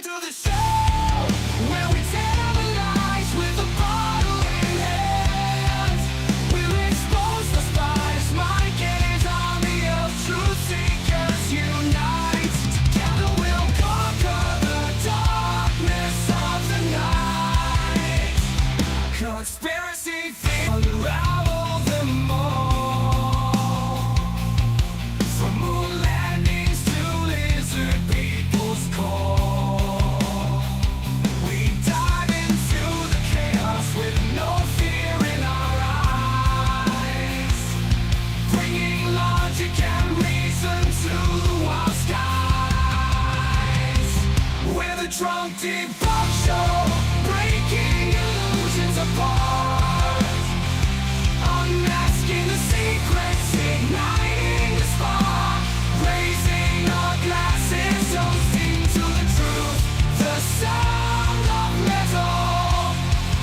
to the show, where we tell the lies with a bottle in hand. We'll expose the spies, Mike and his army of truth seekers unite. Together we'll conquer the darkness of the night. Conspiracy theories, unravel them all. From moon landings to lizard people's call, we dive into the chaos with no fear in our eyes, bringing logic and reason to the wild skies. We're the drunk debunk show, breaking illusions apart, unmasking the secrets, igniting the spark, raising our glasses, toasting to the truth. The sound of metal,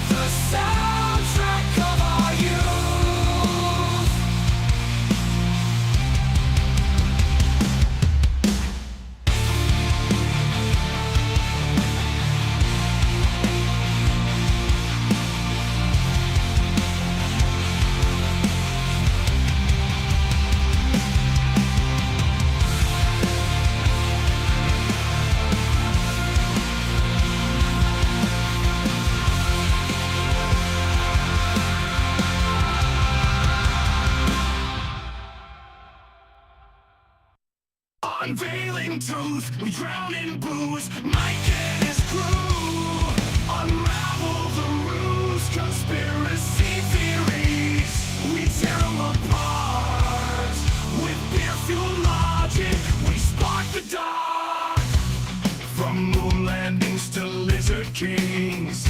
the soundtrack of our youth. Unveiling truth, we drown in booze. Mike and his crew unravel the ruse. Conspiracy theories, we tear them apart. With beer-fueled logic, we spark the dark. From moon landings to lizard kings,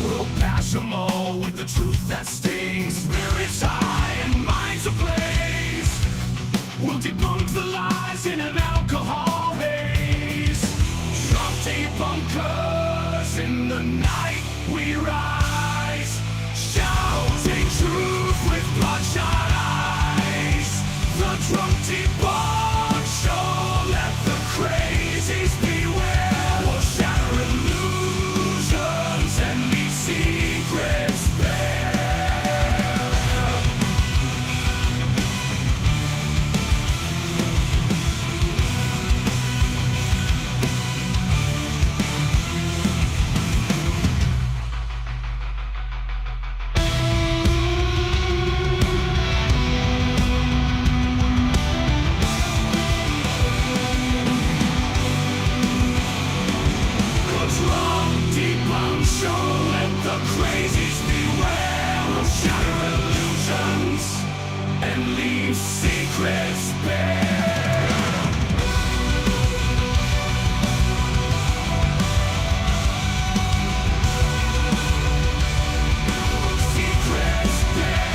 we'll pass them all with the truth that stings. Spirits high and minds ablaze, we'll debunk the lies in an alcohol haze. Drunk debunkers, in the night we rise, shouting truth with bloodshot eyes. The drunk debunk show, let the crazies beware. We'll shatter illusions and leave secrets bare. Secrets bare. Secrets bare.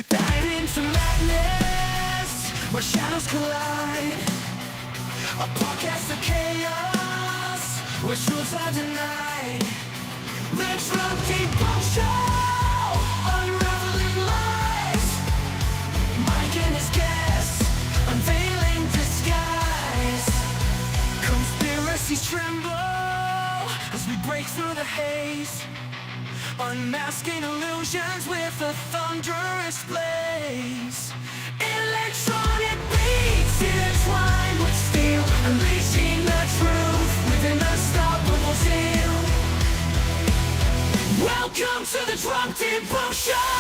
Dive into madness, where shadows collide. A podcast of chaos, where truths are denied. The drunk debunk show, unraveling lies. Mike and his guests, unveiling disguise. Conspiracies tremble as we break through the haze, unmasking illusions with a thunderous blaze. Electronic beats intertwined with steel, unleashing the truth with an unstoppable zeal. Welcome to the Drunk Debunk Show,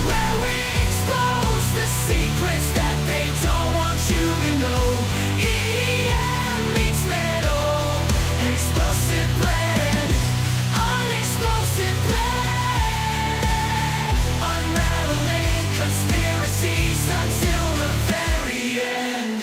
where we expose the secrets that they don't want you to know. EM meets metal, explosive blend, unexplosive blend, unraveling conspiracies until the very end.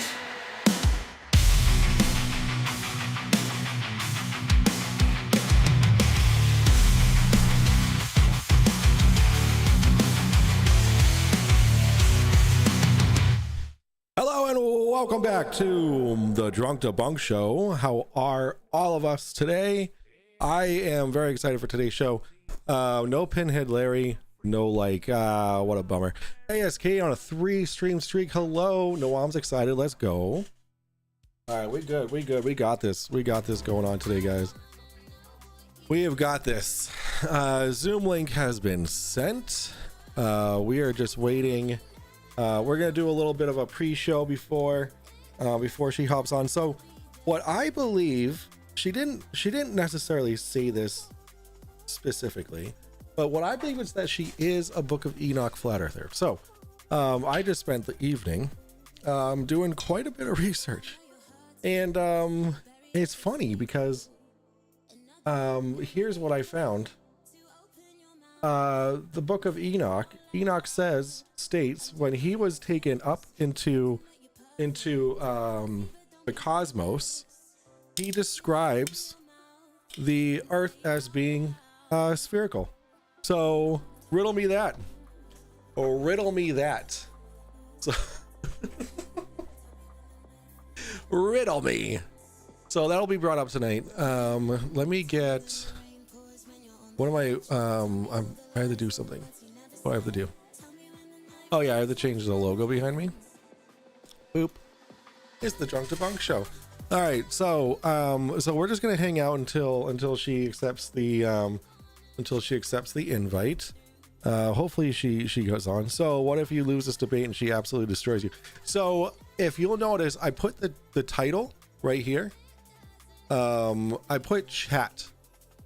Hello and welcome back to the Drunk Debunk Show. How are all of us today? I am very excited for today's show. No Pinhead Larry, no like, what a bummer. ASK on a 3-stream streak. Hello. Noam's excited. Let's go. All right, we good. We got this. We got this going on today, guys. We have got this. Zoom link has been sent. We are just waiting. We're gonna do a little bit of a pre-show before she hops on. So what I believe, she didn't necessarily say this specifically, but what I believe is that she is a Book of Enoch flat earther. So I just spent the evening doing quite a bit of research, and it's funny because here's what I found. The Book of Enoch states when he was taken up into the cosmos, he describes the earth as being spherical. So riddle me that. So riddle me. So that'll be brought up tonight. Let me get, what am I have to do something. What do I have to do? Oh yeah, I have to change the logo behind me. Boop. It's the Drunk Debunk Show. All right, so we're just gonna hang out until she accepts the invite. Hopefully she goes on. So what if you lose this debate and she absolutely destroys you? So if you'll notice, I put the title right here. I put chat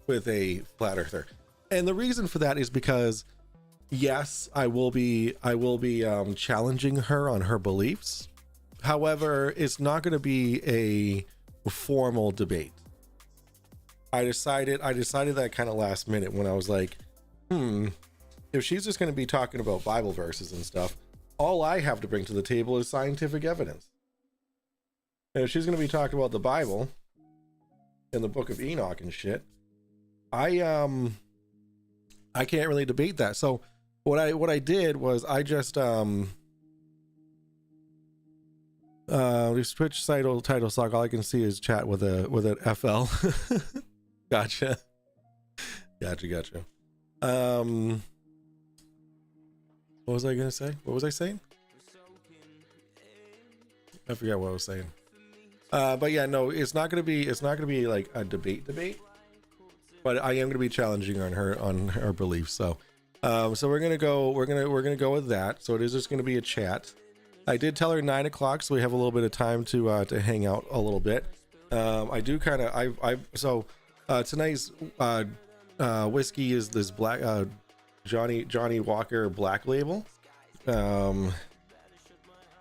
with a flat earther, and the reason for that is because yes, I will be challenging her on her beliefs. However, it's not going to be a formal debate. I decided that kind of last minute when I was like, if she's just going to be talking about Bible verses and stuff, all I have to bring to the table is scientific evidence. And if she's going to be talking about the Bible and the Book of Enoch and shit, I can't really debate that. So what I did was I just Twitch title sock, all I can see is chat with an FL. Gotcha. What was I gonna say? What was I saying? I forgot what I was saying. But yeah, no, it's not gonna be like a debate, but I am gonna be challenging her on her beliefs. So we're gonna go with that. So it is just gonna be a chat. I did tell her 9 o'clock, so we have a little bit of time to hang out a little bit. I do kind of tonight's whiskey is this black Johnny Walker Black Label.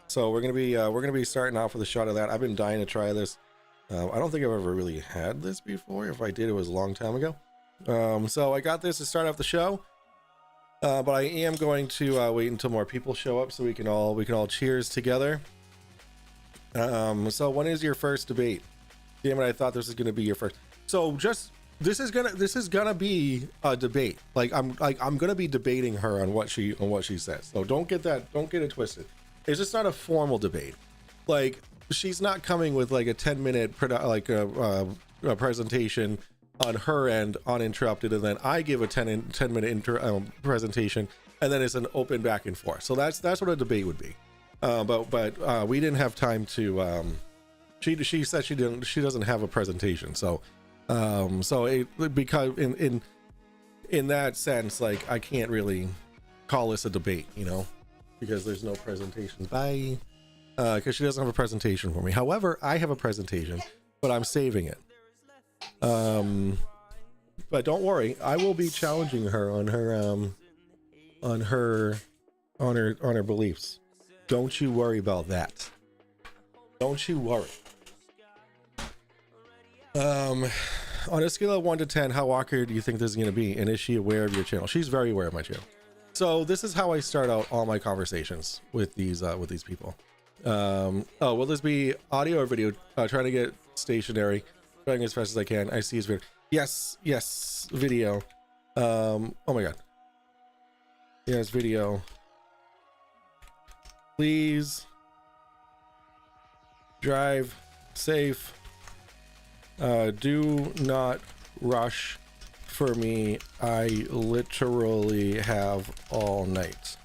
So we're gonna be starting off with a shot of that. I've been dying to try this. I don't think I've ever really had this before. If I did, it was a long time ago. So I got this to start off the show. But I am going to wait until more people show up so we can all cheers together. So when is your first debate? Damn it, I thought this was gonna be your first. So this is gonna be a debate. Like I'm gonna be debating her on what she says. So don't get it twisted. It's just not a formal debate. Like she's not coming with like a 10-minute presentation on her end uninterrupted, and then I give a 10-minute presentation, and then it's an open back and forth. So that's what a debate would be. But we didn't have time to. She said she doesn't have a presentation. So because in that sense, like I can't really call this a debate, because there's no presentation. Bye. Because she doesn't have a presentation for me. However, I have a presentation, but I'm saving it. But don't worry, I will be challenging her on her beliefs. Don't you worry about that. Don't you worry. On a scale of 1 to 10, how awkward do you think this is going to be? And is she aware of your channel? She's very aware of my channel. So this is how I start out all my conversations with these people. Will this be audio or video? Trying to get stationary, trying as fast as I can. I see his video. Yes, video. Oh my god. Yes, video. Please Drive safe. Do not rush for me. I literally have all night.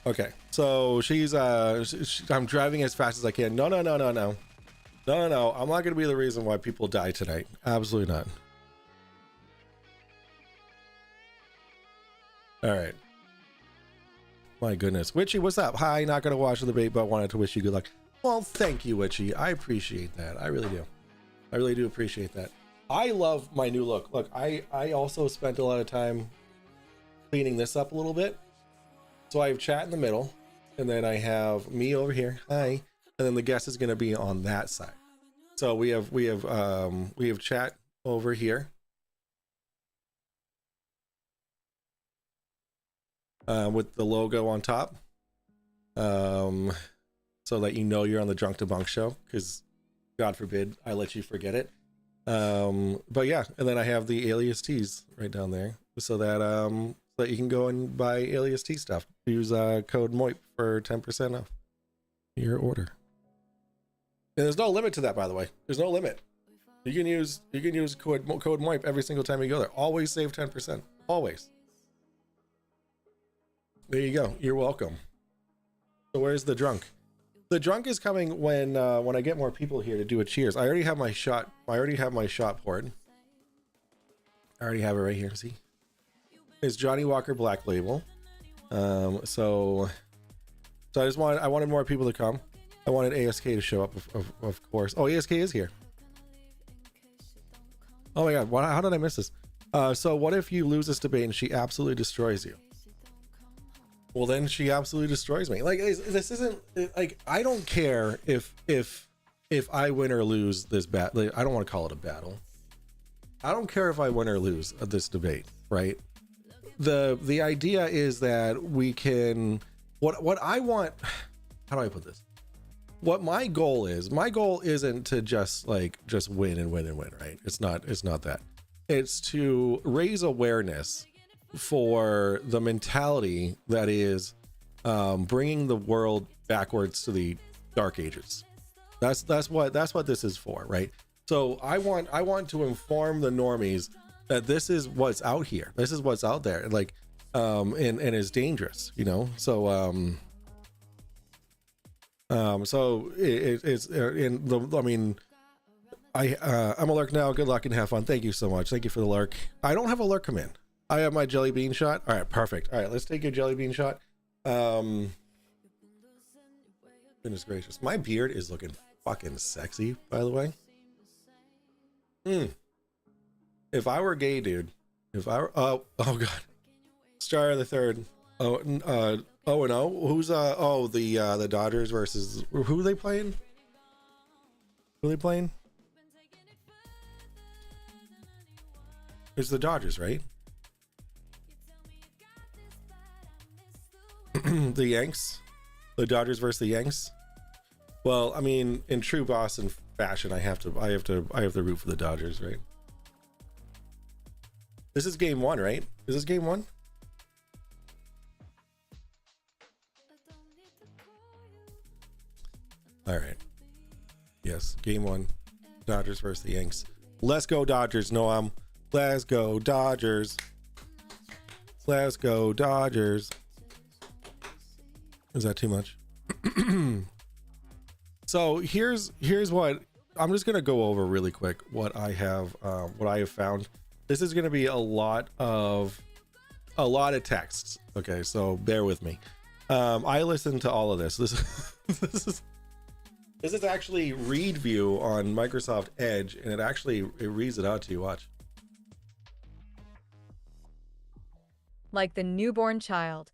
Okay, so I'm driving as fast as I can. No. I'm not gonna be the reason why people die tonight. Absolutely not. All right. My goodness. Witchy, what's up? Hi, not gonna watch the debate, but wanted to wish you good luck. Well, thank you, Witchy. I appreciate that. I really do. I really do appreciate that. I love my new look. Look, I also spent a lot of time cleaning this up a little bit. So I have chat in the middle, and then I have me over here. Hi. And then the guest is gonna be on that side. So we have chat over here. With the logo on top, so that you know you're on the Drunk Debunk show, because God forbid I let you forget it. But yeah, and then I have the AliasTees right down there, so that you can go and buy AliasTees stuff. Use code MOIP for 10% off your order. And there's no limit to that, by the way. There's no limit. You can use code MOIP every single time you go there. Always save 10%. Always. There you go. You're welcome. So where's the drunk? The drunk is coming when I get more people here to do a cheers. I already have my shot. I already have my shot poured. I already have it right here. See, it's Johnny Walker Black Label. So I wanted more people to come. I wanted ASK to show up, of course. Oh, ASK is here. Oh my God! How did I miss this? So what if you lose this debate and she absolutely destroys you? Well, then she absolutely destroys me. Like, this isn't like, I don't care if I win or lose this battle. Like, I don't want to call it a battle. I don't care if I win or lose this debate, right? The idea is that we can, what I want, how do I put this? What my goal isn't to just win and win and win, right? It's not that. It's to raise awareness for the mentality that is bringing the world backwards to the dark ages. That's what this is for, right? So I want to inform the normies that this is what's out here. This is what's out there, like and is dangerous, you know. So it's in the, I mean, I'm a lurk now. Good luck and have fun. Thank you so much. Thank you for the lurk. I don't have a lurk come in. I have my jelly bean shot. All right, perfect. All right, let's take your jelly bean shot. Goodness gracious, my beard is looking fucking sexy, by the way. If I were gay, dude, oh god, Star the third. Oh and who's the Dodgers versus who are they playing? Who are they playing? It's the Dodgers, right? The Yanks, the Dodgers versus the Yanks. Well, I mean, in true Boston fashion, I have to root for the Dodgers, right? This is game one, right? Is this game one? All right. Yes, game one. Dodgers versus the Yanks. Let's go Dodgers, Noam. Let's go Dodgers. Let's go Dodgers. Is that too much? So here's what I'm just gonna go over really quick. What I have found. This is gonna be a lot of texts. Okay, so bear with me. I listened to all of this. This is actually read view on Microsoft Edge, and it reads it out to you. Watch. Like the newborn child,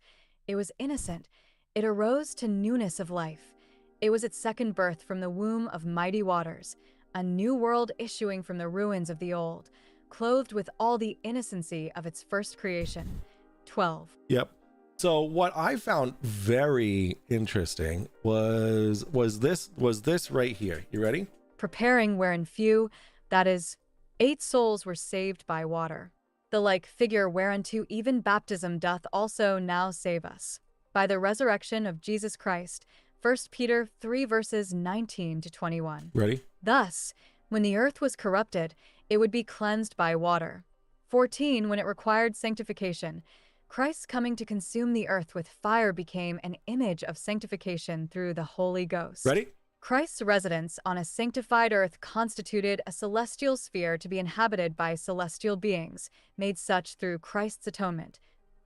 it was innocent. It arose to newness of life. It was its second birth from the womb of mighty waters, a new world issuing from the ruins of the old, clothed with all the innocency of its first creation. 12. Yep. So what I found very interesting was this right here. You ready? Preparing wherein few, that is, 8 souls were saved by water. The like figure whereunto even baptism doth also now save us, by the resurrection of Jesus Christ. 1 Peter 3 verses 19 to 21. Ready? Thus, when the earth was corrupted, it would be cleansed by water. 14. When it required sanctification, Christ's coming to consume the earth with fire became an image of sanctification through the Holy Ghost. Ready? Christ's residence on a sanctified earth constituted a celestial sphere to be inhabited by celestial beings, made such through Christ's atonement.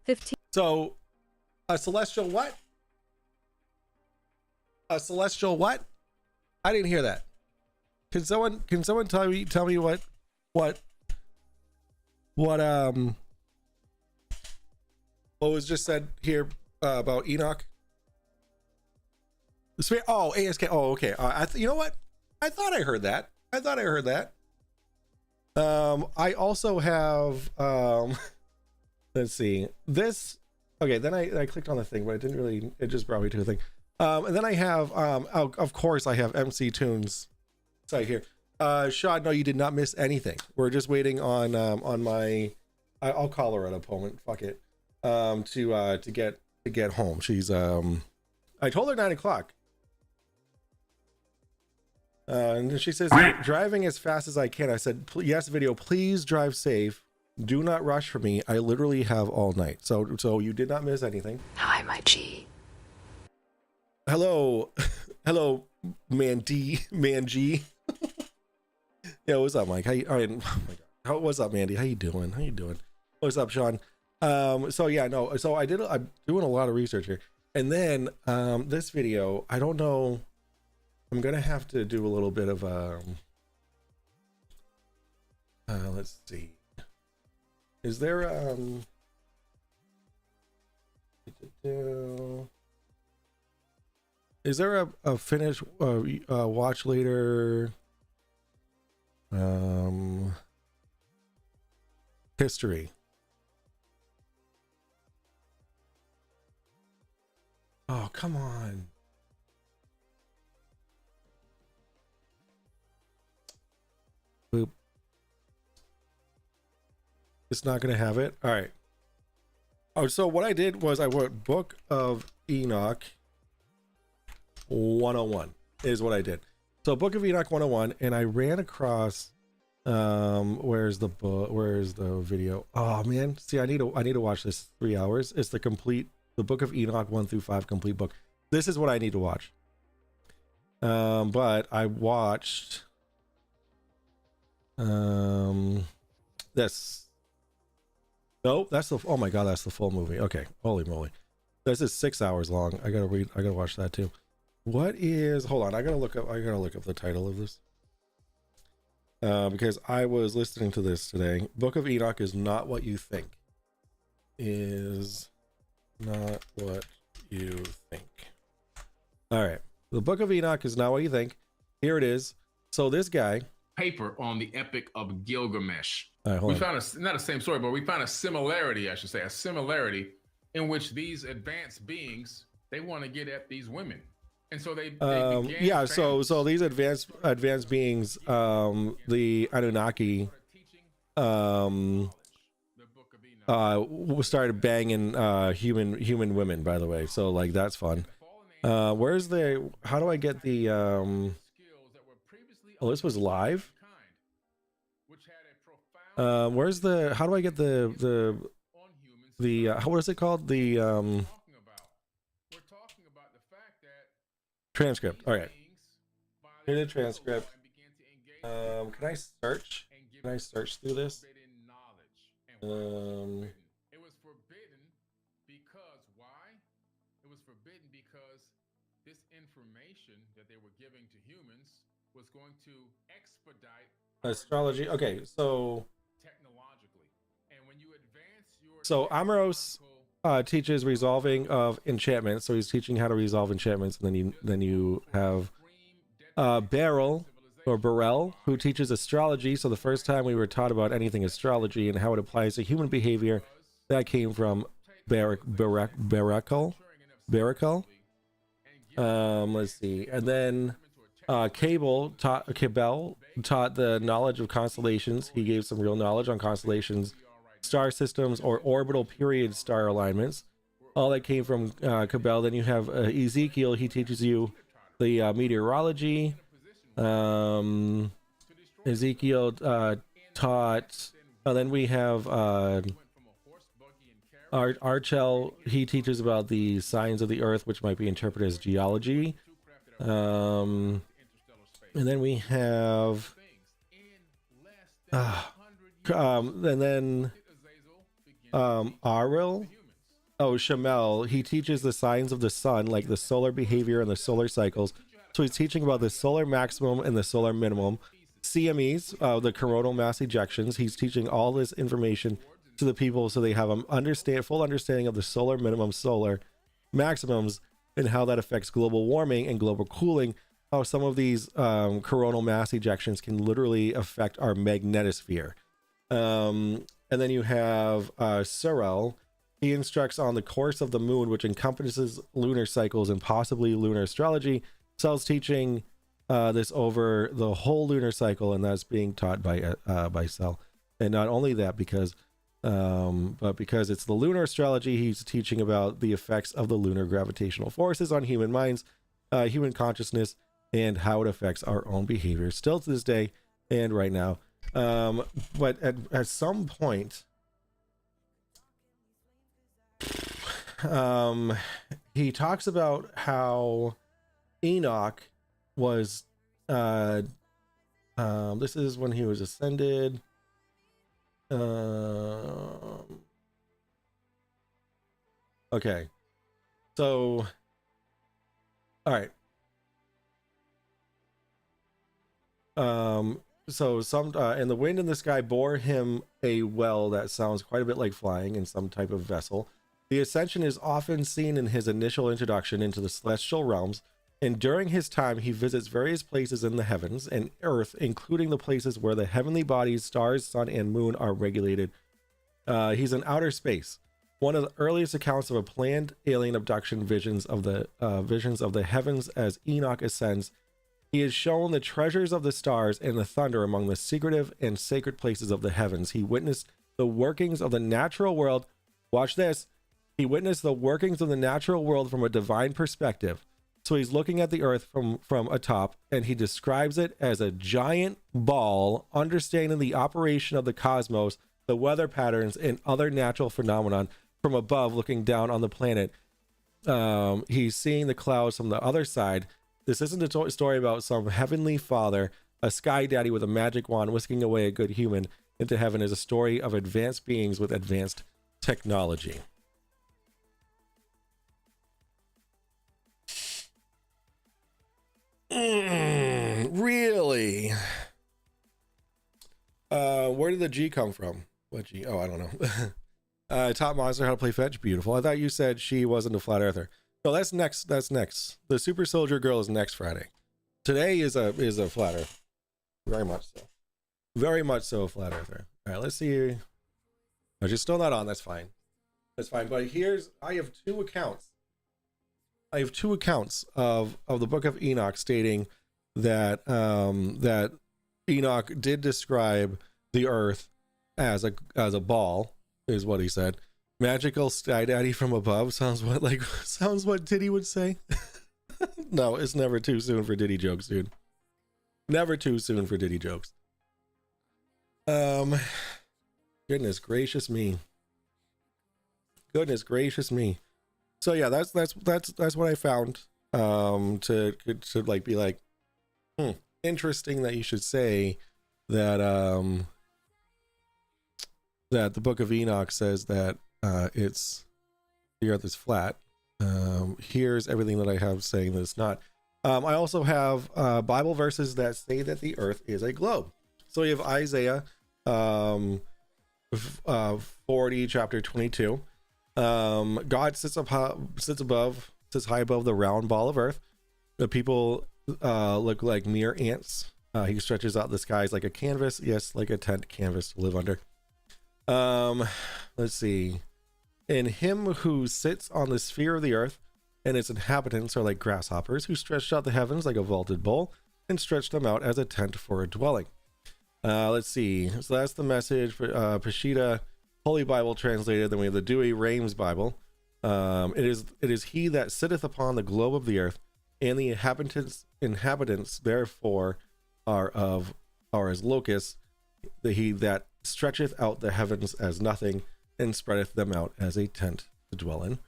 15. So, a celestial what? A celestial what? I didn't hear that. Can someone tell me what was just said here about Enoch? The sphere. Oh, ASK. Oh, okay. You know what? I thought I heard that. I also have let's see this. Okay, then I clicked on the thing, but it didn't really. It just brought me to the thing. And then I have of course I have MC Tunes site here. Shad, no, you did not miss anything. We're just waiting on my. I'll call her at a moment. Fuck it. To get home. She's I told her 9 o'clock. And then she says, driving as fast as I can. I said, yes, video, please drive safe. Do not rush for me. I literally have all night. So you did not miss anything. Hi, my G. Hello, man G. Yeah, what's up, Mike? Oh my God. What's up, Mandy? How you doing? What's up, Sean? So yeah, no. So I'm doing a lot of research here, and then this video, I don't know. I'm gonna have to do a little bit of let's see. Is there is there a finish watch later history? Oh, come on. Boop. It's not going to have it. All right. Oh, so what I did was I wrote Book of Enoch 101 is what I did. So Book of Enoch 101, and I ran across where's the book? Where's the video? Oh man, see, I need to watch this 3 hours. It's the Book of Enoch 1 through 5 complete book. This is what I need to watch. But I watched this. Nope, that's the, oh my God, that's the full movie. Okay, holy moly. This is 6 hours long. I gotta watch that too. What is, hold on, I gotta look up the title of this. Because I was listening to this today. Book of Enoch is not what you think. Is not what you think. All right. The Book of Enoch is not what you think. Here it is. So this guy. Paper on the Epic of Gilgamesh. Right, we found not the same story, but we found a similarity, I should say, a similarity in which these advanced beings, they want to get at these women. And so they yeah, so these advanced beings, the Anunnaki, started banging human women, by the way. So like that's fun. Where's the, how do I get the oh, this was live? Where's the, how do I get the what is it called? The transcript. All right. Here's the transcript. Can I search? Can I search through this? It was forbidden because why? It was forbidden because this information that they were giving to humans was going to expedite astrology. Okay, so technologically. And when you advance your so Amaros teaches resolving of enchantments. So he's teaching how to resolve enchantments, and then you have Beryl or Burrell, who teaches astrology. So the first time we were taught about anything astrology and how it applies to human behavior, that came from Barakel. Let's see, and then Cabell taught the knowledge of constellations. He gave some real knowledge on constellations star systems or orbital period star alignments. All that came from Cabell. Then you have Ezekiel. He teaches you the meteorology. Ezekiel taught. Then we have Archel. He teaches about the signs of the earth, which might be interpreted as geology. And then we have and then Aril. Oh, Shamel. He teaches the signs of the sun, like the solar behavior and the solar cycles. So he's teaching about the solar maximum and the solar minimum. CMEs, the coronal mass ejections. He's teaching all this information to the people so they have a full understanding of the solar minimum, solar maximums, and how that affects global warming and global cooling. How some of these coronal mass ejections can literally affect our magnetosphere. And then you have Sorel. He instructs on the course of the moon, which encompasses lunar cycles and possibly lunar astrology. Cell's teaching this over the whole lunar cycle, and that's being taught by Cell. And not only that, but because it's the lunar astrology, he's teaching about the effects of the lunar gravitational forces on human minds, human consciousness, and how it affects our own behavior still to this day and right now. But at some point, he talks about how Enoch was this is when he was ascended. Okay, so all right. So some and the wind in the sky bore him a well that sounds quite a bit like flying in some type of vessel. The ascension is often seen in his initial introduction into the celestial realms, and during his time he visits various places in the heavens and earth, including the places where the heavenly bodies, stars, sun, and moon are regulated. He's in outer space. One of the earliest accounts of a planned alien abduction visions of the heavens as Enoch ascends. He is shown the treasures of the stars and the thunder among the secretive and sacred places of the heavens. He witnessed the workings of the natural world. Watch this. He witnessed the workings of the natural world from a divine perspective. So he's looking at the earth from atop, and he describes it as a giant ball, understanding the operation of the cosmos, the weather patterns, and other natural phenomenon from above, looking down on the planet. He's seeing the clouds from the other side. This isn't a story about some heavenly father, a sky daddy with a magic wand whisking away a good human into heaven. Is a story of advanced beings with advanced technology. Really? Where did the G come from? What G? Oh, I don't know. Top monster, how to play fetch. Beautiful. I thought you said she wasn't a flat earther. No, that's next. That's next. The super soldier girl is next Friday. Today is a flat earth. Very much so. Very much so a flat earther. All right, let's see. Oh, she's still not on. That's fine. That's fine. But I have two accounts. I have two accounts of the Book of Enoch stating that that Enoch did describe the earth as a ball, is what he said. Magical sky daddy from above sounds what Diddy would say. No, it's never too soon for Diddy jokes, dude. Never too soon for Diddy jokes. Goodness gracious me. Goodness gracious me. So yeah, that's what I found. To like be like, interesting that you should say that that the Book of Enoch says that the earth is flat. Here's everything that I have saying that it's not. I also have Bible verses that say that the earth is a globe. So you have Isaiah 40, chapter 22. God sits high above the round ball of earth. The people look like mere ants. He stretches out the skies like a canvas. Yes, like a tent canvas to live under. Let's see. And him who sits on the sphere of the earth and its inhabitants are like grasshoppers, who stretched out the heavens like a vaulted bowl and stretched them out as a tent for a dwelling. Let's see. So that's the message for Peshitta. Holy Bible translated. Then we have the Dewey Rames Bible. It is he that sitteth upon the globe of the earth, and the inhabitants therefore are as locusts. He that stretcheth out the heavens as nothing, and spreadeth them out as a tent to dwell in.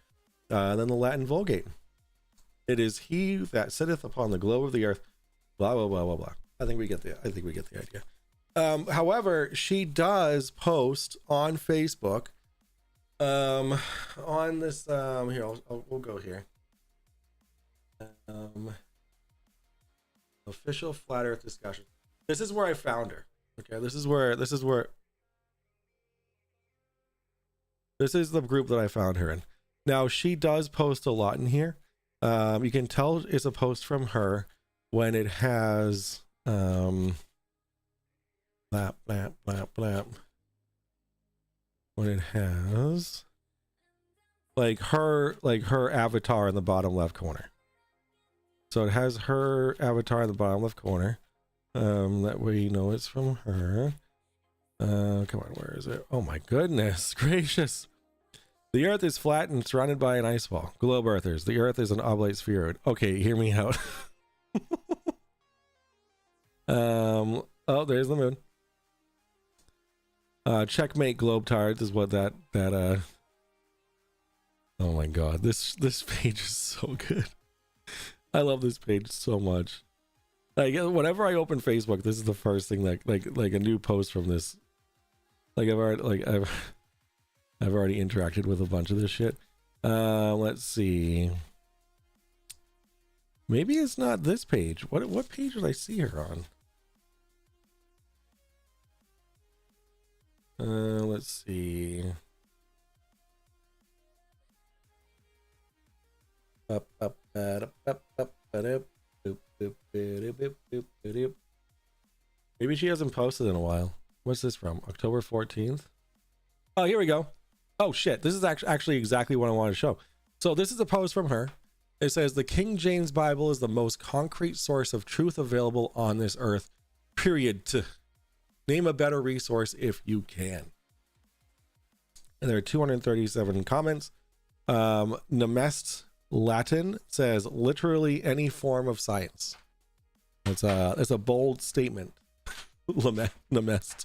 Then the Latin Vulgate. It is he that sitteth upon the globe of the earth. Blah blah blah blah blah. I think we get the idea. However, she does post on Facebook. On this here, we'll go here. Official flat Earth discussion. This is where I found her. Okay, this is the group that I found her in. Now she does post a lot in here. You can tell it's a post from her when it has blap blap blap blap. When it has like her avatar in the bottom left corner. So it has her avatar in the bottom left corner. That way you know it's from her. Come on, where is it? Oh my goodness gracious. The earth is flat and surrounded by an ice ball. Globe earthers, the earth is an oblate sphere. Okay, hear me out. Oh, there's the moon. Checkmate globetards is what that oh my god, this page is so good. I love this page so much. Like whenever I open Facebook, this is the first thing that like a new post from this. Like I've already interacted with a bunch of this shit. Let's see. Maybe it's not this page. What page did I see her on? Let's see. Maybe she hasn't posted in a while. What's this from? October 14th? Oh, here we go. Oh shit, this is actually exactly what I wanted to show. So this is a post from her. It says the King James Bible is the most concrete source of truth available on this earth, period. Name a better resource if you can. And there are 237 comments. Nemest Latin says literally any form of science. It's a bold statement. Nemest.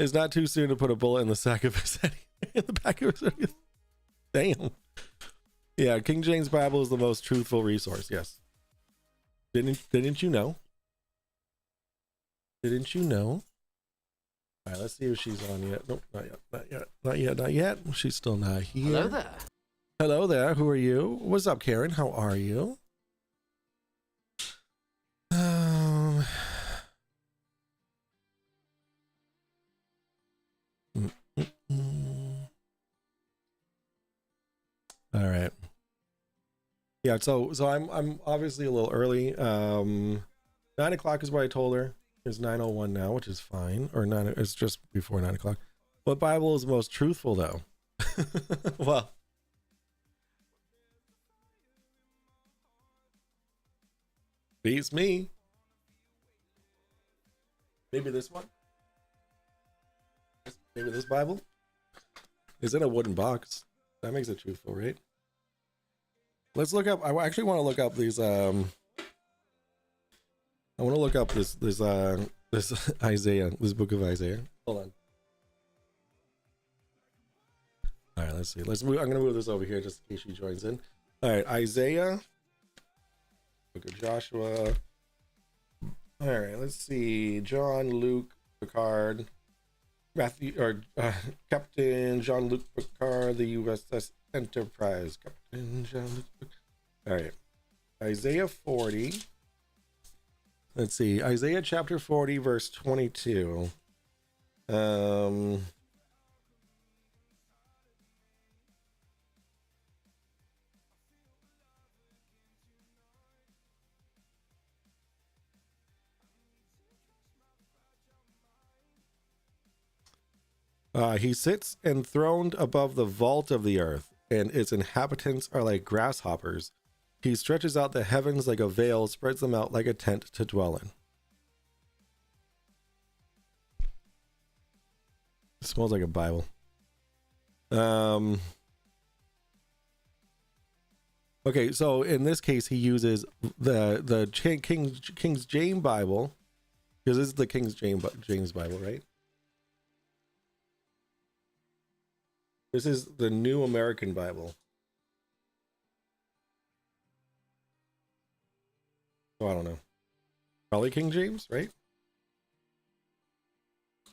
It's not too soon to put a bullet in the sack of his head. In the back of his head. Damn. Yeah, King James Bible is the most truthful resource. Yes. Didn't you know? Didn't you know? All right, let's see if she's on yet. Nope, not yet. She's still not here. Hello there. Hello there. Who are you? What's up, Karen? How are you? All right. Yeah, so I'm obviously a little early. 9 o'clock is what I told her. It's 9:01 now, which is fine. Or 9, it's just before 9 o'clock. What Bible is most truthful though? Well, beats me. Maybe this one? Maybe this Bible? Is in a wooden box. That makes it truthful, right? Let's look up. I actually want to look up these. I want to look up this Isaiah, this book of Isaiah. Hold on. All right, let's see. Let's move. I'm gonna move this over here just in case she joins in. All right, Isaiah, book of Joshua. All right, let's see. John, Luke, Picard, Matthew, or Captain Jean-Luc Picard, the USS Enterprise. Captain Jean-Luc Picard. All right, Isaiah 40. Let's see, Isaiah chapter 40, verse 22. He sits enthroned above the vault of the earth, and its inhabitants are like grasshoppers. He stretches out the heavens like a veil, spreads them out like a tent to dwell in. It smells like a Bible. Okay, so in this case, he uses the King's James Bible, because this is the James Bible, right? This is the New American Bible. Oh, I don't know. Probably King James, right?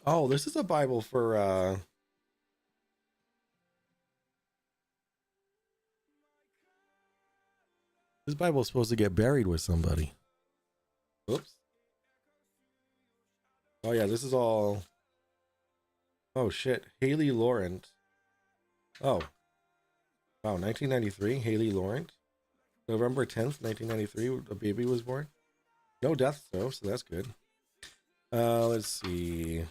Oh, this is a Bible for this Bible is supposed to get buried with somebody. Oops. Oh yeah, this is all. Oh shit, Haley Laurent. Oh, wow, 1993, Haley Laurent. November 10th, 1993, a baby was born. No deaths though, so that's good. Let's see.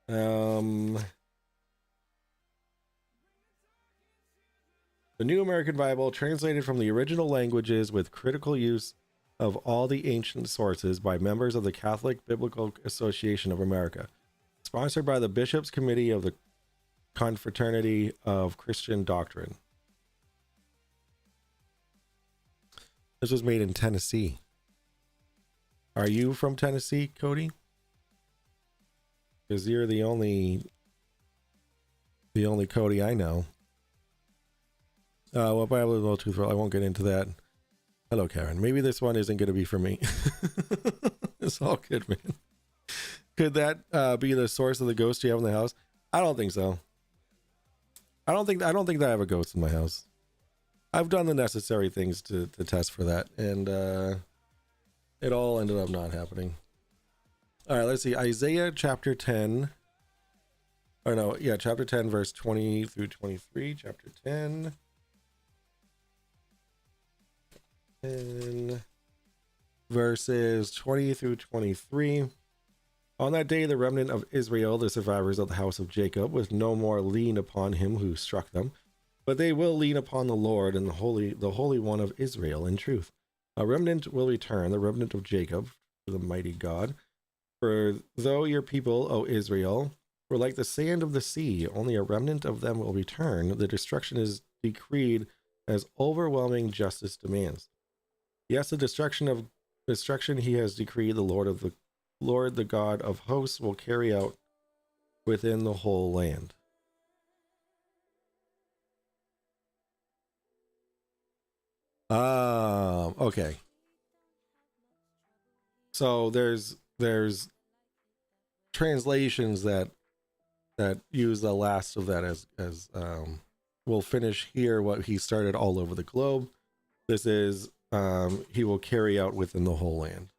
The New American Bible, translated from the original languages with critical use of all the ancient sources by members of the Catholic Biblical Association of America, sponsored by the Bishops' Committee of the Confraternity of Christian Doctrine. This was made in Tennessee. Are you from Tennessee, Cody? Because you're the only Cody I know. Well, Bible is a little too thrilled. I won't get into that. Hello, Karen. Maybe this one isn't going to be for me. It's all good, man. Could that be the source of the ghost you have in the house? I don't think so. I don't think that I have a ghost in my house. I've done the necessary things to test for that, and it all ended up not happening. All right, let's see. Isaiah chapter 10. Or no, yeah, chapter 10, verse 20 through 23. Chapter 10. And verses 20 through 23. On that day, the remnant of Israel, the survivors of the house of Jacob, will no more lean upon him who struck them, but they will lean upon the Lord and the Holy One of Israel in truth. A remnant will return, the remnant of Jacob, to the mighty God. For though your people, O Israel, were like the sand of the sea, only a remnant of them will return. The destruction is decreed as overwhelming justice demands. Yes, the destruction he has decreed, the Lord, the God of hosts, will carry out within the whole land. Okay. So there's translations that use the last of that as we'll finish here what he started all over the globe. This is he will carry out within the whole land.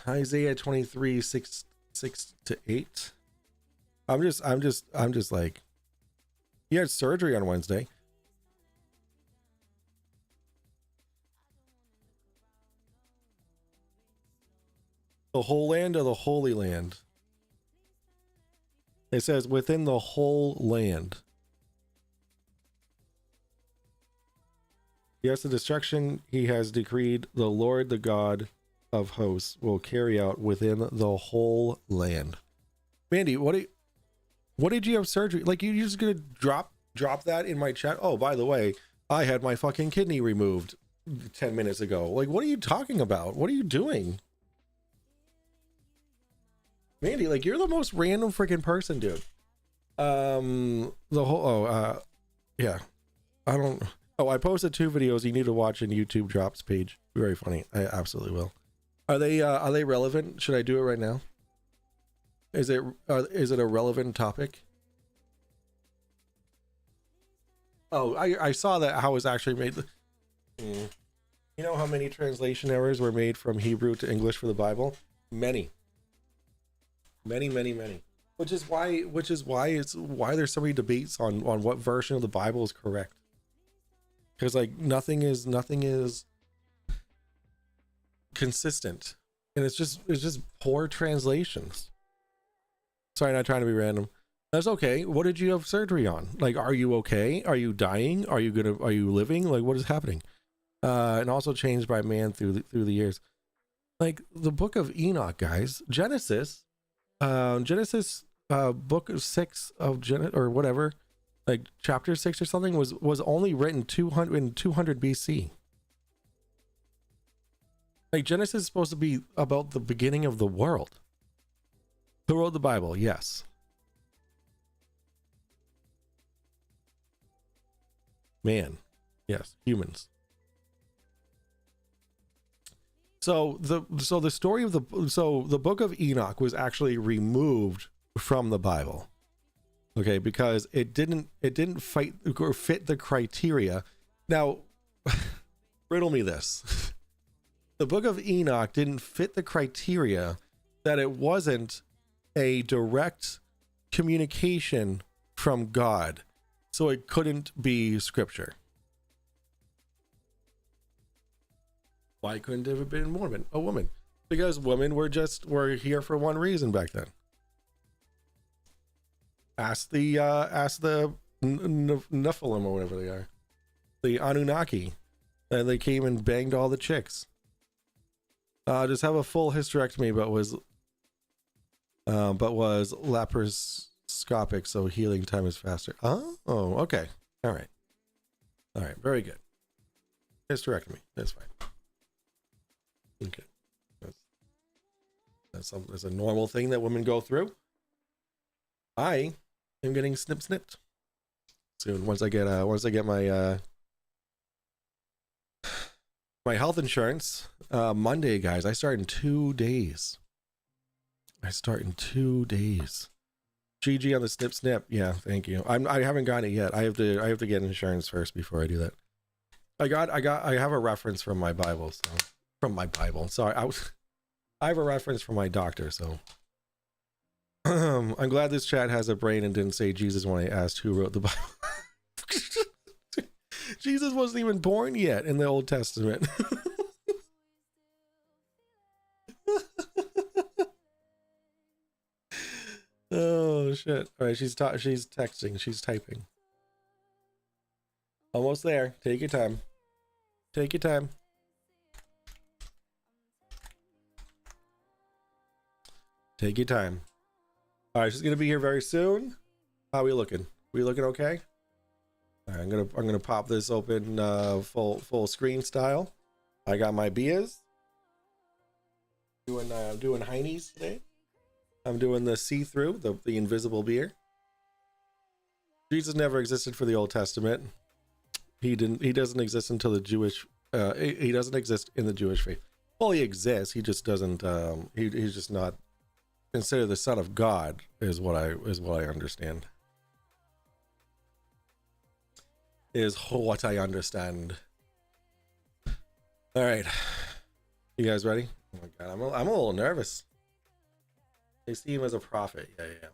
Isaiah 23, 6 to 8. I'm just like, he had surgery on Wednesday. The whole land or the Holy Land? It says within the whole land. Yes, the destruction he has decreed, the Lord, the God of hosts, will carry out within the whole land. Mandy, what did you have surgery? Like, you're just gonna drop that in my chat? Oh, by the way, I had my fucking kidney removed 10 minutes ago. Like, what are you talking about? What are you doing? Mandy, like, you're the most random freaking person, dude. Yeah. I posted 2 videos you need to watch in YouTube Drops page. Very funny. I absolutely will. Are they relevant? Should I do it right now? Is it a relevant topic? Oh, I saw that how it was actually made. You know how many translation errors were made from Hebrew to English for the Bible? Many. Which is why there's so many debates on what version of the Bible is correct. Because like nothing is consistent, and it's just poor translations. Sorry, not trying to be random. That's okay. What did you have surgery on? Like, are you okay? Are you dying? Are you living? Like, what is happening? And also changed by man through the years. Like the book of Enoch, guys. Genesis, book of 6 of or whatever, like chapter 6 or something was only written 200 BC. Like Genesis is supposed to be about the beginning of the world. Who wrote the Bible? Yes. Man. Yes, humans. So the story of the book of Enoch was actually removed from the Bible. Okay, because it didn't fight or fit the criteria. Now, riddle me this. The book of Enoch didn't fit the criteria that it wasn't a direct communication from God. So it couldn't be scripture. Why couldn't it have been a woman? Because women were here for one reason back then. Ask the Nephilim or whatever they are, the Anunnaki, and they came and banged all the chicks. Just have a full hysterectomy, but was laparoscopic, so healing time is faster. Oh, okay, all right, very good. Hysterectomy, that's fine. Okay, that's a normal thing that women go through. I am getting snipped soon. Once I get my my health insurance, Monday, guys. I start in 2 days. GG on the snip. Yeah, thank you. I haven't got it yet. I have to get insurance first before I do that. I have a reference from my Bible. So from my Bible. Sorry, I have a reference from my doctor. So I'm glad this chat has a brain and didn't say Jesus when I asked who wrote the Bible. Jesus wasn't even born yet in the Old Testament. Oh shit! All right, she's texting. She's typing. Almost there. Take your time. Take your time. Take your time. All right, she's gonna be here very soon. How are we looking? We looking okay? All right, I'm gonna pop this open full screen style. I got my beers. Doing Heinies today. I'm doing the see-through, the invisible beer. Jesus never existed for the Old Testament. He doesn't exist until the Jewish. He doesn't exist in the Jewish faith. Well, he exists. He just doesn't. He's just not considered the Son of God. Is what I understand. Is what I understand. All right, you guys ready? Oh my God, I'm a little nervous. They see him as a prophet. Yeah.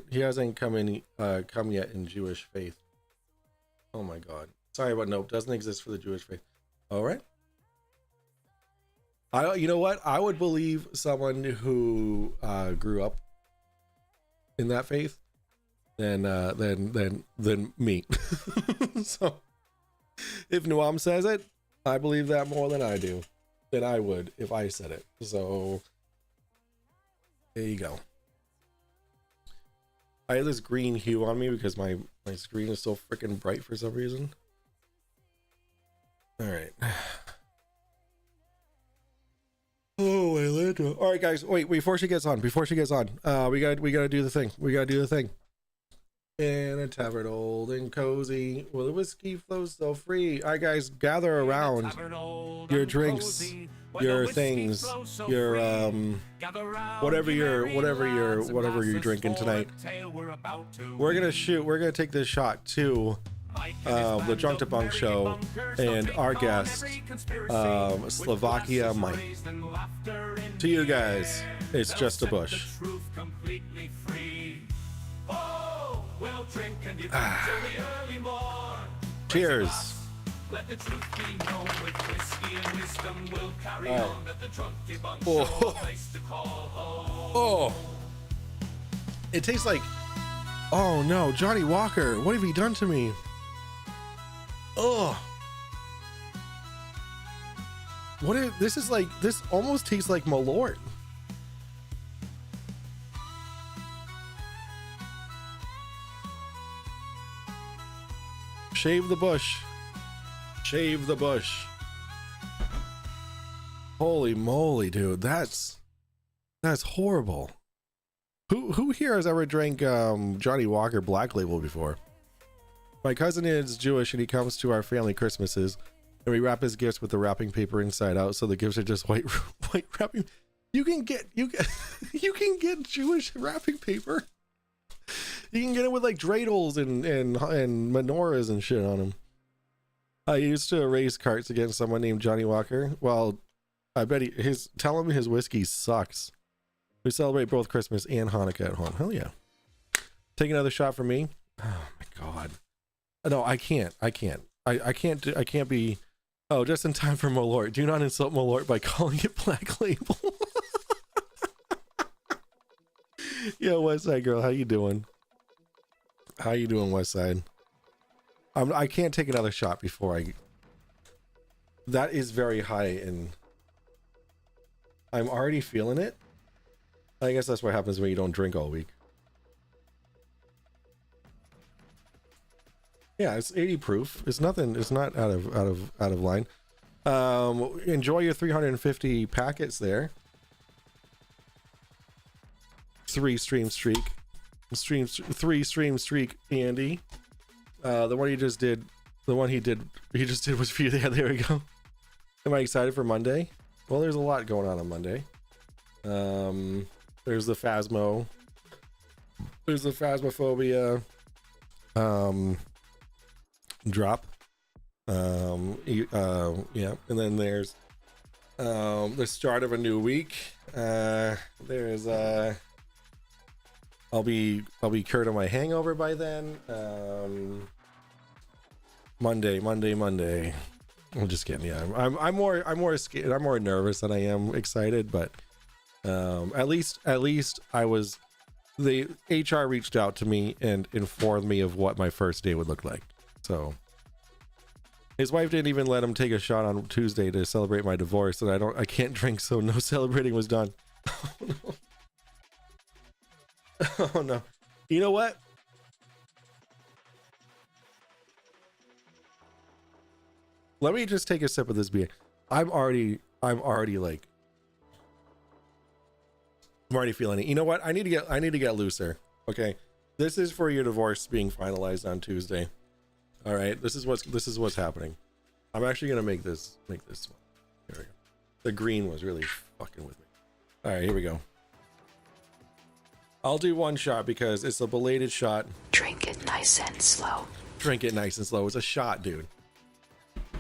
He hasn't come yet in Jewish faith. Oh my God. Sorry, but nope, doesn't exist for the Jewish faith. All right. You know what? I would believe someone who grew up in that faith than me. So if Noam says it, I believe that more than I would if I said it. So there you go. I have this green hue on me because my screen is so freaking bright for some reason. All right. Oh, Atlanta. All right, guys. Wait, before she gets on, we gotta do the thing. In a tavern old and cozy, where the whiskey flows so free. All right, guys, gather around your drinks, your things, your whatever you're drinking tonight. We're gonna take this shot to the Drunk Debunk show and our guest, Slovakia Mike. To you guys, it's just a bush. Cheers. Let the truth be known with whiskey and wisdom will carry on. Let the Drunk Debunk show a place to call home. Oh. It tastes like, oh no, Johnny Walker, what have you done to me? Oh. What is this? Is like, this almost tastes like Malort. Shave the bush. Shave the bush. Holy moly, dude. That's horrible. Who here has ever drank Johnny Walker Black Label before? My cousin is Jewish and he comes to our family Christmases and we wrap his gifts with the wrapping paper inside out, so the gifts are just white wrapping. You can get you can get Jewish wrapping paper. You can get it with like dreidels and menorahs and shit on them. I used to race carts against someone named Johnny Walker. Well, I bet tell him his whiskey sucks. We celebrate both Christmas and Hanukkah at home. Hell yeah. Take another shot for me. Oh my god. No, I can't be. Oh, just in time for Malort. Do not insult Malort by calling it Black Label. Yo, Westside girl, how you doing? How you doing, Westside? I can't take another shot before I. That is very high, and I'm already feeling it. I guess that's what happens when you don't drink all week. Yeah, it's 80 proof. It's nothing. It's not out of line. Enjoy your 350 packets there. 3 stream streak. 3 stream streak, Andy. The one he just did. The one he just did was for you. There we go. Am I excited for Monday? Well, there's a lot going on Monday. There's the Phasmo. There's the Phasmophobia. Drop. Yeah, and then there's the start of a new week. There's I'll be cured of my hangover by then. Monday. I'm just kidding. Yeah, I'm more scared. I'm more nervous than I am excited, but at least I was. The HR reached out to me and informed me of what my first day would look like. So his wife didn't even let him take a shot on Tuesday to celebrate my divorce, and I can't drink, so no celebrating was done. Oh no. Oh no. You know what? Let me just take a sip of this beer. I'm already feeling it. You know what? I need to get looser. Okay. This is for your divorce being finalized on Tuesday. All right. This is what's happening. I'm actually going to make this one. Here we go. The green was really fucking with me. All right, here we go. I'll do one shot because it's a belated shot. Drink it nice and slow. It's a shot, dude.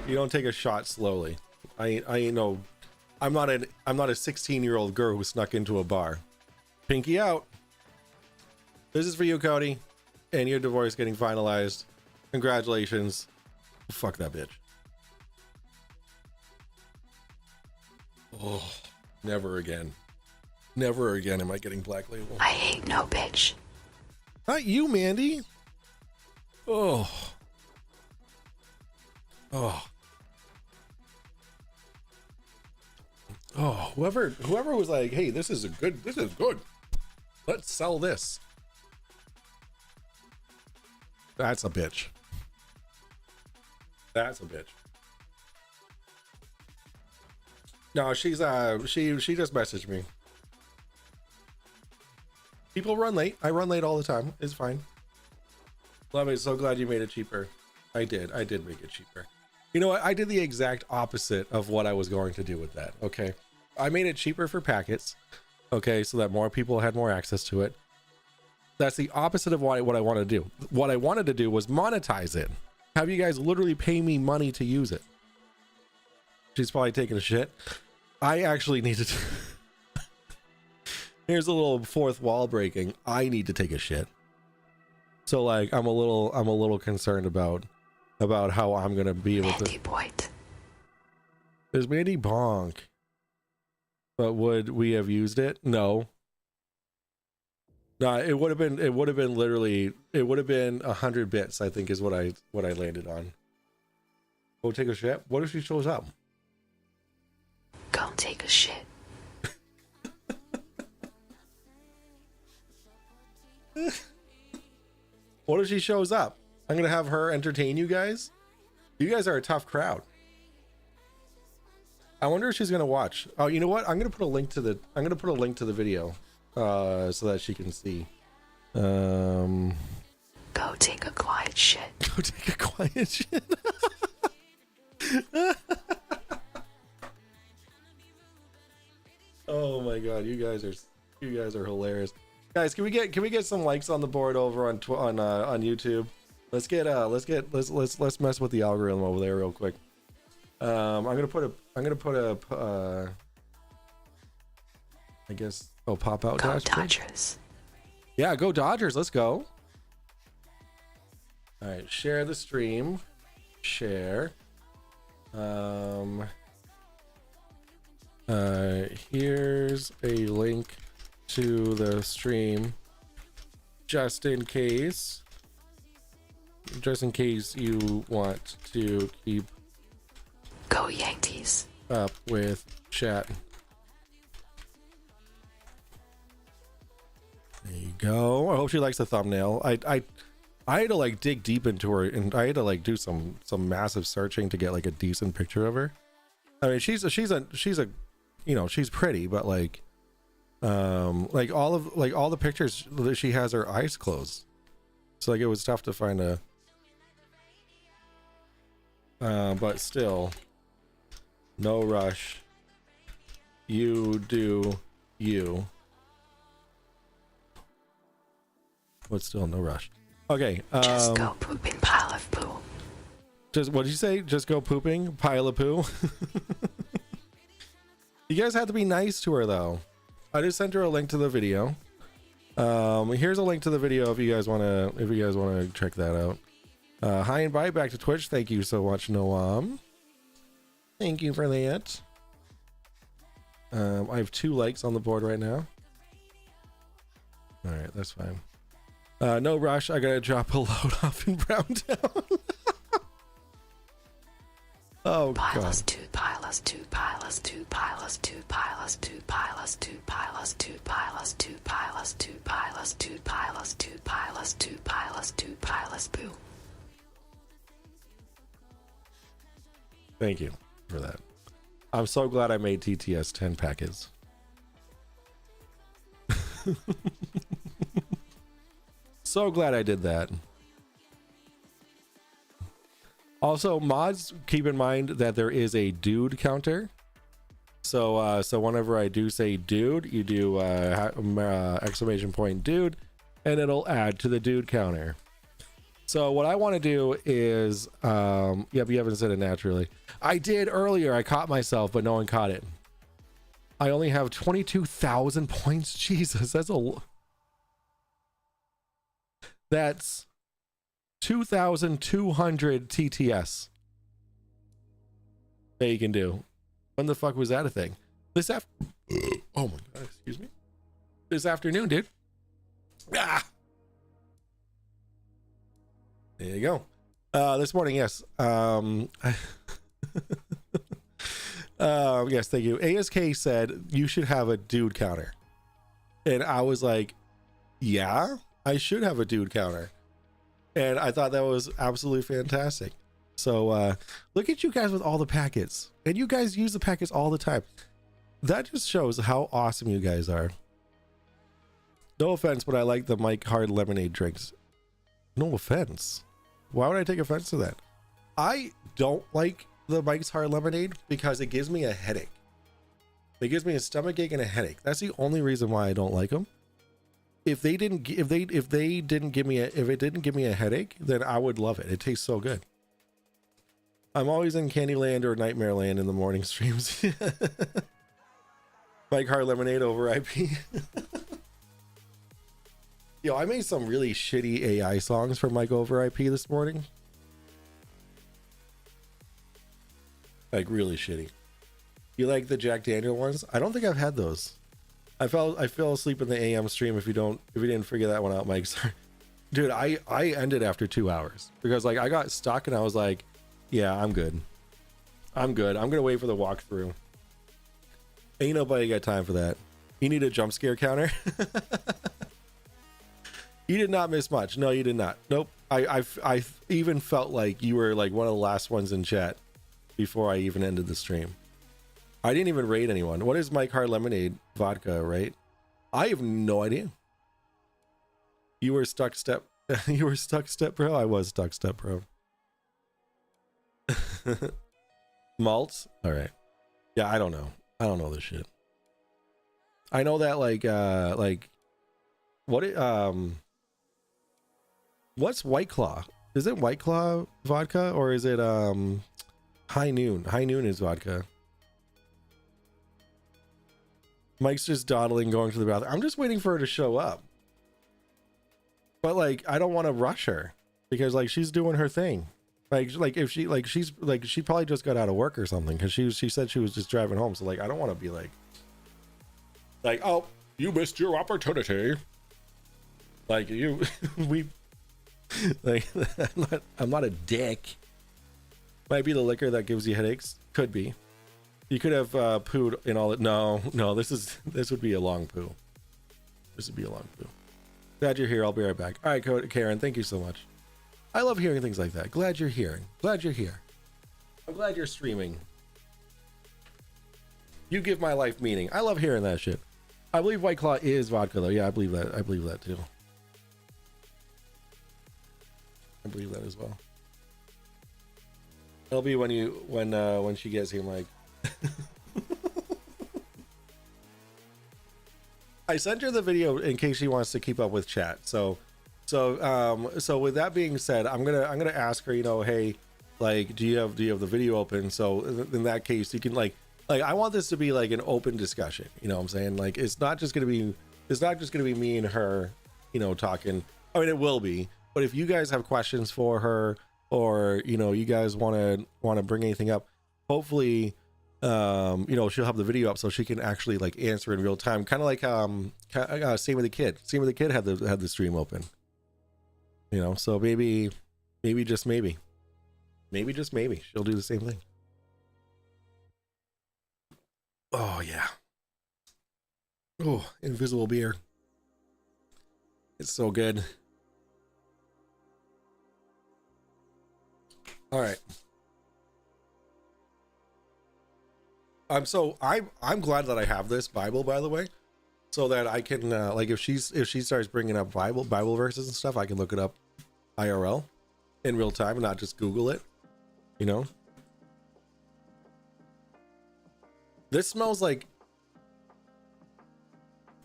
You don't take a shot slowly. I know. I'm not a 16-year-old girl who snuck into a bar. Pinky out. This is for you, Cody, and your divorce getting finalized. Congratulations. Fuck that bitch. Oh, never again. Never again am I getting Black Label. I hate no bitch. Not you, Mandy. Oh. Whoever was like, hey, this is good. Let's sell this. That's a bitch. No, she's she just messaged me. People run late. I run late all the time. It's fine. Love it. So glad you made it cheaper. I did make it cheaper. You know what? I did the exact opposite of what I was going to do with that. Okay. I made it cheaper for packets. Okay. So that more people had more access to it. That's the opposite of what I wanted to do. What I wanted to do was monetize it. Have you guys literally pay me money to use it. She's probably taking a shit. I actually need to. Here's a little fourth wall breaking. I need to take a shit. So like, I'm a little concerned about how I'm gonna be able to. There's Mandy Bonk. But would we have used it? No. No, it would have been literally 100 bits, I think, is what I landed on. Go take a shit. What if she shows up? Don't take a shit. What if she shows up? I'm gonna have her entertain you guys. You guys are a tough crowd. I wonder if she's gonna watch. Oh, you know what? I'm gonna put a link to the video so that she can see. Go take a quiet shit. Go take a quiet shit. Oh my god, you guys are hilarious. Guys, can we get some likes on the board over on YouTube? Let's mess with the algorithm over there real quick. I'm gonna put a I guess pop out Go dashboard. Dodgers. Yeah, go Dodgers. Let's go. All right, share the stream. Share. Here's a link to the stream just in case you want to keep Go Yankees. up with chat. There you go. I hope she likes the thumbnail. I had to like dig deep into her, and I had to like do some massive searching to get like a decent picture of her. I mean, she's a you know, she's pretty, but like all the pictures that she has her eyes closed. So like it was tough to find a but still, no rush. You do you. But still no rush. Okay. Just go pooping pile of poo. Just what did you say? Just go pooping pile of poo. You guys have to be nice to her though. I just sent her a link to the video. Here's a link to the video if you guys wanna check that out. Hi and bye back to Twitch. Thank you so much, Noam. Thank you for that. I have 2 likes on the board right now. All right, that's fine. No rush. I gotta drop a load off in Browntown. Oh Pile god. us two, pile us two, pile us two, pile us two, pile us two, pile us two, pile us two, pile us two, pile us two, pile us two, pile us two, pile us two, pile us two, pile us poo. Thank you for that. I'm so glad I made TTS 10 packets. So glad I did that. Also, mods, keep in mind that there is a dude counter. So whenever I do say dude, you do exclamation point dude, and it'll add to the dude counter. So what I want to do is, yeah, but you haven't said it naturally. I did earlier. I caught myself, but no one caught it. I only have 22,000 points. Jesus, that's 2,200 TTS that you can do. When the fuck was that a thing? Oh my god, excuse me. This afternoon, dude. Ah! There you go. This morning, yes. Yes, thank you. ASK said you should have a dude counter. And I was like, yeah, I should have a dude counter. And I thought that was absolutely fantastic. So look at you guys with all the packets. And you guys use the packets all the time. That just shows how awesome you guys are. No offense, but I like the Mike Hard lemonade drinks. No offense. Why would I take offense to that? I don't like the Mike's Hard lemonade because it gives me a headache. It gives me a stomach ache and a headache. That's the only reason why I don't like them. If it didn't give me a headache, then I would love it. It tastes so good. I'm always in Candyland or Nightmare Land in the morning streams. Mike Hard lemonade over IP. Yo, I made some really shitty AI songs for Mike over IP this morning. Like really shitty. You like the Jack Daniel ones? I don't think I've had those. I fell asleep in the AM stream. If you didn't figure that one out, Mike. Sorry. Dude, I ended after 2 hours because like I got stuck and I was like, yeah, I'm good. I'm gonna wait for the walkthrough. Ain't nobody got time for that. You need a jump scare counter. You did not miss much. No, you did not. Nope. I even felt like you were like one of the last ones in chat before I even ended the stream. I didn't even raid anyone. What is Mike Hard Lemonade vodka, right? I have no idea. You were stuck step. You were stuck step pro. I was stuck step pro. Malt. All right. Yeah, I don't know. I don't know this shit. I know that like what it, what's White Claw? Is it White Claw vodka or is it High Noon? High Noon is vodka. Mike's just dawdling, going to the bathroom. I'm just waiting for her to show up. But like, I don't want to rush her because like she's doing her thing. Like if she like she's like she probably just got out of work or something because she said she was just driving home. So like I don't want to be like oh, you missed your opportunity. Like you we like I'm not a dick. Might be the liquor that gives you headaches. Could be. You could have pooed in all it. No, this would be a long poo. This would be a long poo. Glad you're here. I'll be right back. All right, Karen, thank you so much. I love hearing things like that. Glad you're here. Glad you're here. I'm glad you're streaming. You give my life meaning. I love hearing that shit. I believe White Claw is vodka though. Yeah, I believe that. I believe that too. I believe that as well. It'll be when she gets here, Mike. I sent her the video in case she wants to keep up with chat. So with that being said, I'm gonna ask her, you know, hey, like, do you have the video open? So in that case, you can like I want this to be like an open discussion. You know what I'm saying? Like it's not just gonna be me and her, you know, talking. I mean, it will be, but if you guys have questions for her or you know you guys want to bring anything up, hopefully you know she'll have the video up so she can actually like answer in real time, kind of like same with the kid had the stream open, you know, so maybe just maybe she'll do the same thing. Oh yeah. Oh, invisible beer, it's so good. All right. I'm glad that I have this Bible, by the way, so that I can like if she starts bringing up Bible verses and stuff, I can look it up IRL in real time and not just Google it, you know. This smells like,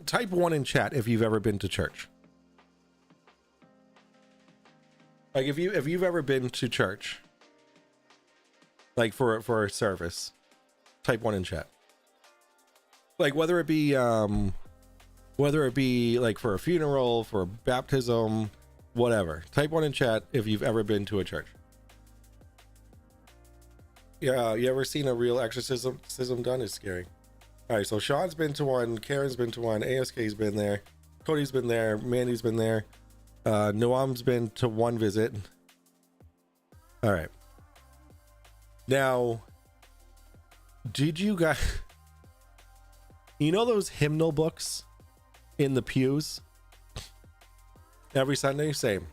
type 1 in chat if you've ever been to church. Like if you've ever been to church, like for a service, type 1 in chat. Like whether it be like for a funeral, for a baptism, whatever. Type 1 in chat if you've ever been to a church. Yeah, you ever seen a real exorcism done? It's scary. All right, so Sean's been to one, Karen's been to one, ASK's been there, Cody's been there, Mandy's been there, Noam's been to one visit. All right. Now, did you guys, you know those hymnal books in the pews every Sunday? Same.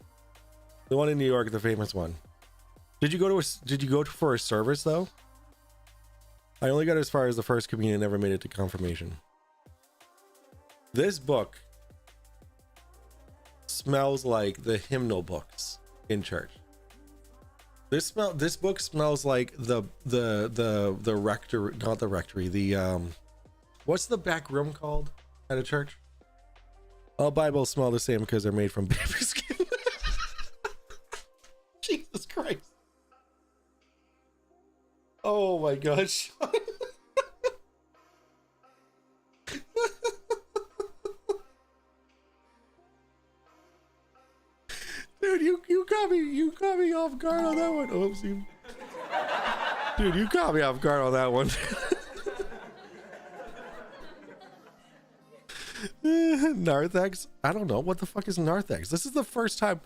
The one in New York, the famous one. Did you go for a service though? I only got as far as the first communion, never made it to confirmation. This book smells like the hymnal books in church. This book smells like the rectory, not the rectory, the what's the back room called at a church? All Bibles smell the same because they're made from baby skin. Jesus Christ. Oh my gosh. Dude, you caught me off guard on that one. Oopsie. Dude, you caught me off guard on that one. Narthex? I don't know. What the fuck is Narthex? This is the first time.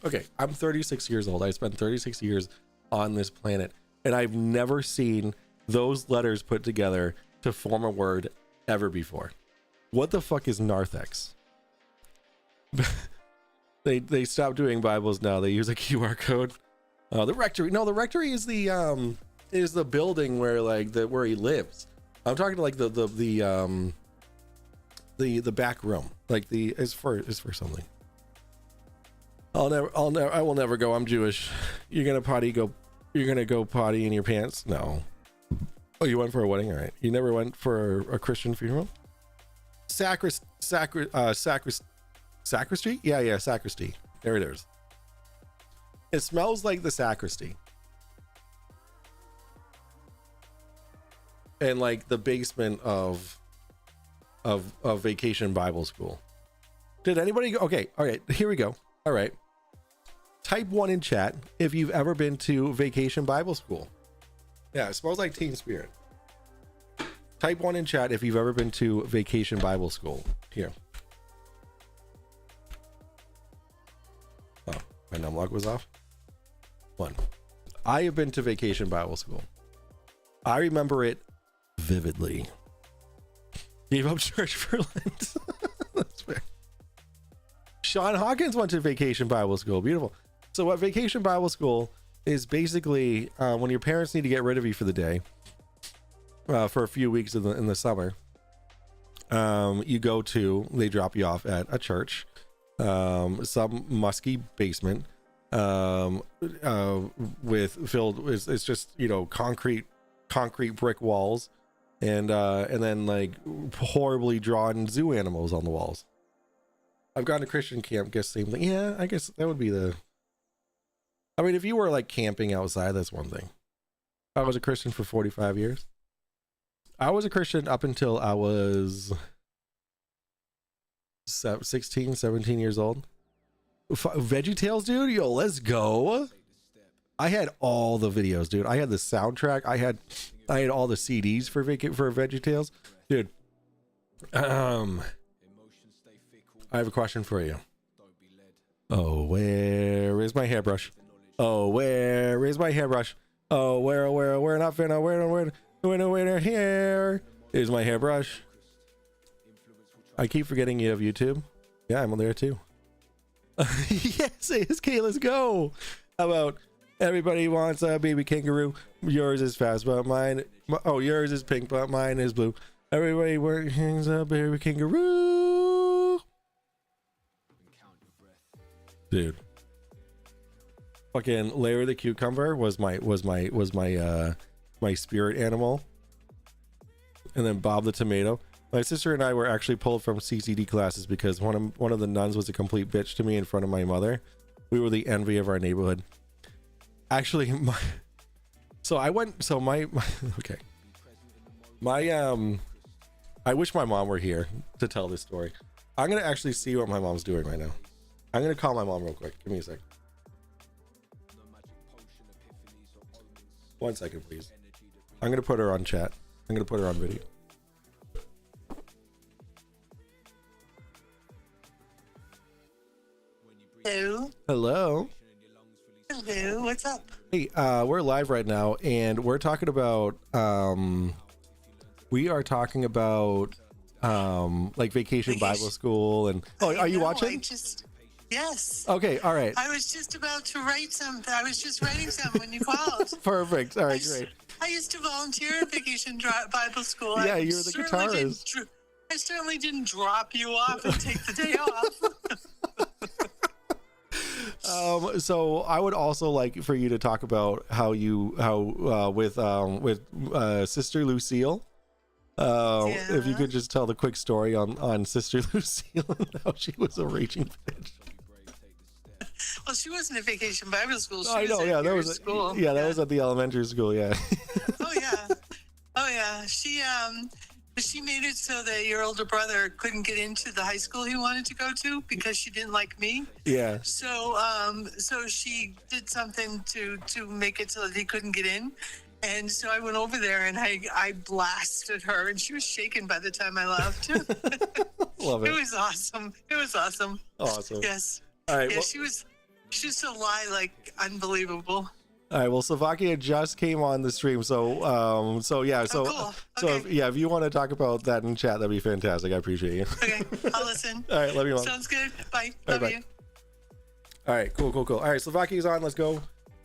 Okay, I'm 36 years old. I spent 36 years on this planet, and I've never seen those letters put together to form a word ever before. What the fuck is narthex? They stopped doing Bibles now. They use a QR code. The rectory. No, the rectory is the building where where he lives. I'm talking to like the back room. Like is for something. I will never go. I'm Jewish. You're gonna go potty in your pants? No. Oh, you went for a wedding? All right. You never went for a Christian funeral? Sacristy? Yeah, sacristy. There it is. It smells like the sacristy. And like the basement of Vacation Bible School. Did anybody go? Okay, all right, here we go. All right. Type 1 in chat if you've ever been to Vacation Bible School. Yeah, it smells like Teen Spirit. Type 1 in chat if you've ever been to Vacation Bible School. Here. Oh, my numlock was off. 1. I have been to Vacation Bible School. I remember it vividly. Gave up church for Lent. That's fair. Sean Hawkins went to Vacation Bible School. Beautiful. So what Vacation Bible School is basically when your parents need to get rid of you for the day, for a few weeks in the summer, they drop you off at a church, some musky basement, it's just, you know, concrete brick walls, and then like horribly drawn zoo animals on the walls. I've gone to Christian camp, guess same thing. Yeah, I guess that would be I mean, if you were like camping outside, that's one thing. I was a Christian for 45 years. I was a Christian up until I was 16, 17 years old. VeggieTales, dude, yo, let's go. I had all the videos, dude. I had the soundtrack. I had all the CDs for VeggieTales, dude. I have a question for you. Oh, where is my hairbrush? Oh, where is my hairbrush? Oh, where not finna, where here is my hairbrush. I keep forgetting you have YouTube. Yeah, I'm on there too. Yes, ASK, let's go. How about everybody wants a baby kangaroo? Yours is fast, but mine. Oh, yours is pink, but mine is blue. Everybody wants a baby kangaroo. Dude. Fucking Larry the Cucumber was my spirit animal. And then Bob the Tomato. My sister and I were actually pulled from CCD classes because one of the nuns was a complete bitch to me in front of my mother. We were the envy of our neighborhood. Actually, I wish my mom were here to tell this story. I'm gonna actually see what my mom's doing right now. I'm gonna call my mom real quick. Give me a sec. 1 second, please. I'm gonna put her on chat. I'm gonna put her on video. Hello. Hello. Hello. What's up? Hey, we're live right now, and we're talking about like Vacation Bible School, and are you watching? Yes. Okay, all right. I was just about to write something. I was just writing something when you called. Perfect. All right, great. I used to volunteer at Vacation Bible School. Yeah, you're the guitarist. I certainly didn't drop you off and take the day off. So I would also like for you to talk about how with Sister Lucille. If you could just tell the quick story on Sister Lucille and how she was a raging bitch. Well, she wasn't at Vacation Bible School. She I know, was yeah, at that your was school. that was at the elementary school, yeah. Oh yeah. She made it so that your older brother couldn't get into the high school he wanted to go to because she didn't like me. Yeah. So she did something to make it so that he couldn't get in. And so I went over there and I blasted her, and she was shaken by the time I left. Love it. It was awesome. Awesome. Yes. All right. Yeah, she used to lie like unbelievable. All right. Well, Slovakia just came on the stream, so yeah, so cool. so Okay. if you want to talk about that in chat, that'd be fantastic. I appreciate you. Okay, I'll listen. All right, love you, Mom. Sounds good. Bye. All right, Love bye. you. All right, cool. All right, Slovakia's on. Let's go.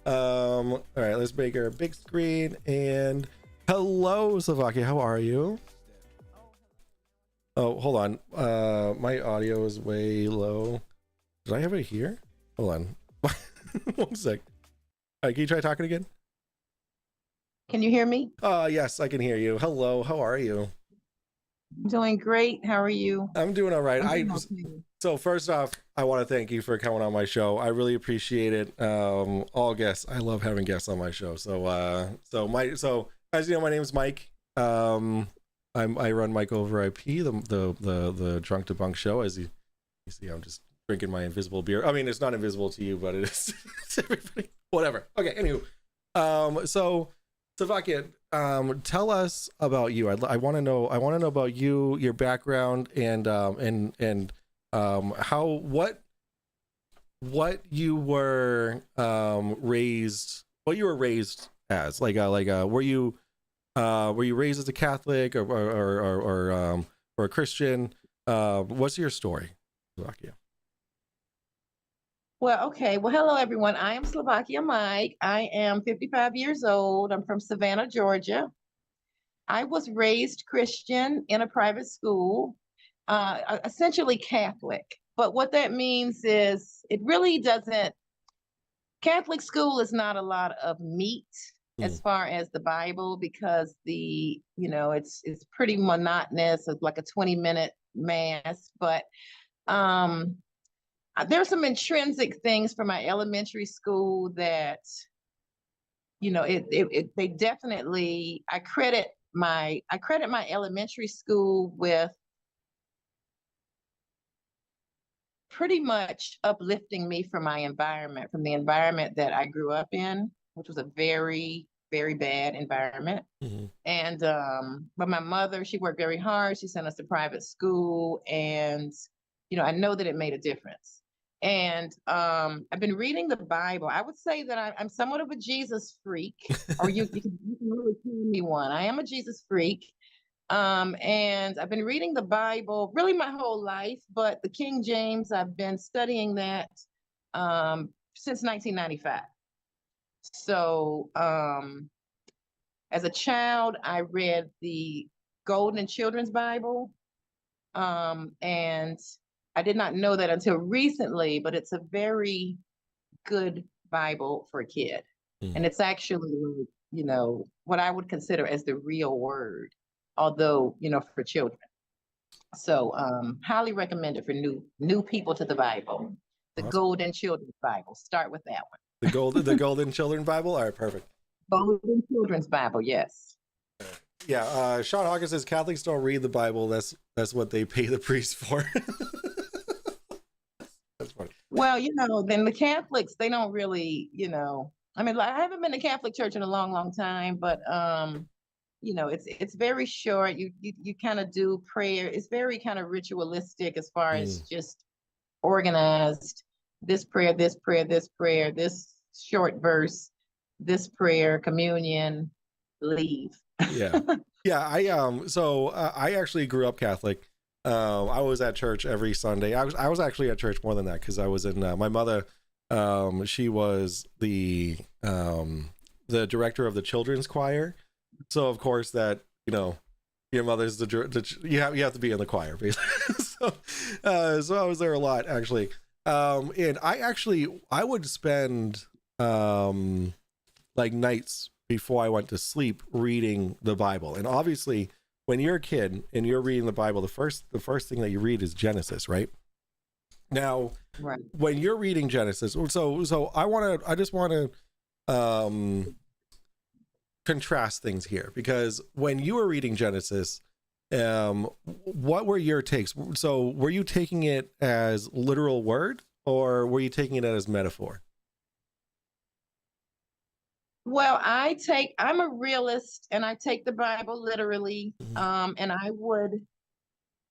All right, let's make her a big screen. And hello, Slovakia. How are you? Oh, hold on. My audio is way low. Did I have it here? Hold on. 1 sec. All right, can you try talking again? Can you hear me? Yes, I can hear you. Hello, how are you? Doing great. How are you? I'm doing all right. I'm doing okay. So first off, I want to thank you for coming on my show. I really appreciate it. All guests. I love having guests on my show. So as you know, my name is Mike. I run Mike Over IP, the Drunk Debunk show. As you see, I'm just drinking my invisible beer. I mean, it's not invisible to you, but it is to everybody. Whatever. Okay. Anywho, so Slovakia, tell us about you. I want to know about you, your background, and how what you were raised as, were you raised as a Catholic or a Christian? What's your story, Slovakia? Well, okay. Well, hello, everyone. I am Slovakia Mike. I am 55 years old. I'm from Savannah, Georgia. I was raised Christian in a private school, essentially Catholic. But what that means is it really doesn't, Catholic school is not a lot of meat as far as the Bible, because it's pretty monotonous. It's like a 20-minute mass, but there's some intrinsic things from my elementary school that, they definitely, I credit my elementary school with pretty much uplifting me from my environment, from the environment that I grew up in, which was a very, very bad environment. Mm-hmm. And but my mother, she worked very hard. She sent us to private school, and I know that it made a difference. And I've been reading the Bible. I would say that I'm somewhat of a Jesus freak, or you can really call me one. I am a Jesus freak. And I've been reading the Bible really my whole life, but the King James, I've been studying that since 1995. So as a child, I read the Golden Children's Bible, and I did not know that until recently, but it's a very good Bible for a kid. And it's actually, what I would consider as the real word, although, for children. So highly recommended for new people to the Bible. The Awesome. Golden Children's Bible. Start with that one. The Golden Children Bible. All right, perfect. Golden Children's Bible, yes. Yeah, Sean Hawkins says Catholics don't read the Bible. That's what they pay the priest for. That's funny. Well, then the Catholics, they don't really, I mean, I haven't been to Catholic church in a long, long time, but it's very short. You kind of do prayer. It's very kind of ritualistic as far as just organized. This prayer, this prayer, this prayer, this short verse, this prayer, communion, leave. Yeah. I actually grew up Catholic. I was at church every Sunday. I was actually at church more than that, because I was in my mother. She was the director of the children's choir. So of course that your mother's you have to be in the choir, basically. So I was there a lot, actually. And I would spend like nights before I went to sleep reading the Bible. And obviously, when you're a kid and you're reading the Bible, the first thing that you read is Genesis, right? Now, Right. when you're reading Genesis, so I just want to contrast things here, because when you were reading Genesis, what were your takes? So were you taking it as literal word, or were you taking it as metaphor? Well, I'm a realist, and I take the Bible literally. And I would,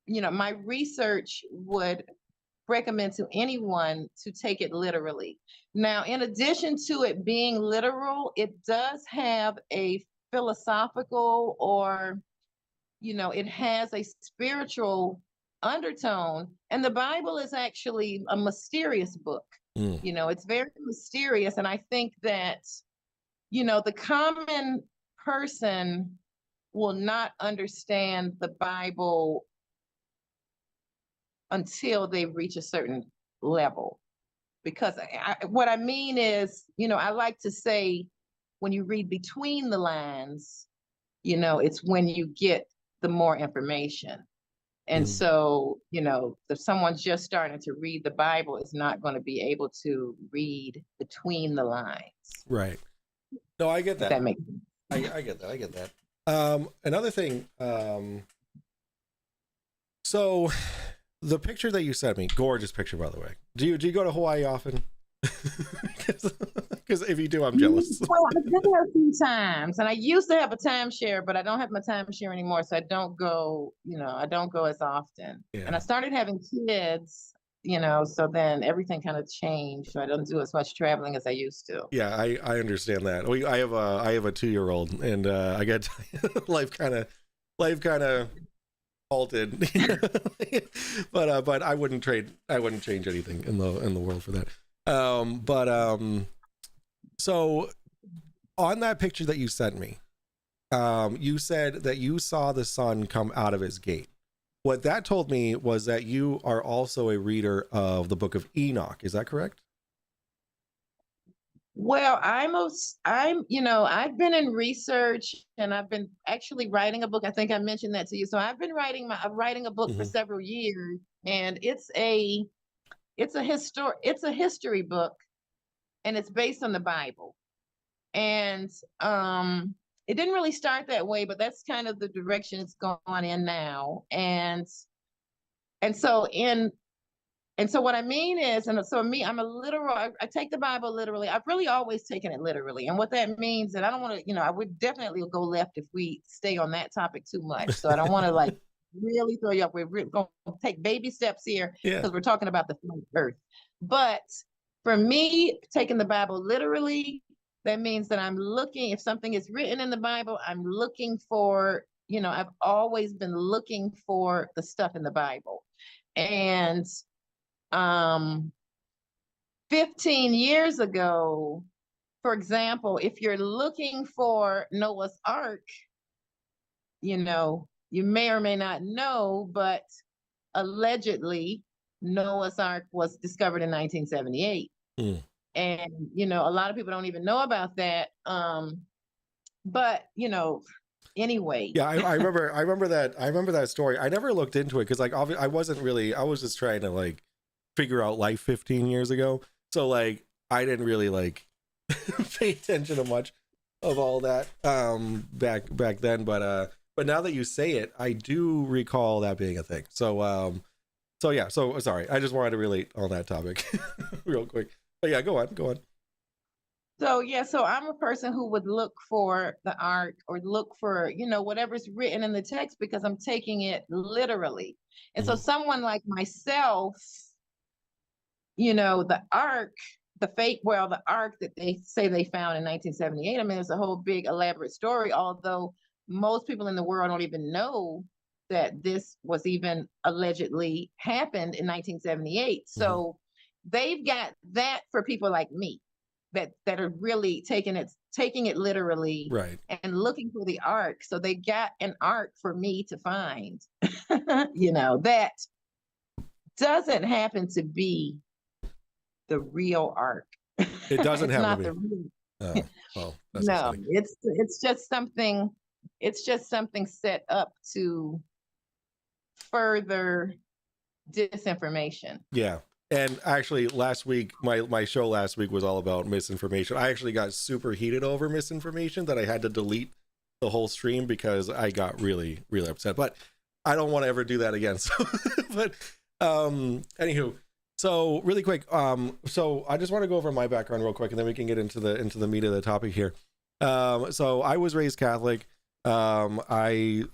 my research would recommend to anyone to take it literally. Now, in addition to it being literal, it does have a philosophical, or it has a spiritual undertone. And the Bible is actually a mysterious book. It's very mysterious. And I think that, the common person will not understand the Bible until they reach a certain level. Because what I mean is, I like to say, when you read between the lines, it's when you get the more information. And so, if someone's just starting to read the Bible, is not going to be able to read between the lines. Right. No, I get If that. that makes sense. I get that. I get that. Another thing. So the picture that you sent me, gorgeous picture, by the way. Do you go to Hawaii often? Because if you do, I'm jealous. Well, I've been there a few times, and I used to have a timeshare, but I don't have my timeshare anymore, so I don't go. I don't go as often. Yeah. And I started having kids, so then everything kind of changed. So I don't do as much traveling as I used to. Yeah, I understand that. I have a 2-year-old, and I get life kind of halted. But I wouldn't change anything in the world for that. So on that picture that you sent me, you said that you saw the sun come out of his gate. What that told me was that you are also a reader of the book of Enoch. Is that correct? Well, I've been in research, and I've been actually writing a book. I think I mentioned that to you. So I've been writing a book for several years, and it's a history book, and it's based on the Bible. And it didn't really start that way, but that's kind of the direction it's gone in now. And so what I mean is, I'm a literal, I take the Bible literally. I've really always taken it literally. And what that means, and I don't want to, I would definitely go left if we stay on that topic too much. So I don't want to really throw you up. We're going to take baby steps here, because we're talking about the earth. But for me, taking the Bible literally, that means that I'm looking, if something is written in the Bible, I'm looking for, I've always been looking for the stuff in the Bible. And 15 years ago, for example, if you're looking for Noah's Ark, you may or may not know, but allegedly Noah's Ark was discovered in 1978. And, a lot of people don't even know about that. But, anyway. Yeah, I remember that story. I never looked into it because I was just trying to figure out life 15 years ago. So I didn't really pay attention to much of all that back then. But now that you say it, I do recall that being a thing. So sorry, I just wanted to relate on that topic real quick. But yeah, go on. So I'm a person who would look for the ark, or look for, whatever's written in the text, because I'm taking it literally. And so someone like myself, the ark, the ark that they say they found in 1978, I mean, there's a whole big elaborate story, although most people in the world don't even know that this was even allegedly happened in 1978. So they've got that for people like me that are really taking it literally, right, and looking for the ark. So they got an ark for me to find, that doesn't happen to be the real ark. It doesn't it's have not to be. the real. That's No, exciting. it's just something set up to further disinformation. Yeah. And actually last week, my show last week was all about misinformation. I actually got super heated over misinformation that I had to delete the whole stream because I got really, really upset. But I don't want to ever do that again. So, but anywho, so really quick, so I just want to go over my background real quick, and then we can get into the meat of the topic here. So I was raised Catholic. I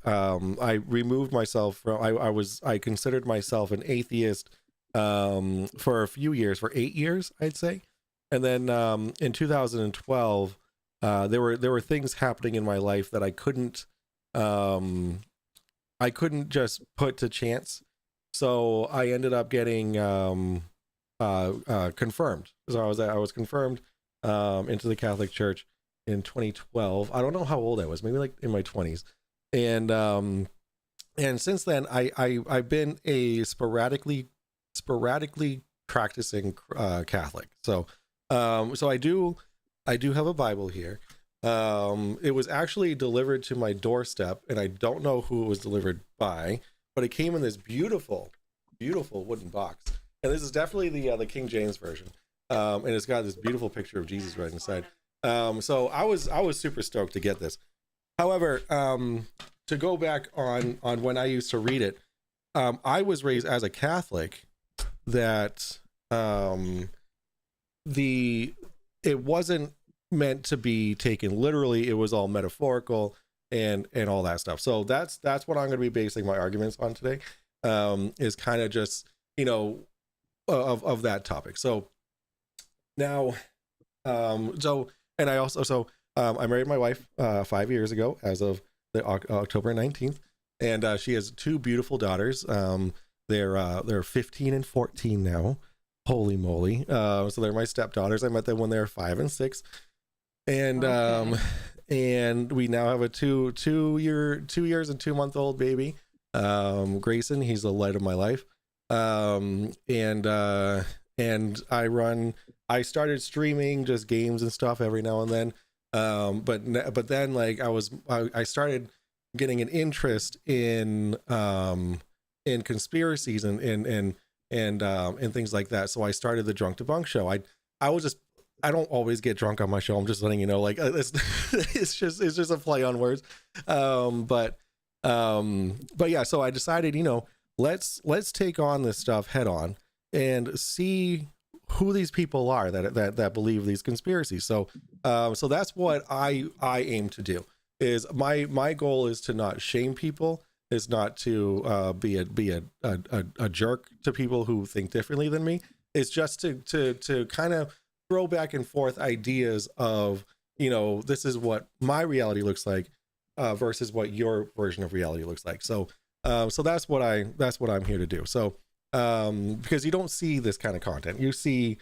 removed myself from, I considered myself an atheist for a few years, for 8 years, I'd say. And then in 2012, there were things happening in my life that I couldn't just put to chance. So I ended up getting confirmed. So I was confirmed into the Catholic Church in 2012. I don't know how old I was, maybe like in my 20s. And since then I've been a sporadically practicing Catholic. So I do have a Bible here. It was actually delivered to my doorstep, and I don't know who it was delivered by, but it came in this beautiful wooden box. And this is definitely the King James version. And it's got this beautiful picture of Jesus right inside. So I was super stoked to get this. However, to go back on when I used to read it, I was raised as a Catholic that it wasn't meant to be taken literally. It was all metaphorical and all that stuff. So that's what I'm going to be basing my arguments on today, is kind of just, of that topic. So now, and I also, I married my wife 5 years ago as of the October 19th, and she has 2 beautiful daughters. They're 15 and 14 now. Holy moly. So they're my stepdaughters. I met them when they were 5 and 6. And Okay. and we now have a 2 years and 2-month-old baby. Grayson, he's the light of my life. And I started streaming just games and stuff every now and then. But then like I started getting an interest in conspiracies and things like that. So I started the Drunk Debunk show. I don't always get drunk on my show. I'm just letting you know, like it's just a play on words. But yeah, so I decided, let's take on this stuff head on and see who these people are that believe these conspiracies. So that's what I aim to do. Is my goal is to not shame people, is not to be a jerk to people who think differently than me. It's just to kind of throw back and forth ideas of, this is what my reality looks like versus what your version of reality looks like. So that's what I'm here to do. So because you don't see this kind of content. You see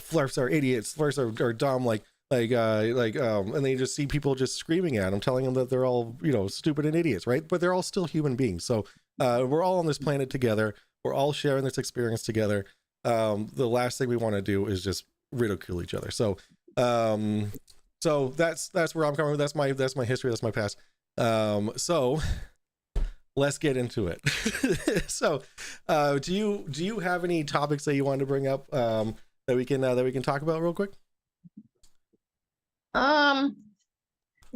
flirts are idiots, flirts are dumb, and then you just see people just screaming at them, telling them that they're all, stupid and idiots, right? But they're all still human beings. So we're all on this planet together. We're all sharing this experience together. The last thing we want to do is just ridicule each other. So that's where I'm coming from. That's my history. That's my past. So let's get into it. So do you have any topics that you wanted to bring up that we can talk about real quick?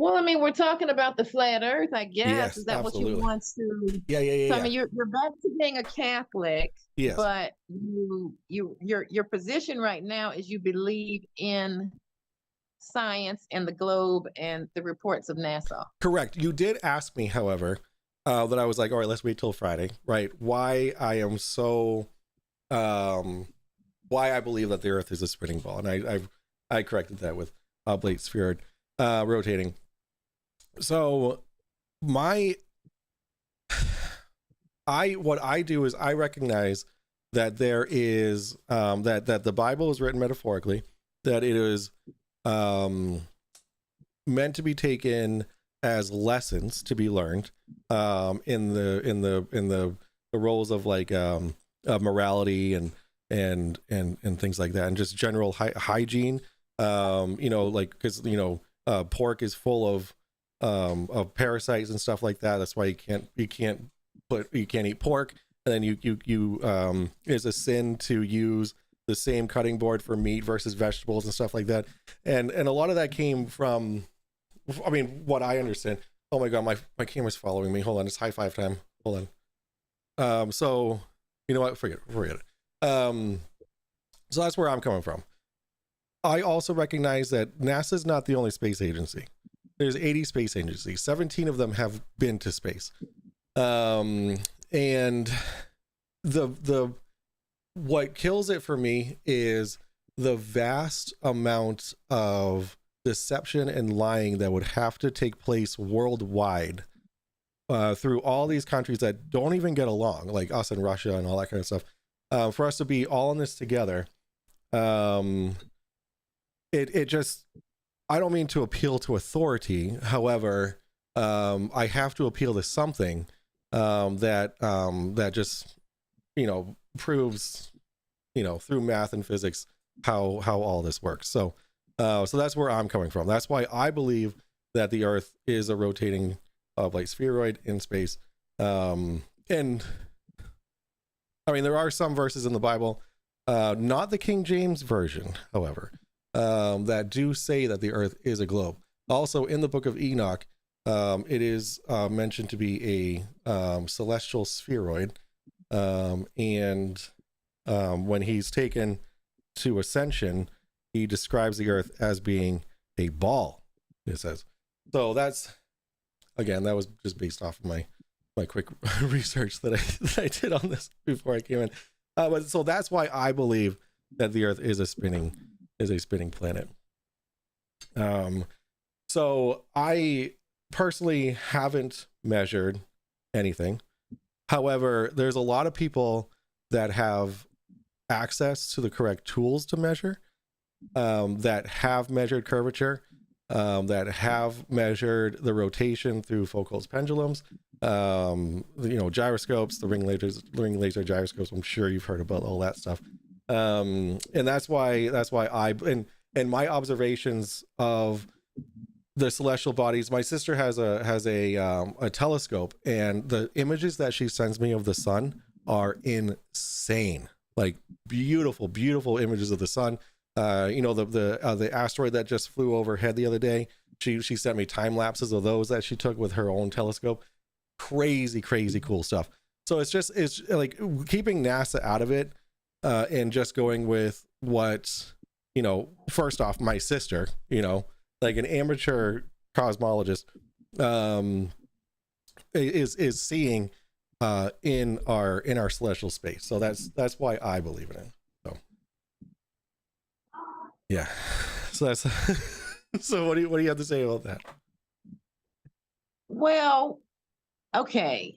Well, I mean, we're talking about the flat earth, I guess. Yes, Is that absolutely. what you want to? Yeah. So, I mean, you're back to being a Catholic, Yes. but your position right now is you believe in science and the globe and the reports of NASA. Correct. You did ask me, however, that I was like, all right, let's wait till Friday, right? Why I am so, why I believe that the Earth is a spinning ball, and I corrected that with oblate sphere rotating. So what I do is I recognize that there is that the Bible is written metaphorically, that it is meant to be taken as lessons to be learned in the roles of like morality and things like that, and just general hygiene. Like, because pork is full of parasites and stuff like that. That's why you can't eat pork. And then you it's a sin to use the same cutting board for meat versus vegetables and stuff like that. And a lot of that came from, I mean, what I understand. Oh my god, my camera's following me. Hold on, it's high five time. Hold on. So you know what? Forget it. So that's where I'm coming from. I also recognize that NASA is not the only space agency. There's 80 space agencies. 17 of them have been to space. And the what kills it for me is the vast amount of deception and lying that would have to take place worldwide through all these countries that don't even get along, like us and Russia and all that kind of stuff, for us to be all in this together. It just, I don't mean to appeal to authority. However, I have to appeal to something that just, proves, through math and physics how all this works. So that's where I'm coming from. That's why I believe that the Earth is a rotating like spheroid in space. And I mean, there are some verses in the Bible, not the King James version, however, that do say that the Earth is a globe. Also, in the book of Enoch, it is mentioned to be a celestial spheroid. And when he's taken to ascension, he describes the Earth as being a ball, it says. So that's, again, that was just based off of my quick research that I did on this before I came in. But so that's why I believe that the Earth is a spinning planet. So I personally haven't measured anything. However, there's a lot of people that have access to the correct tools to measure, that have measured curvature, that have measured the rotation through Foucault's pendulums, gyroscopes, the ring laser gyroscopes. I'm sure you've heard about all that stuff. And that's why I, and my observations of the celestial bodies, my sister has a telescope, and the images that she sends me of the sun are insane. Like beautiful images of the sun. The asteroid that just flew overhead the other day, she sent me time lapses of those that she took with her own telescope. Crazy cool stuff. So it's like keeping NASA out of it, and just going with what, first off, my sister, like an amateur cosmologist, is seeing in our celestial space. So that's why I believe in it. So yeah. So that's so what do you have to say about that? Well, okay.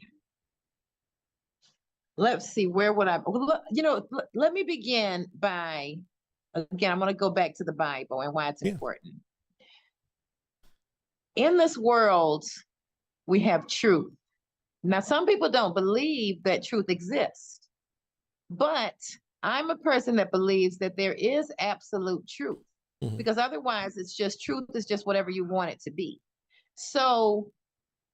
Let's see, where would I, let me begin by, again, I'm going to go back to the Bible and why it's important. In this world, we have truth. Now, some people don't believe that truth exists, but I'm a person that believes that there is absolute truth, because otherwise it's just truth is just whatever you want it to be. So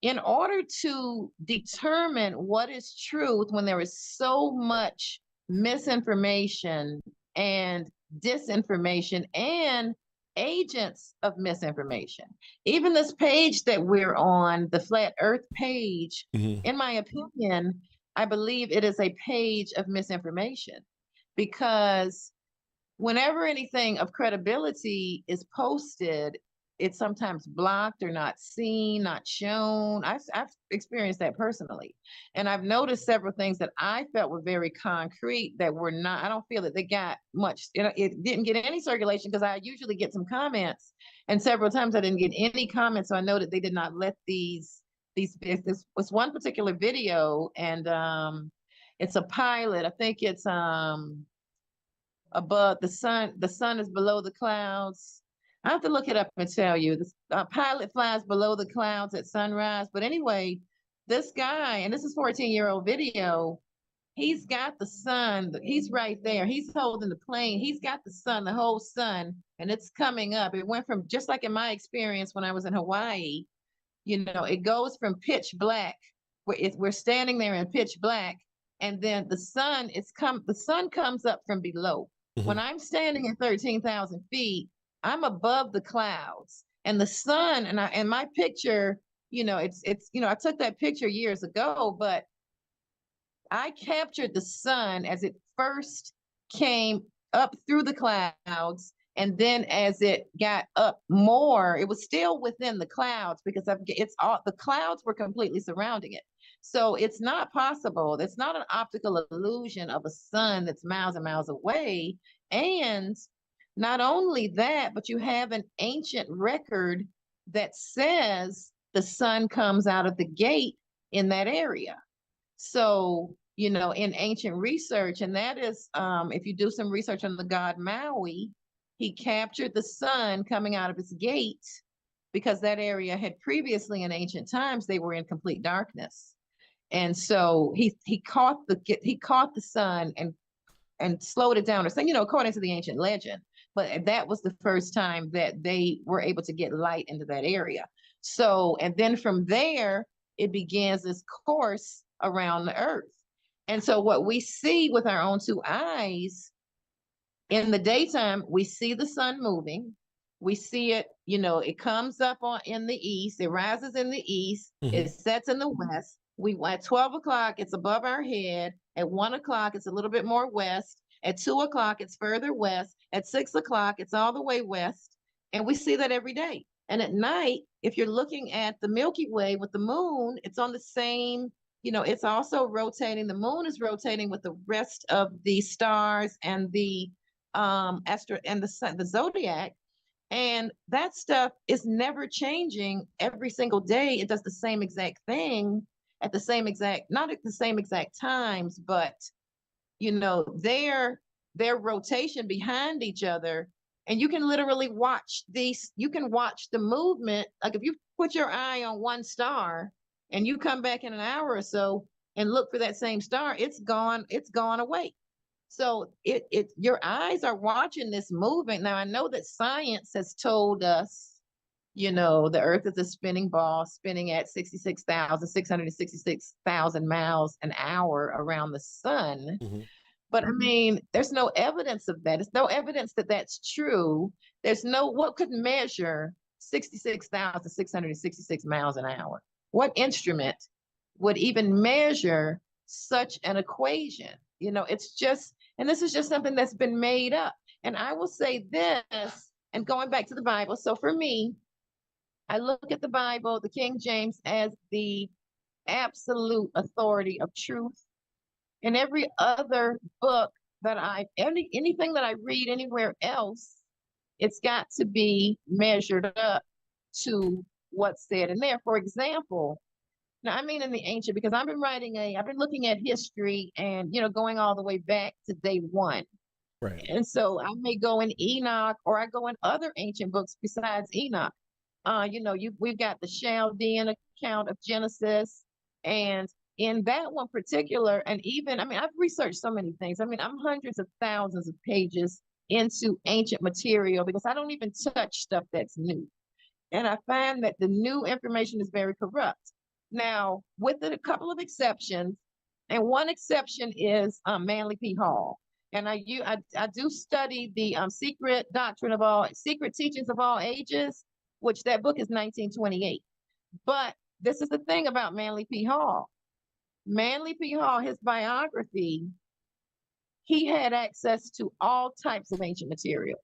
in order to determine what is truth when there is so much misinformation and disinformation and agents of misinformation, even this page that we're on, the Flat Earth page, in my opinion, I believe it is a page of misinformation, because whenever anything of credibility is posted, it's sometimes blocked or not seen, not shown. I've experienced that personally. And I've noticed several things that I felt were very concrete that were not, I don't feel that they got much, it didn't get any circulation, because I usually get some comments, and several times I didn't get any comments. So I know that they did not let this was one particular video, and it's a pilot. I think it's above the sun is below the clouds. I have to look it up and tell you. The pilot flies below the clouds at sunrise. But anyway, this guy, and this is 14-year-old video, he's got the sun. He's right there. He's holding the plane. He's got the sun, the whole sun, and it's coming up. It went from, just like in my experience when I was in Hawaii, it goes from pitch black, where we're standing there in pitch black, and then the sun comes up from below. When I'm standing at 13,000 feet, I'm above the clouds, and the sun, and my picture, I took that picture years ago, but I captured the sun as it first came up through the clouds, and then as it got up more, it was still within the clouds, because the clouds were completely surrounding it. So it's not possible. It's not an optical illusion of a sun that's miles and miles away. And not only that, but you have an ancient record that says the sun comes out of the gate in that area. So, in ancient research, and that is, if you do some research on the god Maui, he captured the sun coming out of his gate because that area had previously in ancient times, they were in complete darkness. And so he caught the sun and slowed it down, or something, according to the ancient legend. But that was the first time that they were able to get light into that area. So, and then from there, it begins this course around the earth. And so what we see with our own two eyes in the daytime, we see the sun moving. We see it, it comes up in the east, it rises in the east, it sets in the west. At 12 o'clock, it's above our head. At 1 o'clock, it's a little bit more west. At 2 o'clock, it's further west. At 6 o'clock, it's all the way west. And we see that every day. And at night, if you're looking at the Milky Way with the moon, it's on the same, it's also rotating. The moon is rotating with the rest of the stars and the astro and the sun, the zodiac. And that stuff is never changing every single day. It does the same exact thing at the same exact, not at the same exact times, but their rotation behind each other. And you can literally watch you can watch the movement. Like if you put your eye on one star and you come back in an hour or so and look for that same star, it's gone away. So your eyes are watching this movement. Now I know that science has told us, the earth is a spinning ball spinning at 666,000 miles an hour around the sun. But I mean, there's no evidence of that. There's no evidence that that's true. There's what could measure 66,666 miles an hour? What instrument would even measure such an equation? It's just, and this is just something that's been made up. And I will say this, and going back to the Bible. So for me, I look at the Bible, the King James, as the absolute authority of truth. And every other book that anything that I read anywhere else, it's got to be measured up to what's said in there. For example, now I mean in the ancient, because I've been looking at history and, going all the way back to day one. Right. And so I may go in Enoch, or I go in other ancient books besides Enoch. We've got the Chaldean account of Genesis, and in that one particular, and even, I've researched so many things. I'm hundreds of thousands of pages into ancient material because I don't even touch stuff that's new. And I find that the new information is very corrupt. Now, with a couple of exceptions, and one exception is Manly P. Hall. And I do study the secret teachings of all ages, which that book is 1928. But this is the thing about Manly P. Hall. Manly P. Hall, his biography, he had access to all types of ancient materials.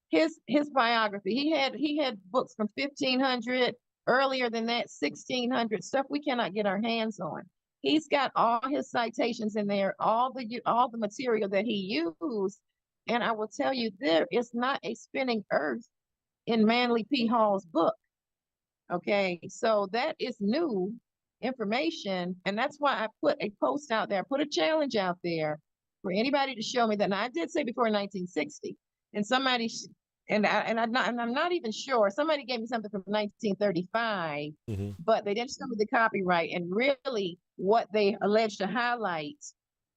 His biography, he had books from 1500, earlier than that, 1600, stuff we cannot get our hands on. He's got all his citations in there, all the material that he used. And I will tell you, there is not a spinning earth in Manly P. Hall's book. Okay, so that is new information. And that's why I put a post out there, put a challenge out there for anybody to show me that. Now, I did say before 1960, and somebody, I'm not even sure, somebody gave me something from 1935, but they didn't show me the copyright. And really, what they alleged to highlight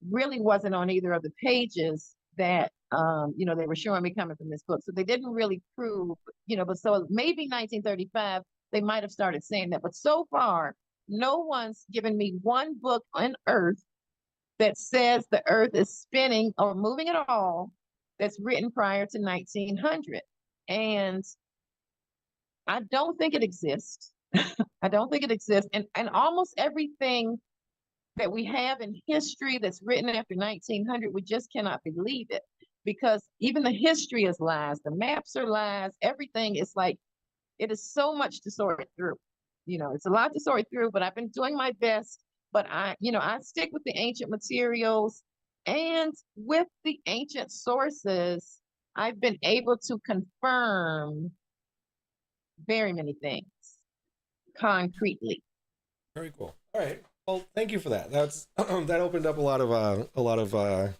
really wasn't on either of the pages that they were showing me coming from this book. So they didn't really prove, but so maybe 1935, they might have started saying that. But so far, no one's given me one book on Earth that says the Earth is spinning or moving at all that's written prior to 1900. And I don't think it exists. I don't think it exists. And almost everything that we have in history that's written after 1900, we just cannot believe it, because even the history is lies. The maps are lies. Everything is like, it is so much to sort through. It's a lot to sort through, but I've been doing my best but I stick with the ancient materials, and with the ancient sources, I've been able to confirm very many things concretely. Very cool. All right. Well, thank you for that. That's that opened up a lot of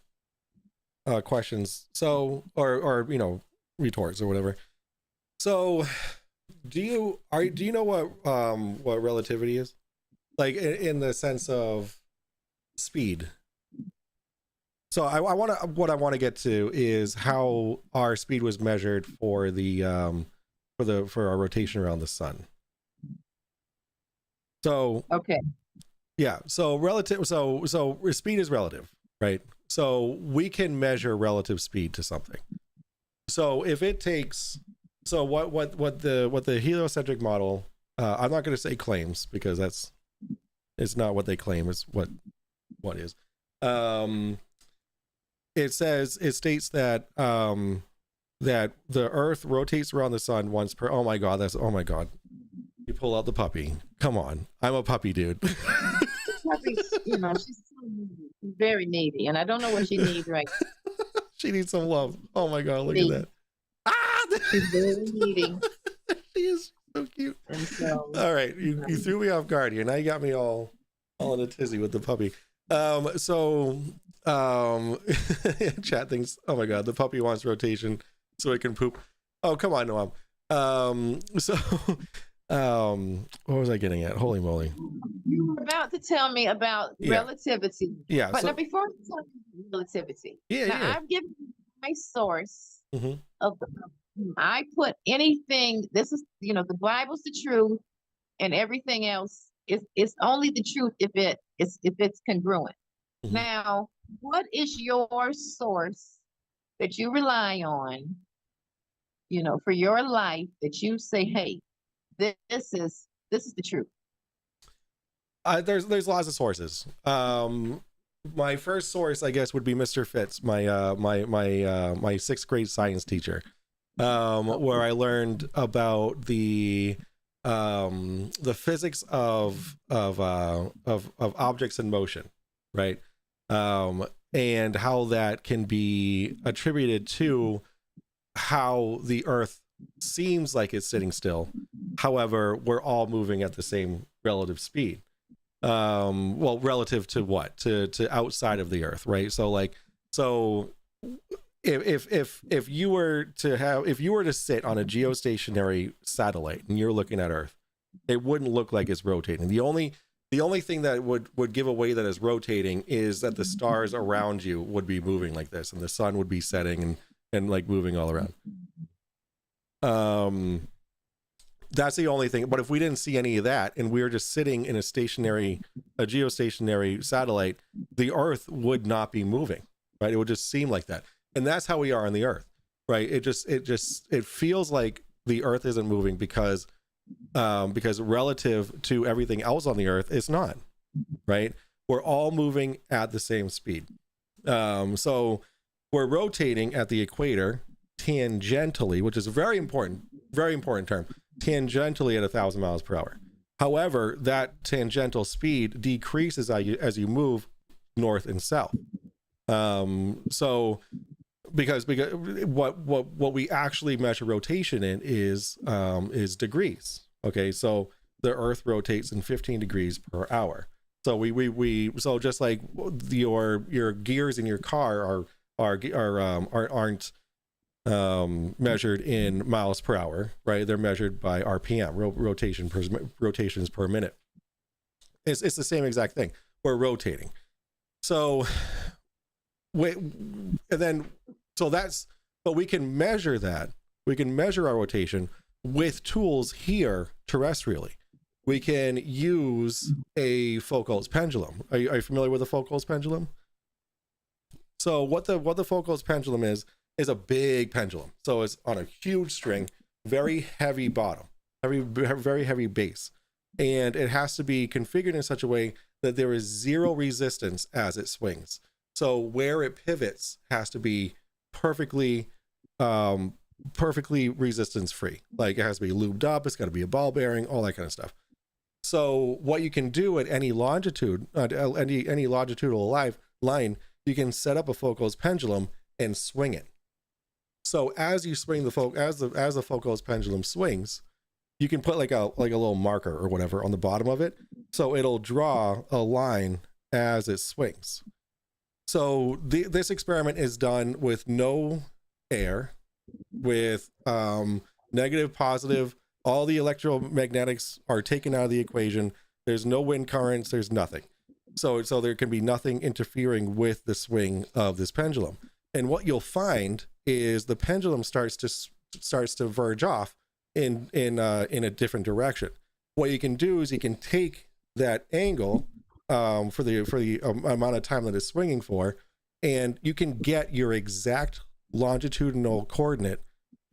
questions. So, or retorts or whatever. So, do you know what relativity is? Like in the sense of speed. So what I want to get to is how our speed was measured for for our rotation around the sun. So Okay. yeah, so relative so speed is relative, right? So we can measure relative speed to something. So if it takes what the heliocentric model, I'm not going to say claims because it's not what they claim, it's what is. It states that that the earth rotates around the sun once per, oh my god, you pull out the puppy, come on, I'm a puppy dude. Puppy's, she's so needy. She's very needy, and I don't know what she needs right She needs some love. Oh my god, look Needy. at that. Ah, She's very needy. she is so cute. And so, All right, you threw me off guard here. Now you got me all in a tizzy with the puppy. Chat thinks, oh my god, the puppy wants rotation so it can poop. Oh, come on, Noam. What was I getting at? Holy moly. you were about to tell me about relativity. Yeah. But now, before you tell me relativity, Yeah. I've given you my source Mm-hmm. of I put anything, this is, the Bible's the truth, and everything else is only the truth if it's congruent. Mhm. Now, what is your source that you rely on, for your life, that you say, hey, this is the truth? There's lots of sources. My first source, I guess, would be Mr. Fitz, my sixth grade science teacher, where I learned about the physics of objects in motion, right? And how that can be attributed to how the Earth seems like it's sitting still. However, we're all moving at the same relative speed. Well, relative to what? To outside of the Earth, right? So if you were to sit on a geostationary satellite and you're looking at Earth, it wouldn't look like it's rotating. The only thing that would give away that it's rotating is that the stars around you would be moving like this, and the sun would be setting and like moving all around. That's the only thing. But if we didn't see any of that and we were just sitting in a geostationary satellite, the Earth would not be moving, right? It would just seem like that. And that's how we are on the Earth, right? It feels like the Earth isn't moving because relative to everything else on the Earth, it's not, right? We're all moving at the same speed. So we're rotating at the equator tangentially, which is a very important term, tangentially at 1,000 miles per hour. However, that tangential speed decreases as you move north and south. So because what we actually measure rotation in is degrees. Okay, so the Earth rotates in 15 degrees per hour. So we so just like your gears in your car aren't measured in miles per hour, right? They're measured by RPM, rotations per minute. It's the same exact thing. We're rotating. So but we can measure that. We can measure our rotation with tools here terrestrially. We can use a Foucault's pendulum. Are you familiar with the Foucault's pendulum? So what the Foucault's pendulum is a big pendulum. So it's on a huge string, very heavy bottom, very heavy base. And it has to be configured in such a way that there is zero resistance as it swings. So where it pivots has to be perfectly resistance free. Like it has to be lubed up, it's got to be a ball bearing, all that kind of stuff. So what you can do at any longitude, any longitudinal line, you can set up a Foucault's pendulum and swing it. So as you swing as the Foucault's pendulum swings, you can put like a little marker or whatever on the bottom of it, so it'll draw a line as it swings. So this experiment is done with no air, with negative, positive. All the electromagnetics are taken out of the equation. There's no wind currents. There's nothing. So there can be nothing interfering with the swing of this pendulum. And what you'll find is the pendulum starts to verge off in a different direction. What you can do is you can take that angle for the amount of time that it's swinging for, and you can get your exact longitudinal coordinate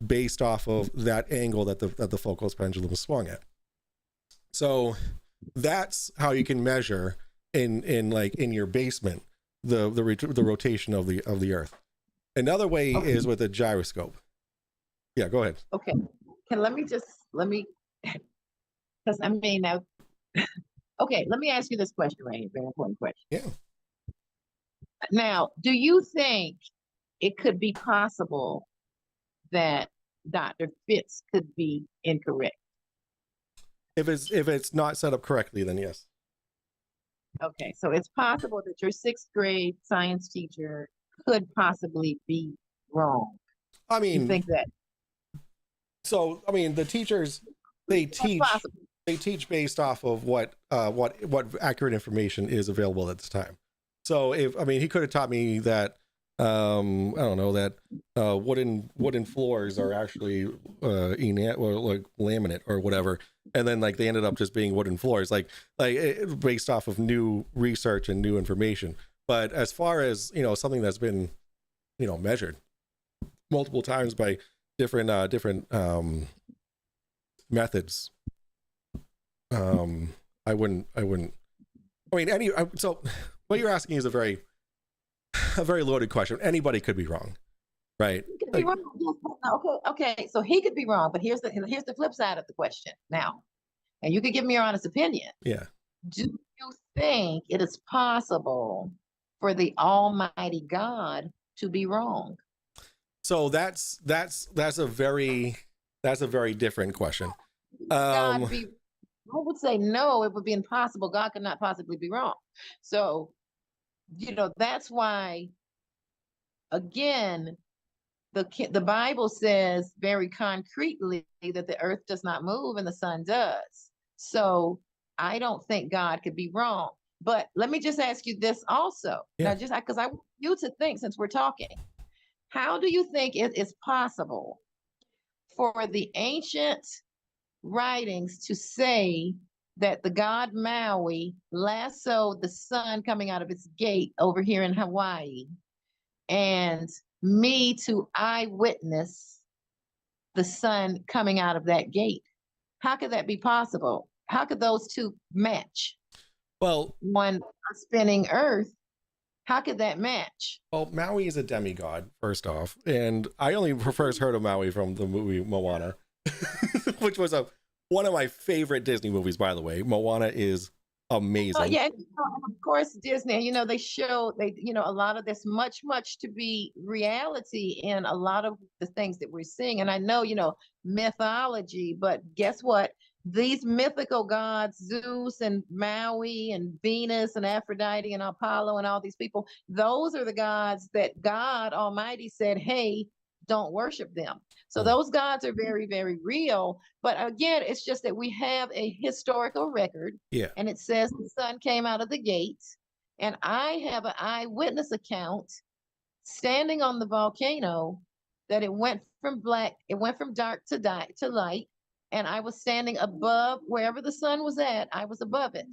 based off of that angle that the Foucault's pendulum swung at. So that's how you can measure in your basement the rotation of the Earth. Another way is with a gyroscope. Yeah, go ahead. Okay. Let me because I mean now. Okay, let me ask you this question, Ray. Very important question. Yeah. Now, do you think it could be possible that Dr. Fitz could be incorrect? If it's not set up correctly, then yes. Okay, so it's possible that your 6th grade science teacher could possibly be wrong. I mean, you think that? So, I mean, the teachers, they teach based off of what accurate information is available at this time. So he could have taught me that I don't know, that wooden floors are actually or like laminate or whatever, and then like they ended up just being wooden floors, based off of new research and new information. But as far as something that's been measured multiple times by different methods, I wouldn't. I mean, so what you're asking is a very loaded question. Anybody could be wrong, right? He could be wrong. Okay. So he could be wrong, but here's the flip side of the question now, and you could give me your honest opinion. Yeah. Do you think it is possible for the Almighty God to be wrong? So that's a very different question. I would say no, it would be impossible. God could not possibly be wrong. So, that's why, again, the Bible says very concretely that the earth does not move and the sun does. So I don't think God could be wrong. But let me just ask you this also. Yeah. Now, because I want you to think, since we're talking, how do you think it is possible for the ancient writings to say that the god Maui lassoed the sun coming out of its gate over here in Hawaii, and me to eyewitness the sun coming out of that gate? How could that be possible? How could those two match? Well, one spinning earth, how could that match? Well, Maui is a demigod, first off, and I only first heard of Maui from the movie Moana, which was one of my favorite Disney movies, by the way. Moana is amazing. Oh, yeah, of course, Disney. They show a lot of this much to be reality in a lot of the things that we're seeing. And I know mythology, but guess what? These mythical gods, Zeus and Maui and Venus and Aphrodite and Apollo and all these people, those are the gods that God Almighty said, hey, don't worship them. So those gods are very, very real. But again, it's just that we have a historical record. Yeah. And it says the sun came out of the gate. And I have an eyewitness account standing on the volcano that it went from dark to light. And I was standing above wherever the sun was at. I was above it.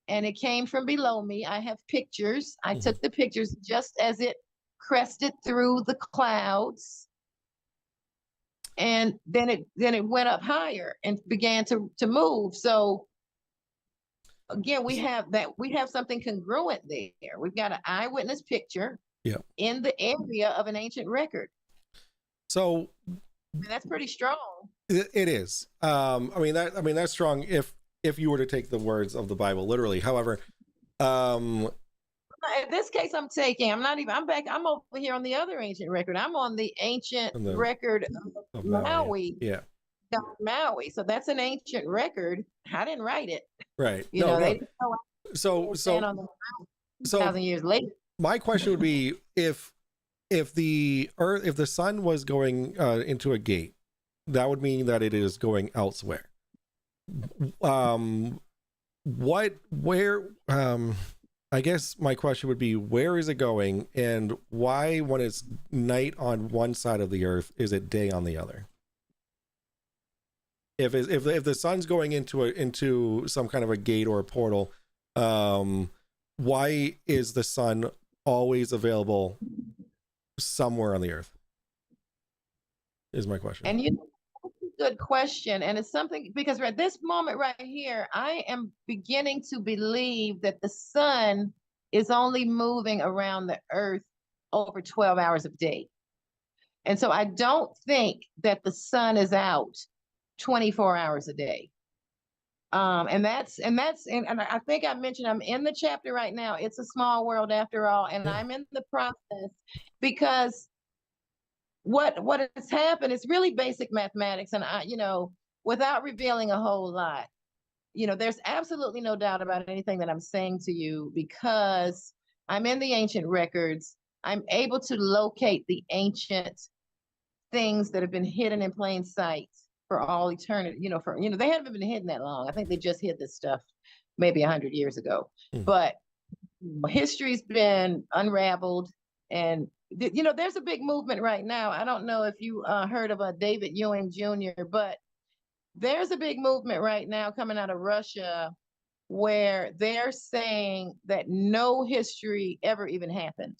And it came from below me. I have pictures. I took the pictures just as it crested through the clouds. And then it went up higher and began to move. So again, we have something congruent there. We've got an eyewitness picture in the area of an ancient record. So and that's pretty strong. It is. That's strong if if you were to take the words of the Bible literally. However, In this case, I'm over here on the other ancient record. I'm on the ancient and the record of of Maui, Maui, yeah, God, Maui. So that's an ancient record. I didn't write it. right. You No, know, no. they didn't know I So, was stand so, on the so 2,000 years later. my question would be if the earth, if the sun was going into a gate, that would mean that it is going elsewhere. I guess my question would be, where is it going, and why, when it's night on one side of the earth, is it day on the other? If the sun's going into some kind of a gate or a portal, why is the sun always available somewhere on the earth? Is my question. And that's a good question. And it's something because at this moment right here, I am beginning to believe that the sun is only moving around the earth over 12 hours a day. And so I don't think that the sun is out 24 hours a day. And I think I mentioned I'm in the chapter right now. It's a small world after all, and I'm in the process because what has happened is really basic mathematics, and without revealing a whole lot, there's absolutely no doubt about anything that I'm saying to you because I'm in the ancient records. I'm able to locate the ancient things that have been hidden in plain sight for all eternity. They haven't been hidden that long. I think they just hid this stuff maybe 100 years ago. But history's been unraveled, and there's a big movement right now. I don't know if you heard of David Ewing Jr., but there's a big movement right now coming out of Russia where they're saying that no history ever even happened.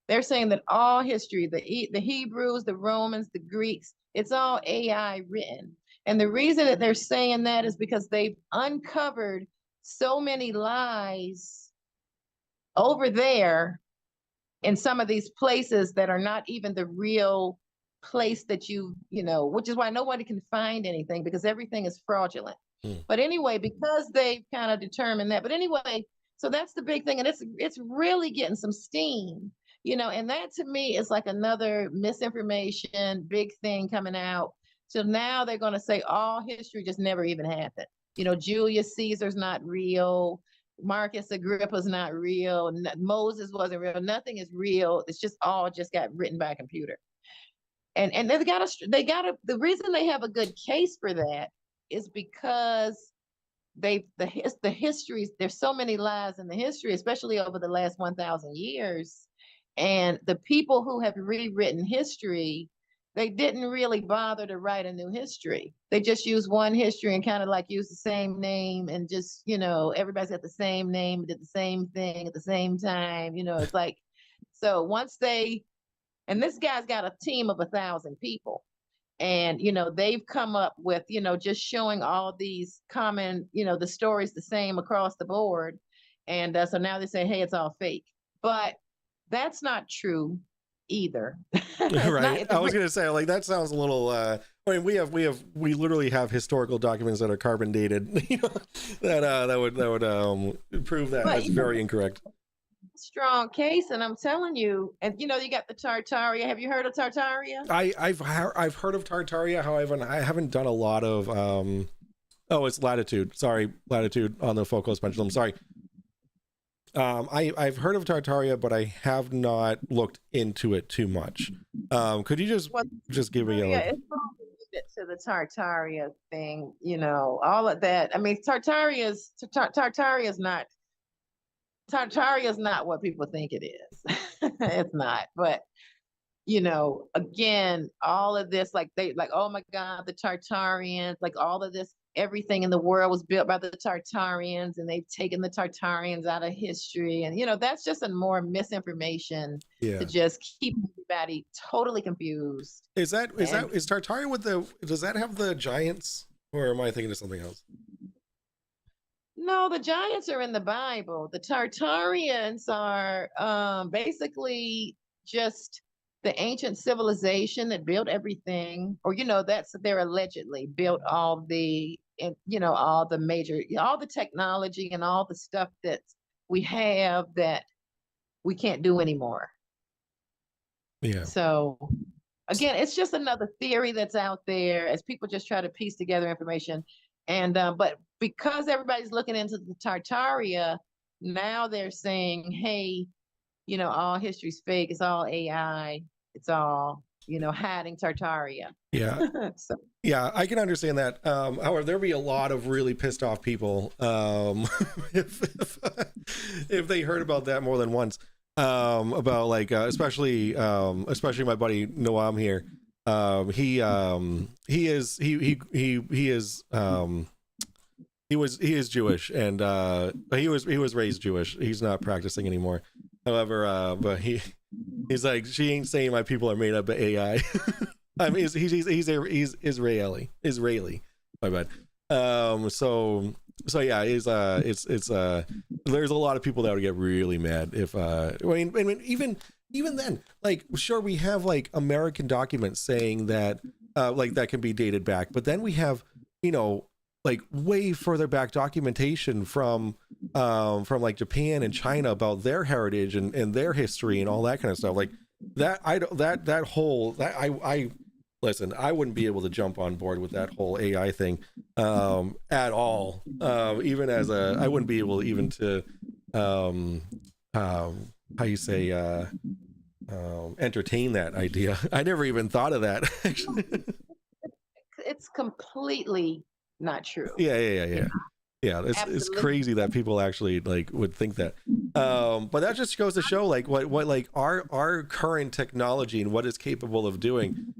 They're saying that all history, the Hebrews, the Romans, the Greeks, it's all AI written. And the reason that they're saying that is because they've uncovered so many lies over there in some of these places that are not even the real place that which is why nobody can find anything because everything is fraudulent. But anyway, because they've kind of determined that. But anyway, so that's the big thing. And it's really getting some steam, and that to me is like another misinformation, big thing coming out. So now they're going to say all history just never even happened. Julius Caesar's not real. Marcus Agrippa's not real. Moses wasn't real. Nothing is real. It's just all got written by a computer. And the reason they have a good case for that is because the histories, there's so many lies in the history, especially over the last 1,000 years. And the people who have rewritten history, they didn't really bother to write a new history. They just use one history and kind of like use the same name and just, everybody's got the same name, did the same thing at the same time. It's like, so and this guy's got a team of 1,000 people. And, they've come up with, just showing all these common, the stories the same across the board. And so now they say, hey, it's all fake. But that's not true either. Right. I was going to say, like, that sounds a little, I mean, we literally have historical documents that are carbon dated, that would prove that that's very incorrect. Strong case, and I'm telling you, and you got the Tartaria. Have you heard of Tartaria? I've heard of Tartaria. However, I haven't done a lot of it's latitude. Sorry, latitude on the Focus pendulum. Sorry. I've heard of Tartaria, but I have not looked into it too much. Could you just give me it's to the Tartaria thing, all of that. I mean, Tartaria's not what people think it is. It's not. But again, all of this, oh my God, the Tartarians, like all of this, everything in the world was built by the Tartarians, and they've taken the Tartarians out of history. And that's just a more misinformation to just keep everybody totally confused. Is Tartaria does that have the giants, or am I thinking of something else? No, the giants are in the Bible. The Tartarians are basically just the ancient civilization that built everything, or they're allegedly built all the and all the technology and all the stuff that we have that we can't do anymore. Yeah. So again, it's just another theory that's out there as people just try to piece together information. And but because everybody's looking into the Tartaria, now they're saying, hey, all history's fake, it's all AI, it's all, hiding Tartaria. Yeah. So Yeah, I can understand that. However, there'll be a lot of really pissed off people if they heard about that more than once. About like especially my buddy Noam here. He is Jewish, and he was raised Jewish. He's not practicing anymore. However, but he's like, she ain't saying my people are made up of AI. I mean, he's Israeli. My bad. So yeah, it's there's a lot of people that would get really mad if I mean even then, like, sure, we have like American documents saying that like that can be dated back, but then we have like way further back documentation from like Japan and China about their heritage and their history and all that kind of stuff. Like that, I listen, I wouldn't be able to jump on board with that whole AI thing at all. Even as I wouldn't be able even to how you say entertain that idea. I never even thought of that. Actually, it's completely not true. Yeah. It's crazy that people actually like would think that. But that just goes to show like what like our current technology and what it's capable of doing.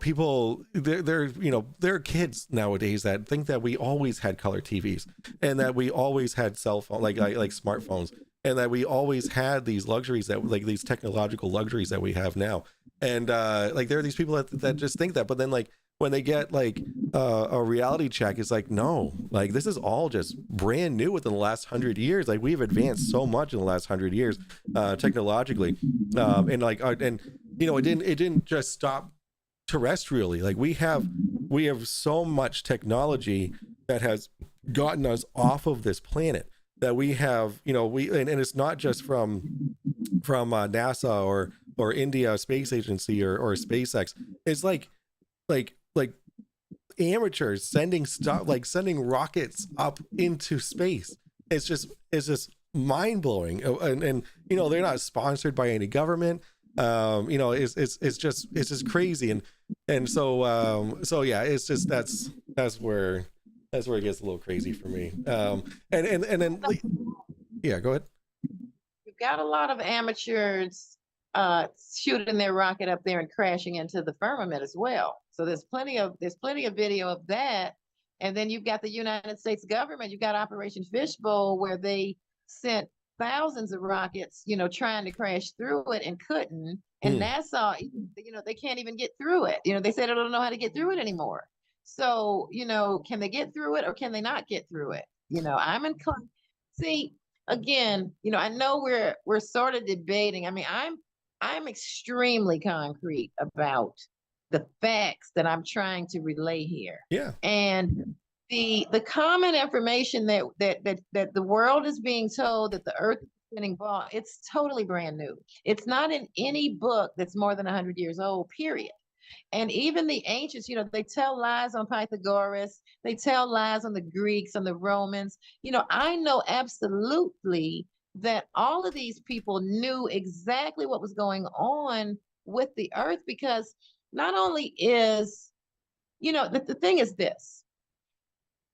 People they're there are kids nowadays that think that we always had color TVs and that we always had cell phone like smartphones, and that we always had these luxuries that like these technological luxuries that we have now. And like there are these people that just think that, but then like when they get like a reality check, it's like, no, like this is all just brand new within the last 100 years. Like we've advanced so much in the last 100 years technologically, and like and it didn't just stop terrestrially. Like we have so much technology that has gotten us off of this planet, that we have and it's not just from NASA or India Space Agency or SpaceX. It's like amateurs sending rockets up into space. It's just mind-blowing. And they're not sponsored by any government. It's just crazy. And so yeah, it's just that's where it gets a little crazy for me. And then yeah, go ahead. You've got a lot of amateurs shooting their rocket up there and crashing into the firmament as well. So there's plenty of video of that. And then you've got the United States government. You've got Operation Fishbowl, where they sent thousands of rockets, trying to crash through it and couldn't. And NASA, they can't even get through it. They said they don't know how to get through it anymore. So, can they get through it or can they not get through it? I'm inclined. See, again, I know we're sort of debating. I mean, I'm extremely concrete about the facts that I'm trying to relay here. Yeah. And the common information that the world is being told, that the earth is spinning ball, it's totally brand new. It's not in any book that's more than 100 years old, period. And even the ancients, they tell lies on Pythagoras, they tell lies on the Greeks, on the Romans. I know absolutely that all of these people knew exactly what was going on with the earth, because not only is, the thing is this,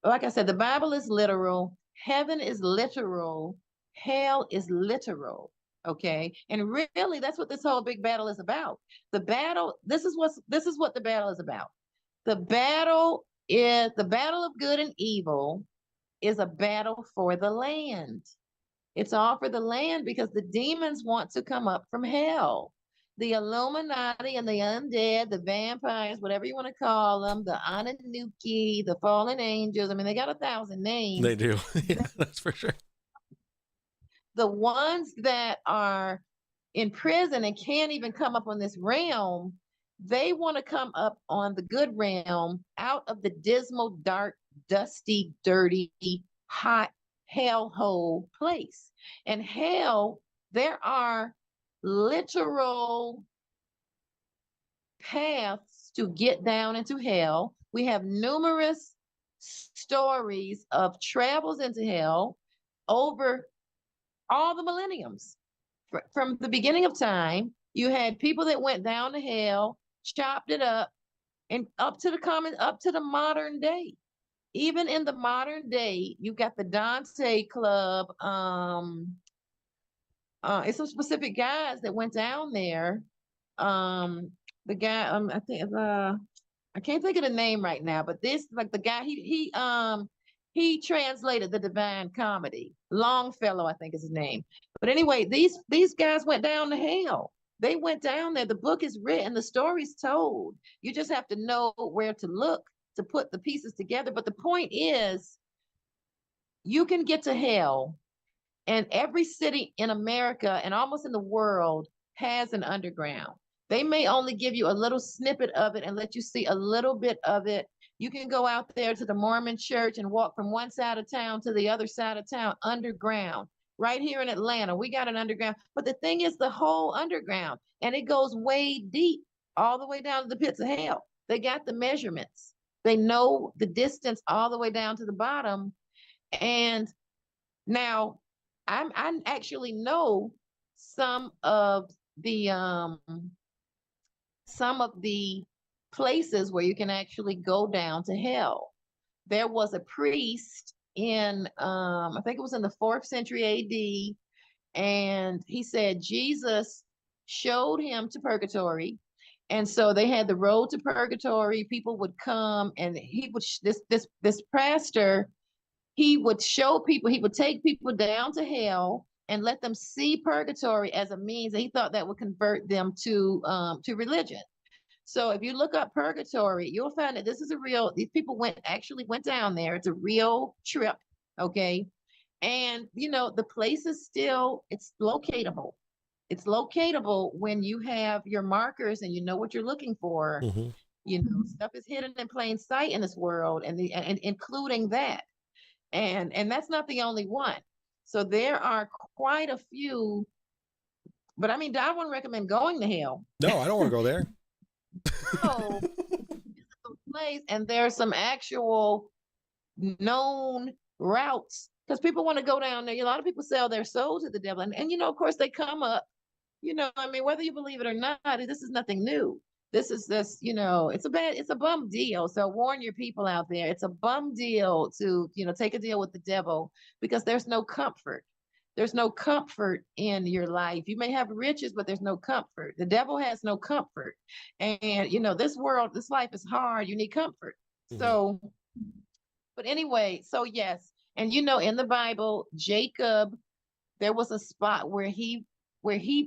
like I said, the Bible is literal, heaven is literal, hell is literal. Okay. And really, that's what this whole big battle is about. The battle, this is what the battle is about. The battle of good and evil is a battle for the land. It's all for the land, because the demons want to come up from hell. The Illuminati and the undead, the vampires, whatever you want to call them, the Anunnaki, the fallen angels. I mean, they got 1,000 names. They do. Yeah, that's for sure. The ones that are in prison and can't even come up on this realm, they want to come up on the good realm, out of the dismal, dark dusty, dirty, hot hellhole place. And hell, there are literal paths to get down into hell. We have numerous stories of travels into hell over all the millenniums. From the beginning of time, you had people that went down to hell, chopped it up, and up to the modern day. Even in the modern day, you got the Dante Club. It's some specific guys that went down there. The guy, I think, I can't think of the name right now, but this, like the guy, he translated the Divine Comedy. Longfellow, I think is his name. But anyway, these guys went down to hell. They went down there. The book is written, the story's told. You just have to know where to look to put the pieces together. But the point is, you can get to hell, and every city in America and almost in the world has an underground. They may only give you a little snippet of it and let you see a little bit of it. You can go out there to the Mormon church and walk from one side of town to the other side of town underground. Right here in Atlanta, we got an underground. But the thing is, the whole underground, and it goes way deep, all the way down to the pits of hell. They got the measurements. They know the distance all the way down to the bottom. And now I actually know some of the places where you can actually go down to hell. There was a priest in I think it was in the 4th century AD, and he said Jesus showed him to purgatory. And so they had the road to purgatory. People would come, and he would this pastor, he would show people, he would take people down to hell and let them see purgatory as a means. He thought that would convert them to religion. So if you look up purgatory, you'll find that this is a real, these people actually went down there. It's a real trip. Okay. And the place is still, it's locatable. It's locatable when you have your markers and you know what you're looking for. Mm-hmm. Stuff is hidden in plain sight in this world, and including that. And that's not the only one. So there are quite a few, but I mean, I wouldn't recommend going to hell. No, I don't want to go there. So place, and there's some actual known routes, because people want to go down there. A lot of people sell their souls to the devil, and of course they come up. I mean, whether you believe it or not, this is nothing new. It's a bum deal. So warn your people out there. It's a bum deal to, take a deal with the devil, because there's no comfort. There's no comfort in your life. You may have riches, but there's no comfort. The devil has no comfort. And, this life is hard. You need comfort. Mm-hmm. So, but anyway, so yes. And, in the Bible, Jacob, there was a spot where he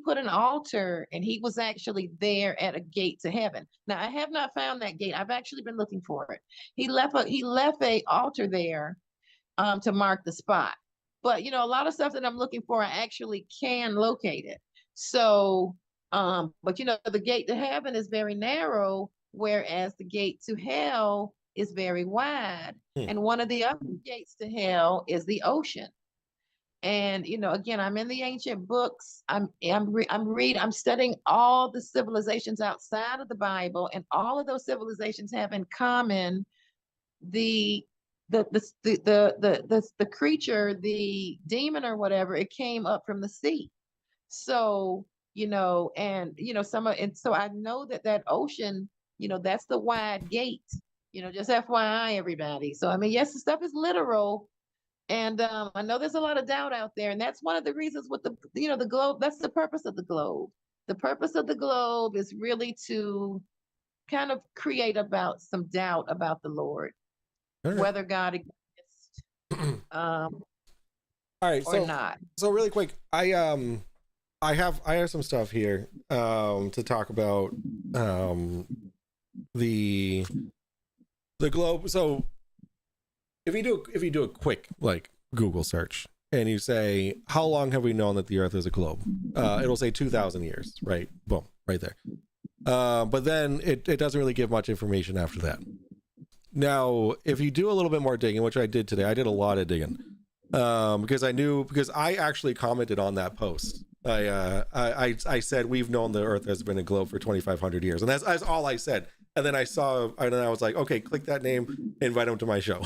put an altar, and he was actually there at a gate to heaven. Now, I have not found that gate. I've actually been looking for it. He left a altar there to mark the spot. But, a lot of stuff that I'm looking for, I actually can locate it. So, but, the gate to heaven is very narrow, whereas the gate to hell is very wide. And one of the other gates to hell is the ocean. And, again, I'm in the ancient books. I'm studying all the civilizations outside of the Bible, and all of those civilizations have in common the creature, the demon or whatever. It came up from the sea. So, so I know that ocean, that's the wide gate, just FYI, everybody. So, I mean, yes, the stuff is literal. And I know there's a lot of doubt out there, and that's one of the reasons with the globe. That's the purpose of the globe. The purpose of the globe is really to kind of create some doubt about the Lord, whether God exists, all right, or not. So really quick, I have some stuff here to talk about the globe. So if you do a quick Google search and you say, how long have we known that the Earth is a globe? It'll say 2,000 years, right? Boom, right there. But then it doesn't really give much information after that. Now, if you do a little bit more digging, which I did today, I did a lot of digging, because I actually commented on that post. I said we've known the Earth has been a globe for 2,500 years, and that's all I said. And then I was like, okay, click that name, invite him to my show.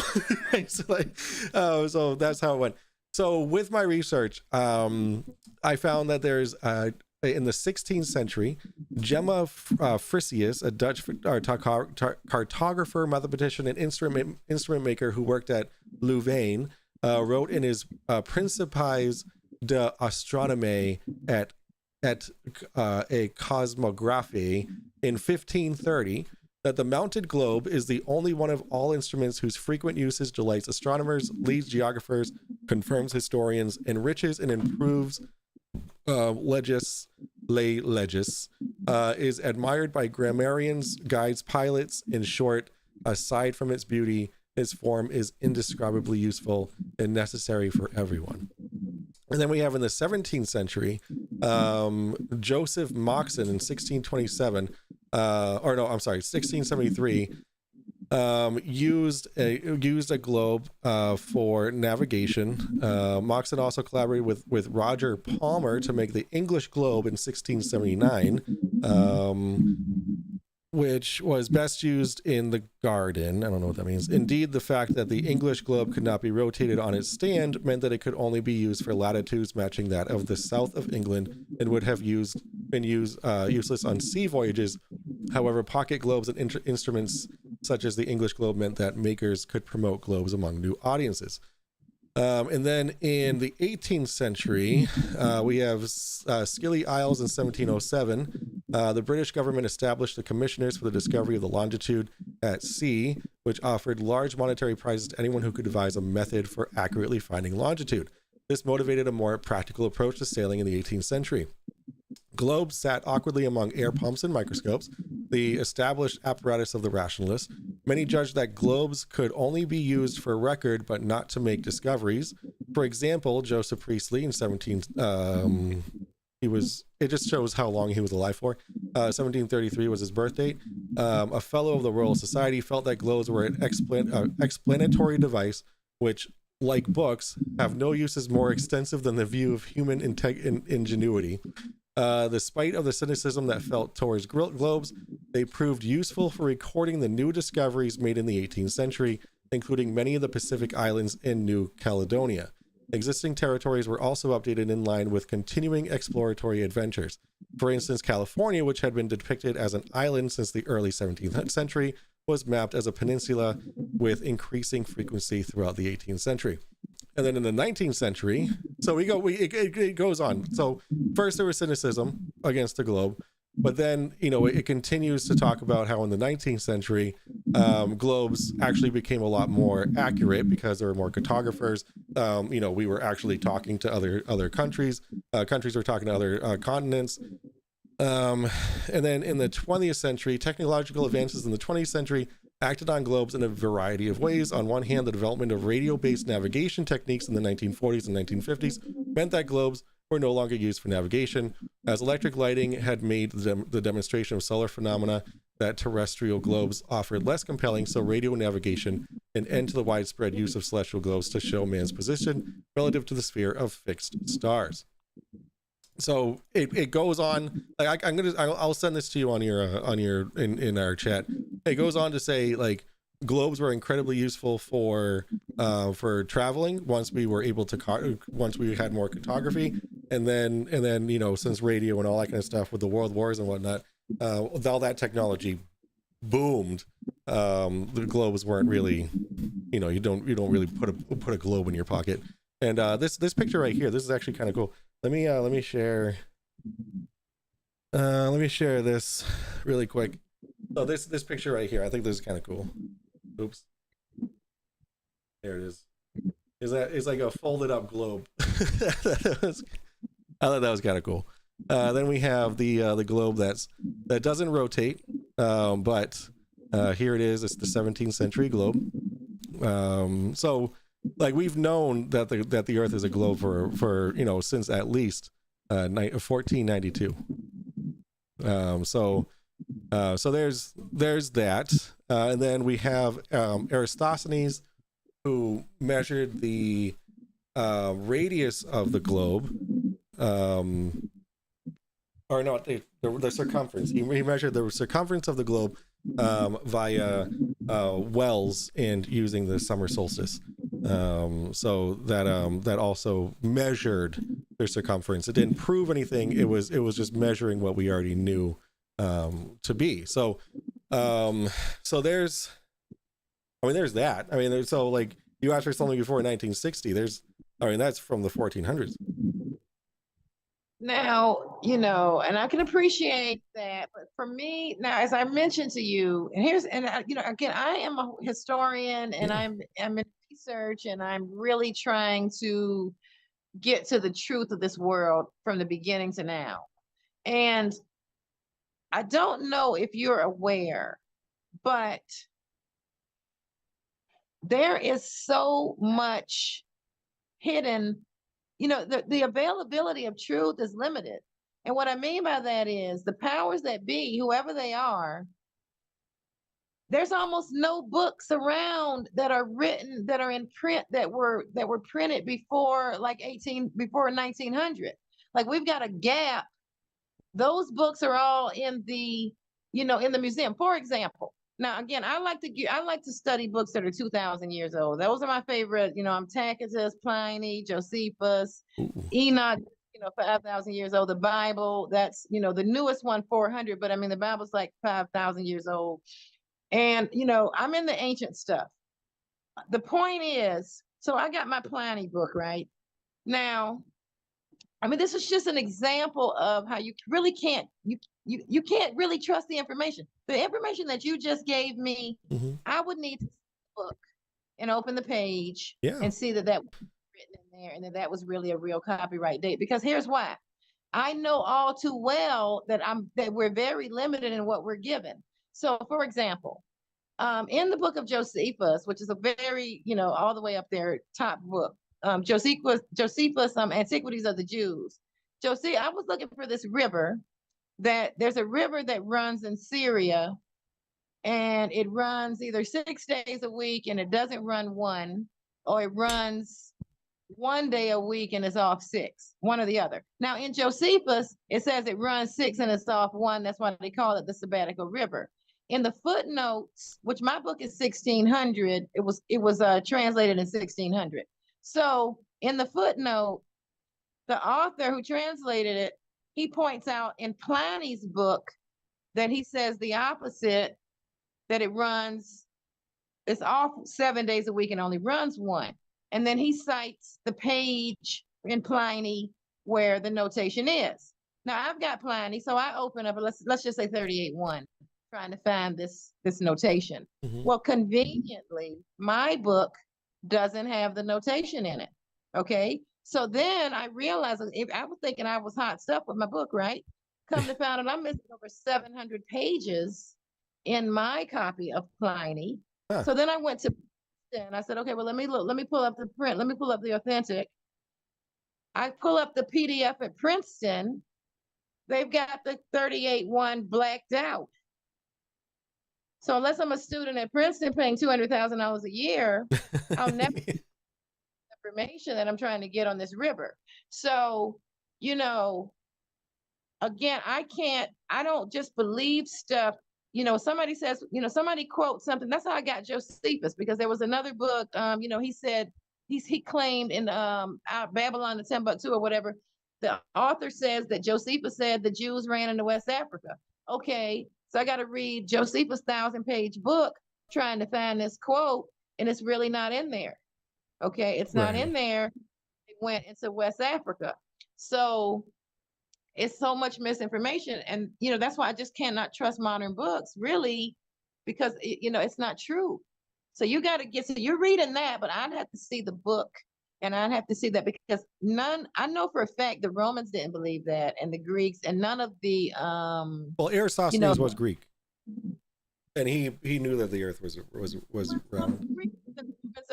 So that's how it went. So with my research, I found that there's in the 16th century, Gemma Frisius, a Dutch cartographer, mathematician, and instrument maker who worked at Louvain, wrote in his Principes de Astronomie et a Cosmographie in 1530 that the mounted globe is the only one of all instruments whose frequent usage delights astronomers, leads geographers, confirms historians, enriches and improves legis, is admired by grammarians, guides, pilots. In short, aside from its beauty, its form is indescribably useful and necessary for everyone. And then we have in the 17th century, Joseph Moxon in 1673, used a globe for navigation. Moxon also collaborated with Roger Palmer to make the English globe in 1679, which was best used in the garden. I don't know what that means. Indeed, the fact that the English globe could not be rotated on its stand meant that it could only be used for latitudes matching that of the south of England and would have been useless on sea voyages. However, pocket globes and instruments such as the English globe meant that makers could promote globes among new audiences. And then in the 18th century, we have Scilly Isles in 1707. The British government established the commissioners for the discovery of the longitude at sea, which offered large monetary prizes to anyone who could devise a method for accurately finding longitude. This motivated a more practical approach to sailing in the 18th century. Globes sat awkwardly among air pumps and microscopes, the established apparatus of the rationalists. Many judged that globes could only be used for record, but not to make discoveries. For example, Joseph Priestley in it just shows how long he was alive for. 1733 was his birth date. A fellow of the Royal Society felt that globes were an explanatory device, which, like books, have no uses more extensive than the view of human ingenuity. Despite of the cynicism that felt towards globes, they proved useful for recording the new discoveries made in the 18th century, including many of the Pacific Islands in New Caledonia. Existing territories were also updated in line with continuing exploratory adventures. For instance, California, which had been depicted as an island since the early 17th century, was mapped as a peninsula with increasing frequency throughout the 18th century. And then in the 19th century, so it goes on. So first there was cynicism against the globe, but then, it continues to talk about how in the 19th century, globes actually became a lot more accurate because there were more cartographers. We were actually talking to other countries. Countries were talking to other continents. And then in the 20th century, technological advances in the 20th century acted on globes in a variety of ways. On one hand, the development of radio-based navigation techniques in the 1940s and 1950s meant that globes were no longer used for navigation, as electric lighting had made the demonstration of solar phenomena that terrestrial globes offered less compelling, so radio navigation an end to the widespread use of celestial globes to show man's position relative to the sphere of fixed stars. So it goes on. Like I'll send this to you in our chat. It goes on to say, like, globes were incredibly useful for traveling once we were able to once we had more cartography, and then since radio and all that kind of stuff with the world wars and whatnot, all that technology boomed. The globes weren't really, you don't really put a globe in your pocket. And this picture right here, this is actually kind of cool. Let me share this really quick. So this picture right here, I think this is kind of cool. Oops. There it is. It's like a folded up globe. I thought that was kind of cool. Then we have the globe that doesn't rotate, but here it is. It's the 17th century globe. So, like, we've known that the Earth is a globe for since at least 1492. So there's that. And then we have Aristophanes, who measured the radius of the globe, or no, the circumference. He measured the circumference of the globe via wells and using the summer solstice. So that also measured their circumference. It didn't prove anything. It was just measuring what we already knew to be. So there's that. I mean, so like you asked for something before 1960. That's from the 1400s. Now, and I can appreciate that, but for me, now, as I mentioned to you, again, I am a historian, and I'm in research, and I'm really trying to get to the truth of this world from the beginning to now. And I don't know if you're aware, but there is so much hidden. The availability of truth is limited. And what I mean by that is the powers that be, whoever they are, there's almost no books around that are written, that are in print, that were printed before 1900. Like, we've got a gap. Those books are all in the museum. For example, now, again, I like to study books that are 2,000 years old. Those are my favorite. Tacitus, Pliny, Josephus, Enoch, 5,000 years old. The Bible, that's, the newest one, 400, but I mean, the Bible's like 5,000 years old. And, I'm in the ancient stuff. The point is, so I got my Pliny book, right? Now, I mean, this is just an example of how you really can't, you can't really trust the information. The information that you just gave me, I would need to see the book and open the page and see that was written in there, and that was really a real copyright date. Because here's why. I know all too well that we're very limited in what we're given. So, for example, in the book of Josephus, which is a very, all the way up there, top book, Josephus, Antiquities of the Jews. I was looking for this river. There's a river that runs in Syria, and it runs either 6 days a week, and it doesn't run one, or it runs 1 day a week and it's off 6, one or the other. Now, in Josephus, it says it runs 6 and it's off 1. That's why they call it the Sabbatical River. In the footnotes, which my book is 1600, it was translated in 1600. So in the footnote, the author who translated it, he points out in Pliny's book that he says the opposite, that it's off 7 days a week and only runs 1. And then he cites the page in Pliny where the notation is. Now, I've got Pliny, so I open up, let's just say 38:1, trying to find this notation. Well, conveniently, my book doesn't have the notation in it. Okay. So then I realized, I was thinking I was hot stuff with my book, right? Come to find out, I'm missing over 700 pages in my copy of Pliny. So then I went to, and I said, okay, well, let me pull up the print. Let me pull up the authentic. I pull up the PDF at Princeton. They've got the 38:1 blacked out. So unless I'm a student at Princeton paying $200,000 a year, I'll never get information that I'm trying to get on this river. So, again, I don't just believe stuff. Somebody says, somebody quotes something. That's how I got Josephus, because there was another book, he said, he claimed in Babylon to Timbuktu or whatever, the author says that Josephus said the Jews ran into West Africa. Okay, so I got to read Josephus' 1,000-page book trying to find this quote, and it's really not in there. Okay, it's not in there. It went into West Africa. So it's so much misinformation. And, that's why I just cannot trust modern books, really, because, it's not true. So you got to so you're reading that, but I'd have to see the book, and I'd have to see that, because I know for a fact the Romans didn't believe that, and the Greeks, and none of the, well, Aristophanes was Greek, and he knew that the earth was round. Greeks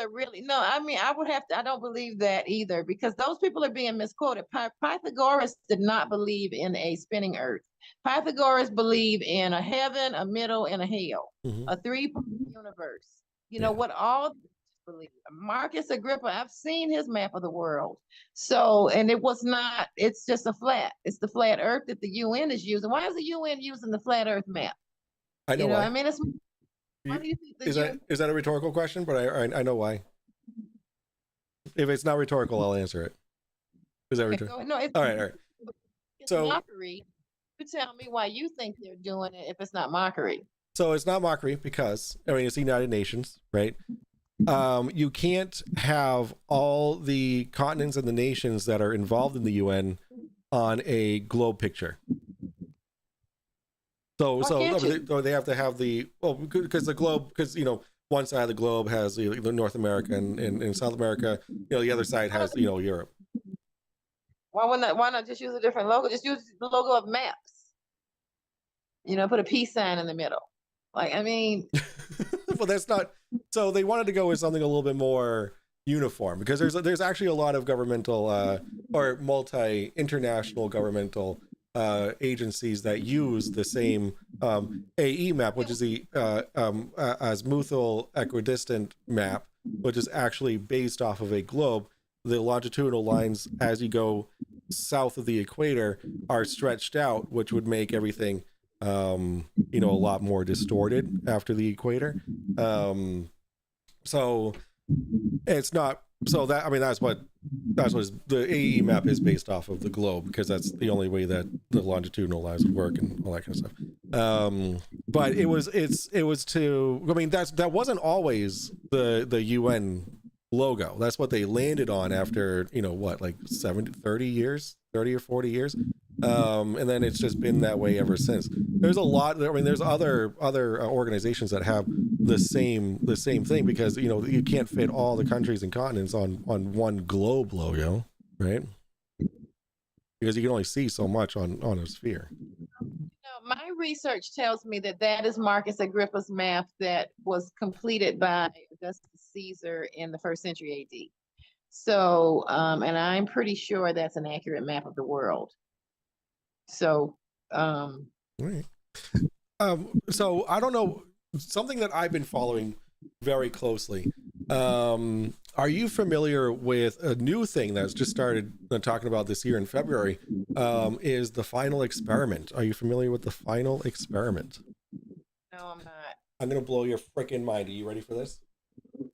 are really no. I mean, I would have to. I don't believe that either because those people are being misquoted. Pythagoras did not believe in a spinning Earth. Pythagoras believed in a heaven, a middle, and a hell, Mhm. a three-point universe. You know Yeah. what all believe. Marcus Agrippa, I've seen his map of the world. So, and it was not. It's just a flat. It's the flat Earth that the UN is using. Why is the UN using the flat Earth map? I know You know, why. I mean, it's why do you think the UN? Is that a rhetorical question? But I know why. If it's not rhetorical, I'll answer it. Is that rhetorical? No, All right. it's So mockery. You tell me why you think they're doing it if it's not mockery. so it's not mockery because I mean it's the United Nations, right? You can't have all the continents and the nations that are involved in the UN on a globe picture. So Why can't you? they have to have because the globe, because one side of the globe has the North America and South America, the other side has Europe. Why not just use a different logo? Just use the logo of maps. Put a peace sign in the middle. Like, I mean, Well, that's not. So they wanted to go with something a little bit more uniform because there's actually a lot of governmental or international governmental agencies that use the same AE map, which is the azimuthal equidistant map, which is actually based off of a globe. The longitudinal lines as you go south of the equator are stretched out, which would make everything a lot more distorted after the equator. So it's not. So that, I mean, that's what the AE map is based off of, the globe, because that's the only way that the longitudinal lines would work and all that kind of stuff. But it was to, I mean, that wasn't always the UN logo. That's what they landed on after, like 30 years, 30 or 40 years. And then it's just been that way ever since. There's a lot. I mean, there's other organizations that have the same thing, because you can't fit all the countries and continents on one globe logo, right? Because you can only see so much on a sphere. my research tells me that is Marcus Agrippa's map that was completed by Augustus Caesar in the 1st century AD. So, and I'm pretty sure that's an accurate map of the world. So, Right. So I don't know, something that I've been following very closely. Are you familiar with a new thing that's just started talking about this year in February? Is the final experiment? Are you familiar with the final experiment? no, I'm not. I'm gonna blow your freaking mind. Are you ready for this?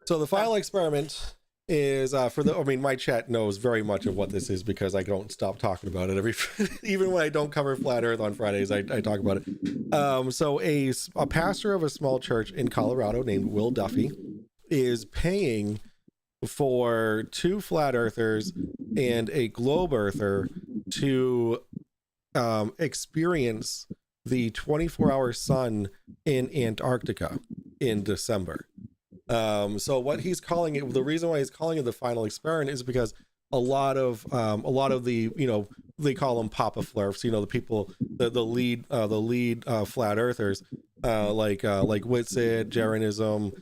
So the final experiment is my chat knows very much of what this is, because I don't stop talking about it even when I don't cover Flat Earth on Fridays, I talk about it. So a pastor of a small church in Colorado named Will Duffy is paying for 2 flat earthers and a globe earther to experience the 24-hour sun in Antarctica in December. So what he's calling it, the reason why he's calling it the final experiment, is because a lot of the, they call them Papa Flurfs, the people, the lead flat earthers, like Whitsitt, Jeranism,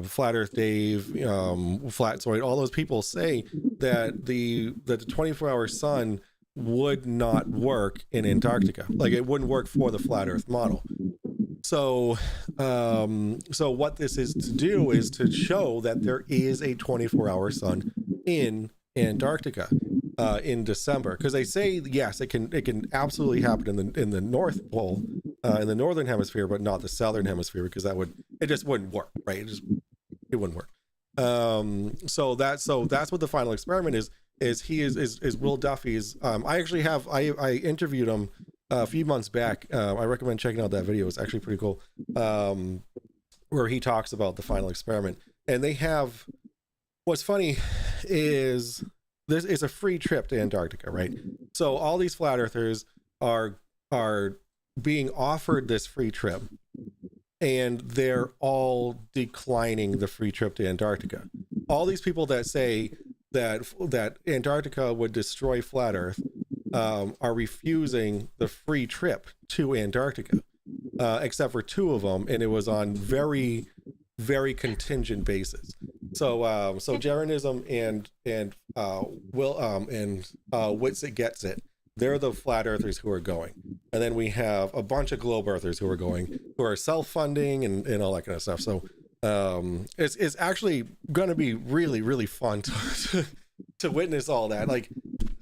Flat Earth Dave, Flatzoid, all those people say that the 24-hour sun would not work in Antarctica. Like, it wouldn't work for the flat Earth model. So what this is to do is to show that there is a 24-hour sun in Antarctica in December, because they say yes, it can absolutely happen in the North Pole, in the northern hemisphere, but not the southern hemisphere, because it just wouldn't work, right? It wouldn't work. So that's what the final experiment is. Is Will Duffy's. I interviewed him a few months back. I recommend checking out that video. It's actually pretty cool. Where he talks about the final experiment, and they have. What's funny is this is a free trip to Antarctica, right? So all these flat earthers are being offered this free trip, and they're all declining the free trip to Antarctica. All these people that say that Antarctica would destroy flat Earth are refusing the free trip to Antarctica, except for 2 of them, and it was on very, very contingent basis. So Jeranism and Witsit Gets It. They're the flat earthers who are going. And then we have a bunch of globe earthers who are going, who are self-funding and all that kind of stuff. So it's actually going to be really, really fun to witness all that. Like,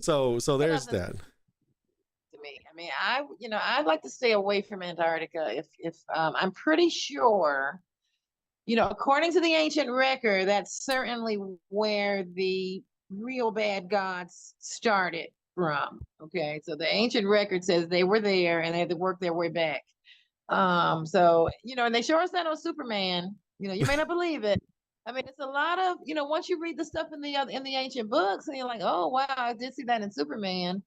so there's that. To me, I mean, I'd like to stay away from Antarctica if I'm pretty sure, according to the ancient record, that's certainly where the real bad gods started from. Okay, so the ancient record says they were there and they had to work their way back. So and they show us that on Superman. You may not believe it. I mean, it's a lot of once you read the stuff in the ancient books, and you're like, oh wow, I did see that in Superman.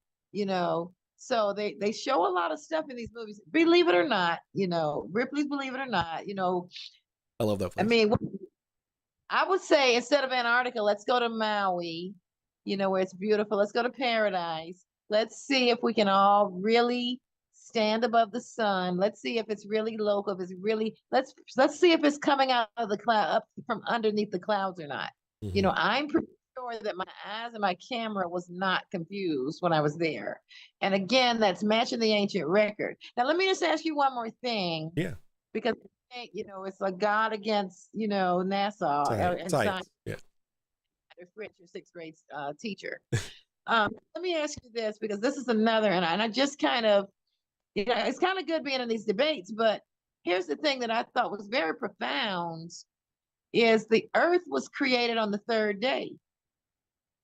So they show a lot of stuff in these movies. Believe it or not, Ripley's Believe It or Not. I love that place. I mean, I would say instead of Antarctica, let's go to Maui, where it's beautiful. Let's go to Paradise. Let's see if we can all really stand above the sun. Let's see if it's really local. If it's really, let's see if it's coming out of the cloud, up from underneath the clouds or not. Mm-hmm. I'm pretty sure that my eyes and my camera was not confused when I was there. And again, that's matching the ancient record. Now, let me just ask you one more thing. Yeah. Because it's a God against, NASA and science. Yeah. Fritz, your sixth grade teacher. Let me ask you this, because this is another, and I just kind of, it's kind of good being in these debates, but here's the thing that I thought was very profound is the earth was created on the third day.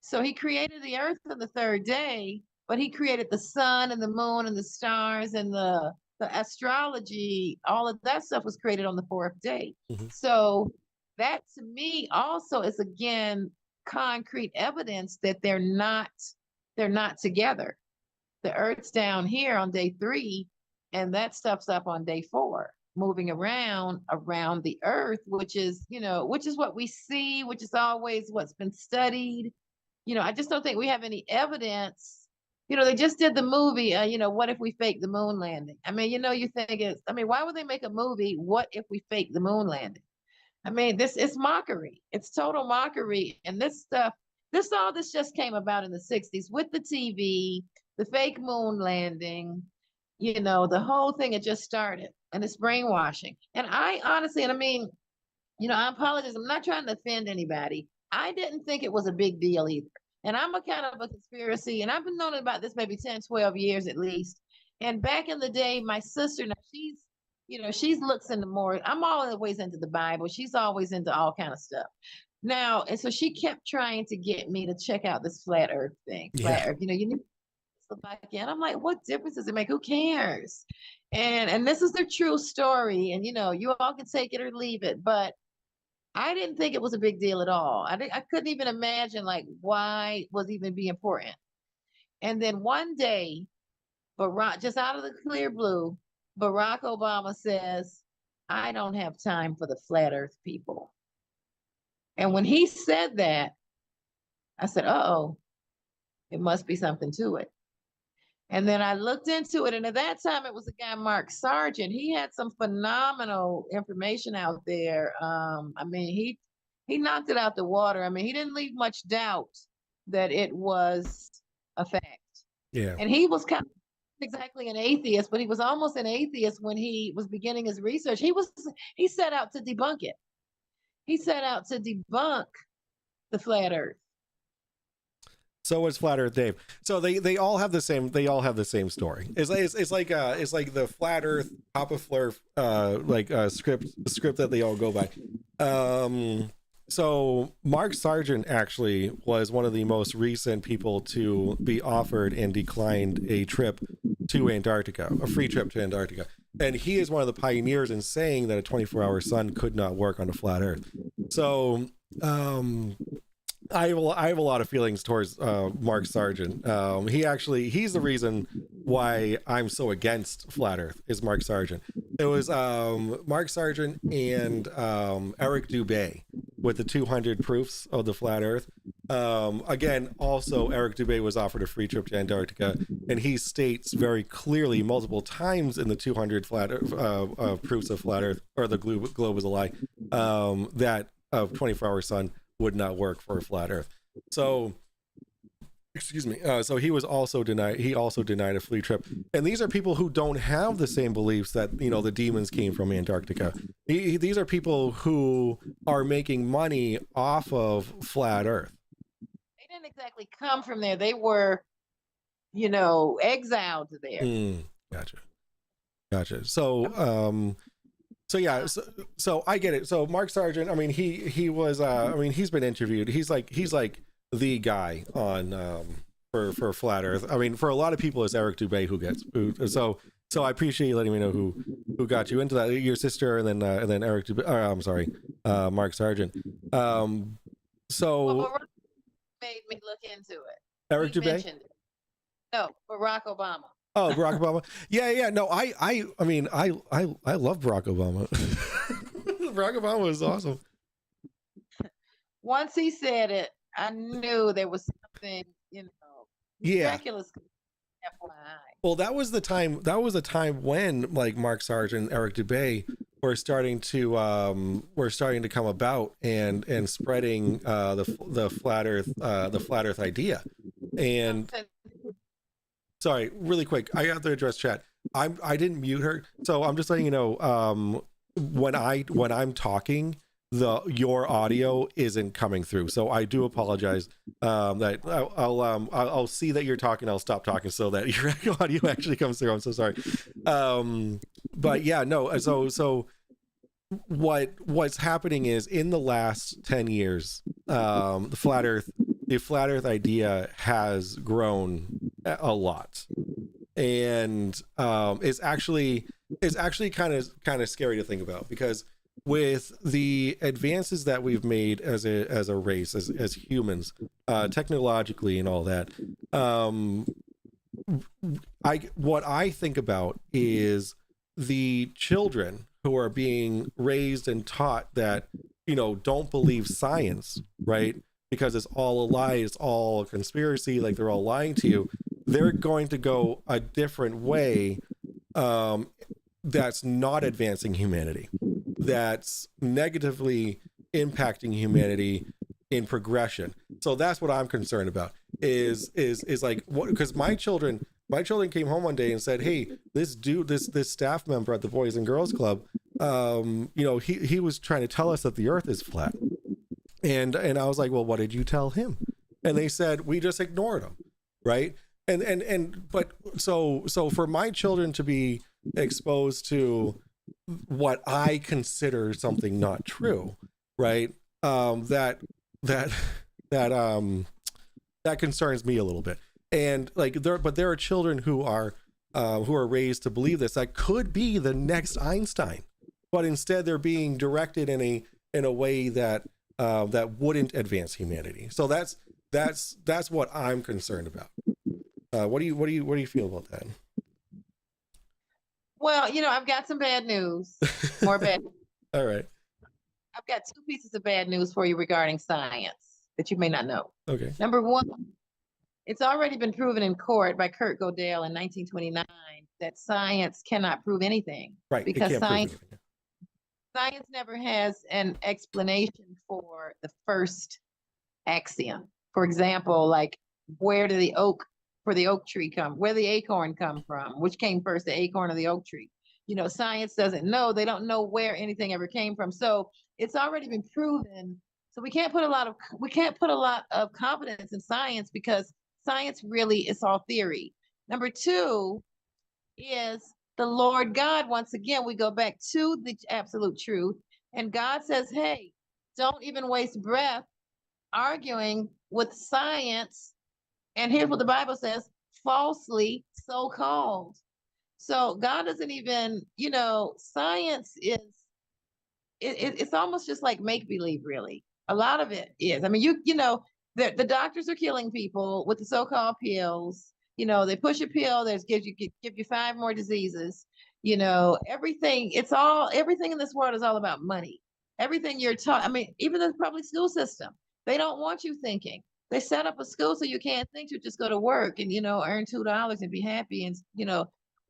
So he created the earth on the third day, but he created the sun and the moon and the stars and the astrology, all of that stuff was created on the fourth day. Mm-hmm. So that to me also is again concrete evidence that they're not together. The earth's down here on day 3 and that stuff's up on day 4, moving around the earth, which is what we see, which is always what's been studied. I just don't think we have any evidence. They just did the movie, What If We Fake the Moon Landing? I mean, you think why would they make a movie, What If We Fake the Moon Landing? I mean, this is mockery. It's total mockery. And this stuff, all this just came about in the 60s with the TV, the fake moon landing, the whole thing had just started, and it's brainwashing. And I honestly, and I mean, I apologize. I'm not trying to offend anybody. I didn't think it was a big deal either. And I'm a kind of a conspiracy, and I've been knowing about this maybe 10, 12 years at least. And back in the day, my sister, now she's looks into more, I'm always into the Bible. She's always into all kind of stuff. Now, and so she kept trying to get me to check out this flat earth thing. Flat earth, you need Slovakia. And I'm like, what difference does it make? Who cares? And this is the true story. And, you all can take it or leave it. But I didn't think it was a big deal at all. I couldn't even imagine why was even be important. And then one day, Barack, just out of the clear blue, Barack Obama says, I don't have time for the flat earth people. And when he said that, I said, uh-oh, it must be something to it. And then I looked into it, and at that time, it was a guy, Mark Sargent. He had some phenomenal information out there. I mean, he knocked it out the water. I mean, he didn't leave much doubt that it was a fact. Yeah. And he was kind of exactly an atheist, but he was almost an atheist when he was beginning his research. He set out to debunk it. He set out to debunk the flat earth. So is Flat Earth Dave. So they all have the same story. It's like the Flat Earth Papa Flurf script that they all go by. So Mark Sargent actually was one of the most recent people to be offered and declined a trip to Antarctica, a free trip to Antarctica. And he is one of the pioneers in saying that a 24-hour sun could not work on a flat Earth. So I have a lot of feelings towards Mark Sargent. He's the reason why I'm so against flat Earth is Mark Sargent. It was Mark Sargent and Eric Dubay with the 200 proofs of the flat Earth. Again, also Eric Dubay was offered a free trip to Antarctica, and he states very clearly multiple times in the 200 proofs of flat Earth, or the globe is a lie, that a 24-hour sun would not work for a flat Earth. So, excuse me. So he also denied a flea trip. And these are people who don't have the same beliefs that, the demons came from Antarctica. These are people who are making money off of flat Earth. They didn't exactly come from there. They were, exiled there. Gotcha. So, yeah, so I get it. So Mark Sargent, I mean, he was, he's been interviewed. He's like the guy on, for flat Earth. I mean, for a lot of people, it's Eric Dubé so I appreciate you letting me know who got you into that. Your sister, and then Eric Dubé. I'm sorry, Mark Sargent. So Well, made me look into it. Eric Dubé. No, Barack Obama. Oh, Barack Obama. Yeah. No, I love Barack Obama. Barack Obama was awesome. Once he said it, I knew there was something, miraculous. FYI. Well, that was the time when like Mark Sargent and Eric Dubé were starting to come about and spreading the flat Earth idea. And sorry, really quick, I have to address chat. I didn't mute her, so I'm just letting you know, when I'm talking, your audio isn't coming through, so I do apologize. That I'll see that you're talking, I'll stop talking so that your audio actually comes through. I'm so sorry. But yeah, no. So what's happening is, in the last 10 years, the flat Earth idea has grown a lot, and it's actually kind of scary to think about, because with the advances that we've made as a race, as humans, technologically and all that, what I think about is the children who are being raised and taught that, don't believe science, right? Because it's all a lie, it's all a conspiracy, like they're all lying to you. They're going to go a different way, that's not advancing humanity, that's negatively impacting humanity in progression. So that's what I'm concerned about, is like, what, because my children came home one day and said, hey, this dude, this staff member at the Boys and Girls Club, he was trying to tell us that the earth is flat. And I was like, well, what did you tell him? And they said, we just ignored him. Right. But so for my children to be exposed to what I consider something not true, right? That concerns me a little bit. And like there are children who are raised to believe this, that could be the next Einstein, but instead they're being directed in a way that wouldn't advance humanity. So that's what I'm concerned about. What do you feel about that? Well, I've got some bad news. More bad. All right. I've got two pieces of bad news for you regarding science that you may not know. Okay. Number one, it's already been proven in court by Kurt Gödel in 1929 that science cannot prove anything. Right. Because science never has an explanation for the first axiom. For example, like, where did the oak tree come? Where did the acorn come from? Which came first, the acorn or the oak tree? Science doesn't know. They don't know where anything ever came from. So it's already been proven. So we can't put a lot of confidence in science, because science really is all theory. Number two is the Lord God. Once again, we go back to the absolute truth. And God says, hey, don't even waste breath arguing with science. And here's what the Bible says: falsely so-called. So God doesn't even, science is, it's almost just like make-believe, really. A lot of it is. I mean, the doctors are killing people with the so-called pills. They push a pill that give you 5 more diseases. Everything in this world is all about money. Everything you're taught. I mean, even the public school system, they don't want you thinking. They set up a school so you can't think, you just go to work and, earn $2 and be happy and,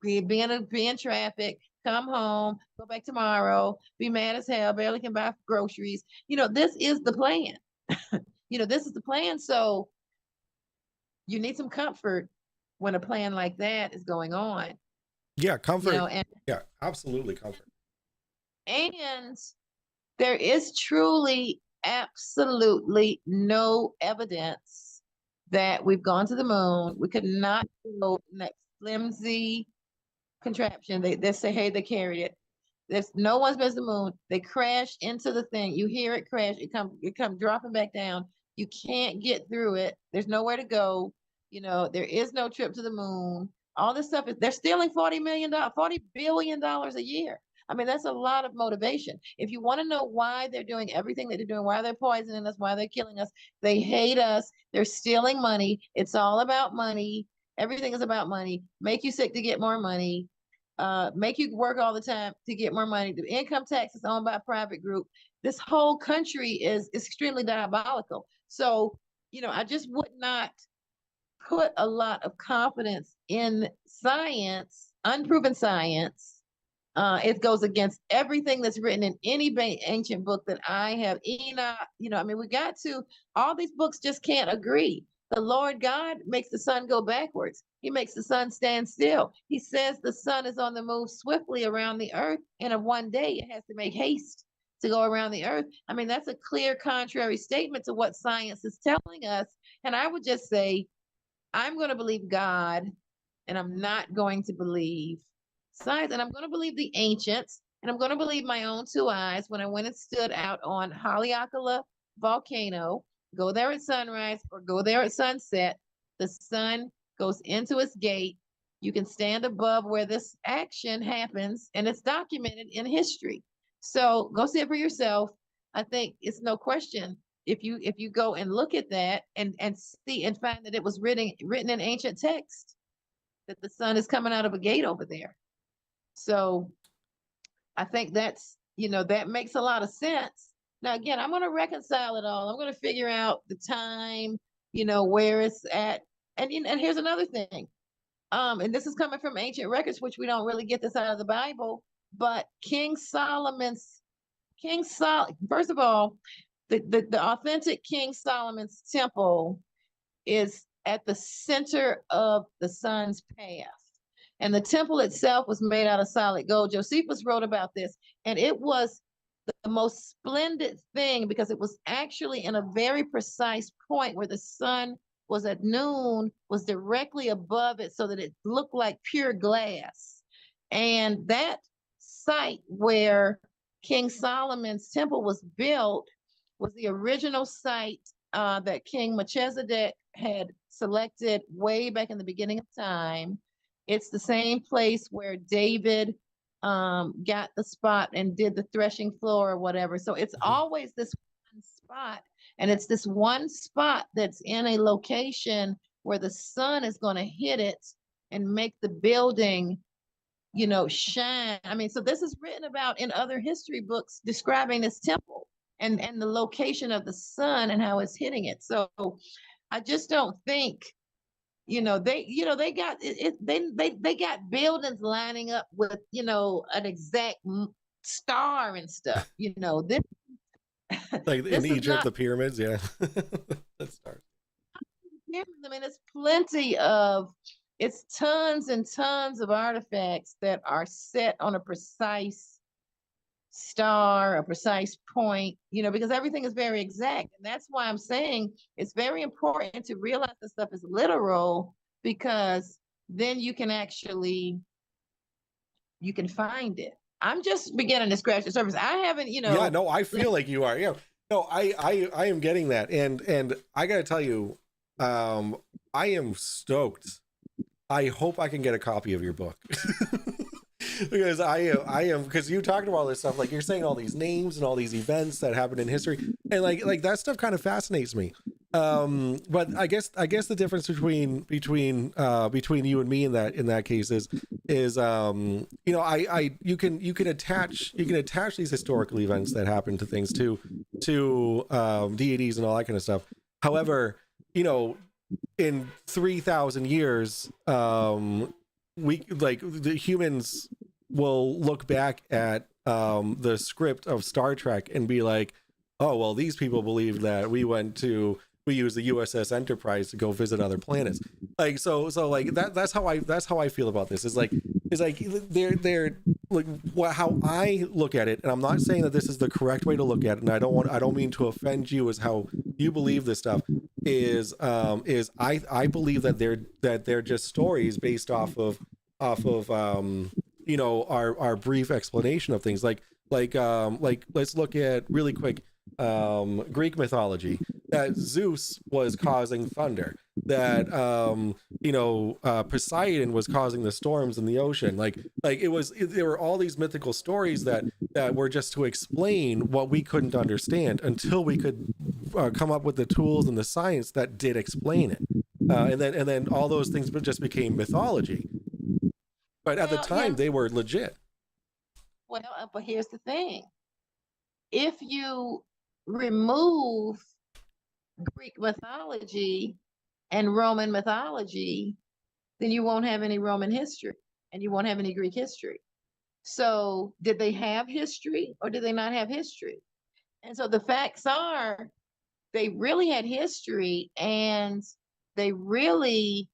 be in traffic, come home, go back tomorrow, be mad as hell, barely can buy groceries. This is the plan. This is the plan. So you need some comfort when a plan like that is going on. Yeah, comfort. And Yeah, absolutely comfort. and there is truly absolutely no evidence that we've gone to the moon. We could not build that flimsy contraption. They say, hey, they carried it. There's no one's been to the moon. They crash into the thing. You hear it crash. It come dropping back down. You can't get through it. There's nowhere to go. There is no trip to the moon. All this stuff they're stealing $40 billion a year. I mean, that's a lot of motivation. If you want to know why they're doing everything that they're doing, why they're poisoning us, why they're killing us, they hate us. They're stealing money. It's all about money. Everything is about money. Make you sick to get more money. Make you work all the time to get more money. The income tax is owned by a private group. This whole country is extremely diabolical. So, I just would not put a lot of confidence in science, unproven science. It goes against everything that's written in any ancient book that I have. Enoch, we got to, all these books just can't agree. The Lord God makes the sun go backwards. He makes the sun stand still. He says the sun is on the move swiftly around the earth, and in one day it has to make haste to go around the earth. I mean, that's a clear contrary statement to what science is telling us. And I would just say, I'm going to believe God, and I'm not going to believe science. And I'm going to believe the ancients, and I'm going to believe my own two eyes when I went and stood out on Haleakala volcano. Go there at sunrise or go there at sunset. The sun goes into its gate. You can stand above where this action happens, and it's documented in history. So go see it for yourself. I think it's no question. If you go and look at that and see and find that it was written in ancient text, that the sun is coming out of a gate over there. So I think that's, that makes a lot of sense. Now, again, I'm going to reconcile it all. I'm going to figure out the time, where it's at. And here's another thing. And this is coming from ancient records, which we don't really get this out of the Bible, but first of all, the authentic King Solomon's temple is at the center of the sun's path. And the temple itself was made out of solid gold. Josephus wrote about this, and it was the most splendid thing because it was actually in a very precise point where the sun was at noon, was directly above it so that it looked like pure glass. And that site where King Solomon's temple was built was the original site that King Melchizedek had selected way back in the beginning of time. It's the same place where David got the spot and did the threshing floor or whatever. So it's always this one spot, and it's this one spot that's in a location where the sun is going to hit it and make the building, shine. I mean, so this is written about in other history books describing this temple and the location of the sun and how it's hitting it. So I just don't think, they got it, they got buildings lining up with, an exact star and stuff, this Like this in is Egypt, not the pyramids, yeah. That stars. I mean, it's tons and tons of artifacts that are set on a precise star, a precise point, because everything is very exact. And that's why I'm saying it's very important to realize this stuff is literal, because then you can find it. I'm just beginning to scratch the surface. I haven't, Yeah, no, I feel like you are. Yeah. No, I am getting that. And I gotta tell you, I am stoked. I hope I can get a copy of your book. Because I am because you talked about all this stuff, like you're saying all these names and all these events that happened in history, and like that stuff kind of fascinates me. But I guess the difference between you and me in that case is you can attach these historical events that happen to things to deities and all that kind of stuff. However, in 3,000 years, we like the humans will look back at the script of Star Trek and be like, oh well, these people believe that we used the USS Enterprise to go visit other planets. Like so like that's how I feel about this. Is like they're like how I look at it, and I'm not saying that this is the correct way to look at it, and I don't mean to offend you as how you believe this stuff is I believe that they're just stories based off of you know, our brief explanation of things. Like let's look at really quick Greek mythology, that Zeus was causing thunder, that you know, Poseidon was causing the storms in the ocean. Like there were all these mythical stories that were just to explain what we couldn't understand until we could come up with the tools and the science that did explain it. And then all those things just became mythology. But at the time, they were legit. Well, but here's the thing. If you remove Greek mythology and Roman mythology, then you won't have any Roman history and you won't have any Greek history. So did they have history or did they not have history? And so the facts are they really had history and they really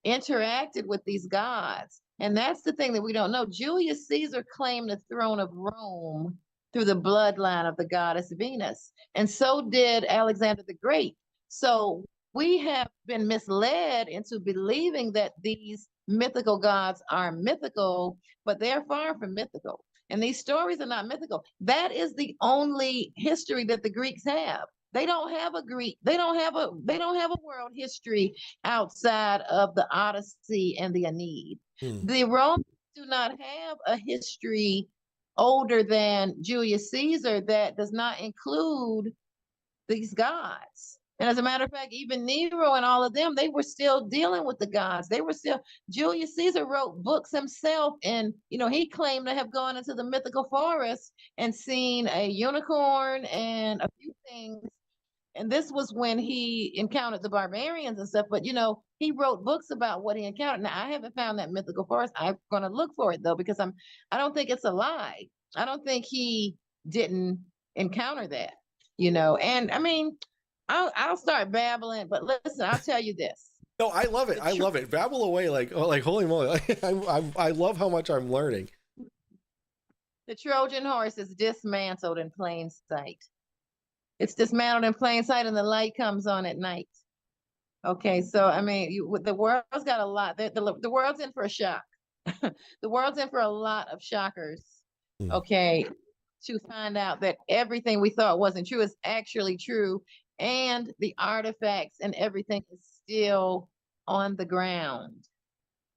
interacted with these gods. And that's the thing that we don't know. Julius Caesar claimed the throne of Rome through the bloodline of the goddess Venus. And so did Alexander the Great. So we have been misled into believing that these mythical gods are mythical, but they're far from mythical. And these stories are not mythical. That is the only history that the Greeks have. They don't have a Greek, they don't have a world history outside of the Odyssey and the Aeneid. The Romans do not have a history older than Julius Caesar that does not include these gods. And as a matter of fact, even Nero and all of them, they were still dealing with the gods. Julius Caesar wrote books himself, and you know, he claimed to have gone into the mythical forest and seen a unicorn and a few things. And this was when he encountered the barbarians and stuff. But, you know, he wrote books about what he encountered. Now, I haven't found that mythical forest. I'm going to look for it, though, because I don't think it's a lie. I don't think he didn't encounter that, you know. And I mean, I'll start babbling, but listen, I'll tell you this. No, I love it. I love it. Babble away like holy moly. I love how much I'm learning. The Trojan horse is dismantled in plain sight. It's dismantled in plain sight and the light comes on at night. Okay, so I mean, the world's got a lot. The world's in for a shock. The world's in for a lot of shockers, okay, to find out that everything we thought wasn't true is actually true. And the artifacts and everything is still on the ground.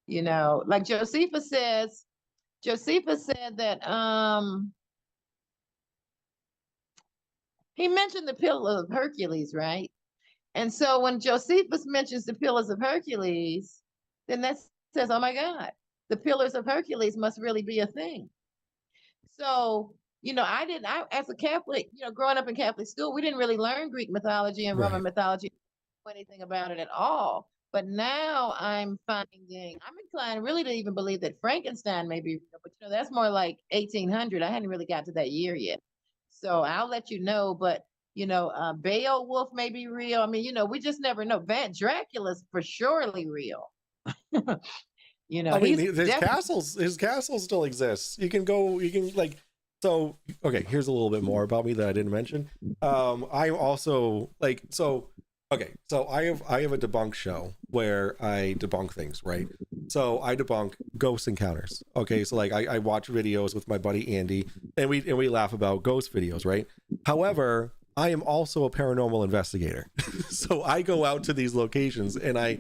You know, like Josephus said that he mentioned the Pillars of Hercules, right? And so when Josephus mentions the Pillars of Hercules, then that says, oh my God, the Pillars of Hercules must really be a thing. So, you know, I as a Catholic, you know, growing up in Catholic school, we didn't really learn Greek mythology and Roman mythology, anything about it at all. But now I'm inclined really to even believe that Frankenstein may be real, but you know, that's more like 1800. I hadn't really got to that year yet. So I'll let you know, but you know, Beowulf may be real. I mean, you know, we just never know. Dracula's for surely real. You know, I mean, his castle still exists. You can like, so, okay, here's a little bit more about me that I didn't mention. I'm also like, okay, so I have a debunk show where I debunk things, right? So I debunk ghost encounters. Okay, so like I watch videos with my buddy Andy, and we laugh about ghost videos, right? However, I am also a paranormal investigator. So I go out to these locations and I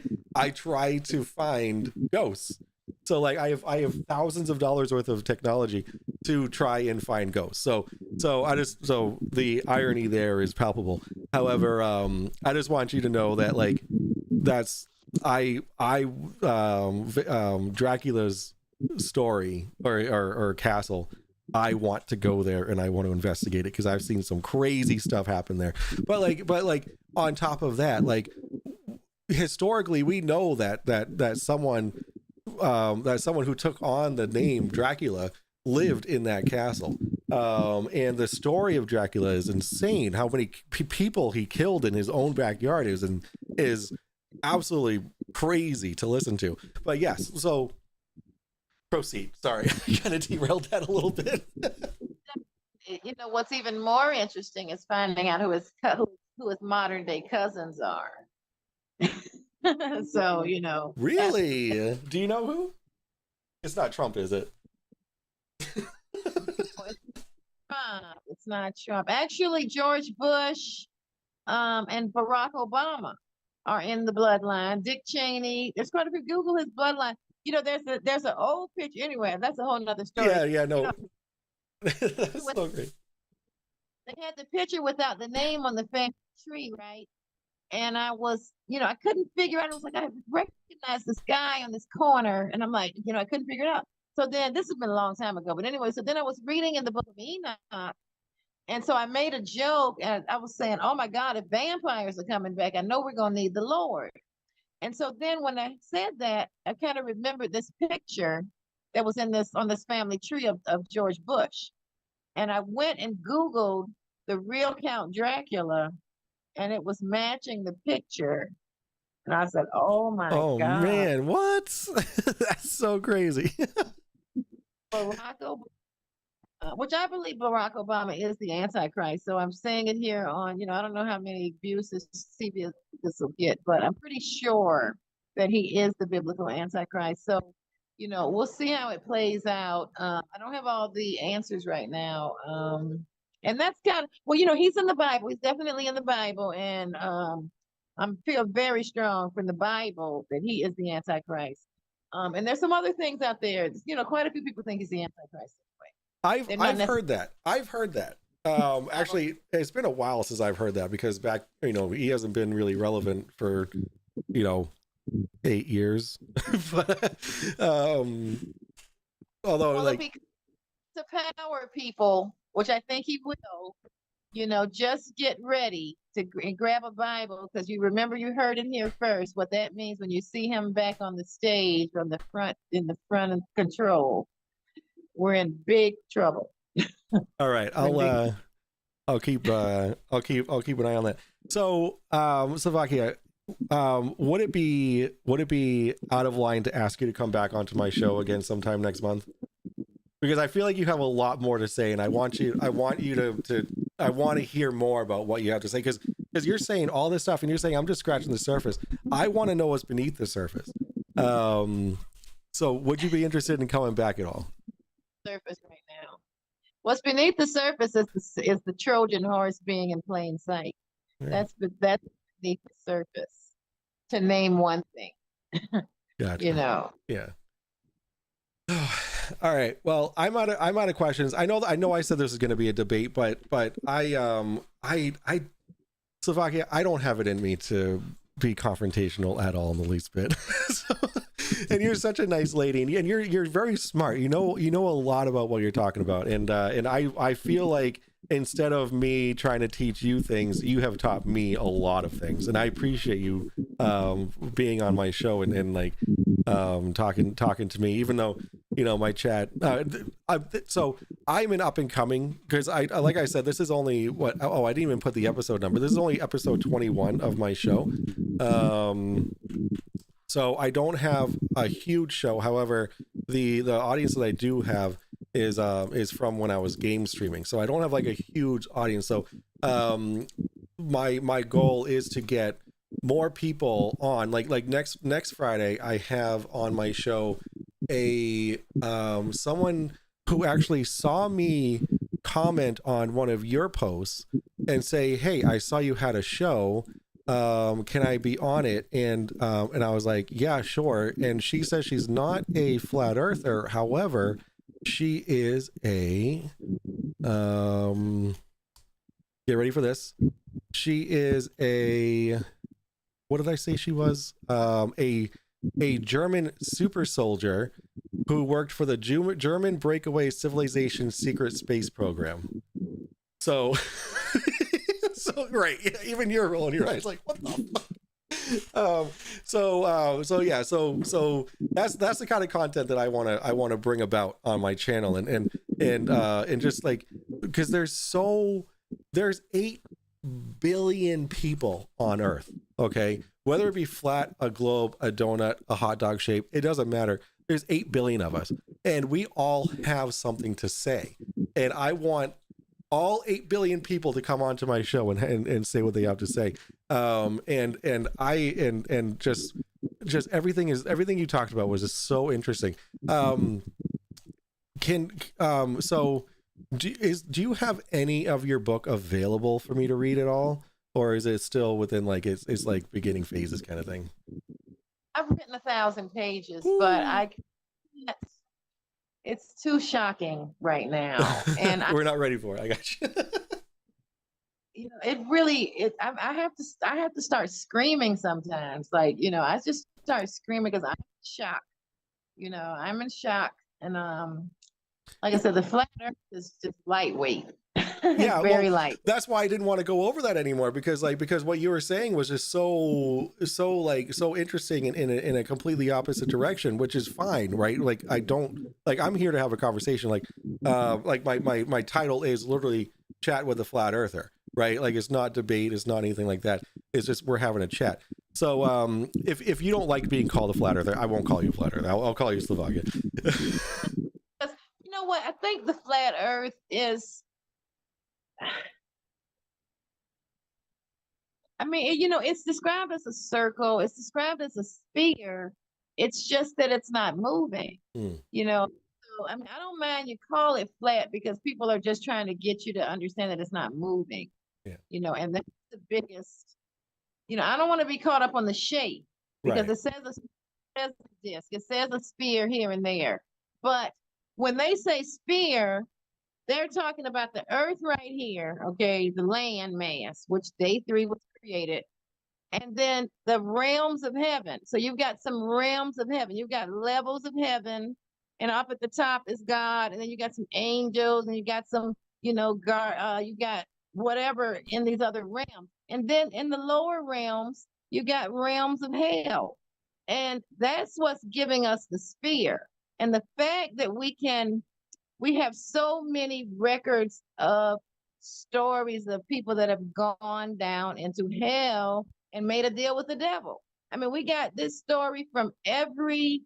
try to find ghosts. So like I have thousands of dollars worth of technology to try and find ghosts. So the irony there is palpable. However, I just want you to know that like that's Dracula's story or castle. I want to go there and I want to investigate it because I've seen some crazy stuff happen there. But like on top of that, like historically we know that someone who took on the name Dracula lived in that castle. And the story of Dracula is insane. How many people he killed in his own backyard is absolutely crazy to listen to. But yes, so proceed. Sorry, I kind of derailed that a little bit. What's even more interesting is finding out who his modern day cousins are. So, Really? Do you know who? It's not Trump, is it? It's not Trump. Actually, George Bush and Barack Obama are in the bloodline. Dick Cheney. There's quite a few. Google his bloodline. There's an old picture. Anyway, that's a whole nother story. Yeah, no. That's so great. They had the picture without the name on the family tree, right? And I couldn't figure out. I was like, I recognize this guy on this corner, and I'm like, I couldn't figure it out. So then, this has been a long time ago, but anyway, so then I was reading in the book of Enoch, and so I made a joke, and I was saying, oh my God, if vampires are coming back, I know we're gonna need the Lord. And so then when I said that, I kind of remembered this picture that was on this family tree of George Bush. And I went and Googled the real Count Dracula, and it was matching the picture. And I said, oh my God. Man, what? That's so crazy. Which I believe Barack Obama is the Antichrist. So I'm saying it here on, I don't know how many views this will get, but I'm pretty sure that he is the biblical Antichrist. So, we'll see how it plays out. I don't have all the answers right now. And that's kind of, he's in the Bible. He's definitely in the Bible. And I feel very strong from the Bible that he is the Antichrist. And there's some other things out there. Quite a few people think he's the Antichrist. I've heard that. Actually, it's been a while since I've heard that because back, he hasn't been really relevant for, 8 years. But, although to power people, which I think he will, just get ready to grab a Bible because you remember you heard it here first. What that means when you see him back on the stage in the front of control. We're in big trouble. All right, I'll keep an eye on that. So, Slovakia, would it be out of line to ask you to come back onto my show again sometime next month? Because I feel like you have a lot more to say, and I want you to hear more about what you have to say because you're saying all this stuff and you're saying I'm just scratching the surface. I want to know what's beneath the surface. So would you be interested in coming back at all? Surface right now. What's beneath the surface is the Trojan horse being in plain sight. Yeah. That's beneath the surface. To name one thing. Gotcha. Yeah. All right. Well, I'm out of questions. I know I said this is going to be a debate, but I Slovakia, I don't have it in me to be confrontational at all in the least bit. And you're such a nice lady, and you're very smart. You know a lot about what you're talking about, and I feel like instead of me trying to teach you things, you have taught me a lot of things, and I appreciate you being on my show and like talking to me, even though my chat. So I'm an up and coming because I like I said, this is only what I didn't even put the episode number. This is only episode 21 of my show. So I don't have a huge show. However, the audience that I do have is from when I was game streaming. So I don't have like a huge audience. So my goal is to get more people on. Like next Friday, I have on my show a someone who actually saw me comment on one of your posts and say, "Hey, I saw you had a show. Can I be on it?" And I was like, yeah, sure. And she says she's not a flat earther. However, she is a, get ready for this. She is a, what did I say she was? A German super soldier who worked for the German breakaway civilization secret space program. So so great. Yeah, even you're rolling your eyes like, what the fuck? So that's the kind of content that I want to bring about on my channel and just like because there's 8 billion people on Earth. Okay, whether it be flat, a globe, a donut, a hot dog shape, it doesn't matter. There's 8 billion of us, and we all have something to say. And I want all 8 billion people to come onto my show and say what they have to say. And just everything you talked about was just so interesting. So do you have any of your book available for me to read at all, or is it still within like it's like beginning phases kind of thing? I've written 1,000 pages, but I can't. It's too shocking right now, and We're not ready for it. I got you. it really. I have to start screaming sometimes. Like, I just start screaming because I'm in shock. I'm in shock, and like I said, the flat Earth is just lightweight. Yeah, very light. That's why I didn't want to go over that anymore, because what you were saying was just so interesting in a completely opposite direction, which is fine, right? Like I'm here to have a conversation. Like my title is literally Chat with a Flat Earther, right? Like it's not debate, it's not anything like that. It's just we're having a chat. So if you don't like being called a flat earther, I won't call you a flat earther. I'll call you Slovakia. You know what? I think the flat Earth is. I mean, it's described as a circle. It's described as a sphere. It's just that it's not moving. So I mean, I don't mind you call it flat because people are just trying to get you to understand that it's not moving. Yeah. And that's the biggest. I don't want to be caught up on the shape because Right. it says a disc, it says a sphere here and there. But when they say sphere, they're talking about the Earth right here, okay, the land mass, which day 3 was created, and then the realms of heaven. So you've got some realms of heaven. You've got levels of heaven, and up at the top is God, and then you got some angels, and you got some, you got whatever in these other realms. And then in the lower realms, you got realms of hell. And that's what's giving us the sphere. And the fact that we have so many records of stories of people that have gone down into hell and made a deal with the devil. I mean, we got this story from I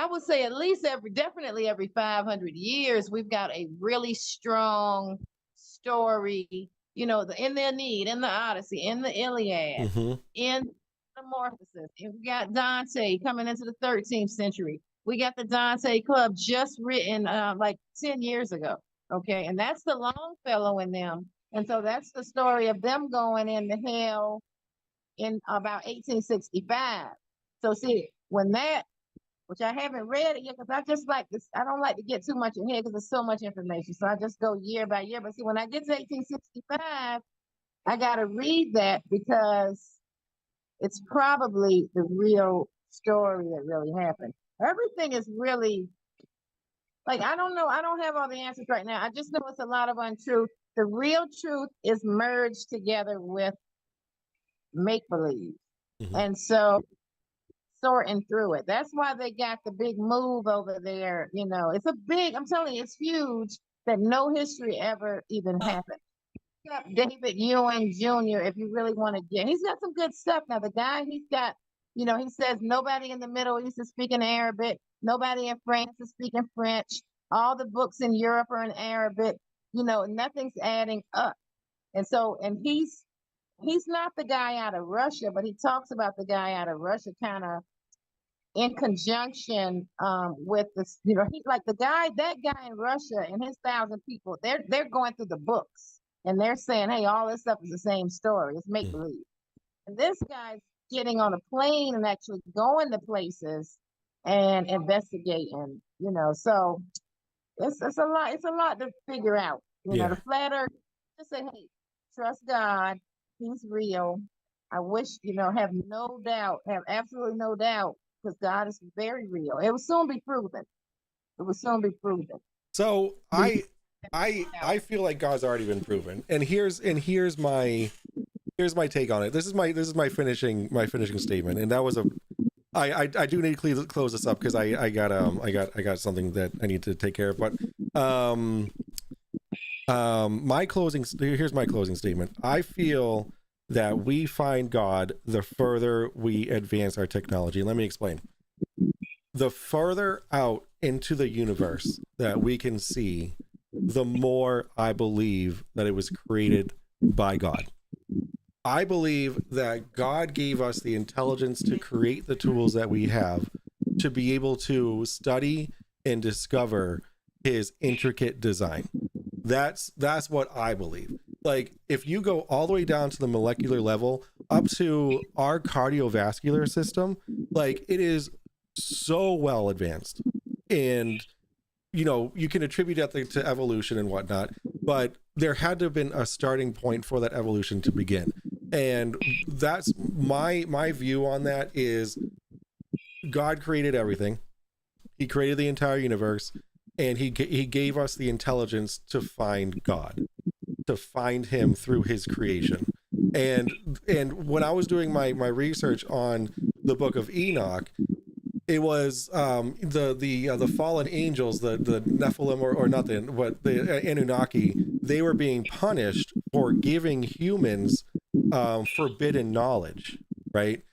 would say at least definitely every 500 years, we've got a really strong story, in the Aeneid, in the Odyssey, in the Iliad, in Metamorphosis. And we got Dante coming into the 13th century. We got the Dante Club just written like 10 years ago. Okay. And that's the Longfellow in them. And so that's the story of them going into hell in about 1865. So see, which I haven't read it yet because I just like this. I don't like to get too much ahead because there's so much information. So I just go year by year. But see, when I get to 1865, I got to read that because it's probably the real story that really happened. Everything is really, like, I don't know. I don't have all the answers right now. I just know it's a lot of untruth. The real truth is merged together with make-believe. And so sorting through it. That's why they got the big move over there. It's I'm telling you, it's huge that no history ever even happened. David Ewing Jr., if you really want to he's got some good stuff. Now, the guy, he's got, he says nobody in the Middle East is speaking Arabic. Nobody in France is speaking French. All the books in Europe are in Arabic. Nothing's adding up. And so, and he's not the guy out of Russia, but he talks about the guy out of Russia kind of in conjunction with this, that guy in Russia and his 1,000 people, they're going through the books and they're saying, hey, all this stuff is the same story. It's make believe. And this guy's getting on a plane and actually going to places and investigating, so it's a lot to figure out. The flat earth, just say, hey, trust God, he's real. I wish, have absolutely no doubt, because God is very real. It will soon be proven. So I feel like God's already been proven. And here's my take on it. This is my finishing statement. And that was I do need to close this up because I got something that I need to take care of. But Here's my closing statement. I feel that we find God the further we advance our technology. Let me explain. The further out into the universe that we can see, the more I believe that it was created by God. I believe that God gave us the intelligence to create the tools that we have to be able to study and discover his intricate design. That's what I believe. Like, if you go all the way down to the molecular level, up to our cardiovascular system, like, it is so well advanced. And, you know, you can attribute that to evolution and whatnot, but there had to have been a starting point for that evolution to begin. And that's my view on that is God created everything. He created the entire universe, and he gave us the intelligence to find God, to find him through his creation. And when I was doing my research on the book of Enoch, it was the fallen angels, the Nephilim, or nothing, but the Anunnaki, they were being punished for giving humans forbidden knowledge, right?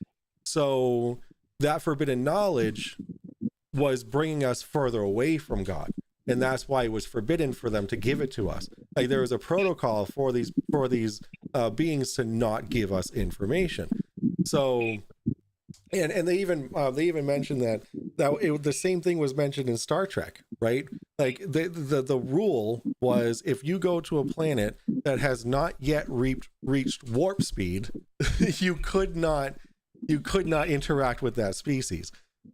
So that forbidden knowledge was bringing us further away from God, and that's why it was forbidden for them to give it to us. Like, there was a protocol for these beings to not give us information. So, and they even mentioned that the same thing was mentioned in Star Trek, right? Like, the rule was, if you go to a planet that has not yet reached warp speed, you could not interact with that species,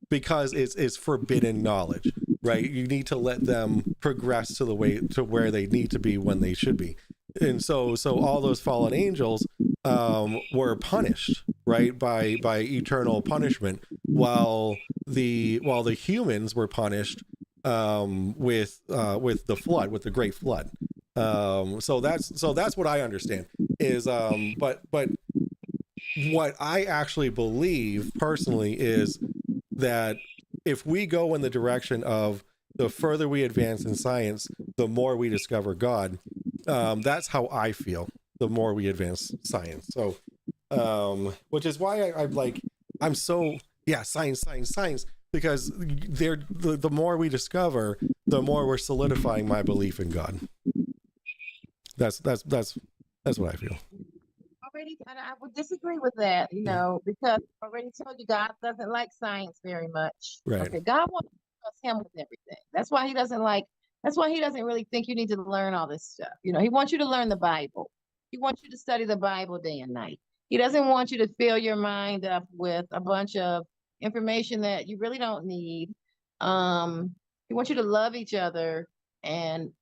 because it's forbidden knowledge, right? You need to let them progress to where they need to be when they should be. And so all those fallen angels were punished, right, by eternal punishment, while the humans were punished with the flood, with the great flood. So that's what I understand is but what I actually believe personally is that if we go in the direction of the further we advance in science, the more we discover God. That's how I feel. The more we advance science, so which is why I'm so science, because the more we discover, the more we're solidifying my belief in God. That's what I feel. Already, and I would disagree with that, because I already told you God doesn't like science very much. Right. Okay, God wants to trust him with everything. That's why he doesn't really think you need to learn all this stuff. He wants you to learn the Bible. He wants you to study the Bible day and night. He doesn't want you to fill your mind up with a bunch of information that you really don't need. He wants you to love each other and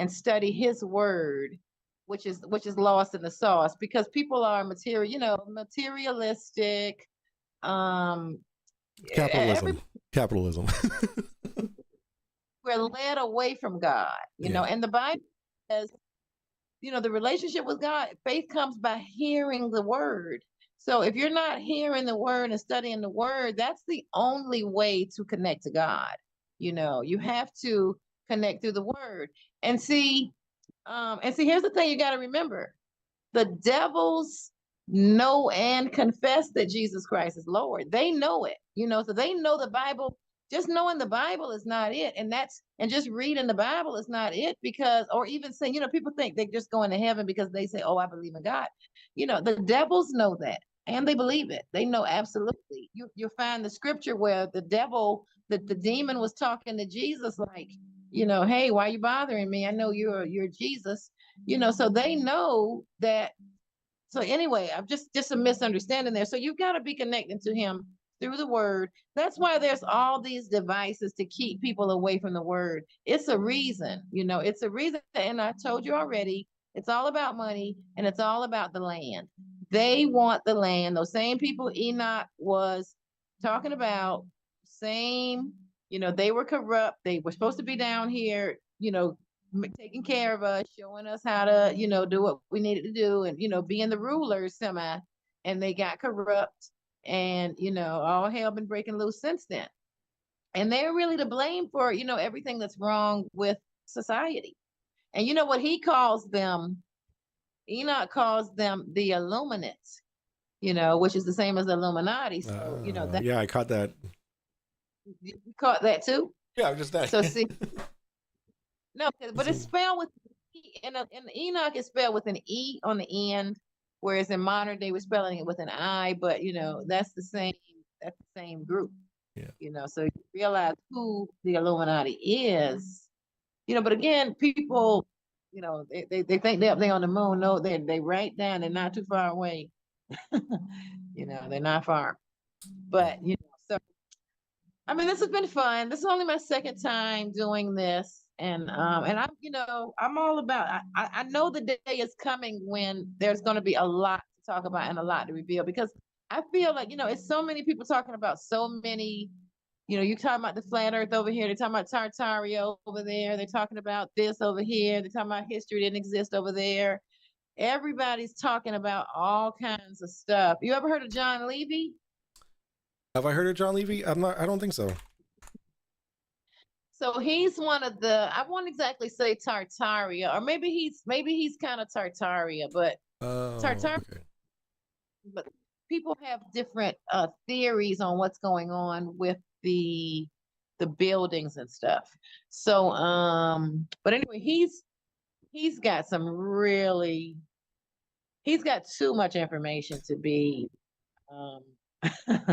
study his word, which is lost in the sauce, because people are materialistic. Capitalism. We're led away from God, and the Bible says, the relationship with God, faith comes by hearing the word. So if you're not hearing the word and studying the word, that's the only way to connect to God. You have to connect through the word. And see, here's the thing you got to remember. The devils know and confess that Jesus Christ is Lord. They know it, so they know the Bible. Just knowing the Bible is not it. And just reading the Bible is not it, or even saying, people think they're just going to heaven because they say, oh, I believe in God. The devils know that, and they believe it. They know absolutely. You'll find the scripture where the demon was talking to Jesus like, hey, why are you bothering me? I know you're Jesus, so they know that. So anyway, I'm just a misunderstanding there. So you've got to be connecting to him through the word. That's why there's all these devices to keep people away from the word. It's a reason, it's a reason. And I told you already, it's all about money, and it's all about the land. They want the land. Those same people Enoch was talking about, they were corrupt. They were supposed to be down here, taking care of us, showing us how to, do what we needed to do, and, being the rulers and they got corrupt, and, all hell been breaking loose since then. And they're really to blame for, everything that's wrong with society. And you know what he calls them? Enoch calls them the Illuminates, which is the same as the Illuminati. So, that Yeah, I caught that. you caught that too. Yeah, just that. So see, no, but it's spelled with in Enoch is spelled with an E on the end, whereas in modern day we're spelling it with an I. But that's the same. That's the same group. Yeah. So you realize who the Illuminati is. But again, people, they think they're on the moon. No, they right down. They're not too far away. They're not far. But so I mean, this has been fun. This is only my second time doing this, and I'm all about. I know the day is coming when there's going to be a lot to talk about and a lot to reveal, because I feel like it's so many people talking about so many. You're talking about the flat Earth over here. They're talking about Tartaria over there. They're talking about this over here. They're talking about history didn't exist over there. Everybody's talking about all kinds of stuff. You ever heard of John Levy? Have I heard of John Levy? I don't think so. So he's one of the, I won't exactly say Tartaria, or maybe he's kind of Tartaria, but Tartaria. Okay. But people have different theories on what's going on with the buildings and stuff. So but anyway, he's got too much information to be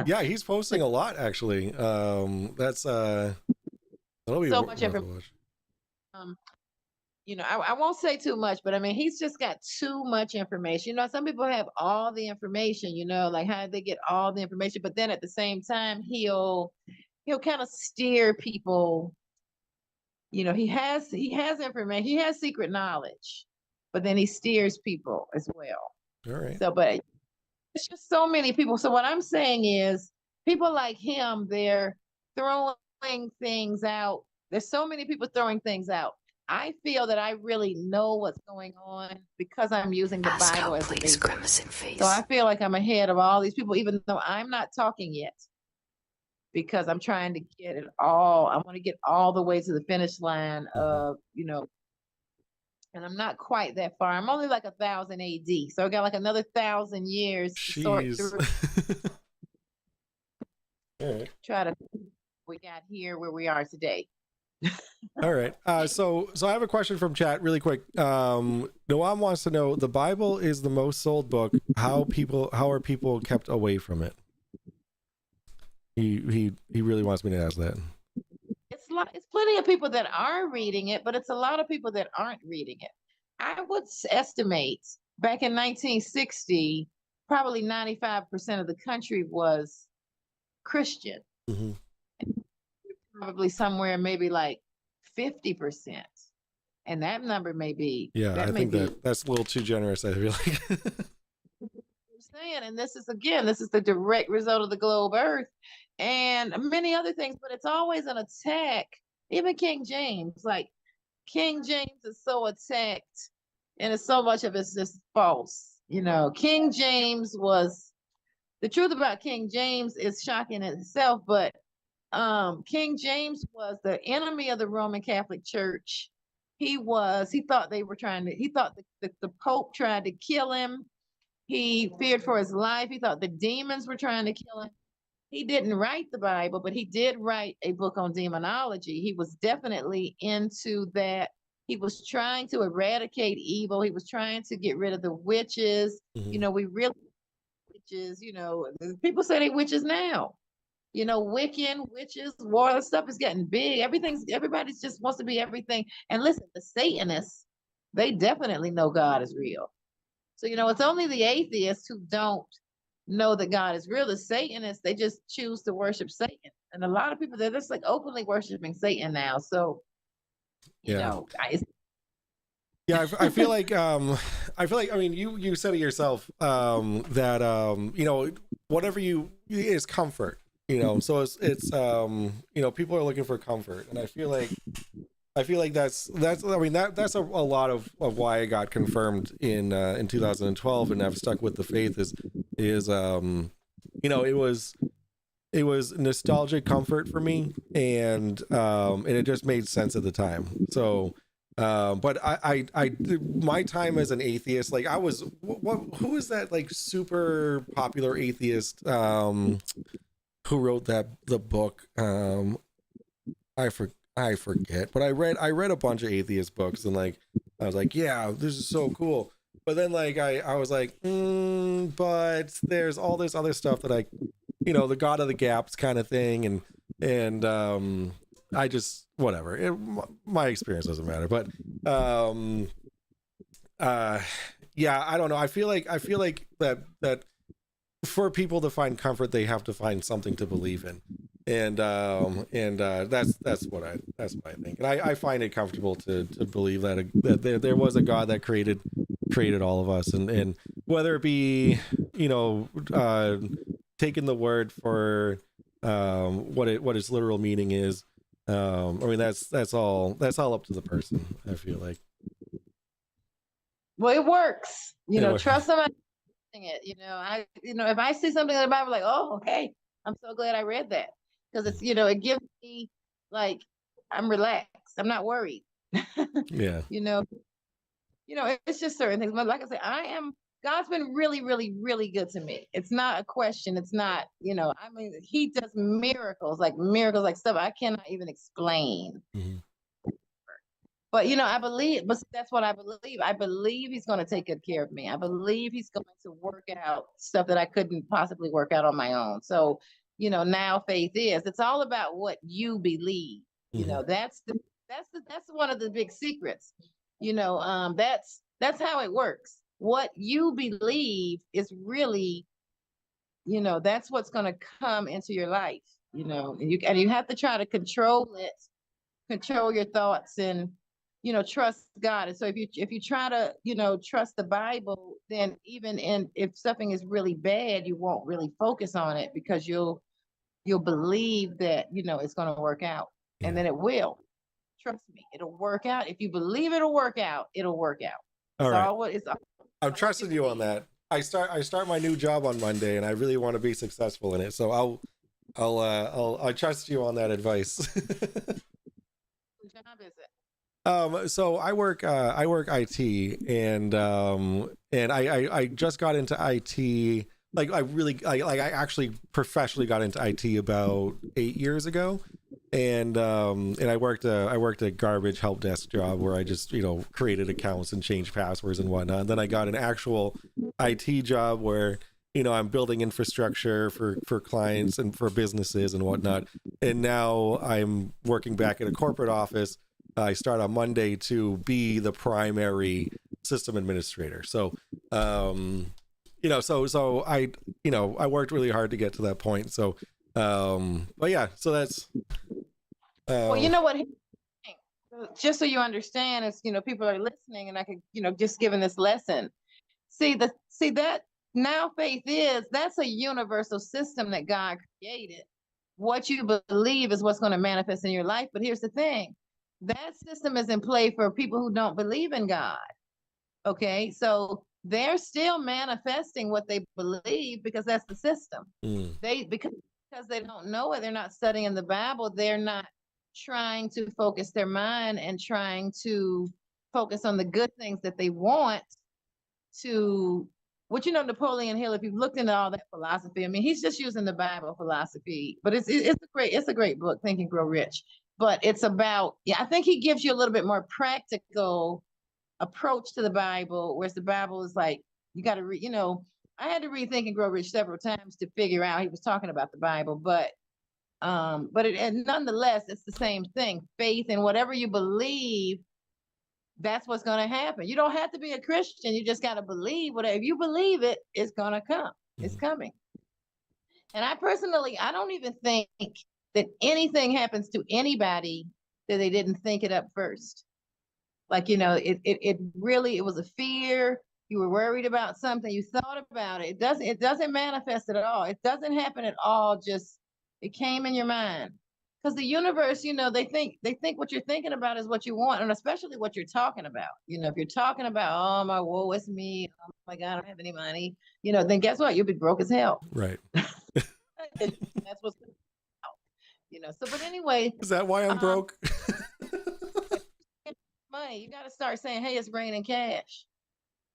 Yeah, he's posting a lot actually. That's that'll be so much information. I won't say too much, but I mean, he's just got too much information. Some people have all the information, like how they get all the information, but then at the same time, he'll kind of steer people. He has information, he has secret knowledge, but then he steers people as well. All right. So, but it's just so many people. So what I'm saying is, people like him, they're throwing things out. There's so many people throwing things out. I feel that I really know what's going on because I'm using the Bible as a basis. Grimacing face. So I feel like I'm ahead of all these people, even though I'm not talking yet, because I'm trying to get it all. I want to get all the way to the finish line of, and I'm not quite that far. I'm only like 1000 AD. So I got like another 1000 years to sort through. All right. Try to we got here where we are today. All right. So I have a question from chat really quick. Noam wants to know, the Bible is the most sold book. How are people kept away from it? He really wants me to ask that. It's plenty of people that are reading it, but it's a lot of people that aren't reading it. I would estimate back in 1960, probably 95% of the country was Christian. Mm-hmm. Probably somewhere maybe like 50%. And that number may be. Yeah, I think that's a little too generous, I feel like. Saying, and this is the direct result of the globe earth and many other things, but it's always an attack. Even King James, like King James is so attacked, and so much of it's just false. King James was, the truth about King James is shocking in itself, but King James was the enemy of the Roman Catholic Church. He thought the Pope tried to kill him. He feared for his life. He thought the demons were trying to kill him. He didn't write the Bible, but he did write a book on demonology. He was definitely into that. He was trying to eradicate evil. He was trying to get rid of the witches. Mm-hmm. We really witches, people say they witches now. Wiccan, witches, war stuff is getting big. Everybody's just wants to be everything. And listen, the Satanists, they definitely know God is real. So, it's only the atheists who don't know that God is real. The Satanists, they just choose to worship Satan. And a lot of people, they're just like openly worshiping Satan now. So, I feel like, I mean, you said it yourself, that, whatever is comfort, so it's people are looking for comfort. And I feel like that's a lot of why I got confirmed in 2012 and I've stuck with the faith is it was nostalgic comfort for me, and it just made sense at the time. So But my time as an atheist, like I was, who is that like super popular atheist, who wrote the book? I forget, but I read a bunch of atheist books, and like I was like, yeah, this is so cool. But then like I was like, but there's all this other stuff that the God of the Gaps kind of thing, and I just whatever. My experience doesn't matter, but yeah, I don't know. I feel like that for people to find comfort, they have to find something to believe in, and that's what I think, and I find it comfortable to believe that there was a God that created all of us, and whether it be taking the word for what its literal meaning is. I mean that's all up to the person, I feel like. Well, it works. It Trust somebody it. If I see something in the Bible, like, oh, okay, I'm so glad I read that, because it's it gives me like I'm relaxed. I'm not worried. Yeah. It's just certain things. But like I said, God's been really, really, really good to me. It's not a question. It's not, I mean, he does miracles like stuff I cannot even explain. Mm-hmm. But I believe, but that's what I believe. I believe he's going to take good care of me. I believe he's going to work out stuff that I couldn't possibly work out on my own. So, now faith is. It's all about what you believe. Mm-hmm. That's one of the big secrets. That's how it works. What you believe is really, that's what's going to come into your life. And you have to try to control your thoughts, and trust God. And so if you try to trust the Bible, then even if something is really bad, you won't really focus on it, because you'll believe that it's going to work out. Yeah. And then it will. Trust me, it'll work out. If you believe it'll work out, it'll work out. All right. I'm trusting you on that. I start my new job on Monday, and I really want to be successful in it. So I'll trust you on that advice. What job is it? So I work IT, and I just got into IT. Like I actually professionally got into IT about 8 years ago. And I worked a garbage help desk job where I just created accounts and changed passwords and whatnot. And then I got an actual IT job where I'm building infrastructure for clients and for businesses and whatnot. And now I'm working back at a corporate office. I start on Monday to be the primary system administrator. So so I worked really hard to get to that point. So but yeah, so that's well, you know what, just so you understand, is people are listening, and I could just giving this lesson, see that now faith is, that's a universal system that God created. What you believe is what's going to manifest in your life. But here's the thing, that system is in play for people who don't believe in God. Okay, so they're still manifesting what they believe, because that's the system. Because they don't know it, they're not studying the Bible, they're not trying to focus their mind and trying to focus on the good things that they want to. Napoleon Hill, if you've looked into all that philosophy, I mean, he's just using the Bible philosophy, but it's a great book, Think and Grow Rich. But it's about, I think he gives you a little bit more practical approach to the Bible, whereas the Bible is like, you got to read, I had to read Think and Grow Rich several times to figure out he was talking about the Bible, but nonetheless, it's the same thing. Faith in whatever you believe, that's what's going to happen. You don't have to be a Christian. You just got to believe whatever. If you believe it, it's going to come. It's coming. And I personally, I don't even think that anything happens to anybody that they didn't think it up first. Like, it really, it was a fear. You were worried about something. You thought about it. It doesn't manifest at all. It doesn't happen at all. Just, it came in your mind. Because the universe, they think what you're thinking about is what you want, and especially what you're talking about. If you're talking about, oh my, woe is me, oh my God, I don't have any money, then guess what? You'll be broke as hell. Right. That's what's out. So, but anyway. Is that why I'm broke? money. You got to start saying, "Hey, it's raining cash."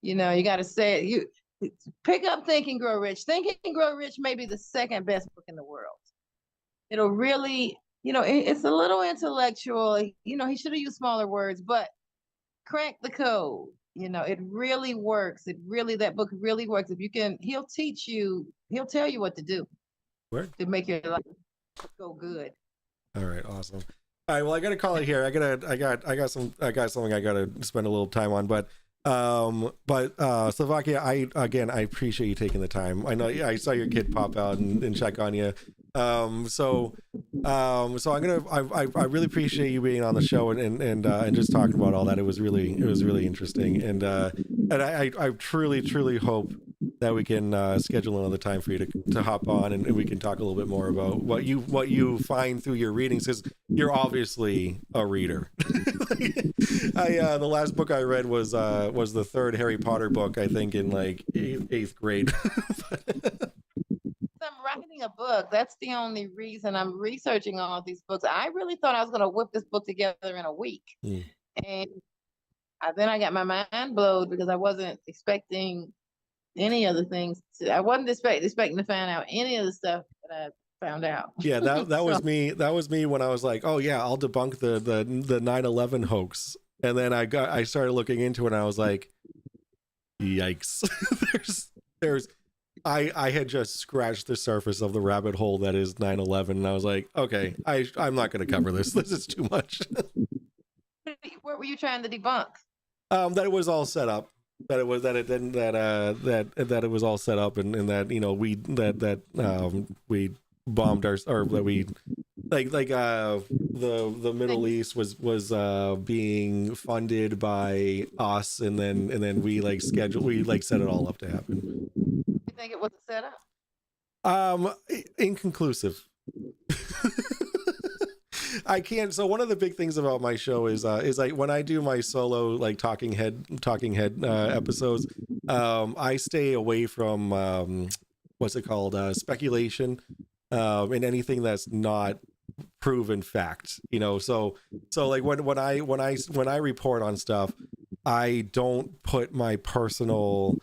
You know, you got to say it. You pick up Think and Grow Rich. Think and Grow Rich may be the second best book in the world. It'll really, it's a little intellectual. You know, he should have used smaller words, but crack the code. You know, it really works. That book really works. If you can, he'll tell you what to do Word. to make your life go good. All right, awesome. All right, well, I gotta call it here. I got something I gotta spend a little time on, but Slovakia, I appreciate you taking the time. I know I saw your kid pop out and check on you. So I really appreciate you being on the show and just talking about all that. It was really interesting, and I truly hope that we can schedule another time for you to hop on and we can talk a little bit more about what you find through your readings, because you're obviously a reader. The last book I read was the third Harry Potter book, I think in like eighth grade. I'm writing a book. That's the only reason I'm researching all these books. I really thought I was going to whip this book together in a week. And then I got my mind blown because I wasn't expecting any of the things. I wasn't expecting to find out any of the stuff that I found out. Yeah, that was me. That was me when I was like, oh yeah, I'll debunk the 9/11 hoax. And then I started looking into it and I was like, yikes. I had just scratched the surface of the rabbit hole that is 9/11, and I was like, okay, I'm not going to cover this. This is too much. What were you trying to debunk? That it was all set up. That it was all set up, and that we bombed or that we the Middle East was being funded by us, and then we set it all up to happen. You think it was a setup? Inconclusive. I can't. So one of the big things about my show is like when I do my solo like talking head episodes, I stay away from what's it called, speculation, and anything that's not proven fact. So like when I report on stuff, I don't put my personal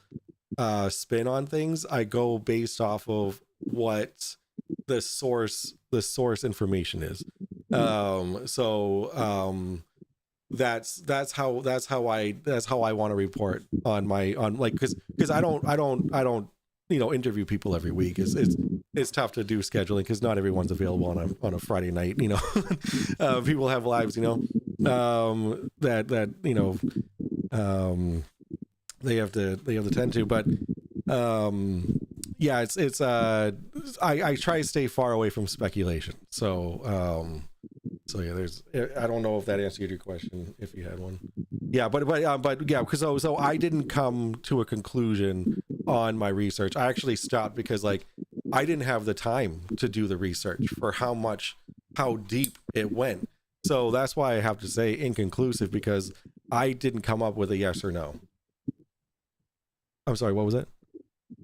spin on things. I go based off of what the source information is. That's how I want to report on because I don't interview people every week. It's tough to do scheduling because not everyone's available on a Friday night. People have lives, they have to tend to, but yeah, it's I try to stay far away from speculation. So yeah, I don't know if that answered your question, if you had one. Yeah, but yeah, because so I didn't come to a conclusion on my research. I actually stopped because like I didn't have the time to do the research for how deep it went. So that's why I have to say inconclusive, because I didn't come up with a yes or no. I'm sorry, what was it?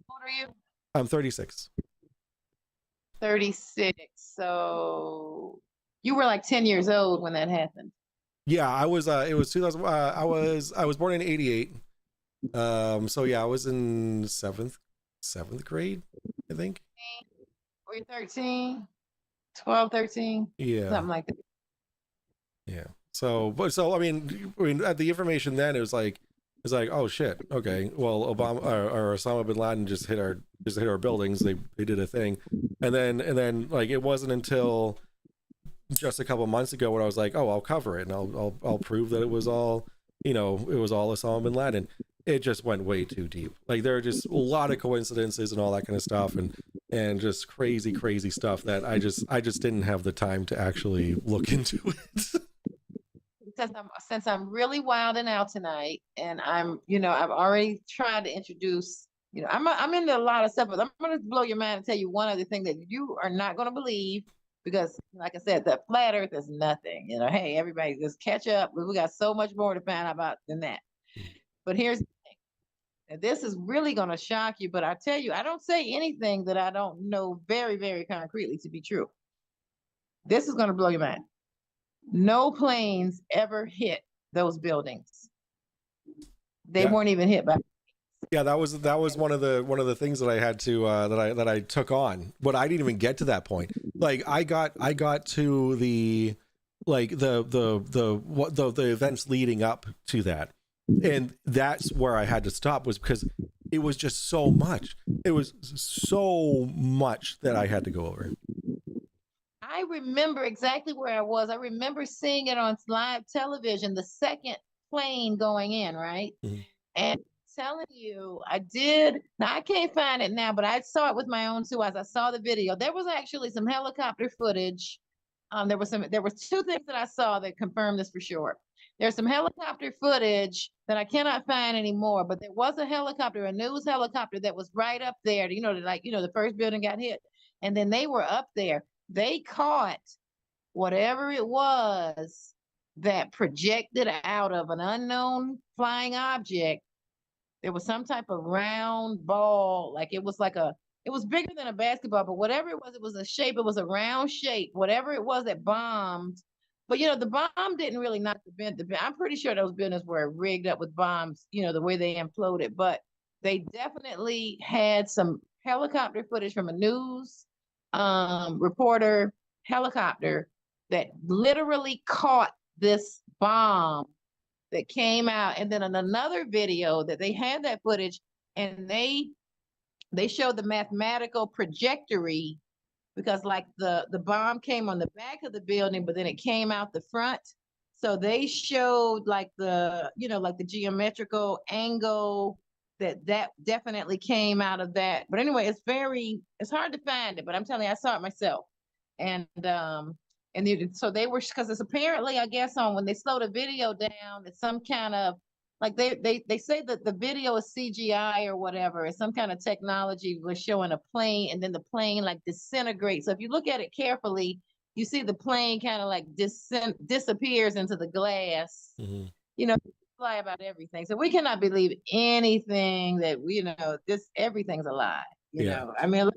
What are you? I'm 36. 36. So you were like 10 years old when that happened. Yeah, I was. It was 2000. I was born in '88. So yeah, I was in seventh grade, I think. Were you 13? 12, 13? Yeah, something like that. Yeah. So I mean, at the information then, it was like, oh shit, okay, well, Obama or Osama bin Laden just hit our buildings. They did a thing, and then like it wasn't until just a couple months ago when I was like, oh, I'll cover it and I'll prove that it was all Osama bin Laden. It just went way too deep. Like there are just a lot of coincidences and all that kind of stuff, and just crazy stuff that I just didn't have the time to actually look into it. Since I'm really wilding out tonight, and I've already tried to introduce, I'm into a lot of stuff, but I'm going to blow your mind and tell you one other thing that you are not going to believe, because like I said, the flat earth is nothing. Hey, everybody just catch up. We got so much more to find out about than that. But here's the thing. And this is really going to shock you, but I tell you, I don't say anything that I don't know very, very concretely to be true. This is going to blow your mind. No planes ever hit those buildings. They Yeah. weren't even hit by. Yeah, that was one of the things that I had to that I took on, but I didn't even get to that point. Like I got to the like the events leading up to that, and that's where I had to stop, was because it was just so much. It was so much that I had to go over. I remember exactly where I was. I remember seeing it on live television, the second plane going in, right? Mhm. And telling you, I did. Now I can't find it now, but I saw it with my own two eyes. I saw the video. There was actually some helicopter footage. There was two things that I saw that confirmed this for sure. There's some helicopter footage that I cannot find anymore, but there was a helicopter, a news helicopter that was right up there. The first building got hit, and then they were up there. They caught whatever it was that projected out of an unknown flying object. There was some type of round ball, like it was bigger than a basketball, but whatever it was a shape. It was a round shape, whatever it was that bombed. But the bomb didn't really knock the building. I'm pretty sure those buildings were rigged up with bombs, the way they imploded. But they definitely had some helicopter footage from a news reporter helicopter that literally caught this bomb that came out. And then in another video that they had that footage, and they showed the mathematical trajectory, because like the bomb came on the back of the building, but then it came out the front. So they showed like the geometrical angle that definitely came out of that. But anyway, it's hard to find it, but I'm telling you, I saw it myself. And so they were, because it's apparently, I guess, on when they slow the video down, it's some kind of, like they say that the video is CGI or whatever. It's some kind of technology was showing a plane, and then the plane like disintegrates. So if you look at it carefully, you see the plane kind of like disappears into the glass. Mm-hmm. Lie about everything. So we cannot believe anything that everything's a lie. I mean,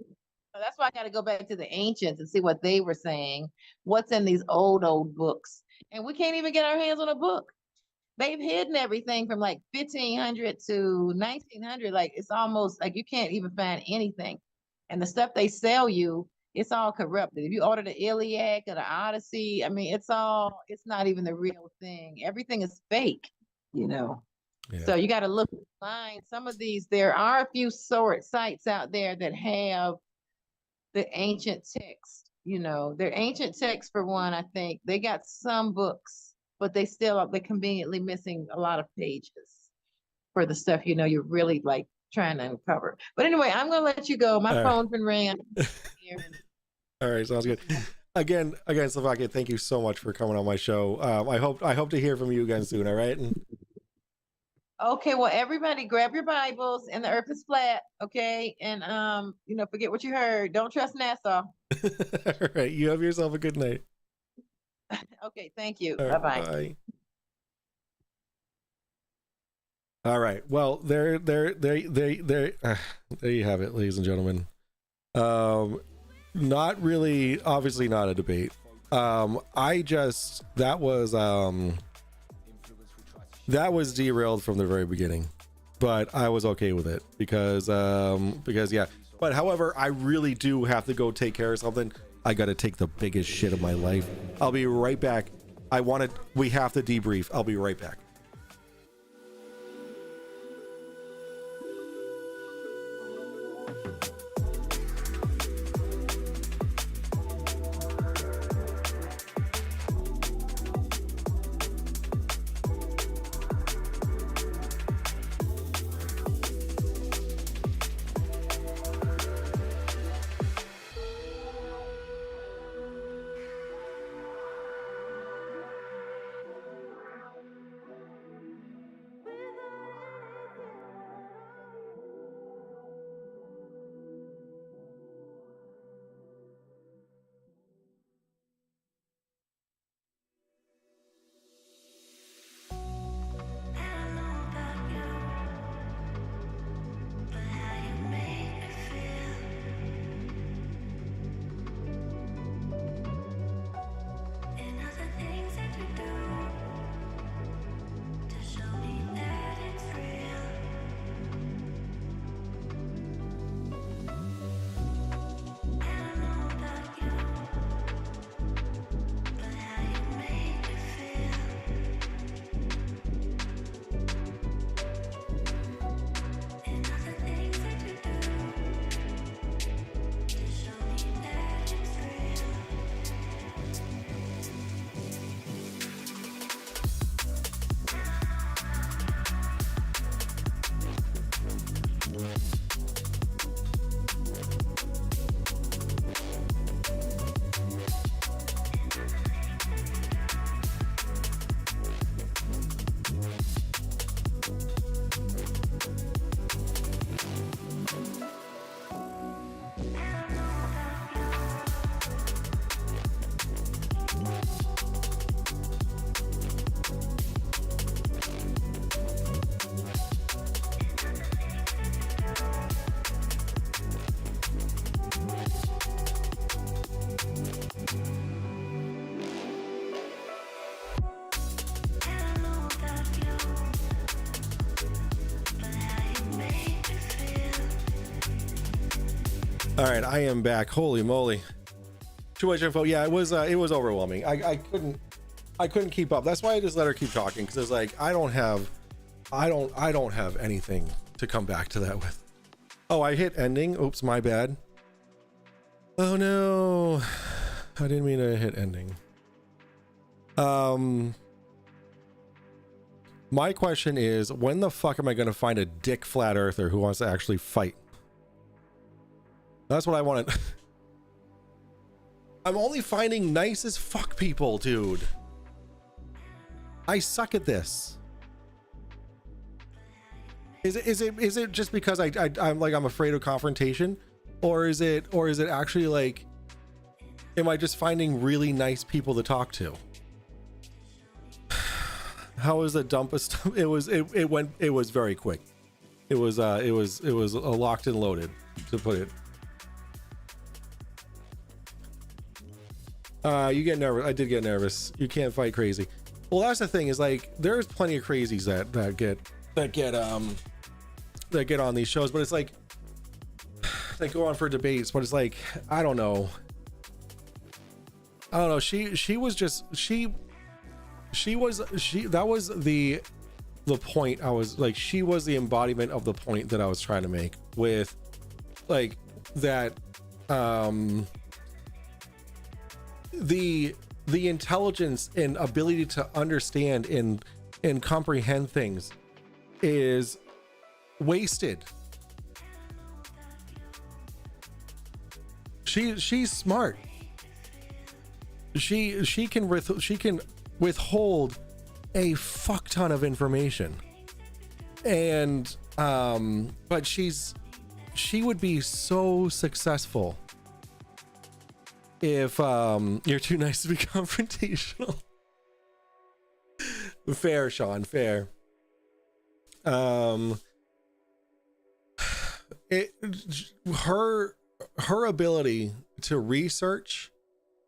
that's why I got to go back to the ancients and see what they were saying, what's in these old books. And we can't even get our hands on a book. They've hidden everything from like 1500 to 1900. Like it's almost like you can't even find anything. And the stuff they sell you, it's all corrupted. If you order the Iliad or the Odyssey, I mean, it's not even the real thing. Everything is fake, Yeah. So you got to look online. Some of these, there are a few sites out there that have the ancient text, they're ancient text for one. I think they got some books, but they're conveniently missing a lot of pages for the stuff, you're really like trying to uncover. But anyway, I'm going to let you go. My phone's been ringing. All right. Sounds good. Again, Slovakia, thank you so much for coming on my show. I hope to hear from you again soon. All right. Okay, well, everybody grab your Bibles, and the earth is flat, okay? And forget what you heard. Don't trust NASA. All right, you have yourself a good night. Okay, thank you. Right, Bye-bye. bye. All right. Well, there you have it, ladies and gentlemen. Not really, obviously not a debate. That was derailed from the very beginning, but I was okay with it because yeah. But however, I really do have to go take care of something. I got to take the biggest shit of my life. I'll be right back. We have to debrief. I'll be right back. All right, I am back. Holy moly. Situation info. Yeah, it was overwhelming. I couldn't keep up. That's why I just let her keep talking, because it's like I don't have anything to come back to that with. Oh, I hit ending. Oops, my bad. Oh no. I didn't mean to hit ending. My question is, when the fuck am I going to find a dick flat earther who wants to actually fight? That's what I wanted. I'm only finding nice as fuck people, dude. I suck at this. Is it just because I'm afraid of confrontation, or is it actually like, am I just finding really nice people to talk to? How is the dumbest? It was very quick. It was locked and loaded, to put it. You get nervous. I did get nervous. You can't fight crazy. Well, that's the thing, is like there's plenty of crazies that get on these shows, but it's like they go on for debates, but it's like I don't know. She was that was the point. I was like, she was the embodiment of the point that I was trying to make with like that. The intelligence and ability to understand and comprehend things is wasted. She's smart. She can withhold a fuck ton of information, and but she would be so successful if you're too nice to be confrontational. Fair, Sean, fair. Her ability to research,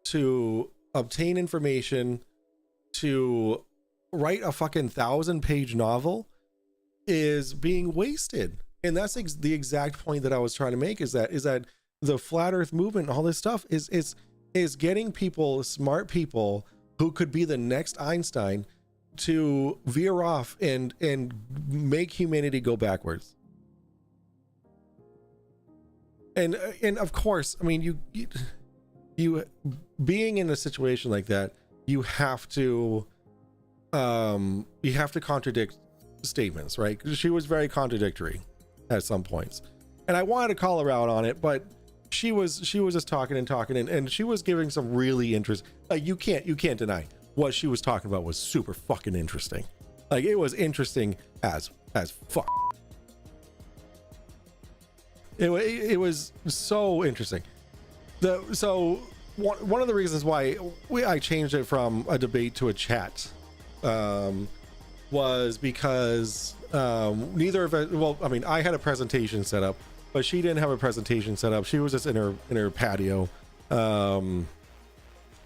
to obtain information, to write a fucking 1,000-page novel is being wasted. And that's the exact point that I was trying to make, is that the flat earth movement, all this stuff is getting people, smart people who could be the next Einstein, to veer off and make humanity go backwards. And of course, I mean, you being in a situation like that, you have to contradict statements, right? Because she was very contradictory at some points, and I wanted to call her out on it, but she was just talking and she was giving some really interesting, like, you can't deny what she was talking about was super fucking interesting. Like, it was interesting as fuck. It was so interesting. So one of the reasons why I changed it from a debate to a chat was because neither of it, well, I mean, I had a presentation set up, but she didn't have a presentation set up. She was just in her patio.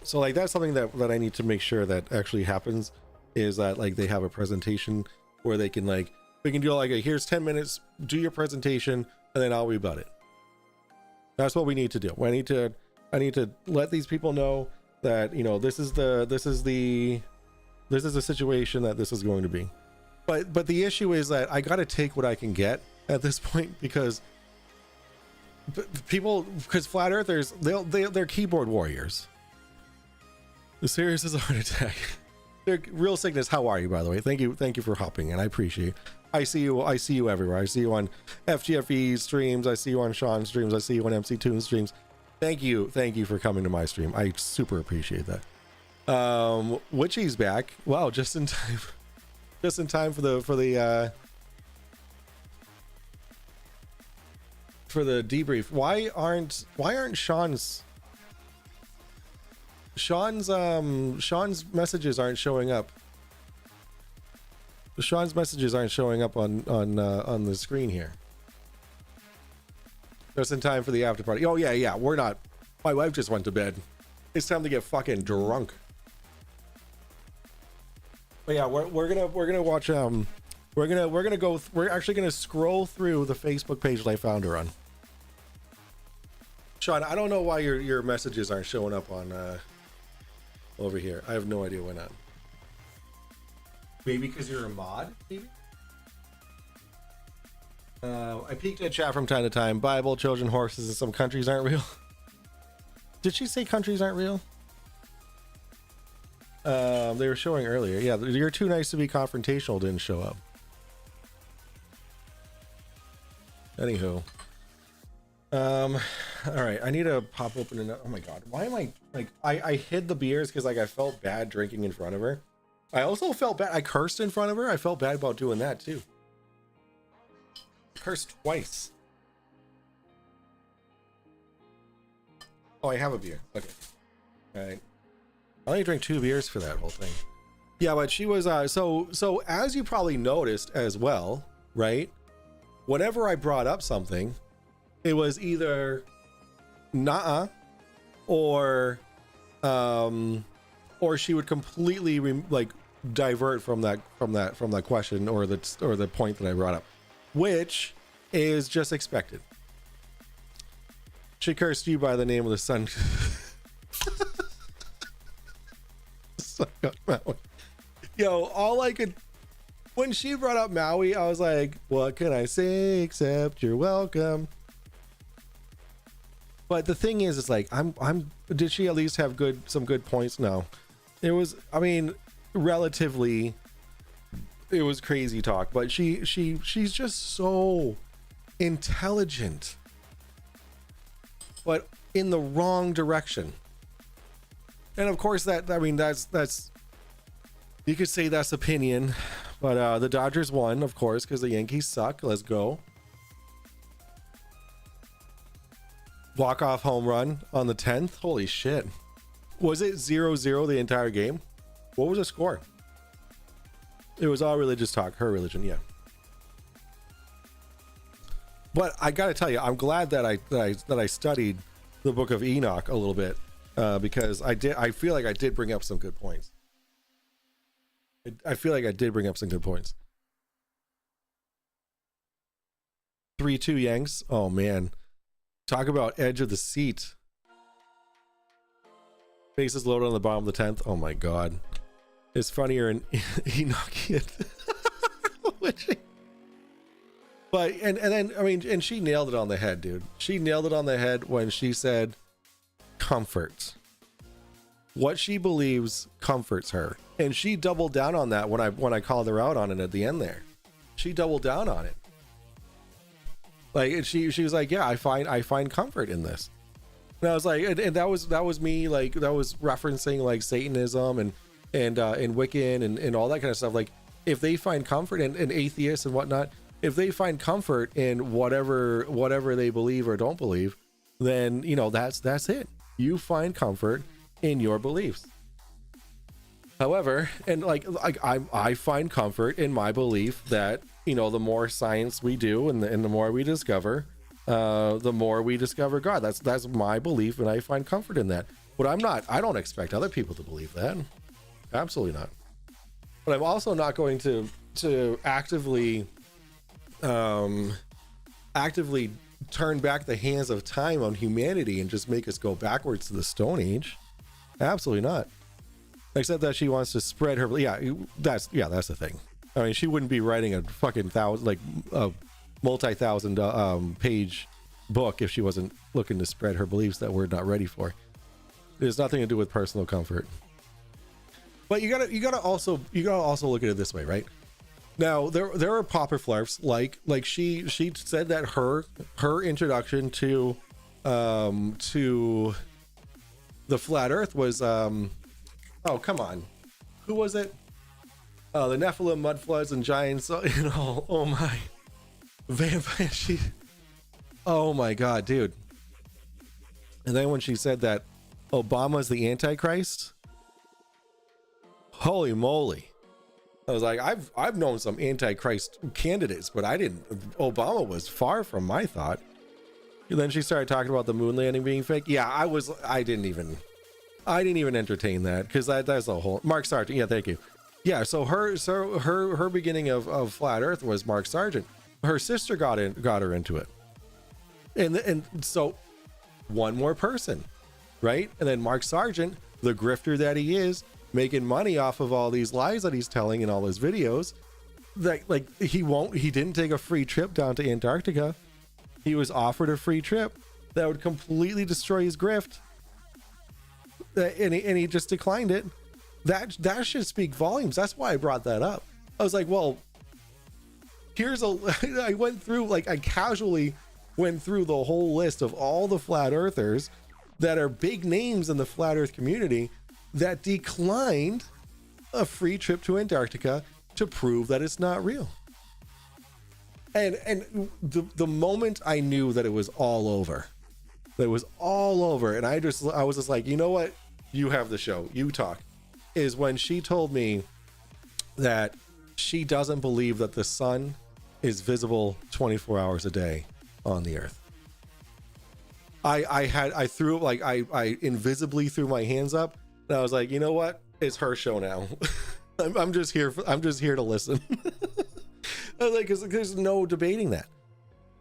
So like, that's something that I need to make sure that actually happens, is that like they have a presentation where they can do like, here's 10 minutes, do your presentation, and then I'll rebut it. That's what we need to do. I need to let these people know that, you know, this is the situation that this is going to be. But the issue is that I got to take what I can get at this point, because flat earthers, they're keyboard warriors. Serious as a heart attack. They're real sickness. How are you, by the way? Thank you for hopping in. I appreciate it. I see you everywhere. I see you on FGFE streams. I see you on Sean's streams. I see you on MC Toon streams. Thank you for coming to my stream. I super appreciate that. Witchy's back. Wow, just in time. Just in time for the debrief. Why aren't Sean's messages aren't showing up? Sean's messages aren't showing up on the screen here. Just in time for the after party. Oh yeah, we're not. My wife just went to bed. It's time to get fucking drunk. But yeah, we're gonna watch. We're actually gonna scroll through the Facebook page that I found her on. Sean, I don't know why your messages aren't showing up on over here. I have no idea why not. Maybe because you're a mod, maybe? I peeked at chat from time to time. Bible, children, horses, and some countries aren't real. Did she say countries aren't real? They were showing earlier. Yeah, you're too nice to be confrontational didn't show up. Anywho. All right, I need to pop open another. Oh my god, why am I like I hid the beers because like I felt bad drinking in front of her. I also felt bad. I cursed in front of her. I felt bad about doing that too. Cursed twice. Oh, I have a beer. Okay. All right. I only drank 2 beers for that whole thing. Yeah, but she was so as you probably noticed as well, right? Whenever I brought up something, it was either nah or she would completely like divert from that question or the point that I brought up, which is just expected. She cursed you by the name of the sun. Yo, all I could when she brought up Maui, I was like, what can I say except you're welcome? But the thing is, it's like did she at least have some good points? No. It was, I mean, relatively it was crazy talk, but she's just so intelligent. But in the wrong direction. And of course that's you could say that's opinion, but the Dodgers won, of course, because the Yankees suck. Let's go. Walk-off home run on the 10th. Holy shit. Was it 0-0 the entire game? What was the score? It was all religious talk. Her religion, yeah. But I gotta tell you, I'm glad that I studied the Book of Enoch a little bit, because I feel like I did bring up some good points. I feel like I did bring up some good points. 3-2 Yanks. Oh man, talk about edge of the seat. Bases loaded on the bottom of the 10th. Oh my god, it's funnier in Enochian. But and then I mean, and she nailed it on the head, dude. She nailed it on the head when she said comfort. What she believes comforts her, and she doubled down on that when I called her out on it at the end there. She doubled down on it. Like she was like, yeah, I find comfort in this. And I was like, and that was me, like that was referencing like Satanism and Wiccan and all that kind of stuff. Like if they find comfort and atheists and whatnot, if they find comfort in whatever they believe or don't believe, then you know that's it. You find comfort in your beliefs. However, and like I find comfort in my belief that, you know, the more science we do and the more we discover, the more we discover God. That's my belief, and I find comfort in that. But I don't expect other people to believe that. Absolutely not. But I'm also not going to actively turn back the hands of time on humanity and just make us go backwards to the Stone Age. Absolutely not. Except that she wants to spread her, that's the thing. I mean, she wouldn't be writing a fucking multi-thousand page book if she wasn't looking to spread her beliefs that we're not ready for. It has nothing to do with personal comfort. But you gotta also look at it this way, right? Now there are popper flarfs like she said that her introduction to the flat earth was oh come on, who was it? The Nephilim, mud floods, and giants. You know, oh my, vampire. Oh my god, dude. And then when she said that Obama's the Antichrist, holy moly! I was like, I've known some Antichrist candidates, but Obama was far from my thought. And then she started talking about the moon landing being fake. Yeah, I didn't even entertain that, because that's a whole Mark Sargent. Yeah, thank you. Yeah, so her beginning of flat earth was Mark Sargent. Her sister got her into it. And so one more person, right? And then Mark Sargent, the grifter that he is, making money off of all these lies that he's telling in all his videos, that like he didn't take a free trip down to Antarctica. He was offered a free trip that would completely destroy his grift, and he just declined it. That should speak volumes. That's why I brought that up. I was like, well, I went through, like, I casually went through the whole list of all the flat earthers that are big names in the flat earth community that declined a free trip to Antarctica to prove that it's not real. And the moment I knew that it was all over, and I was just like, you know what, you have the show, you talk, is when she told me that she doesn't believe that the sun is visible 24 hours a day on the earth. I threw, like, I invisibly threw my hands up, and I was like, you know what, it's her show now. I'm just here to listen. I was like, 'cause there's no debating that,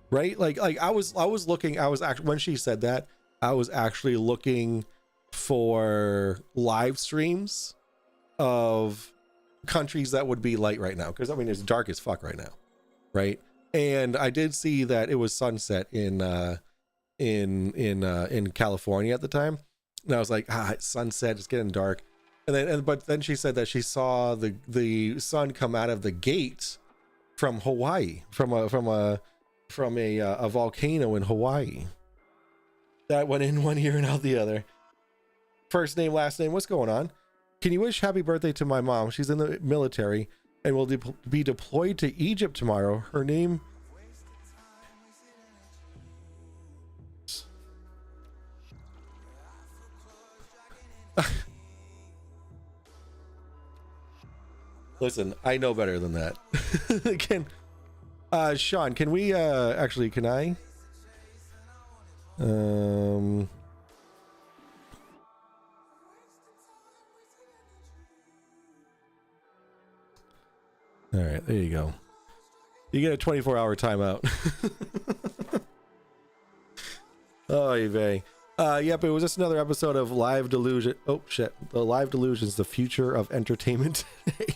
right? Like I was actually, when she said that, I was actually looking for live streams of countries that would be light right now, because I mean it's dark as fuck right now, right? And I did see that it was sunset in California at the time, and I was like, it's sunset, it's getting dark. But then she said that she saw the sun come out of the gate from Hawaii, from a volcano in Hawaii that went in one ear and out the other. First name, last name, what's going on? Can you wish happy birthday to my mom? She's in the military and will be deployed to Egypt tomorrow. Her name... Listen, I know better than that. Sean, can we actually, can I? All right, there you go. You get a 24-hour timeout. Oh, Yves. Yep, it was just another episode of Live Delusion. Oh, shit. The Live Delusions, the future of entertainment today.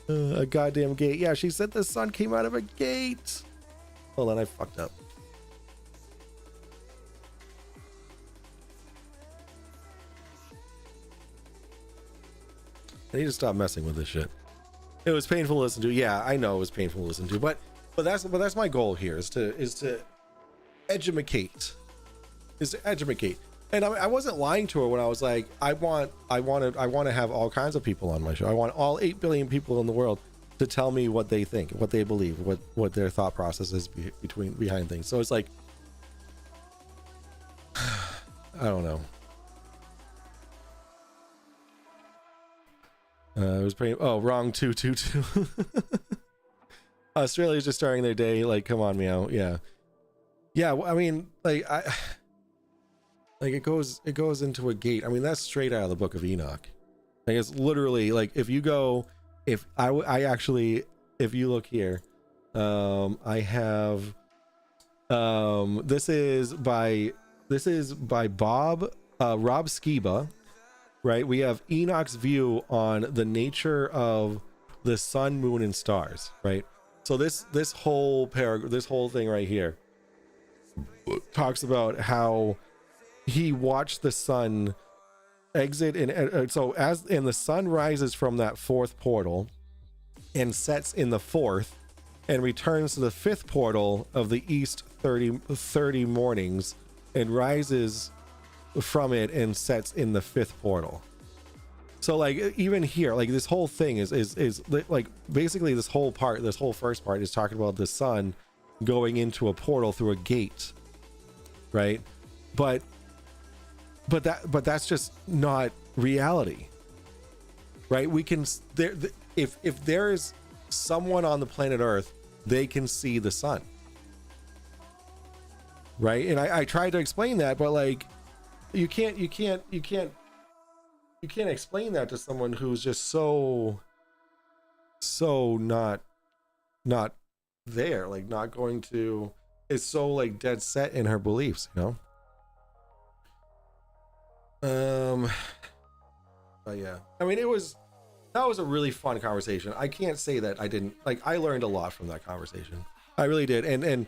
A goddamn gate. Yeah, she said the sun came out of a gate. Hold on, I fucked up. I need to stop messing with this shit. It was painful to listen to. Yeah, I know it was painful to listen to, but that's my goal here, is to educate. And I wasn't lying to her when I was like, I want to have all kinds of people on my show. I want all 8 billion people in the world to tell me what they think, what they believe, what their thought process is behind things. So it's like, I don't know. It was pretty. Oh, wrong 222. Australia's just starting their day. Like, come on, meow. Yeah. I mean, like, it goes into a gate. I mean, that's straight out of the Book of Enoch. Like, it's literally like, if you go, if you look here, I have, this is by Rob Skiba, right? We have Enoch's view on the nature of the sun, moon, and stars, right? So this whole paragraph, this whole thing right here talks about how he watched the sun exit, and so the sun rises from that fourth portal and sets in the fourth and returns to the fifth portal of the east 30 mornings and rises from it and sets in the fifth portal. So like, even here, like, this whole thing is like, basically this whole first part is talking about the sun going into a portal through a gate, right? But that's just not reality, right? We can, if there is someone on the planet Earth, they can see the sun, right? And I tried to explain that, but like, you can't explain that to someone who's just so not there, like, not going to is so like dead set in her beliefs, you know. But yeah, I mean, that was a really fun conversation. I can't say that I didn't, like, I learned a lot from that conversation. I really did. And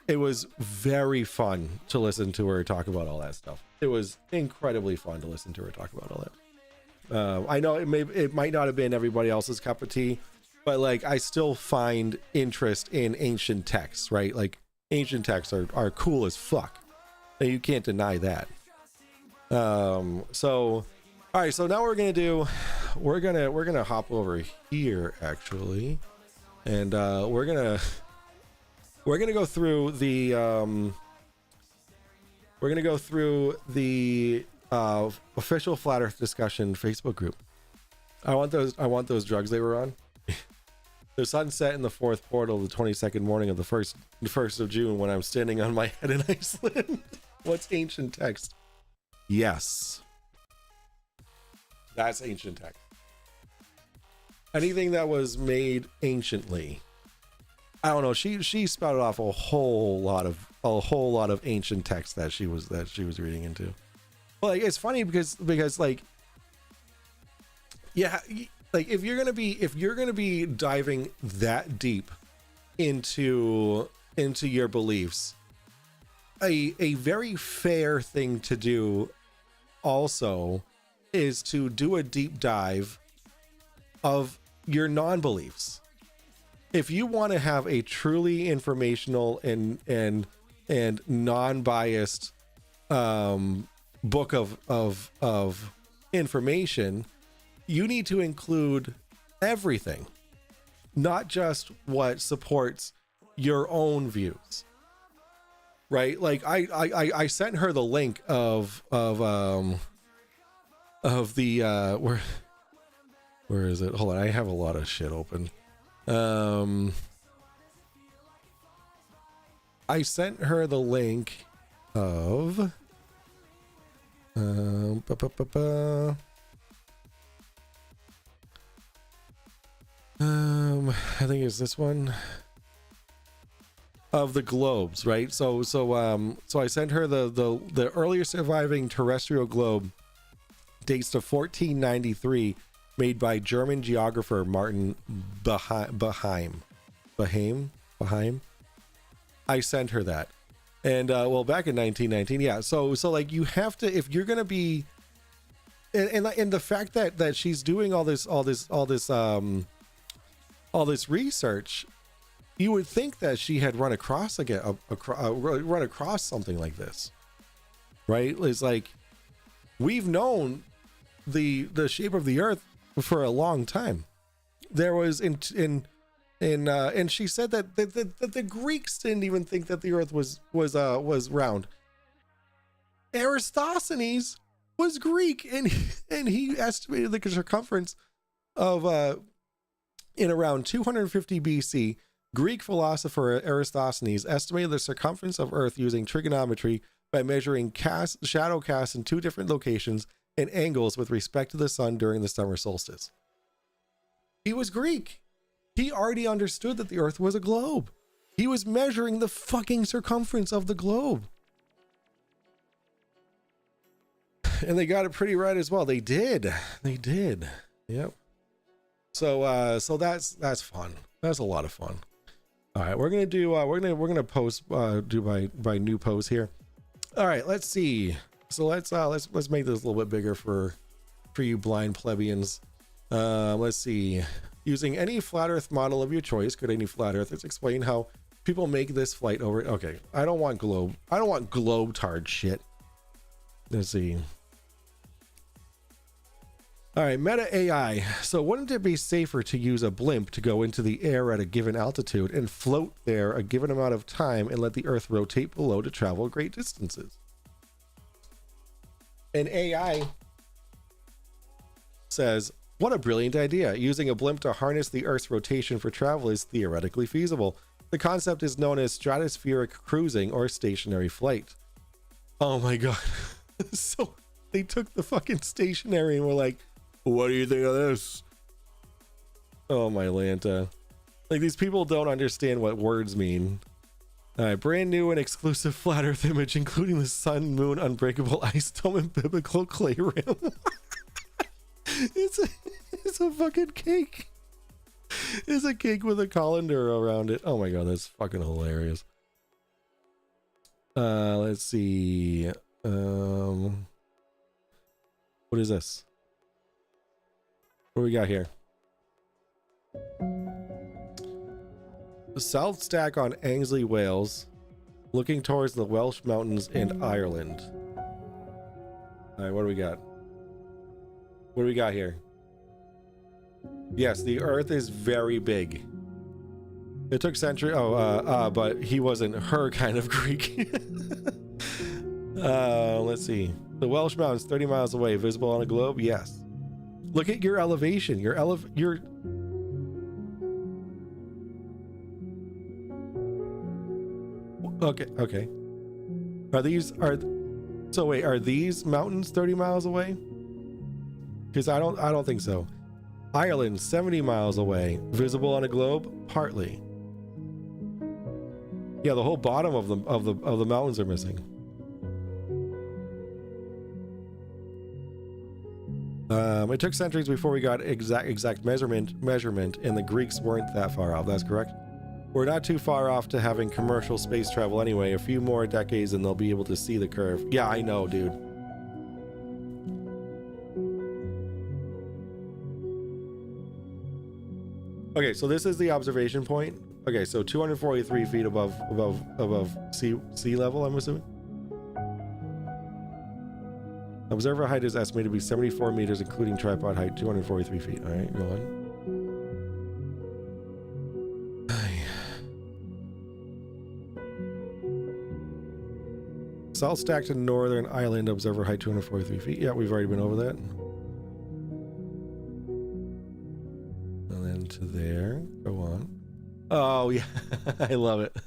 it was very fun to listen to her talk about all that stuff. It was incredibly fun to listen to her talk about all that. I know it might not have been everybody else's cup of tea, but like, I still find interest in ancient texts, right? Like, ancient texts are cool as fuck. And you can't deny that. So all right, so now we're gonna hop over here actually, and we're gonna go through the official Flat Earth discussion Facebook group. I want those drugs they were on. The sun set in the fourth portal the 22nd morning of the 1st of June when I'm standing on my head in Iceland. What's ancient text? Yes, that's ancient text. Anything that was made anciently. I don't know. She spouted off a whole lot of ancient text that she was reading into. Well, like, it's funny because like, yeah, like if you're gonna be diving that deep into your beliefs, a very fair thing to do also is to do a deep dive of your non-beliefs. If you want to have a truly informational and non-biased book of information, you need to include everything, not just what supports your own views. Right? Like I sent her the link of the where is it? Hold on, I have a lot of shit open. I sent her the link of I think it's this one of the globes, right? So I sent her the earliest surviving terrestrial globe dates to 1493, made by German geographer Martin Beheim. I sent her that, and well, back in 1919, yeah. So like, you have to, if you're gonna be, and the fact that she's doing all this research, you would think that she had run across something like this, right? It's like, we've known the shape of the Earth for a long time. There was and she said that the Greeks didn't even think that the Earth was round. Eratosthenes was Greek, and he estimated the circumference of in around 250 BC. Greek philosopher Eratosthenes estimated the circumference of Earth using trigonometry by measuring shadow casts in two different locations and angles with respect to the sun during the summer solstice. He was Greek. He already understood that the Earth was a globe. He was measuring the fucking circumference of the globe. And they got it pretty right as well. They did. Yep. So that's fun. That's a lot of fun. All right, we're gonna post do my new pose here. All right, let's see. So let's make this a little bit bigger for you blind plebeians. Let's see. Using any flat Earth model of your choice, could any flat earthers explain how people make this flight over? Okay, I don't want globe-tard shit. Let's see. All right, Meta AI. So wouldn't it be safer to use a blimp to go into the air at a given altitude and float there a given amount of time and let the Earth rotate below to travel great distances? And AI says, what a brilliant idea. Using a blimp to harness the Earth's rotation for travel is theoretically feasible. The concept is known as stratospheric cruising or stationary flight. Oh my God. So they took the fucking stationary and were like, what do you think of this? Oh my Lanta. Like, these people don't understand what words mean. All right, brand new and exclusive flat Earth image, including the sun, moon, unbreakable ice dome, and biblical clay rim. It's a fucking cake. It's a cake with a colander around it. Oh my god, that's fucking hilarious. Let's see. What is this? What do we got here? The South Stack on Angsley, Wales, looking towards the Welsh Mountains and Ireland. All right, what do we got? What do we got here? Yes, the Earth is very big. It took centuries. But he wasn't her kind of Greek. Let's see. The Welsh Mountains, 30 miles away, visible on a globe. Yes. Look at your elevation. Your Okay. Are these mountains 30 miles away? Because I don't think so. Ireland, 70 miles away, visible on a globe, partly. Yeah, the whole bottom of the mountains are missing. It took centuries before we got exact measurement, and the Greeks weren't that far off. That's correct. We're not too far off to having commercial space travel anyway. A few more decades and they'll be able to see the curve. Yeah, I know, dude. Okay, so this is the observation point. Okay, so 243 feet above sea level, I'm assuming. Observer height is estimated to be 74 meters, including tripod height, 243 feet. All right, go on. South Stack to Northern Island, observer height 243 feet. Yeah, we've already been over that. And then to there. Go on. Oh, yeah. I love it.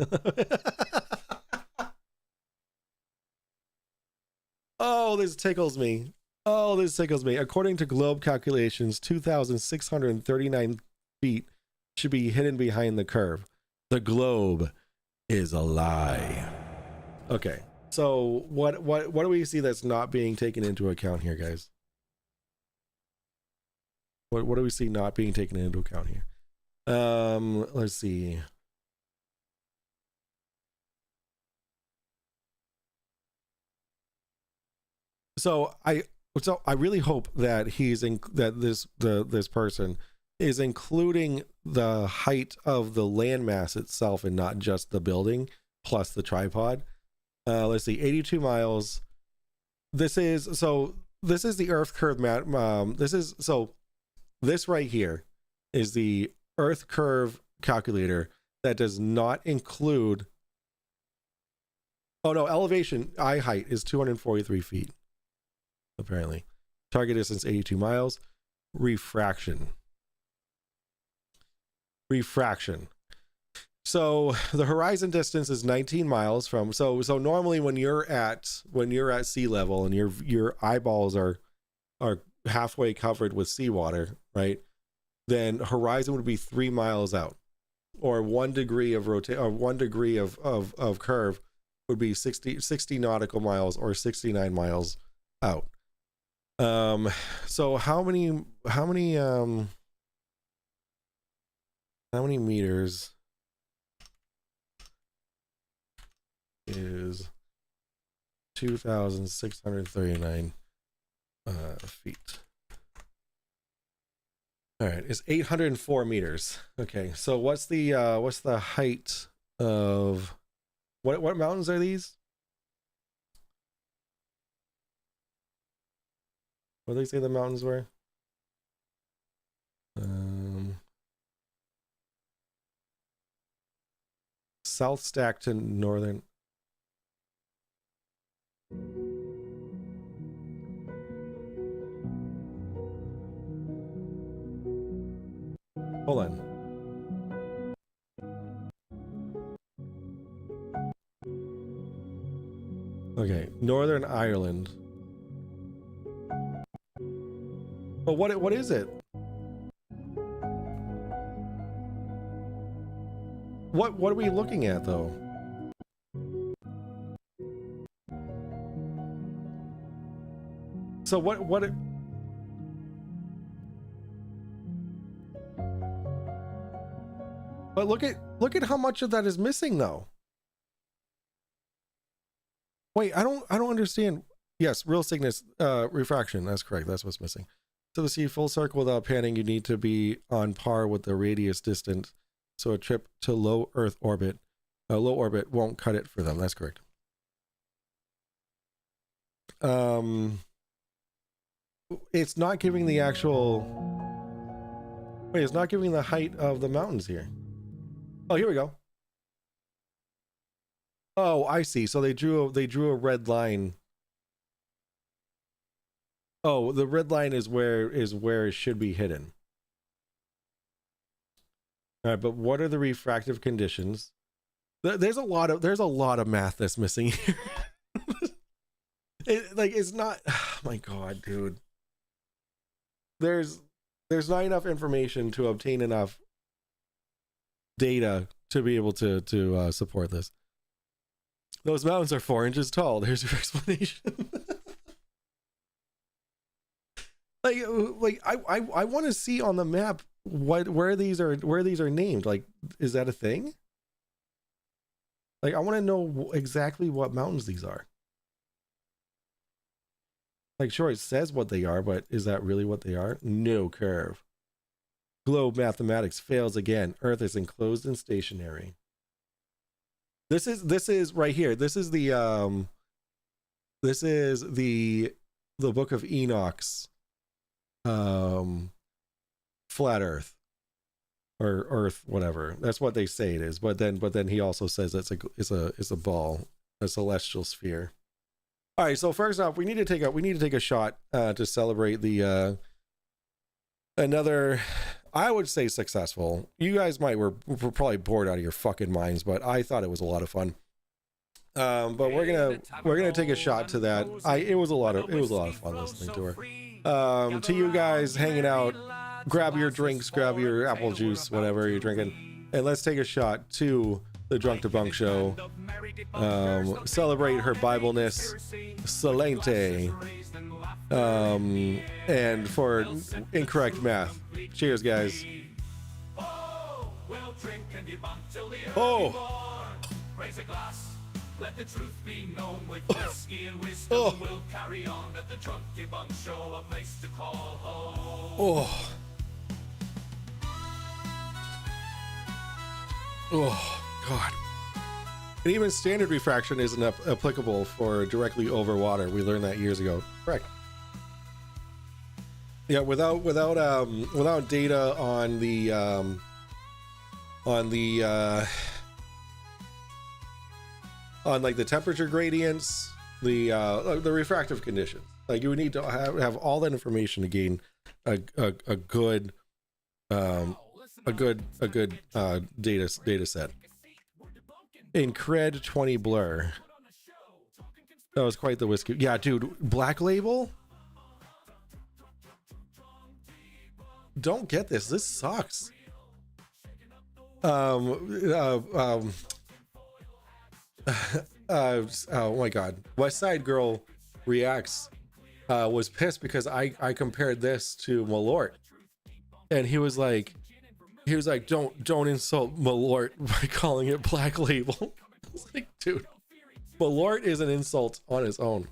Oh, this tickles me. Oh, this tickles me. According to globe calculations, 2,639 feet should be hidden behind the curve. The globe is a lie. Okay. So what do we see that's not being taken into account here, guys? What do we see not being taken into account here? Let's see. So I really hope that this person is including the height of the landmass itself and not just the building plus the tripod. Let's see, 82 miles. This is the Earth curve map. This right here is the Earth curve calculator that does not include. Oh no, elevation eye height is 243 feet. Apparently, target distance 82 miles. Refraction. So the horizon distance is 19 miles from. So normally when you're at sea level and your eyeballs are halfway covered with seawater, right? Then horizon would be 3 miles out, or 1 degree of of curve would be 60 nautical miles or 69 miles out. So how many meters is 2,639 feet? All right, it's 804 meters. Okay, so what's the height of what mountains are these? What did they say the mountains were? South Stack to Northern. Hold on. Okay, Northern Ireland. But what is it? What are we looking at though? So what it, but look at how much of that is missing though. Wait, I don't understand. Yes, real sickness, refraction. That's correct. That's what's missing. So to see full circle without panning, you need to be on par with the radius distance. So a trip to low Earth orbit, low orbit won't cut it for them. That's correct. It's not giving the actual. Wait, it's not giving the height of the mountains here. Oh, here we go. Oh, I see. So they drew a red line. Oh, the red line is where it should be hidden. All right, but what are the refractive conditions? There's a lot of math that's missing here. It's not. Oh my God, dude. There's not enough information to obtain enough data to be able to support this. Those mountains are 4 inches tall. There's your explanation. I want to see on the map where these are named. Like, is that a thing? Like, I want to know exactly what mountains these are. Like, sure, it says what they are, but is that really what they are? No curve. Globe mathematics fails again. Earth is enclosed and stationary. This is right here. This is the Book of Enoch's flat Earth or Earth, whatever. That's what they say it is. But then he also says it's a ball, a celestial sphere. All right. So first off, we need to take a shot to celebrate the another, I would say, successful. You guys were probably bored out of your fucking minds, but I thought it was a lot of fun. But we're gonna take a shot to that. It was a lot of fun listening to her. To you guys hanging out, grab your drinks, grab your apple juice, whatever you're drinking, and let's take a shot to the Drunk Debunk Show. Celebrate her Bibleness, Salente, and for incorrect math. Cheers, guys. Oh. Raise a glass. Let the truth be known with whiskey and wisdom. We'll carry on at the Drunk Debunk Show, a place to call home. Oh, God. And even standard refraction isn't applicable for directly over water. We learned that years ago. Correct. Yeah, without data on the like the temperature gradients, the refractive conditions. Like, you would need to have all that information to gain a good data set. In Cred 20 Blur. That was quite the whiskey. Yeah, dude, Black Label? Don't get this. This sucks. Oh my God. West Side Girl Reacts was pissed because I compared this to Malort, and he was like, don't insult Malort by calling it Black Label. I was like, dude, Malort is an insult on its own.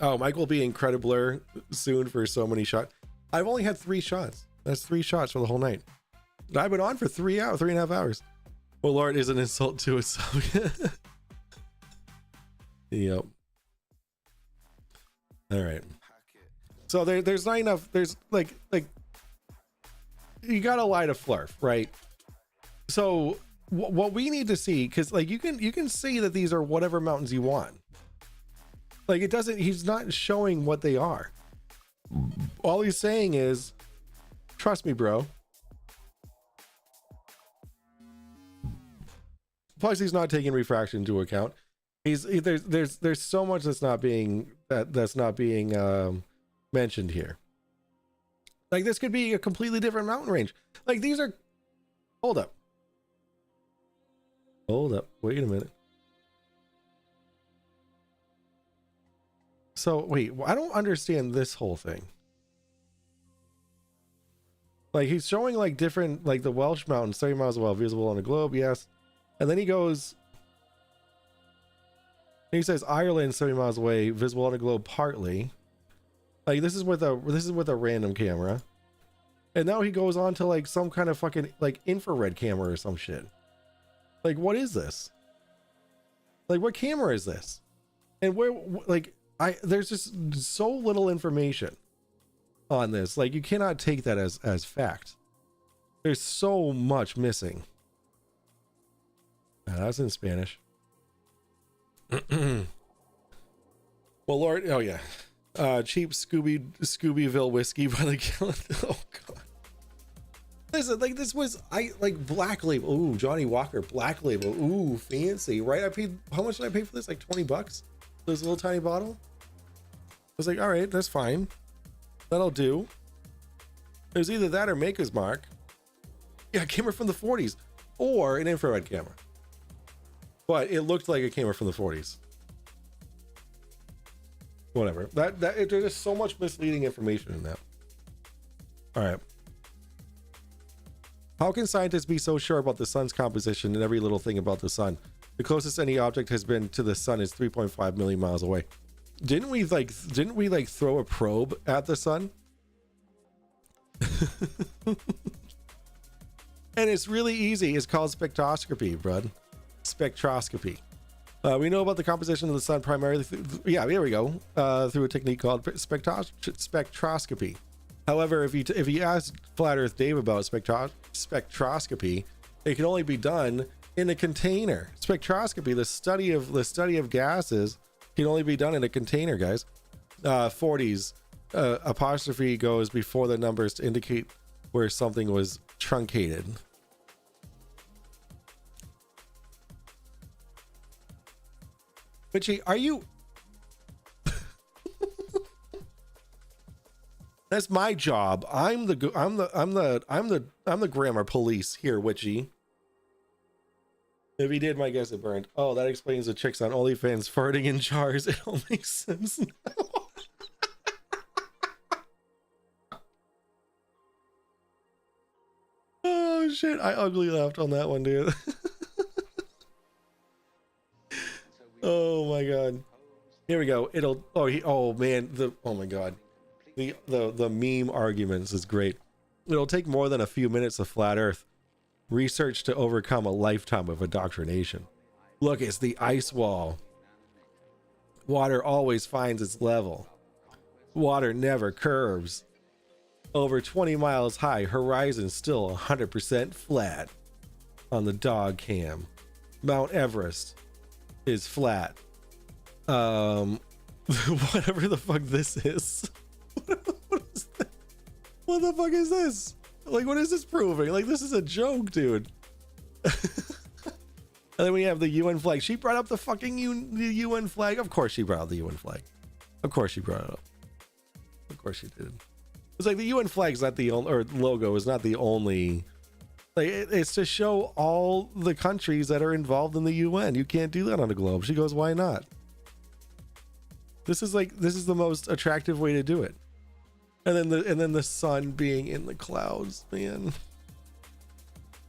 Oh, Mike will be incredible soon for so many shots. I've only had 3 shots. That's 3 shots for the whole night. I've been on for 3.5 hours. Malort is an insult to itself. Yep. All right. So there's not enough. There's like you gotta lie to Flurf, right? So what we need to see, because like you can see that these are whatever mountains you want. Like, it doesn't. He's not showing what they are. All he's saying is, "Trust me, bro." Plus, he's not taking refraction into account. There's so much that's not being mentioned here. Like, this could be a completely different mountain range. Like, these are. Hold up. Wait a minute. So wait, I don't understand this whole thing. Like he's showing like different, like the Welsh Mountains 30 miles away, visible on the globe, yes. And then he goes, and he says Ireland 30 miles away, visible on the globe partly. Like this is with a random camera. And now he goes on to like some kind of fucking like infrared camera or some shit. Like what is this? Like what camera is this? And where, like there's just so little information on this. Like you cannot take that as fact. There's so much missing. That's in Spanish. Well, Lord, oh yeah, cheap Scoobyville whiskey by the gallon. Oh god. Listen, like this was Black Label. Ooh, Johnny Walker Black Label. Ooh, fancy, right? I paid, how much did I pay for this? Like 20 bucks. This little tiny bottle. I was like, all right, that's fine. That'll do. It was either that or Maker's Mark. Yeah, a camera from the 40s or an infrared camera. But it looked like a camera from the 40s. Whatever. There's just so much misleading information in that. All right. How can scientists be so sure about the sun's composition and every little thing about the sun? The closest any object has been to the sun is 3.5 million miles away. Didn't we throw a probe at the sun? And it's really easy. It's called spectroscopy, bud. Spectroscopy. We know about the composition of the sun primarily through a technique called spectroscopy. However, if you ask Flat Earth Dave about spectroscopy, it can only be done in a container. Spectroscopy, the study of gases, can only be done in a container, guys. 40s apostrophe goes before the numbers to indicate where something was truncated. Richie, are you? That's my job. I'm the grammar police here, Witchy. If he did, my guess it burned. Oh, that explains the chicks on OnlyFans farting in jars. It all makes sense now. Oh shit! I ugly laughed on that one, dude. Oh my god. Here we go. It'll. Oh man. Oh my god. The meme arguments is great. It'll take more than a few minutes of flat Earth research to overcome a lifetime of indoctrination. Look, it's the ice wall. Water always finds its level. Water never curves. Over 20 miles high, horizon still 100% flat on the dog cam. Mount Everest is flat. Whatever the fuck this is. What the fuck is this? Like, what is this proving? Like, this is a joke, dude. And then we have the UN flag. She brought up the fucking UN flag. Of course she brought up the UN flag. Of course she brought it up. Of course she did. It's like the UN flag is not the only, or logo is not the only. Like, it's to show all the countries that are involved in the UN. You can't do that on a globe. She goes, why not? This is the most attractive way to do it. And then the sun being in the clouds, man.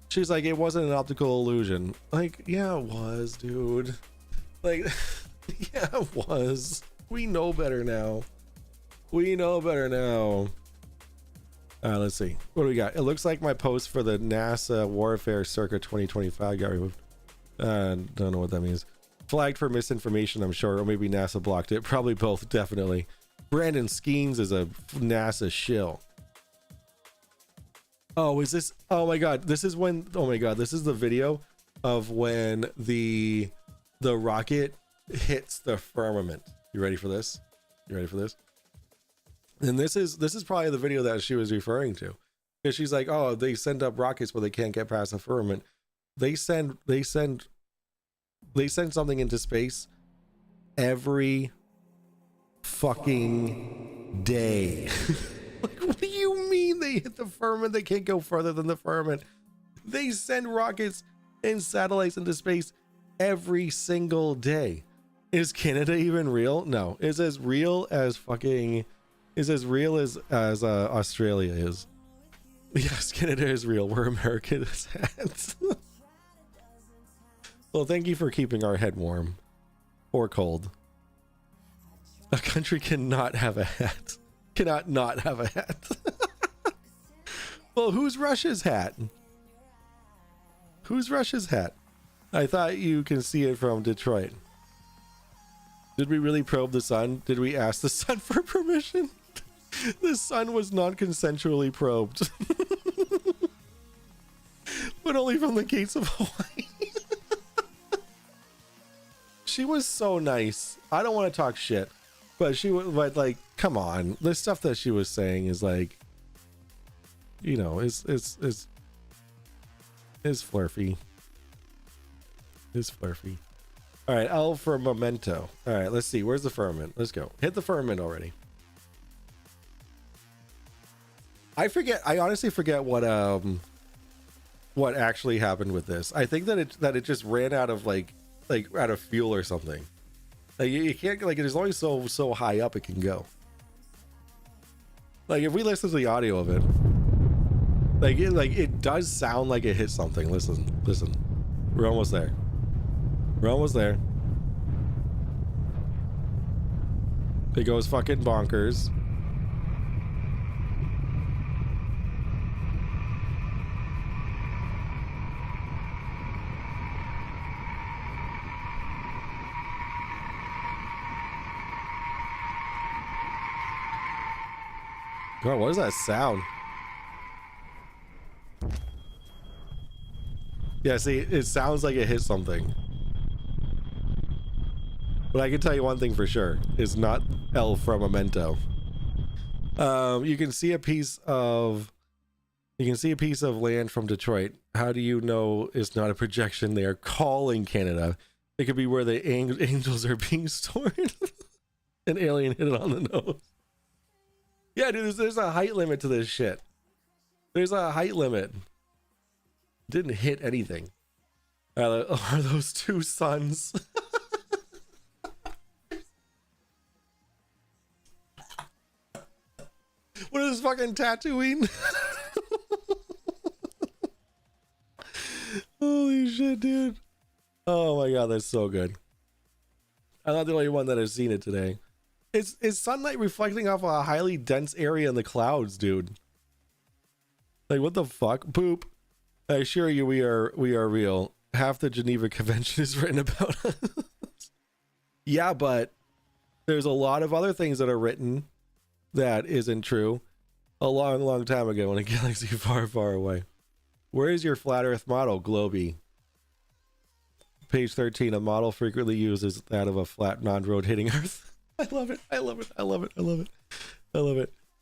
She's like, it wasn't an optical illusion. Like, yeah, it was, dude. Like, yeah, it was. We know better now. We know better now. Let's see. What do we got? It looks like my post for the NASA Warfare Circa 2025 got removed. Don't know what that means. Flagged for misinformation, I'm sure, or maybe NASA blocked it. Probably both, definitely. Brandon Skeens is a NASA shill. Oh, is this? Oh my god, this is when. Oh my god, this is the video of when the rocket hits the firmament. You ready for this? You ready for this? And this is probably the video that she was referring to, because she's like, oh, they send up rockets where they can't get past the firmament. They send something into space every fucking day. Like, what do you mean they hit the firmament? They can't go further than the firmament. They send rockets and satellites into space every single day. Is Canada even real? No. Is as real as Australia is. Yes, Canada is real. We're America's hats. Well, thank you for keeping our head warm or cold. A country cannot have a hat. Cannot not have a hat. Well, who's Russia's hat? Who's Russia's hat? I thought you can see it from Detroit. Did we really probe the sun? Did we ask the sun for permission? The sun was not consensually probed. But only from the gates of Hawaii. She was so nice. I don't want to talk shit, but but like, come on. The stuff that she was saying is like, you know, is flirty. Is flirty. All right, L for memento. All right, let's see. Where's the firmament? Let's go. Hit the firmament already. I honestly forget what actually happened with this. I think that it just ran out of like out of fuel or something. Like you can't, like, it is only so high up it can go. Like if we listen to the audio of it, it does sound like it hit something. Listen. We're almost there. It goes fucking bonkers. God, what is that sound? Yeah, see, it sounds like it hit something. But I can tell you one thing for sure. It's not L from Memento. You can see a piece of land from Detroit. How do you know it's not a projection? They are calling Canada. It could be where the angels are being stored. An alien hit it on the nose. Yeah, dude, there's a height limit to this shit. There's a height limit. Didn't hit anything. Are those two suns? What is this, fucking Tatooine? Holy shit, dude. Oh my god, that's so good. I'm not the only one that has seen it today. It's sunlight reflecting off a highly dense area in the clouds, dude. Like, what the fuck? Poop. I assure you we are real. Half the Geneva Convention is written about us. Yeah, but there's a lot of other things that are written that isn't true. A long time ago in a galaxy far away. Where is your flat earth model, Globy? Page 13, a model frequently used is that of a flat non-rotating earth. I love it.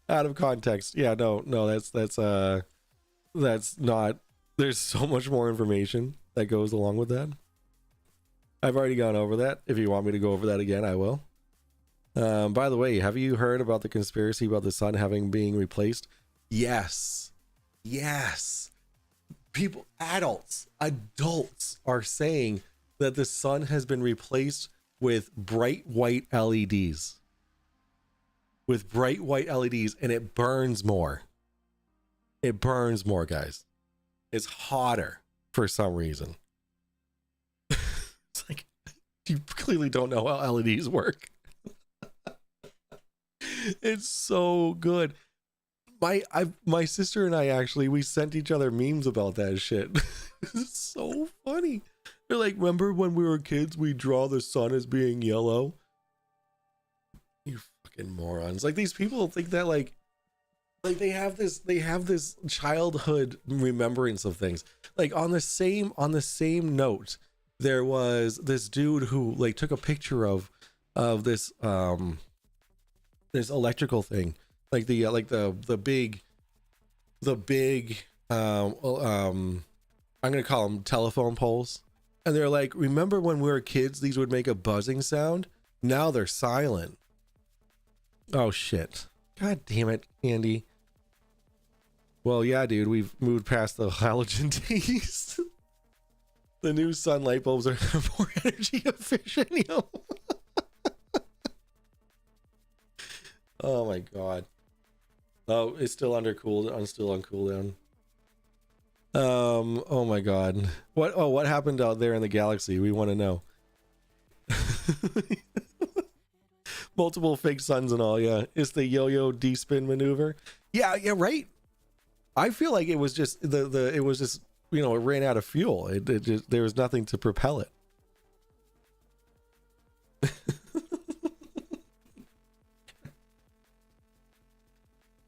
Out of context. Yeah, no, that's not, there's so much more information that goes along with that. I've already gone over that. If you want me to go over that again, I will. By the way, have you heard about the conspiracy about the sun being replaced? Yes. People, adults are saying that the sun has been replaced with bright white LEDs. And it burns more. Guys. It's hotter for some reason. It's like, you clearly don't know how LEDs work. It's so good. My sister and I actually, we sent each other memes about that shit. It's so funny. They're like, remember when we were kids, we draw the sun as being yellow? You fucking morons. Like, these people think that like they have this childhood remembrance of things. Like, on the same note, there was this dude who like took a picture of this this electrical thing, like the big I'm gonna call them telephone poles. And they're like, remember when we were kids, these would make a buzzing sound? Now they're silent. Oh shit. God damn it, Andy. Well, yeah, dude, we've moved past the halogen days. The new sun light bulbs are more energy efficient, yo. Oh my god. Oh, it's still under cooldown. I'm still on cooldown. Oh my god. What happened out there in the galaxy? We want to know. Multiple fake suns and all, yeah. It's the yo-yo D-spin maneuver. Yeah, right. I feel like it was just it was just, you know, it ran out of fuel. It just, there was nothing to propel it.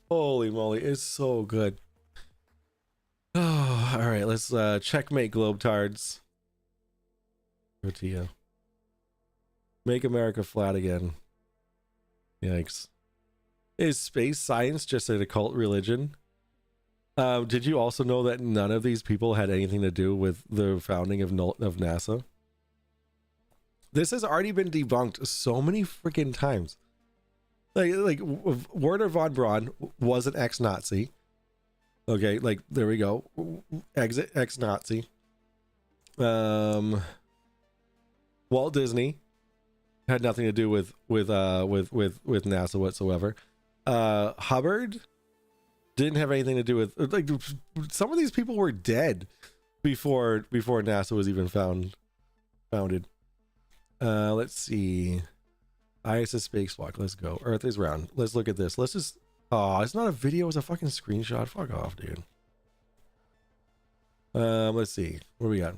Holy moly, it's so good. Oh, all right, let's checkmate Globetards. Tortilla. Make America flat again. Yikes. Is space science just an occult religion? Did you also know that none of these people had anything to do with the founding of NASA? This has already been debunked so many freaking times. Like Werner von Braun was an ex-Nazi. Okay, like there we go. Ex-Nazi. Walt Disney had nothing to do with NASA whatsoever. Hubbard didn't have anything to do with, like, some of these people were dead before NASA was even founded. Let's see. ISS spacewalk. Let's go. Earth is round. Let's look at this. Let's just. Oh, it's not a video. It's a fucking screenshot. Fuck off, dude. Let's see. What do we got?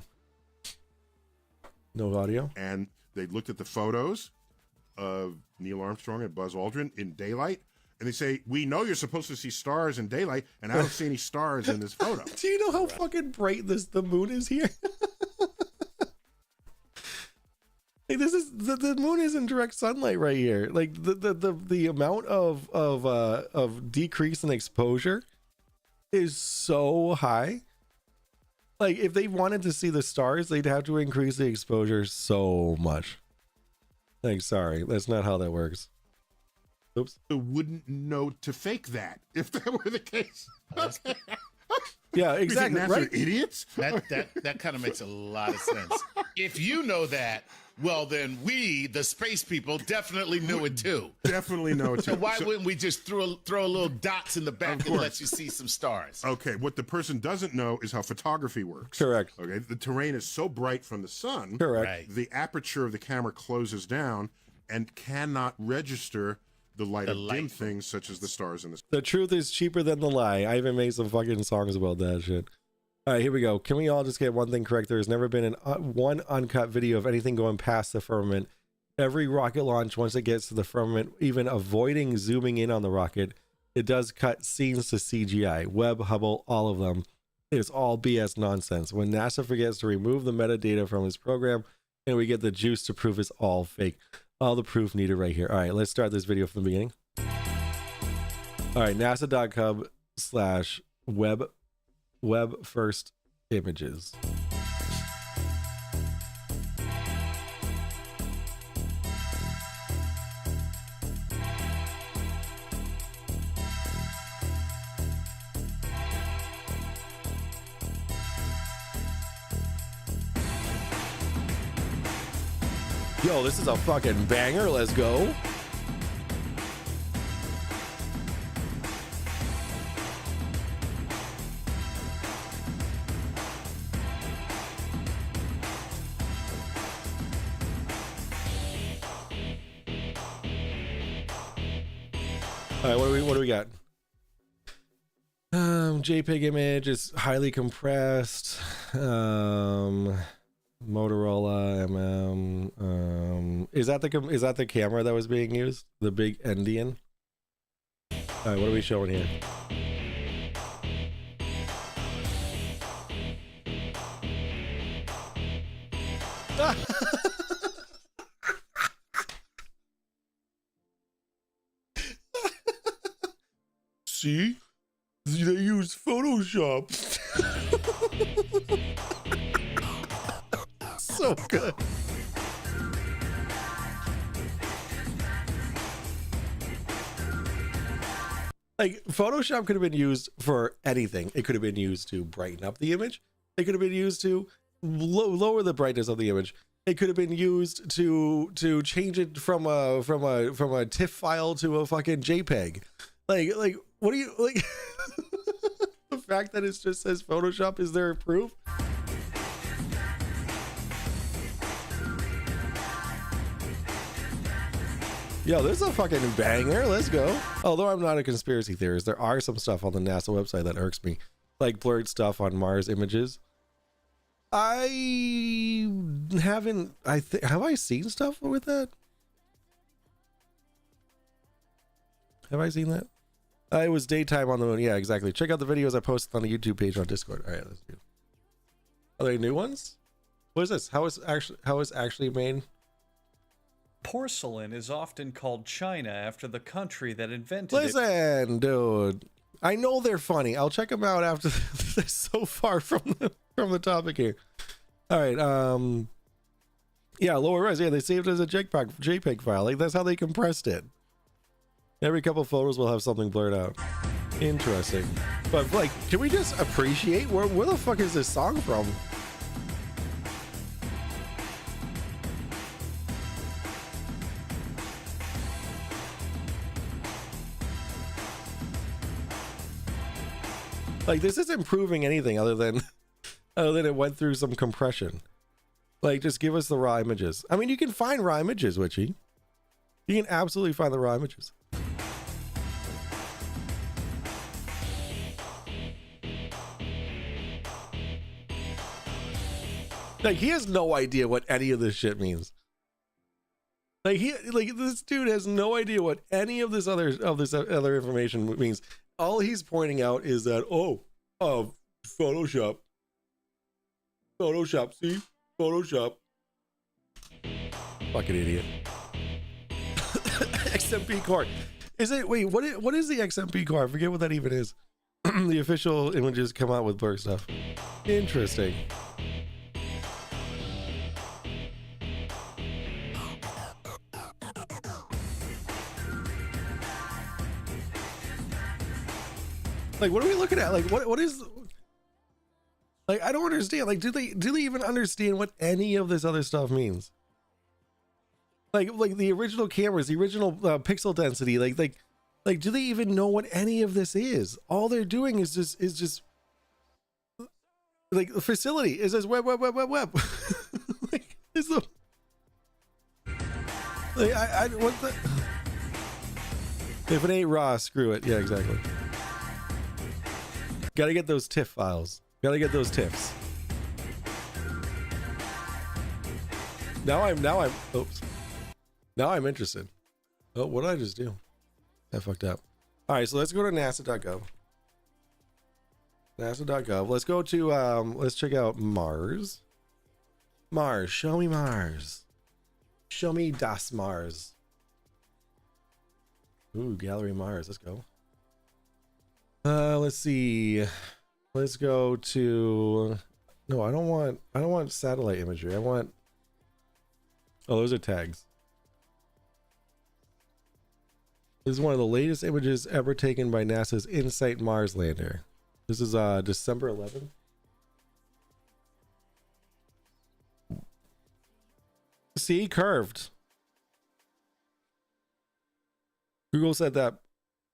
No audio. And they looked at the photos of Neil Armstrong and Buzz Aldrin in daylight, and they say, "We know you're supposed to see stars in daylight, and I don't see any stars in this photo." Do you know how fucking bright the moon is here? Like, this is the moon is in direct sunlight right here. Like the amount of decrease in exposure is so high. Like, if they wanted to see the stars, they'd have to increase the exposure so much. Like, sorry, that's not how that works. Oops. They wouldn't know to fake that if that were the case. Yeah, exactly. You think NASA Right? are idiots? That kind of makes a lot of sense. If you know that, well, then we, the space people, definitely knew it too. Definitely know it too. So why wouldn't we just throw a little dots in the back and let you see some stars? Okay, what the person doesn't know is how photography works. Correct. Okay, the terrain is so bright from the sun. Correct. Right. The aperture of the camera closes down and cannot register the light of dim things such as the stars in the sky. The truth is cheaper than the lie. I even made some fucking songs about that shit. All right, here we go. Can we all just get one thing correct? There has never been one uncut video of anything going past the firmament. Every rocket launch, once it gets to the firmament, even avoiding zooming in on the rocket, it does cut scenes to CGI. Webb, Hubble, all of them. It's all BS nonsense. When NASA forgets to remove the metadata from its program, and we get the juice to prove it's all fake. All the proof needed right here. All right, let's start this video from the beginning. All right, nasa.com/web first images. Yo, this is a fucking banger. Let's go. All right, what do we got? JPEG image is highly compressed. Motorola is that the camera that was being used? The big Endian? All right, what are we showing here? See? They use Photoshop. So good. Like, Photoshop could have been used for anything. It could have been used to brighten up the image. It could have been used to lower the brightness of the image. It could have been used to change it from a TIFF file to a fucking JPEG. Like what do you like? The fact that it just says Photoshop is there proof? Yo, this is a fucking banger. Let's go. Although I'm not a conspiracy theorist, there are some stuff on the NASA website that irks me, like blurred stuff on Mars images. I haven't. Have I seen stuff with that? Have I seen that? It was daytime on the moon. Yeah, exactly. Check out the videos I posted on the YouTube page on Discord. All right, let's do. Are they new ones? What is this? How is actually made? Porcelain is often called China after the country that invented it. Listen, dude. I know they're funny. I'll check them out after. They're so far from the topic here. All right. Yeah, lower res. Yeah, they saved it as a JPEG file. Like that's how they compressed it. Every couple photos will have something blurred out. Interesting. But like, can we just appreciate where the fuck is this song from? Like this isn't proving anything other than it went through some compression. Like just give us the raw images. I mean, you can find raw images, Witchy. You can absolutely find the raw images. Like he has no idea what any of this shit means. Like this dude has no idea what any of this other information means. All he's pointing out is that Photoshop, see, Photoshop. Fucking idiot. XMP core. Is it? Wait, what is the XMP core? I forget what that even is. The official images come out with blur stuff. Interesting. Like, what are we looking at? Like, what is? Like, I don't understand. Like, do they even understand what any of this other stuff means? Like the original cameras, the original pixel density. Like, do they even know what any of this is? All they're doing is just like the facility is just web. Like, is the like I what the? If it ain't raw, screw it. Yeah, exactly. Gotta get those TIFF files. Gotta get those TIFFs. Now I'm oops. Now I'm interested. Oh, what did I just do? I fucked up. All right, so let's go to nasa.gov. nasa.gov. Let's go to let's check out Mars. Mars, show me Mars. Show me das Mars. Ooh, gallery Mars. Let's go. Let's see. Let's go to. No, I don't want satellite imagery. I want. Oh, those are tags. This is one of the latest images ever taken by NASA's InSight Mars lander. This is December 11th. See, curved. Google said that,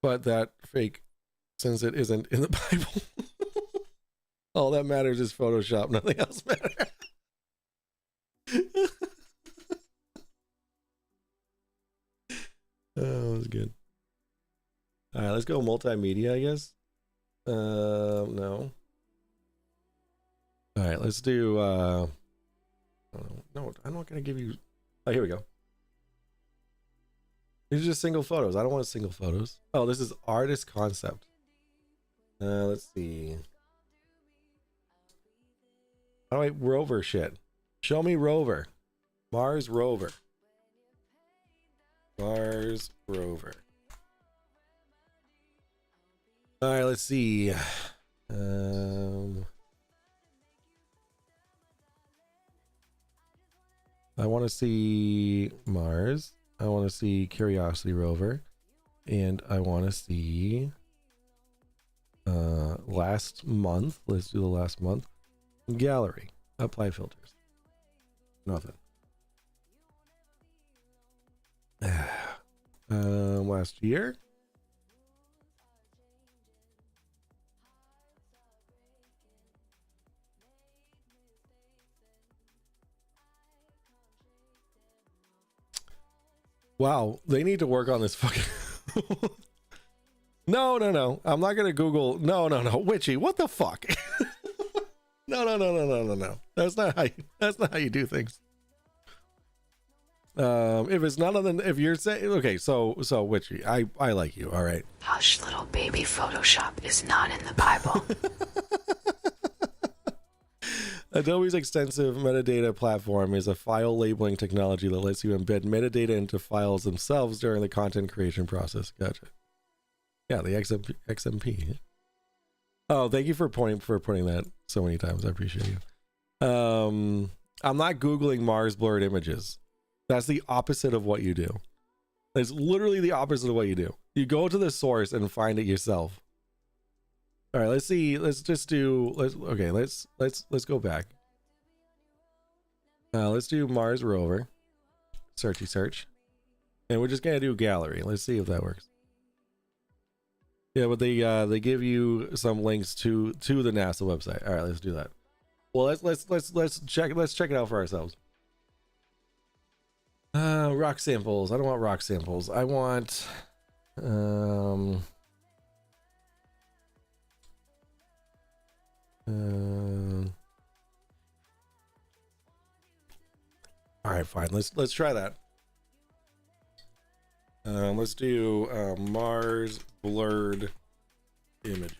but that fake. Since it isn't in the Bible. All that matters is Photoshop. Nothing else matters. Oh, that was good. All right, let's go multimedia, I guess. No. All right, let's do. No, I'm not gonna give you. Oh, here we go. These are just single photos. I don't want single photos. Oh, this is artist concept. Let's see. How do I rover shit? Show me rover. Mars rover. Mars rover. All right, let's see. I want to see Mars. I want to see Curiosity rover, and I want to see last month. Let's do the last month. Gallery. Apply filters. Nothing. last year. Wow, they need to work on this fucking. No, no, no. I'm not gonna Google. No, no, no. Witchy, what the fuck? No, no, no, no, no, no, no. That's not how you, that's not how you do things. If it's none of the, if you're saying, okay, so Witchy, I like you, all right. Hush, little baby, Photoshop is not in the Bible. Adobe's extensive metadata platform is a file labeling technology that lets you embed metadata into files themselves during the content creation process. Gotcha. Yeah, the XMP. Oh, thank you for putting that so many times. I appreciate you. I'm not Googling Mars blurred images. That's the opposite of what you do. It's literally the opposite of what you do. You go to the source and find it yourself. All right, let's see. Let's go back. Let's do Mars rover. Searchy search. And we're just gonna do gallery. Let's see if that works. Yeah, but they give you some links to the NASA website. All right, let's do that. Well, let's check it out for ourselves. Rock samples. I don't want rock samples. I want all right, fine. Let's try that. Let's do Mars blurred image.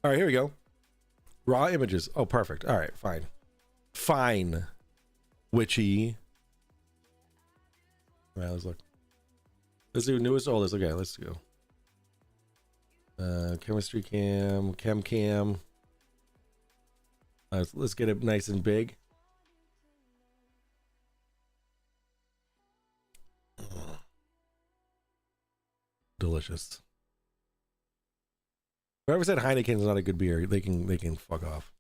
All right, here we go. Raw images. Oh, perfect. All right, fine. Witchy. All right, let's look. Let's do newest, oldest. Okay, let's go. Chemistry cam. Let's get it nice and big. Delicious. Whoever said Heineken's not a good beer, they can fuck off.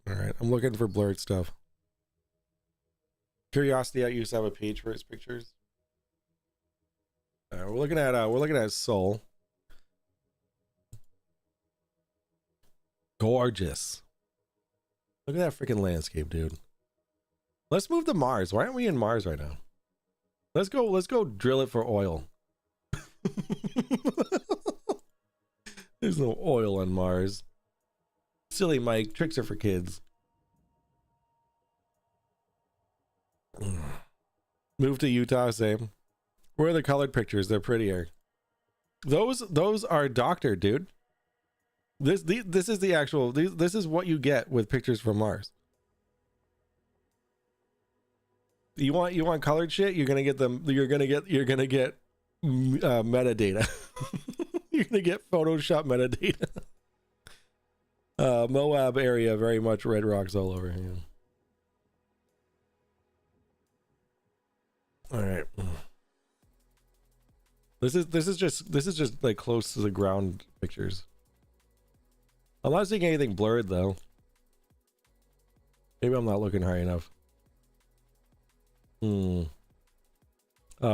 All right, I'm looking for blurred stuff. Curiosity out used to have a page for its pictures. We're looking at Soul. Gorgeous. Look at that freaking landscape, dude. Let's move to Mars. Why aren't we in Mars right now? Let's go drill it for oil. There's no oil on Mars. Silly Mike, tricks are for kids. Move to Utah, same. Where are the colored pictures? They're prettier. Those are doctored, dude. This is the actual. This is what you get with pictures from Mars. You want colored shit? You're gonna get them. You're gonna get metadata. You're gonna get Photoshop metadata. Moab area, very much red rocks all over here. All right. This is just like close to the ground pictures. I'm not seeing anything blurred though. Maybe I'm not looking high enough. Oh,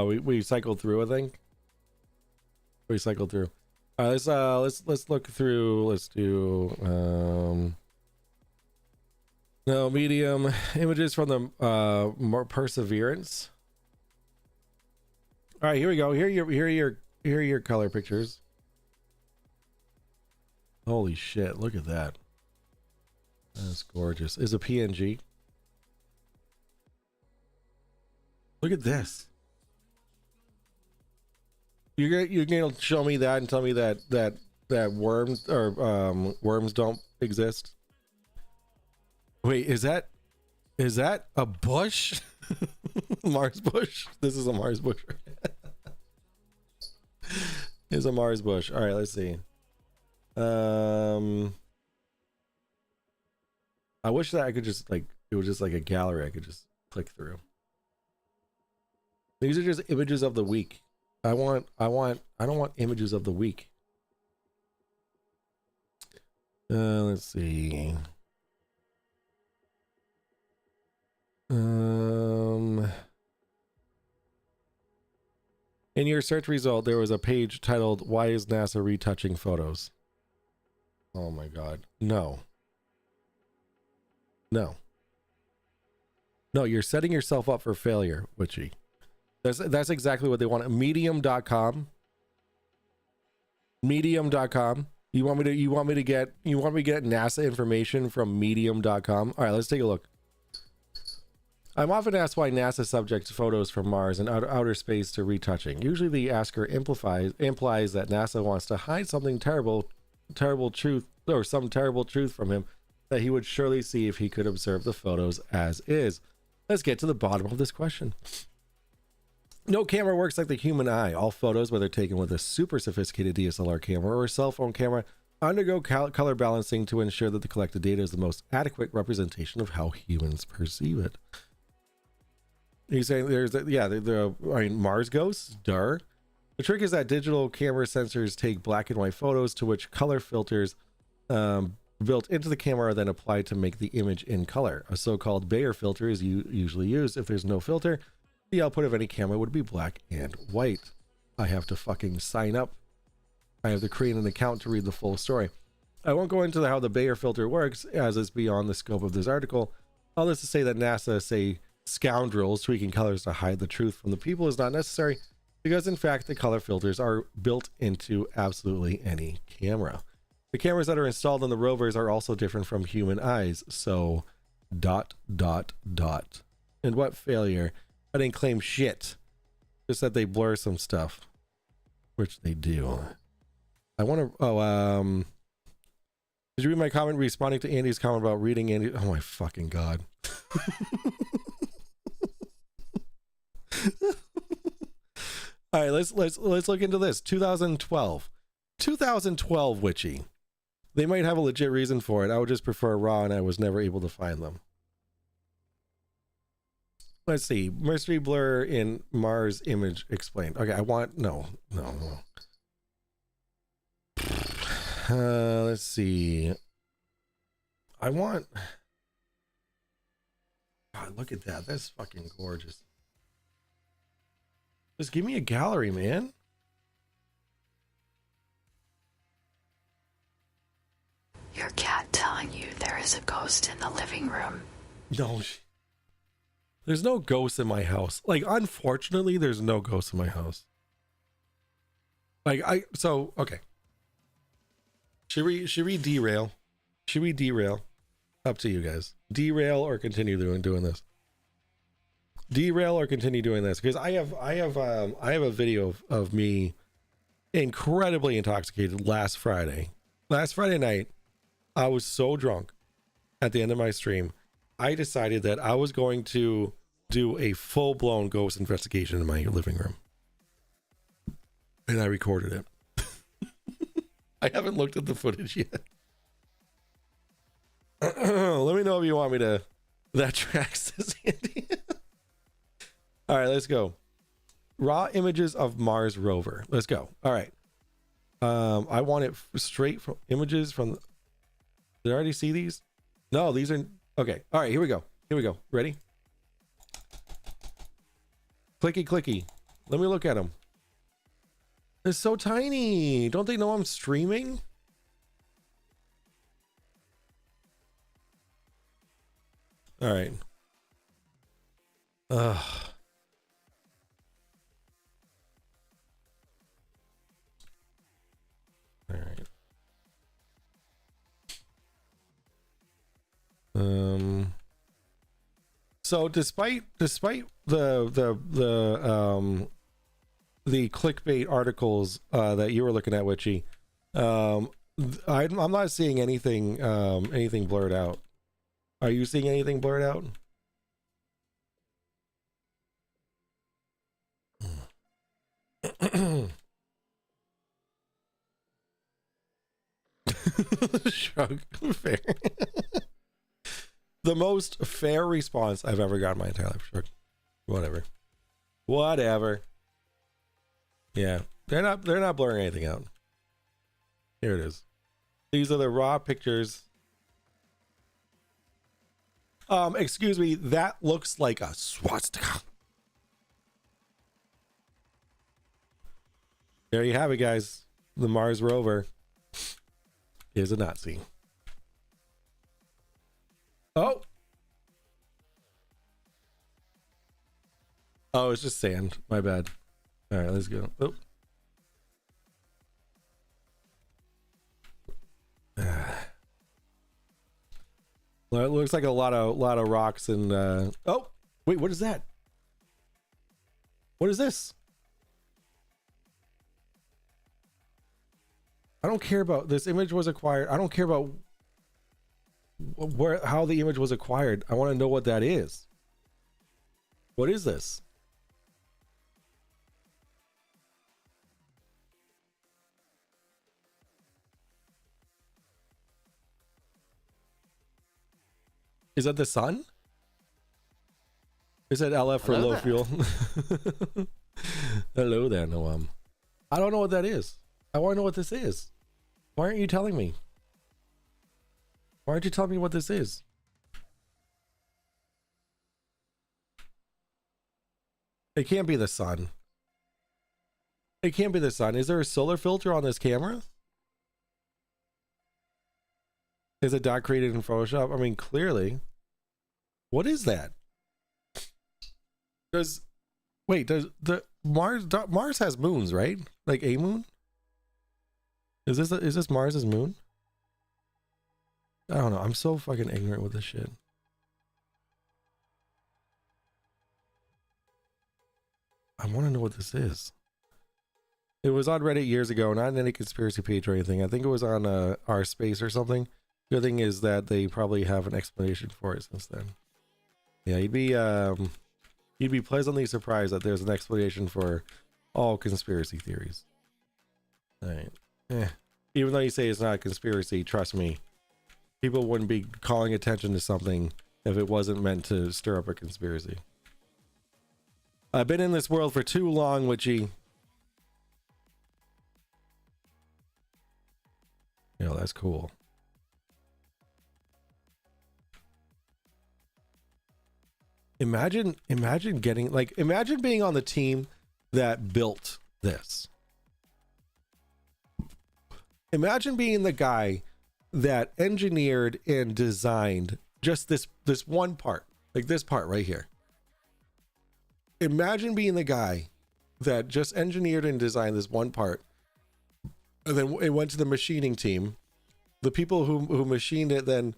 we cycled through, I think. We cycled through. All right, let's look through. Let's do no medium images from the more Perseverance. All right, here we go. Here are your color pictures. Holy shit! Look at that. That's gorgeous. Is a PNG. Look at this. You're gonna show me that and tell me that worms or worms don't exist? Wait, is that a bush? Mars bush? This is a Mars bush. It's a Mars bush. All right, let's see. I wish that I could just like it was just like a gallery I could just click through. These are just images of the week. I don't want images of the week. Let's see. In your search result, there was a page titled, "Why is NASA retouching photos?" Oh my God. No. No. No, you're setting yourself up for failure, Witchy. That's exactly what they want. Medium.com. Medium.com. You want me to get NASA information from medium.com? All right, let's take a look. I'm often asked why NASA subjects photos from Mars and outer space to retouching. Usually the asker implies that NASA wants to hide something terrible truth, or some terrible truth from him that he would surely see if he could observe the photos as is. Let's get to the bottom of this question. No camera works like the human eye. All photos, whether taken with a super sophisticated DSLR camera or a cell phone camera, undergo color balancing to ensure that the collected data is the most adequate representation of how humans perceive it. He's saying there's Mars ghosts, duh. The trick is that digital camera sensors take black and white photos to which color filters built into the camera are then applied to make the image in color. A so-called Bayer filter is usually used. If there's no filter, the output of any camera would be black and white. I have to fucking sign up. I have to create an account to read the full story. I won't go into how the Bayer filter works, as it's beyond the scope of this article. All this to say that NASA say scoundrels tweaking colors to hide the truth from the people is not necessary, because in fact the color filters are built into absolutely any camera. The cameras that are installed on the rovers are also different from human eyes, so ... And what failure? I didn't claim shit, just that they blur some stuff, which they do. I want to did you read my comment responding to Andy's comment about reading Andy? Oh my fucking God. All right, let's look into this. 2012, Witchy. They might have a legit reason for it. I would just prefer raw, and I was never able to find them. Let's see. Mystery blur in Mars image explained. Okay, I want no. Let's see. I want. God, look at that. That's fucking gorgeous. Just give me a gallery, man. Your cat telling you there is a ghost in the living room. No, there's no ghosts in my house. Like, unfortunately, there's no ghosts in my house. Like, okay. Should we derail? Should we derail? Up to you guys. Derail or continue doing this? Derail or continue doing this? Because I have a video of me incredibly intoxicated last Friday. Last Friday night, I was so drunk at the end of my stream, I decided that I was going to do a full-blown ghost investigation in my living room. And I recorded it. I haven't looked at the footage yet. Let me know if you want me to. That tracks this, Andy. All right, let's go. Raw images of Mars rover. Let's go. All right. I want it straight from images from. Did I already see these? No, these are okay. All right, here we go. Ready? Clicky. Let me look at them. They're so tiny. Don't they know I'm streaming? All right. Ugh. All right. So despite the clickbait articles that you were looking at, Witchy, I'm not seeing anything blurred out. Are you seeing anything blurred out? Shrug. Fair. The most fair response I've ever got in my entire life. Shrug. Whatever. Yeah, they're not blurring anything out. Here it is. These are the raw pictures Excuse me, that looks like a swastika. There you have it, guys. The Mars rover is a Nazi. Oh. Oh, it's just sand. My bad. All right, let's go. Oh. Well, it looks like a lot of rocks and oh, wait, what is that? What is this? I don't care about this image was acquired. I don't care about how the image was acquired. I want to know what that is. What is this? Is that the sun? Is that LF for low fuel? Hello there, Noam. I don't know what that is. I want to know what this is. Why aren't you telling me? Why aren't you telling me what this is? It can't be the sun. It can't be the sun. Is there a solar filter on this camera? Is it dot created in Photoshop? I mean, clearly. What is that? Does the Mars has moons, right? Like a moon? Is this Mars's moon? I don't know. I'm so fucking ignorant with this shit. I want to know what this is. It was on Reddit years ago, not in any conspiracy page or anything. I think it was on our space or something. The thing is that they probably have an explanation for it since then. Yeah, you'd be pleasantly surprised that there's an explanation for all conspiracy theories. All right. Even though you say it's not a conspiracy, trust me, people wouldn't be calling attention to something if it wasn't meant to stir up a conspiracy. I've been in this world for too long, Witchy. You know, that's cool. Imagine getting imagine being on the team that built this. Imagine being the guy that engineered and designed just this one part, like this part right here. Imagine being the guy that just engineered and designed this one part, and then it went to the machining team. The people who machined it then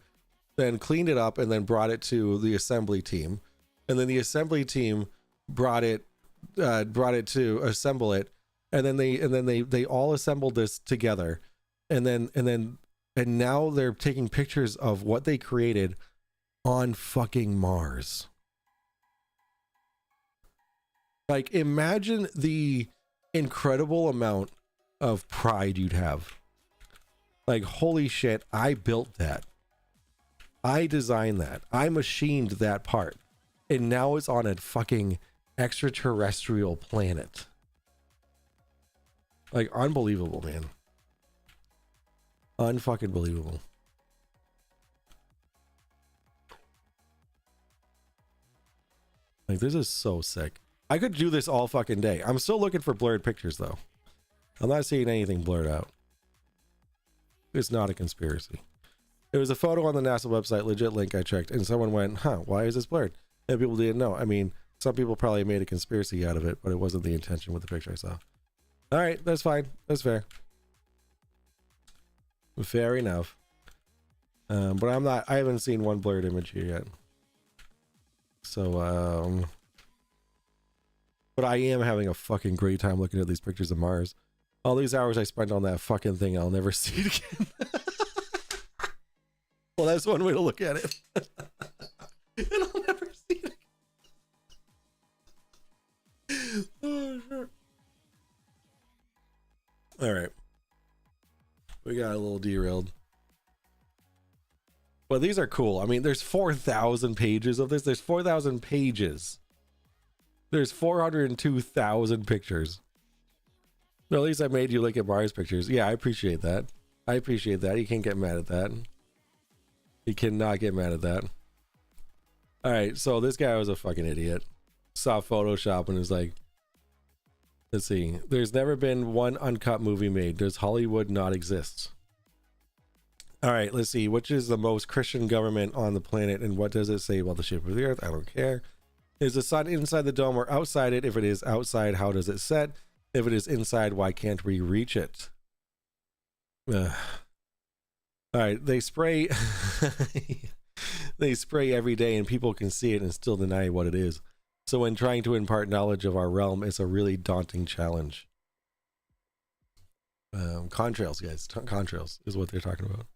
cleaned it up and then brought it to the assembly team, and then the assembly team brought it to assemble it, and then they all assembled this together. And now they're taking pictures of what they created on fucking Mars. Like, imagine the incredible amount of pride you'd have. Like, holy shit, I built that. I designed that. I machined that part. And now it's on a fucking extraterrestrial planet. Like, unbelievable, man. Unfucking believable. Like, this is so sick. I could do this all fucking day. I'm still looking for blurred pictures, though. I'm not seeing anything blurred out. It's not a conspiracy. There was a photo on the NASA website, legit link I checked, and someone went, huh, why is this blurred? And people didn't know. I mean, some people probably made a conspiracy out of it, but it wasn't the intention with the picture I saw. All right, that's fine. That's fair. Fair enough. But I haven't seen one blurred image here yet. So, but I am having a fucking great time looking at these pictures of Mars. All these hours I spent on that fucking thing, I'll never see it again. Well, that's one way to look at it. And I'll never see it again. Oh, sure. All right. We got a little derailed. Well, these are cool. I mean, there's 4,000 pages of this. There's 4,000 pages. There's 402,000 pictures. Well, at least I made you look at Mars pictures. Yeah, I appreciate that. I appreciate that. You can't get mad at that. You cannot get mad at that. All right, so this guy was a fucking idiot. Saw Photoshop and was like, let's see. There's never been one uncut movie made. Does Hollywood not exist? All right, let's see. Which is the most Christian government on the planet, and what does it say about the shape of the earth? I don't care. Is the sun inside the dome or outside it? If it is outside, how does it set? If it is inside, why can't we reach it? Ugh. All right, they spray they spray every day and people can see it and still deny what it is. So when trying to impart knowledge of our realm, it's a really daunting challenge. Contrails, guys. Contrails is what they're talking about.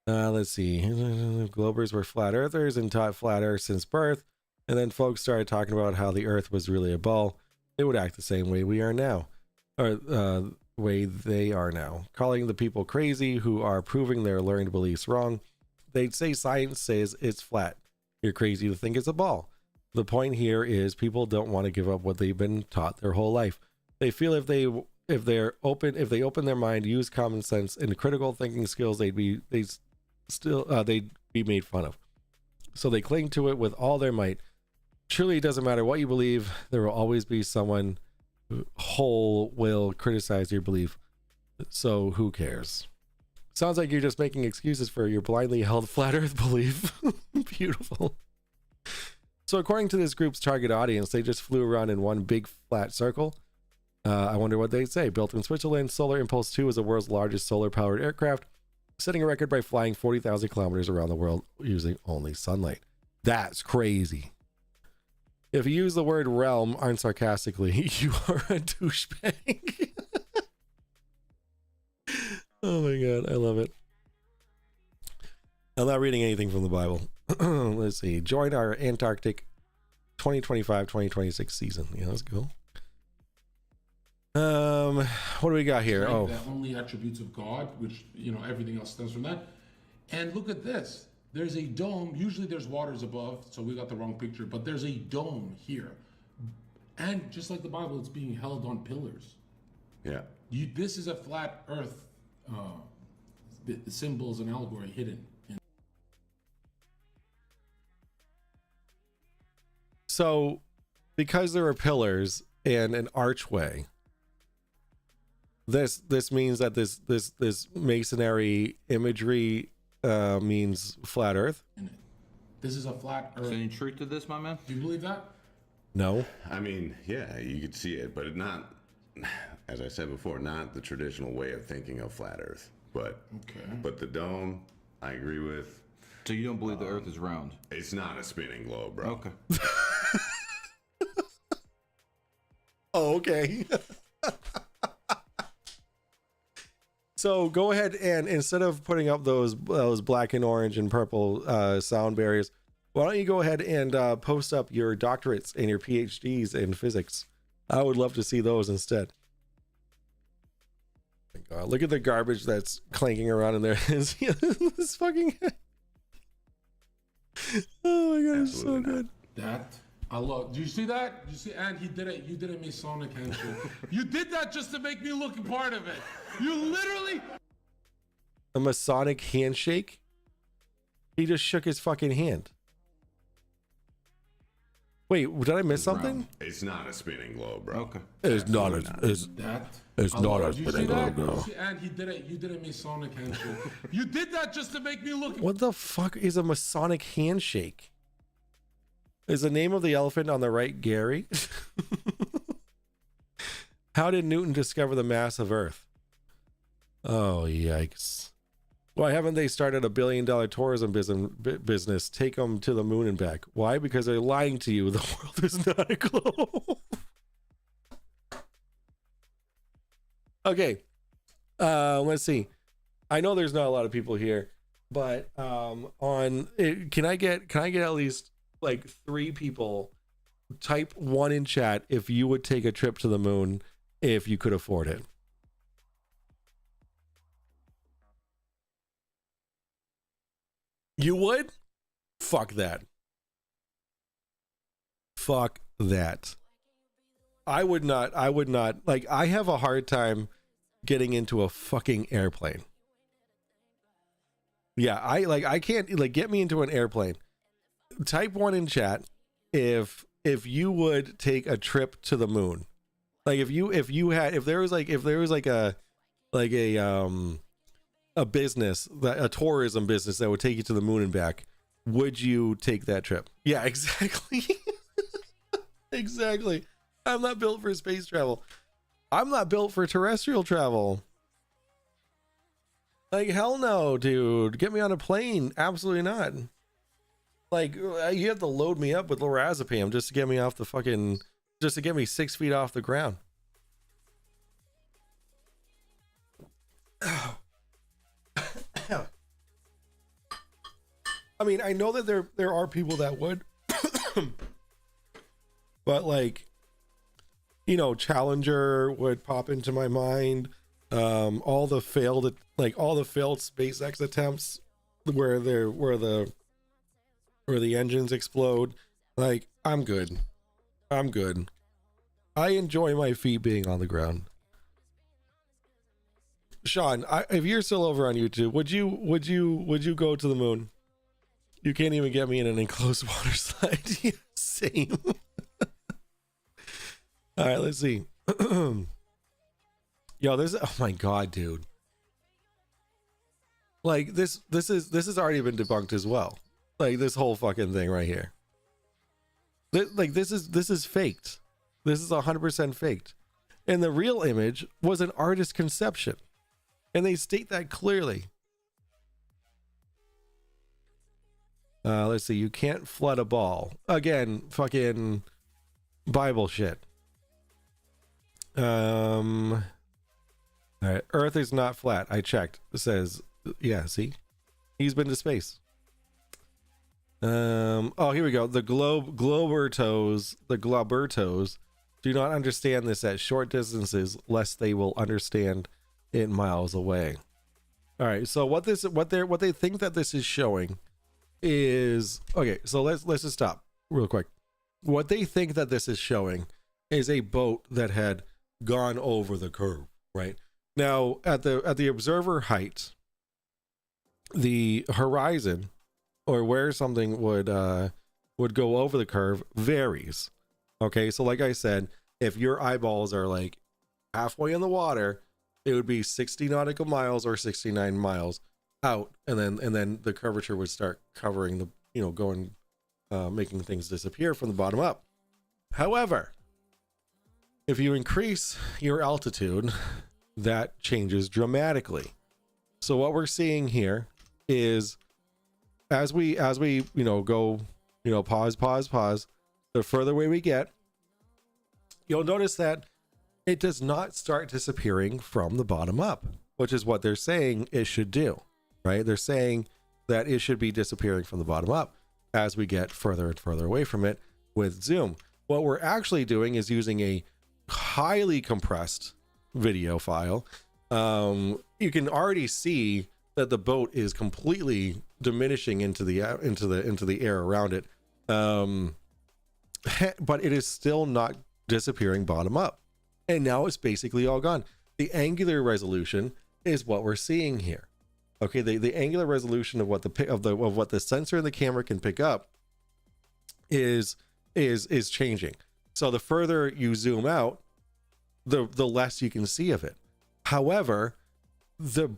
Let's see. Globers were flat earthers and taught flat earth since birth. And then folks started talking about how the earth was really a ball. It would act the same way we are now. Or way they are now. Calling the people crazy who are proving their learned beliefs wrong. They'd say science says it's flat. You're crazy to think it's a ball. The point here is people don't want to give up what they've been taught their whole life. They feel if they open their mind, use common sense and critical thinking skills, they'd be made fun of. So they cling to it with all their might. Truly, it doesn't matter what you believe. There will always be someone who will criticize your belief. So who cares? Sounds like you're just making excuses for your blindly held flat earth belief. Beautiful. So according to this group's target audience, they just flew around in one big flat circle. I wonder what they'd say. Built in Switzerland, Solar Impulse 2 is the world's largest solar-powered aircraft, setting a record by flying 40,000 kilometers around the world using only sunlight. That's crazy. If you use the word realm unsarcastically, you are a douchebag. Oh my god, I love it. I'm not reading anything from the Bible. Let's see. Join our Antarctic 2025-2026 season. Yeah, let's go. What do we got here? Right, oh, the only attributes of God, which, you know, everything else stems from that. And look at this. There's a dome. Usually there's waters above, so we got the wrong picture, but there's a dome here. And just like the Bible, it's being held on pillars. Yeah. This is a flat earth symbols and allegory hidden. so because there are pillars and an archway, this means that this masonry imagery means flat earth. This is a flat earth. Any truth to this, my man? Do you believe that? No. I mean, yeah, you could see it, but not, as I said before, not the traditional way of thinking of flat earth. But okay. But the dome, I agree with. So you don't believe the earth is round? It's not a spinning globe, bro. Okay. Oh, okay. So go ahead and instead of putting up those black and orange and purple sound barriers, why don't you go ahead and post up your doctorates and your PhDs in physics? I would love to see those instead. Oh my God, look at the garbage that's clanking around in there. This fucking. Oh my God, it's so good. That I love. Do you see that? Do you see? And he did it. You did a Masonic handshake. You did that just to make me look part of it. You literally. A Masonic handshake? He just shook his fucking hand. Wait, did I miss something? It's not a spinning globe, bro. Okay. It's not a. It's not a spinning globe, bro. And he did it. You did a Masonic handshake. You did that just to make me look. What the fuck is a Masonic handshake? Is the name of the elephant on the right Gary? How did Newton discover the mass of Earth? Oh, yikes. Why haven't they started $1 billion tourism business? Take them to the moon and back. Why? Because they're lying to you. The world is not a globe. Okay. Let's see. I know there's not a lot of people here, but can I get at least like 3 people type 1 in chat if you would take a trip to the moon if you could afford it? You would? Fuck that. Fuck that. I would not. Like, I have a hard time getting into a fucking airplane. Yeah, I can't, like, get me into an airplane. type 1 in chat if you would take a trip to the moon. Like if there was like a business, a tourism business that would take you to the moon and back, would you take that trip? Yeah, exactly. Exactly. I'm not built for space travel. I'm not built for terrestrial travel. Like, hell no, dude. Get me on a plane. Absolutely not. Like, you have to load me up with lorazepam just to get me off the fucking, just to get me 6 feet off the ground. I mean, I know that there are people that would, but like, you know, Challenger would pop into my mind. All the failed SpaceX attempts where the engines explode. Like, I'm good. I enjoy my feet being on the ground. Sean, if you're still over on YouTube, would you go to the moon? You can't even get me in an enclosed water slide. Same. All right, let's see. Yo, oh my god, dude. Like this has already been debunked as well. Like this whole fucking thing right here. This is faked. This is 100% faked. And the real image was an artist's conception. And they state that clearly. Let's see. You can't flood a ball. Again, fucking Bible shit. All right. Earth is not flat. I checked. It says, yeah, see? He's been to space. Oh, here we go. The Globertos do not understand this at short distances, lest they will understand it miles away. All right. So what they think that this is showing is, okay, so let's just stop real quick. What they think that this is showing is a boat that had gone over the curve, right? Now at the observer height, the horizon or where something would go over the curve varies. Okay, so like I said, if your eyeballs are like halfway in the water, it would be 60 nautical miles or 69 miles out, and then the curvature would start covering the, you know, going making things disappear from the bottom up. However, if you increase your altitude, that changes dramatically. So what we're seeing here is as we you know go, you know, pause, the further away we get, you'll notice that it does not start disappearing from the bottom up, which is what they're saying it should do, right? They're saying that it should be disappearing from the bottom up as we get further and further away from it with zoom. What we're actually doing is using a highly compressed video file. You can already see that the boat is completely diminishing into the air around it, but it is still not disappearing bottom up, and now it's basically all gone. The angular resolution is what we're seeing here. Okay, the angular resolution of what the sensor in the camera can pick up is changing. So the further you zoom out, the less you can see of it. However, the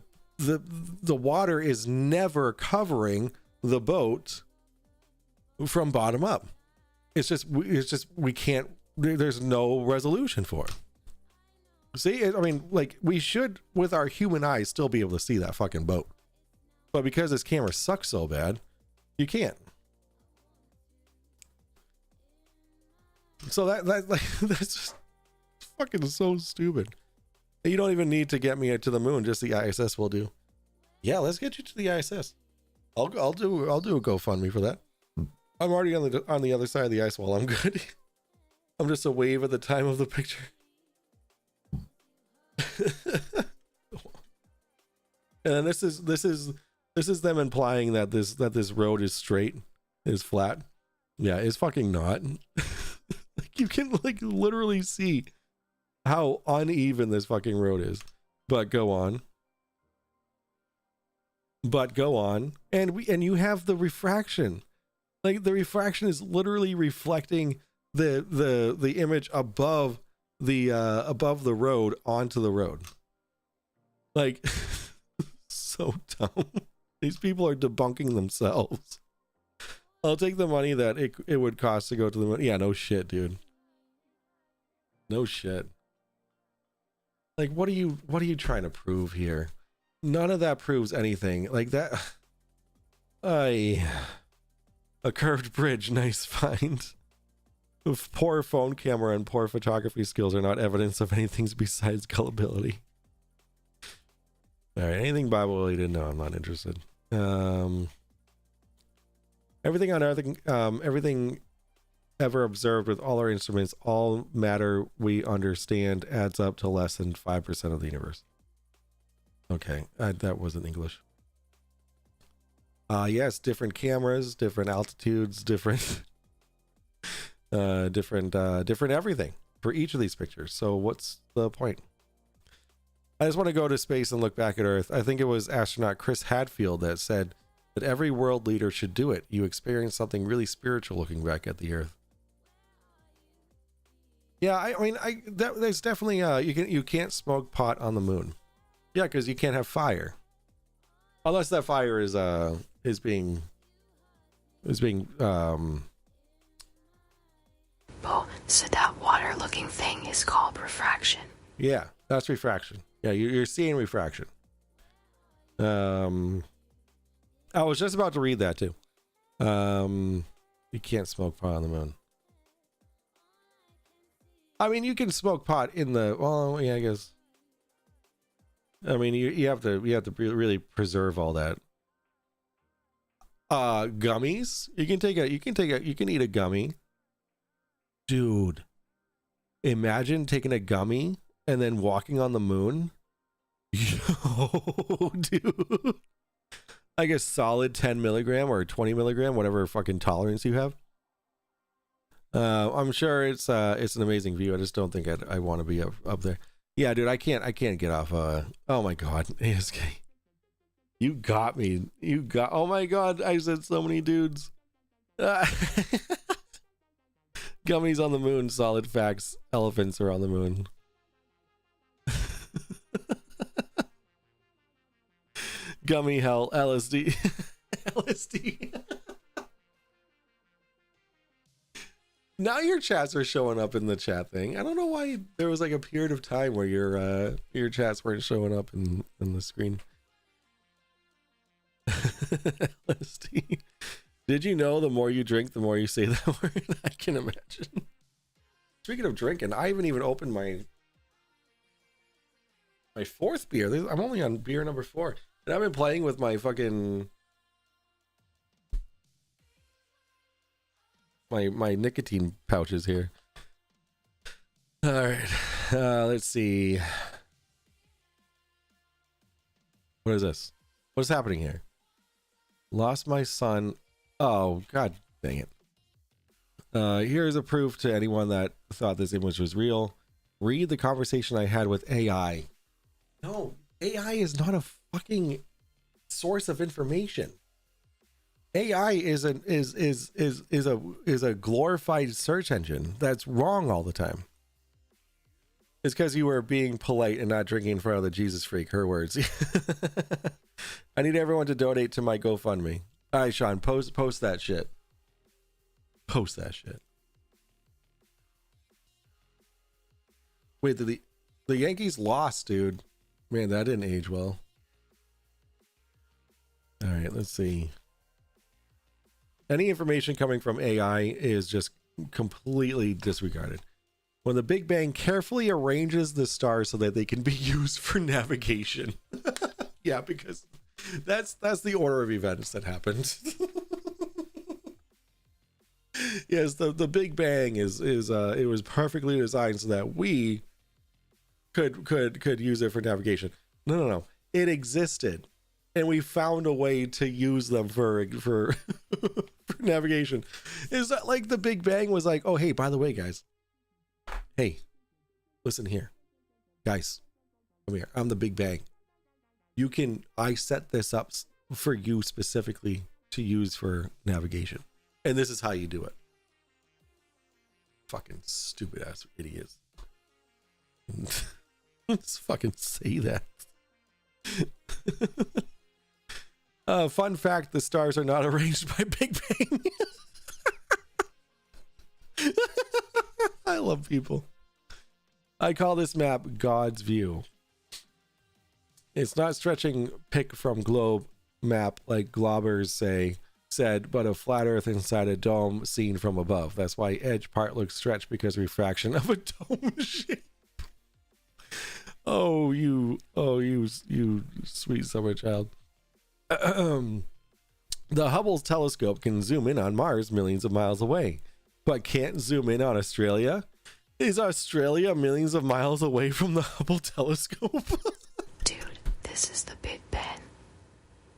water is never covering the boat from bottom up. It's just we can't. There's no resolution for it. See, I mean, like, we should, with our human eyes, still be able to see that fucking boat, but because this camera sucks so bad, you can't. So that's just fucking so stupid. You don't even need to get me to the moon. Just the ISS will do. Yeah, let's get you to the ISS. I'll do a GoFundMe for that. I'm already on the other side of the ice wall. I'm good. I'm just a wave at the time of the picture. And this is them implying that this road is straight, is flat. Yeah, it's fucking not. Like, you can like literally see how uneven this fucking road is. But go on. And you have the refraction. Like the refraction is literally reflecting the image above the road onto the road. Like so dumb. These people are debunking themselves. I'll take the money that it would cost to go to the moon. Yeah, no shit, dude. No shit. Like, what are you trying to prove here? None of that proves anything. Like that. A curved bridge, nice find. Poor phone camera and poor photography skills are not evidence of anything besides gullibility. All right, anything Bible related? No, I'm not interested. Everything on Earth, everything ever observed with all our instruments, all matter we understand adds up to less than 5% of the universe. Okay, that wasn't English. Yes, different cameras, different altitudes, different different everything for each of these pictures. So what's the point? I just want to go to space and look back at Earth. I think it was astronaut Chris Hadfield that said that every world leader should do it. You experience something really spiritual looking back at the Earth. Yeah, I mean, there's definitely you can't smoke pot on the moon. Yeah, because you can't have fire, unless that fire is being Oh, so that water-looking thing is called refraction. Yeah, that's refraction. Yeah, you're seeing refraction. I was just about to read that too. You can't smoke pot on the moon. I mean, you can smoke pot in the, well, yeah, I guess. I mean, you have to really preserve all that. Gummies. You can eat a gummy. Dude, imagine taking a gummy and then walking on the moon. Yo, dude. Like a solid 10 milligram or 20 milligram, whatever fucking tolerance you have. I'm sure it's an amazing view. I just don't think I want to be up there. Yeah, dude, I can't get off. Oh my god, ASK. You got me. Oh my god, I said so many dudes. Gummies on the moon, solid facts. Elephants are on the moon. Gummy hell, LSD. LSD. Now your chats are showing up in the chat thing. I don't know why there was like a period of time where your chats weren't showing up in the screen. LSD. Did you know the more you drink, the more you say that word? I can imagine. Speaking of drinking, I haven't even opened my fourth beer. I'm only on beer number 4. And I've been playing with my fucking my nicotine pouches here. All right, let's see. What is this? What's happening here? Lost my son. Oh, god dang it. Here's a proof to anyone that thought this image was real. Read the conversation I had with AI. No, AI is not a fucking source of information. AI is a glorified search engine that's wrong all the time. It's because you were being polite and not drinking in front of the Jesus freak. Her words. I need everyone to donate to my GoFundMe. All right, Sean, post that shit. Post that shit. Wait, the Yankees lost, dude. Man, that didn't age well. All right, let's see. Any information coming from AI is just completely disregarded. When the Big Bang carefully arranges the stars so that they can be used for navigation. Yeah, because that's the order of events that happened. Yes, the Big Bang is it was perfectly designed so that we could use it for navigation. No. It existed. And we found a way to use them for for navigation. Is that like the Big Bang was like, oh, hey, by the way, guys. Hey, listen here. Guys, come here. I'm the Big Bang. I set this up for you specifically to use for navigation. And this is how you do it. Fucking stupid ass idiots. Let's fucking say that. Fun fact, the stars are not arranged by Big Bang. I love people. I call this map God's View. It's not stretching pick from globe map like globbers said, but a flat earth inside a dome seen from above. That's why edge part looks stretched, because refraction of a dome shape. You sweet summer child. The Hubble telescope can zoom in on Mars millions of miles away, but can't zoom in on Australia? Is Australia millions of miles away from the Hubble telescope? Dude, this is the Big Ben.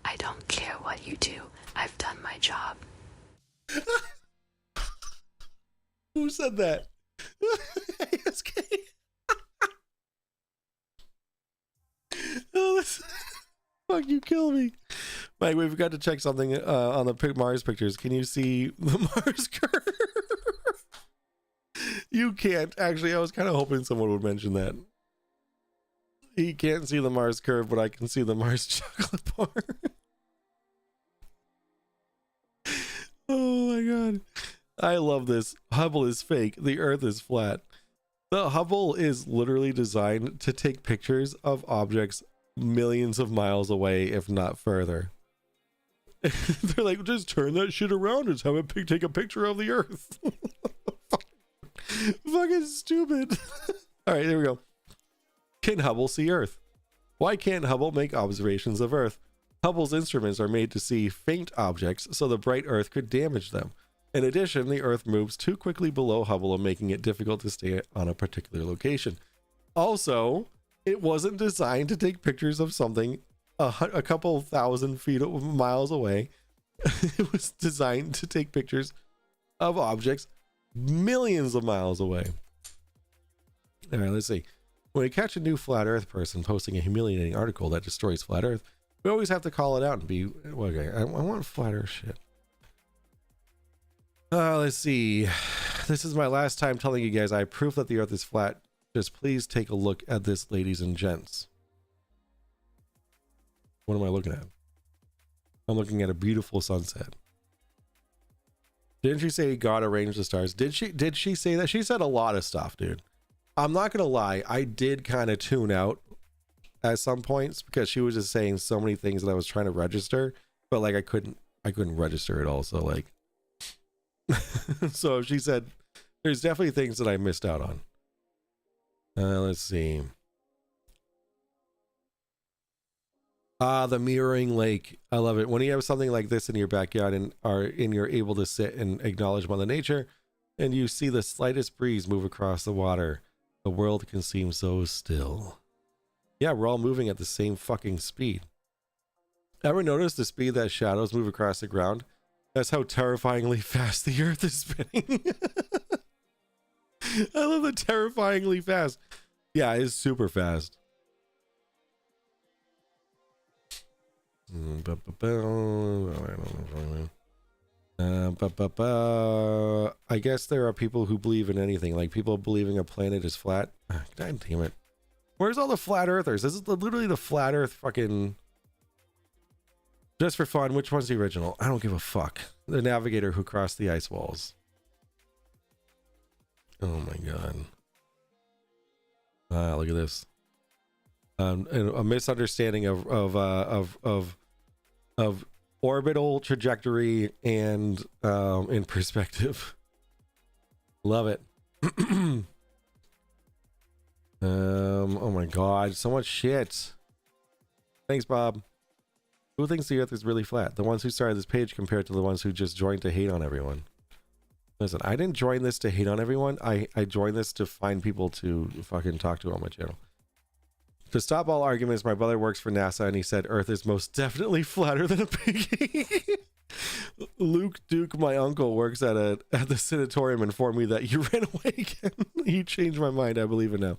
I don't care what you do. I've done my job. Who said that? ASK. Oh, this... Fuck, you kill me. Mike, we forgot to check something on the Mars pictures. Can you see the Mars curve? You can't. Actually, I was kind of hoping someone would mention that. He can't see the Mars curve, but I can see the Mars chocolate bar. Oh my god. I love this. Hubble is fake. The Earth is flat. The Hubble is literally designed to take pictures of objects millions of miles away, if not further. They're like, just turn that shit around and have it take a picture of the Earth. Fucking stupid. All right, here we go. Can Hubble see Earth? Why can't Hubble make observations of Earth? Hubble's instruments are made to see faint objects, so the bright Earth could damage them. In addition, the Earth moves too quickly below Hubble, making it difficult to stay on a particular location. Also, it wasn't designed to take pictures of something a couple thousand miles away. It was designed to take pictures of objects millions of miles away. All right, let's see. When we catch a new flat Earth person posting a humiliating article that destroys flat Earth, we always have to call it out and be, okay, I want flat Earth shit. Let's see. This is my last time telling you guys I have proof that the Earth is flat. Just please take a look at this, ladies and gents. What am I looking at? I'm looking at a beautiful sunset. Didn't she say God arranged the stars? Did she say that? She said a lot of stuff, dude. I'm not gonna lie, I did kind of tune out at some points because she was just saying so many things that I was trying to register, but like I couldn't register it all. So like, so she said there's definitely things that I missed out on. Let's see. The mirroring lake. I love it. When you have something like this in your backyard and you're able to sit and acknowledge Mother Nature, and you see the slightest breeze move across the water, the world can seem so still. Yeah, we're all moving at the same fucking speed. Ever notice the speed that shadows move across the ground? That's how terrifyingly fast the Earth is spinning. I love the terrifyingly fast. Yeah, it's super fast. I guess there are people who believe in anything, like people believing a planet is flat. God damn it. Where's all the flat earthers? This is literally the flat earth fucking... Just for fun, which one's the original? I don't give a fuck. The navigator who crossed the ice walls. Oh my god. Look at this. A misunderstanding of orbital trajectory and in perspective. Love it. Oh my god, so much shit. Thanks, Bob. Who thinks the Earth is really flat? The ones who started this page compared to the ones who just joined to hate on everyone. Listen, I didn't join this to hate on everyone. I joined this to find people to fucking talk to on my channel. To stop all arguments, my brother works for NASA and he said Earth is most definitely flatter than a piggy. Luke Duke, my uncle, works at the sanatorium, informed me that you ran away again. He changed my mind. I believe it now.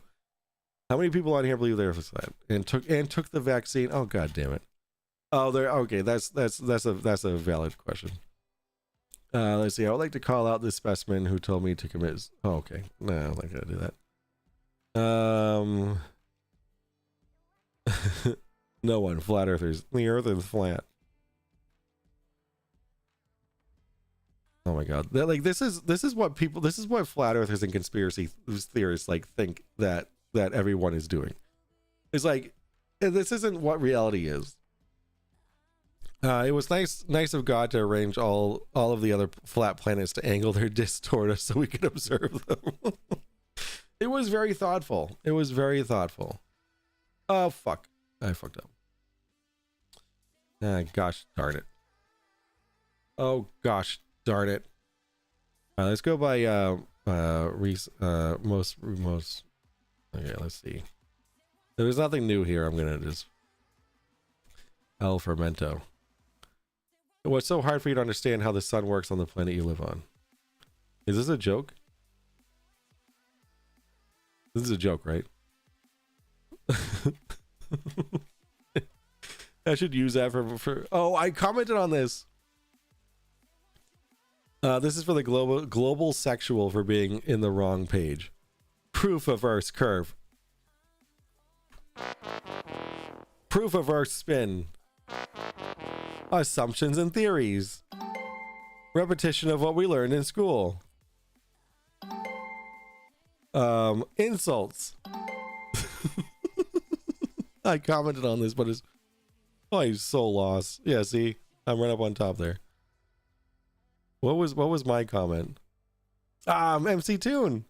How many people on here believe the Earth is flat and took the vaccine? Oh god damn it. Oh, there. Okay, that's a valid question. Let's see. I would like to call out this specimen who told me to commit. Oh, okay. No, I'm not gonna do that. No one. Flat earthers. The earth is flat. Oh my god. This is what flat earthers and conspiracy theorists like think that everyone is doing. It's like, this isn't what reality is. It was nice of God to arrange all of the other flat planets to angle their disks toward us so we could observe them. It was very thoughtful. It was very thoughtful. Oh fuck. I fucked up. Gosh darn it. Oh gosh darn it. Let's go by most. Okay, let's see. There's nothing new here. I'm gonna just El Fermento. What's so hard for you to understand how the sun works on the planet you live on? Is this a joke? This is a joke, right? I should use that for. Oh, I commented on this. This is for the global sexual for being in the wrong page. Proof of Earth's curve. Proof of Earth's spin. Assumptions and theories. Repetition of what we learned in school. Insults. I commented on this, but he's so lost. Yeah, see, I'm right up on top there. What was my comment? MC Toon.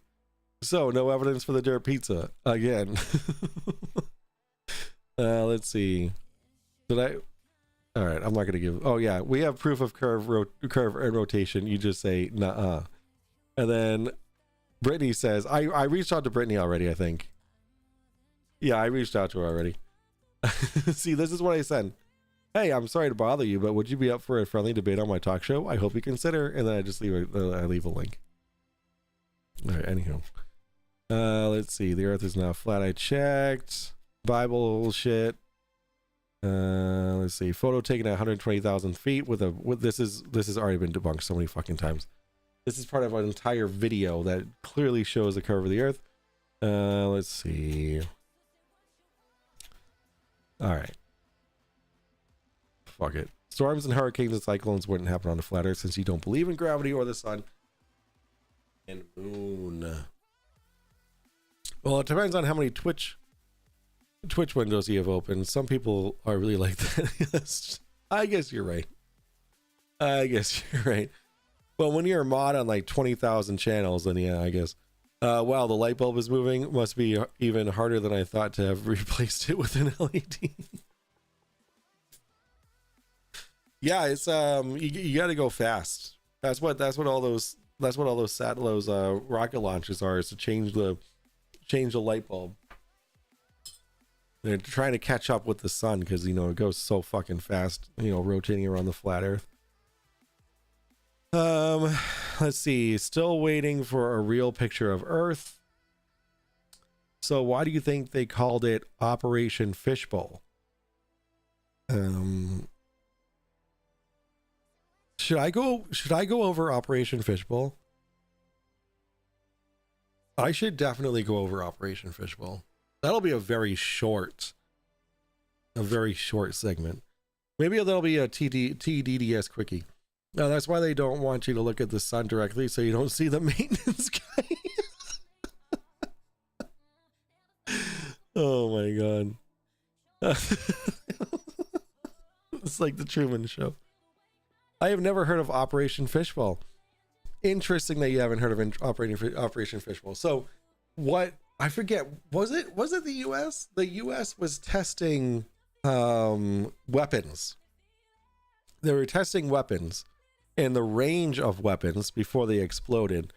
So no evidence for the dirt pizza again. Let's see. Did I? All right, I'm not gonna give. Oh yeah, we have proof of curve and rotation. You just say nah. And then Brittany says, I reached out to Brittany already. I think. Yeah, I reached out to her already. See, this is what I said. Hey, I'm sorry to bother you, but would you be up for a friendly debate on my talk show? I hope you consider. And then I just leave a link. All right. Anywho, let's see. The Earth is now flat. I checked. Bible shit. Let's see. Photo taken at 120,000 feet with this has already been debunked so many fucking times. This is part of an entire video that clearly shows the curve of the Earth. Let's see. All right. Fuck it. Storms and hurricanes and cyclones wouldn't happen on the flat Earth since you don't believe in gravity or the sun and moon. Well, it depends on how many Twitch windows you have open. Some people are really like that. I guess you're right. Well, when you're a mod on like 20,000 channels, then yeah, I guess. Wow, the light bulb is moving. Must be even harder than I thought to have replaced it with an LED. Yeah, it's you got to go fast. That's what all those rocket launches are, is to change the light bulb. They're trying to catch up with the sun because it goes so fucking fast, rotating around the flat Earth. Let's see. Still waiting for a real picture of Earth. So why do you think they called it Operation Fishbowl? Should I go over Operation Fishbowl? I should definitely go over Operation Fishbowl. That'll be a very short segment. Maybe that'll be a TDDS quickie. No, that's why they don't want you to look at the sun directly, so you don't see the maintenance guy. Oh my god. It's like the Truman Show. I have never heard of Operation Fishbowl. Interesting that you haven't heard of Operation Fishbowl. So, what, I forget, was it the US? The US was testing weapons. They were testing weapons and the range of weapons before they exploded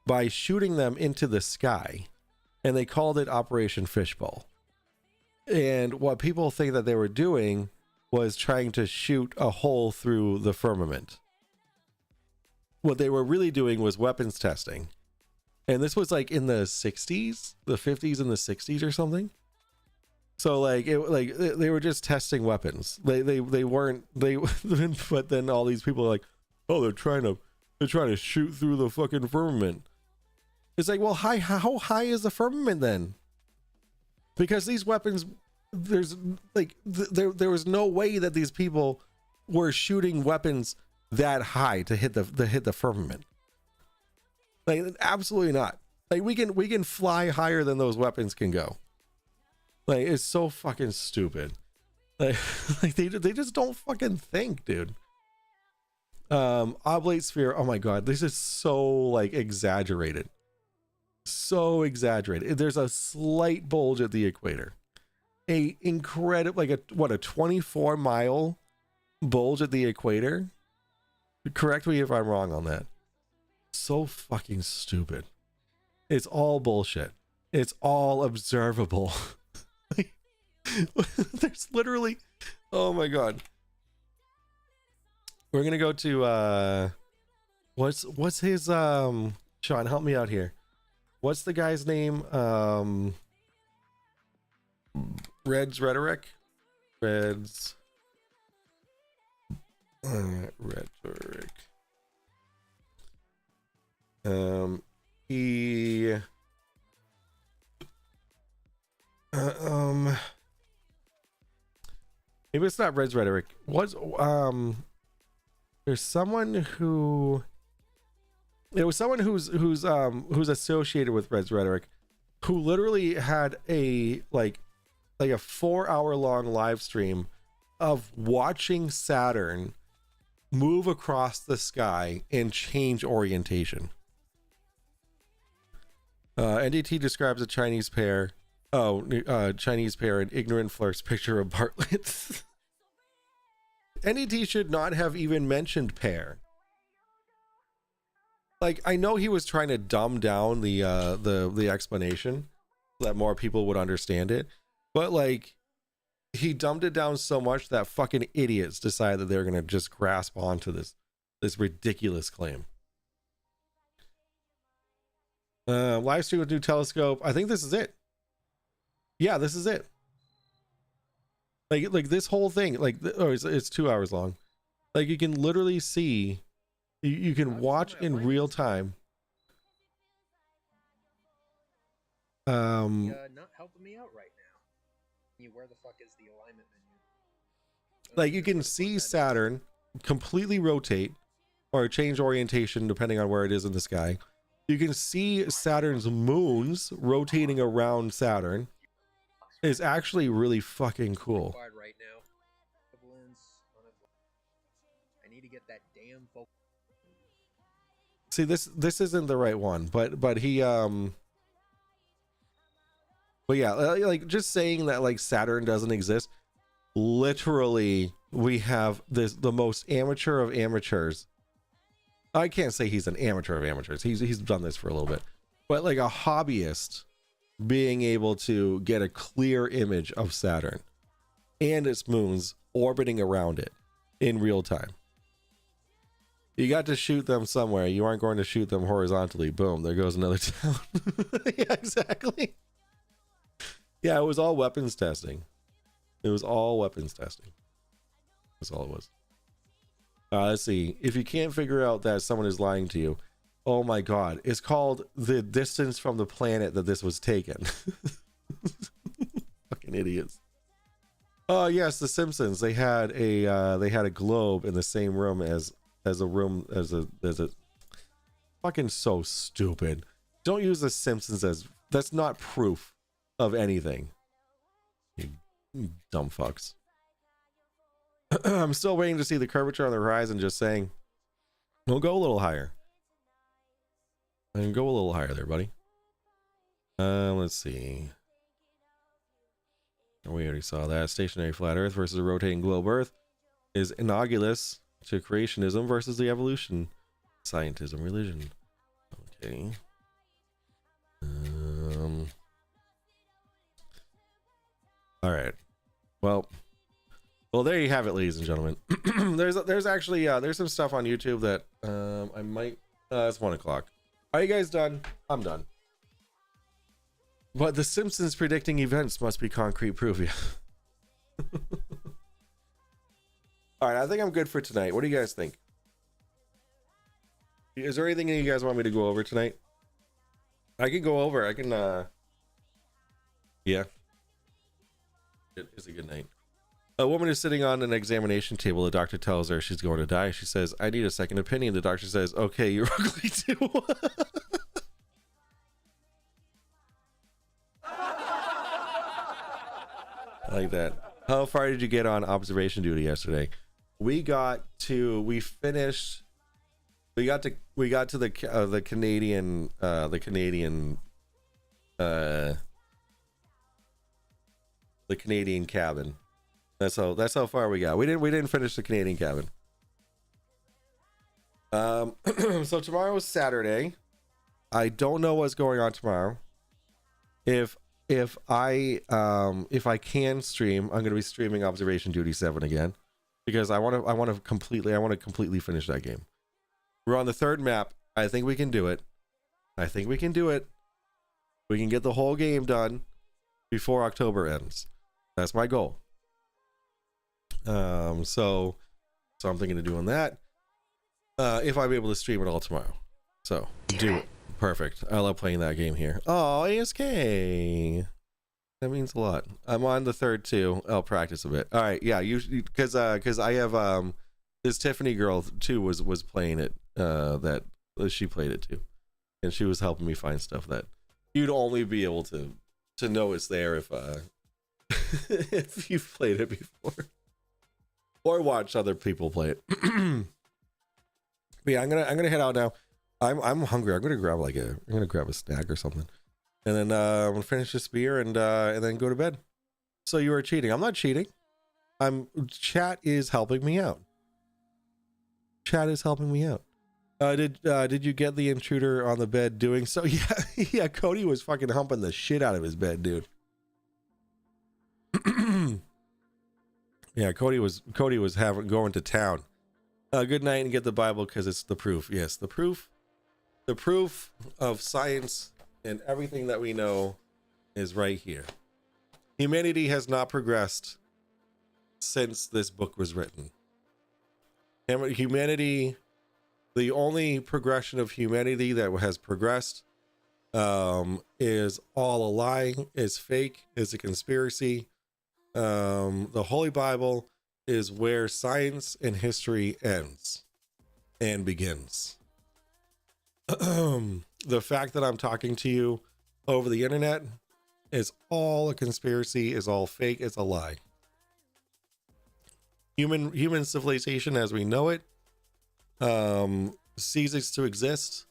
by shooting them into the sky, and they called it Operation Fishbowl. And what people think that they were doing was trying to shoot a hole through the firmament. What they were really doing was weapons testing. And this was like in the 60s, the 50s and the 60s or something. So they were just testing weapons. They weren't, but then all these people are like, oh, they're trying to They're trying to shoot through the fucking firmament. It's like, well, how high is the firmament then? Because these weapons, there's like, there was no way that these people were shooting weapons that high to hit the firmament. Like, absolutely not. Like, we can fly higher than those weapons can go. Like, it's so fucking stupid. Like, they just don't fucking think, dude. Oblate sphere. Oh my god, this is so like exaggerated. So exaggerated. There's a slight bulge at the equator. A incredible, like a 24-mile bulge at the equator. Correct me if I'm wrong on that. So fucking stupid. It's all bullshit. It's all observable. There's literally, oh my god. We're gonna go to what's his Sean, help me out here. What's the guy's name? Red's Rhetoric? Red's Rhetoric. He maybe it's not Red's Rhetoric. What's there's someone who, it was someone who's associated with Red's Rhetoric, who literally had a like a 4-hour long live stream of watching Saturn move across the sky and change orientation. NDT describes a Chinese pair. Chinese pair, an ignorant flirt's picture of Bartlett. NDT should not have even mentioned pair. Like, I know he was trying to dumb down the explanation so that more people would understand it, but like, he dumbed it down so much that fucking idiots decided that they're gonna just grasp onto this ridiculous claim. Live stream with new telescope. I think this is it. Yeah, this is it. Like this whole thing, like, oh, it's 2 hours long. Like, you can literally see, you can watch in real time. Not helping me out right now. Where the fuck is the alignment menu? Like, you can see Saturn completely rotate or change orientation depending on where it is in the sky. You can see Saturn's moons rotating around Saturn. It's actually really fucking cool. Right now. I need to get that damn focus. See, this isn't the right one, but he but yeah, like, just saying that like Saturn doesn't exist, literally we have the most amateur of amateurs. I can't say he's an amateur of amateurs. He's done this for a little bit, but like a hobbyist being able to get a clear image of Saturn and its moons orbiting around it in real time. You got to shoot them somewhere. You aren't going to shoot them horizontally. Boom, there goes another town. Yeah, exactly. Yeah, it was all weapons testing. It was all weapons testing. That's all it was. Let's see. If you can't figure out that someone is lying to you, oh my god, it's called the distance from the planet that this was taken. Fucking idiots. Oh yes, The Simpsons. They had a globe in the same room as a fucking so stupid. Don't use The Simpsons as, that's not proof of anything. You dumb fucks. I'm still waiting to see the curvature on the horizon. Just saying. We'll go a little higher. And go a little higher there, buddy. Let's see. We already saw that. Stationary flat Earth versus a rotating globe Earth is analogous to creationism versus the evolution scientism religion. Okay. All right. Well, there you have it, ladies and gentlemen. there's actually there's some stuff on YouTube that I might. It's 1 o'clock. Are you guys done? I'm done. But The Simpsons predicting events must be concrete proof. Yeah. All right, I think I'm good for tonight. What do you guys think? Is there anything you guys want me to go over tonight? I can go over. I can. Yeah. It is a good night. A woman is sitting on an examination table. The doctor tells her she's going to die. She says, "I need a second opinion." The doctor says, "Okay, you're ugly too." I like that. How far did you get on observation duty yesterday? We got to the Canadian cabin. That's how far we got. We didn't finish the Canadian cabin. So tomorrow is Saturday. I don't know what's going on tomorrow. If I can stream, I'm gonna be streaming Observation Duty 7 again, because I want to completely finish that game. We're on the third map. I think we can do it. We can get the whole game done before October ends. That's my goal. So I'm thinking of doing that. If I'm able to stream it all tomorrow. So do it. Perfect. I love playing that game here. Oh, ASK. That means a lot. I'm on the third too. I'll practice a bit. All right. Yeah. Usually, because I have this Tiffany girl too was playing it. That she played it too, and she was helping me find stuff that you'd only be able to know it's there if if you've played it before or watched other people play it. But yeah, I'm gonna head out now. I'm hungry. I'm gonna grab a snack or something, and then I'm gonna finish this beer and then go to bed. So you are cheating. I'm not cheating. Chat is helping me out. Did you get the intruder on the bed doing so? Yeah, Cody was fucking humping the shit out of his bed, dude. Yeah, Cody was going to town. Good night, and get the Bible because it's the proof. Yes, the proof of science and everything that we know is right here. Humanity has not progressed since this book was written. Humanity, the only progression of humanity that has progressed is all a lie, is fake, is a conspiracy. The Holy Bible is where science and history ends and begins. The fact that I'm talking to you over the internet is all a conspiracy, is all fake, it's a lie. Human civilization as we know it ceases to exist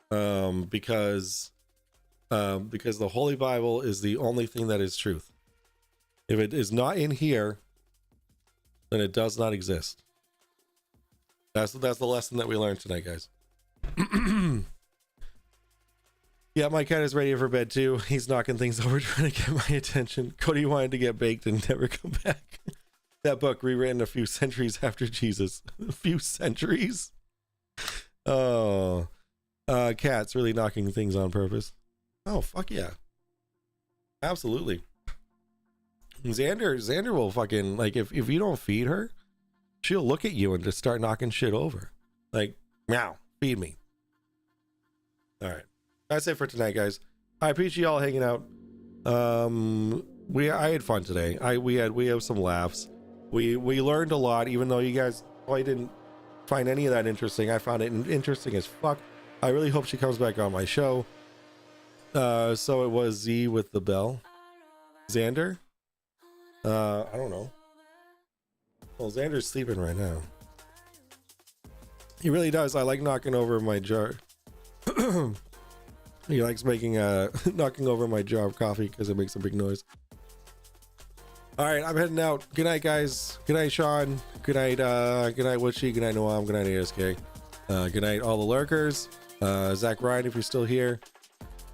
because the Holy Bible is the only thing that is truth. If it is not in here, then it does not exist. That's the lesson that we learned tonight, guys. Yeah, my cat is ready for bed too. He's knocking things over trying to get my attention. Cody wanted to get baked and never come back. That book rewritten a few centuries after Jesus. A few centuries? Oh. Cat's really knocking things on purpose. Oh, fuck yeah. Absolutely. Xander will fucking, like, if you don't feed her, she'll look at you and just start knocking shit over. Like, meow, feed me. All right. That's it for tonight, guys. I appreciate y'all hanging out. I had fun today. We have some laughs. We learned a lot, even though you guys probably didn't find any of that interesting. I found it interesting as fuck. I really hope she comes back on my show. So it was Z with the bell. Xander? I don't know. Well, Xander's sleeping right now. He really does. I like knocking over my jar. He likes making knocking over my jar of coffee because it makes a big noise. All right, I'm heading out. Good night, guys. Good night, Sean. Good night, Witchy. Good night, Noam. Good night, ASK. Good night, all the lurkers. Zach Ryan, if you're still here.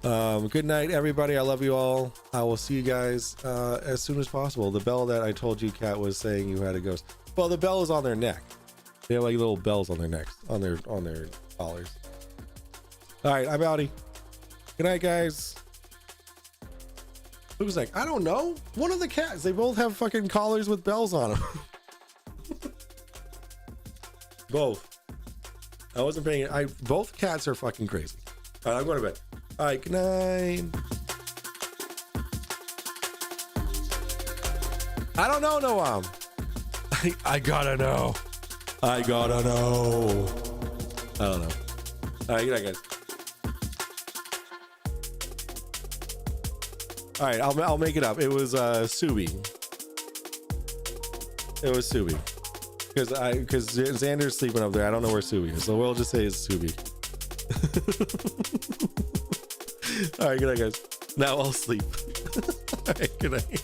Good night, everybody. I love you all. I will see you guys as soon as possible. The bell that I told you, Kat, was saying you had a ghost. Well, the bell is on their neck. They have like little bells on their necks, on their collars. All right, I'm outie. Good night, guys. Who's like, I don't know. One of the cats. They both have fucking collars with bells on them. Both. I wasn't paying. Both cats are fucking crazy. All right, I'm going to bed. All right, good night. I don't know, Noam. I gotta know. I gotta know. I don't know. All right, good night, guys. All right, I'll make it up. It was Subi. It was Subi. Because Xander's sleeping up there. I don't know where Subi is, so we'll just say it's Subi. All right, good night, guys. Now I'll sleep. All right, good night.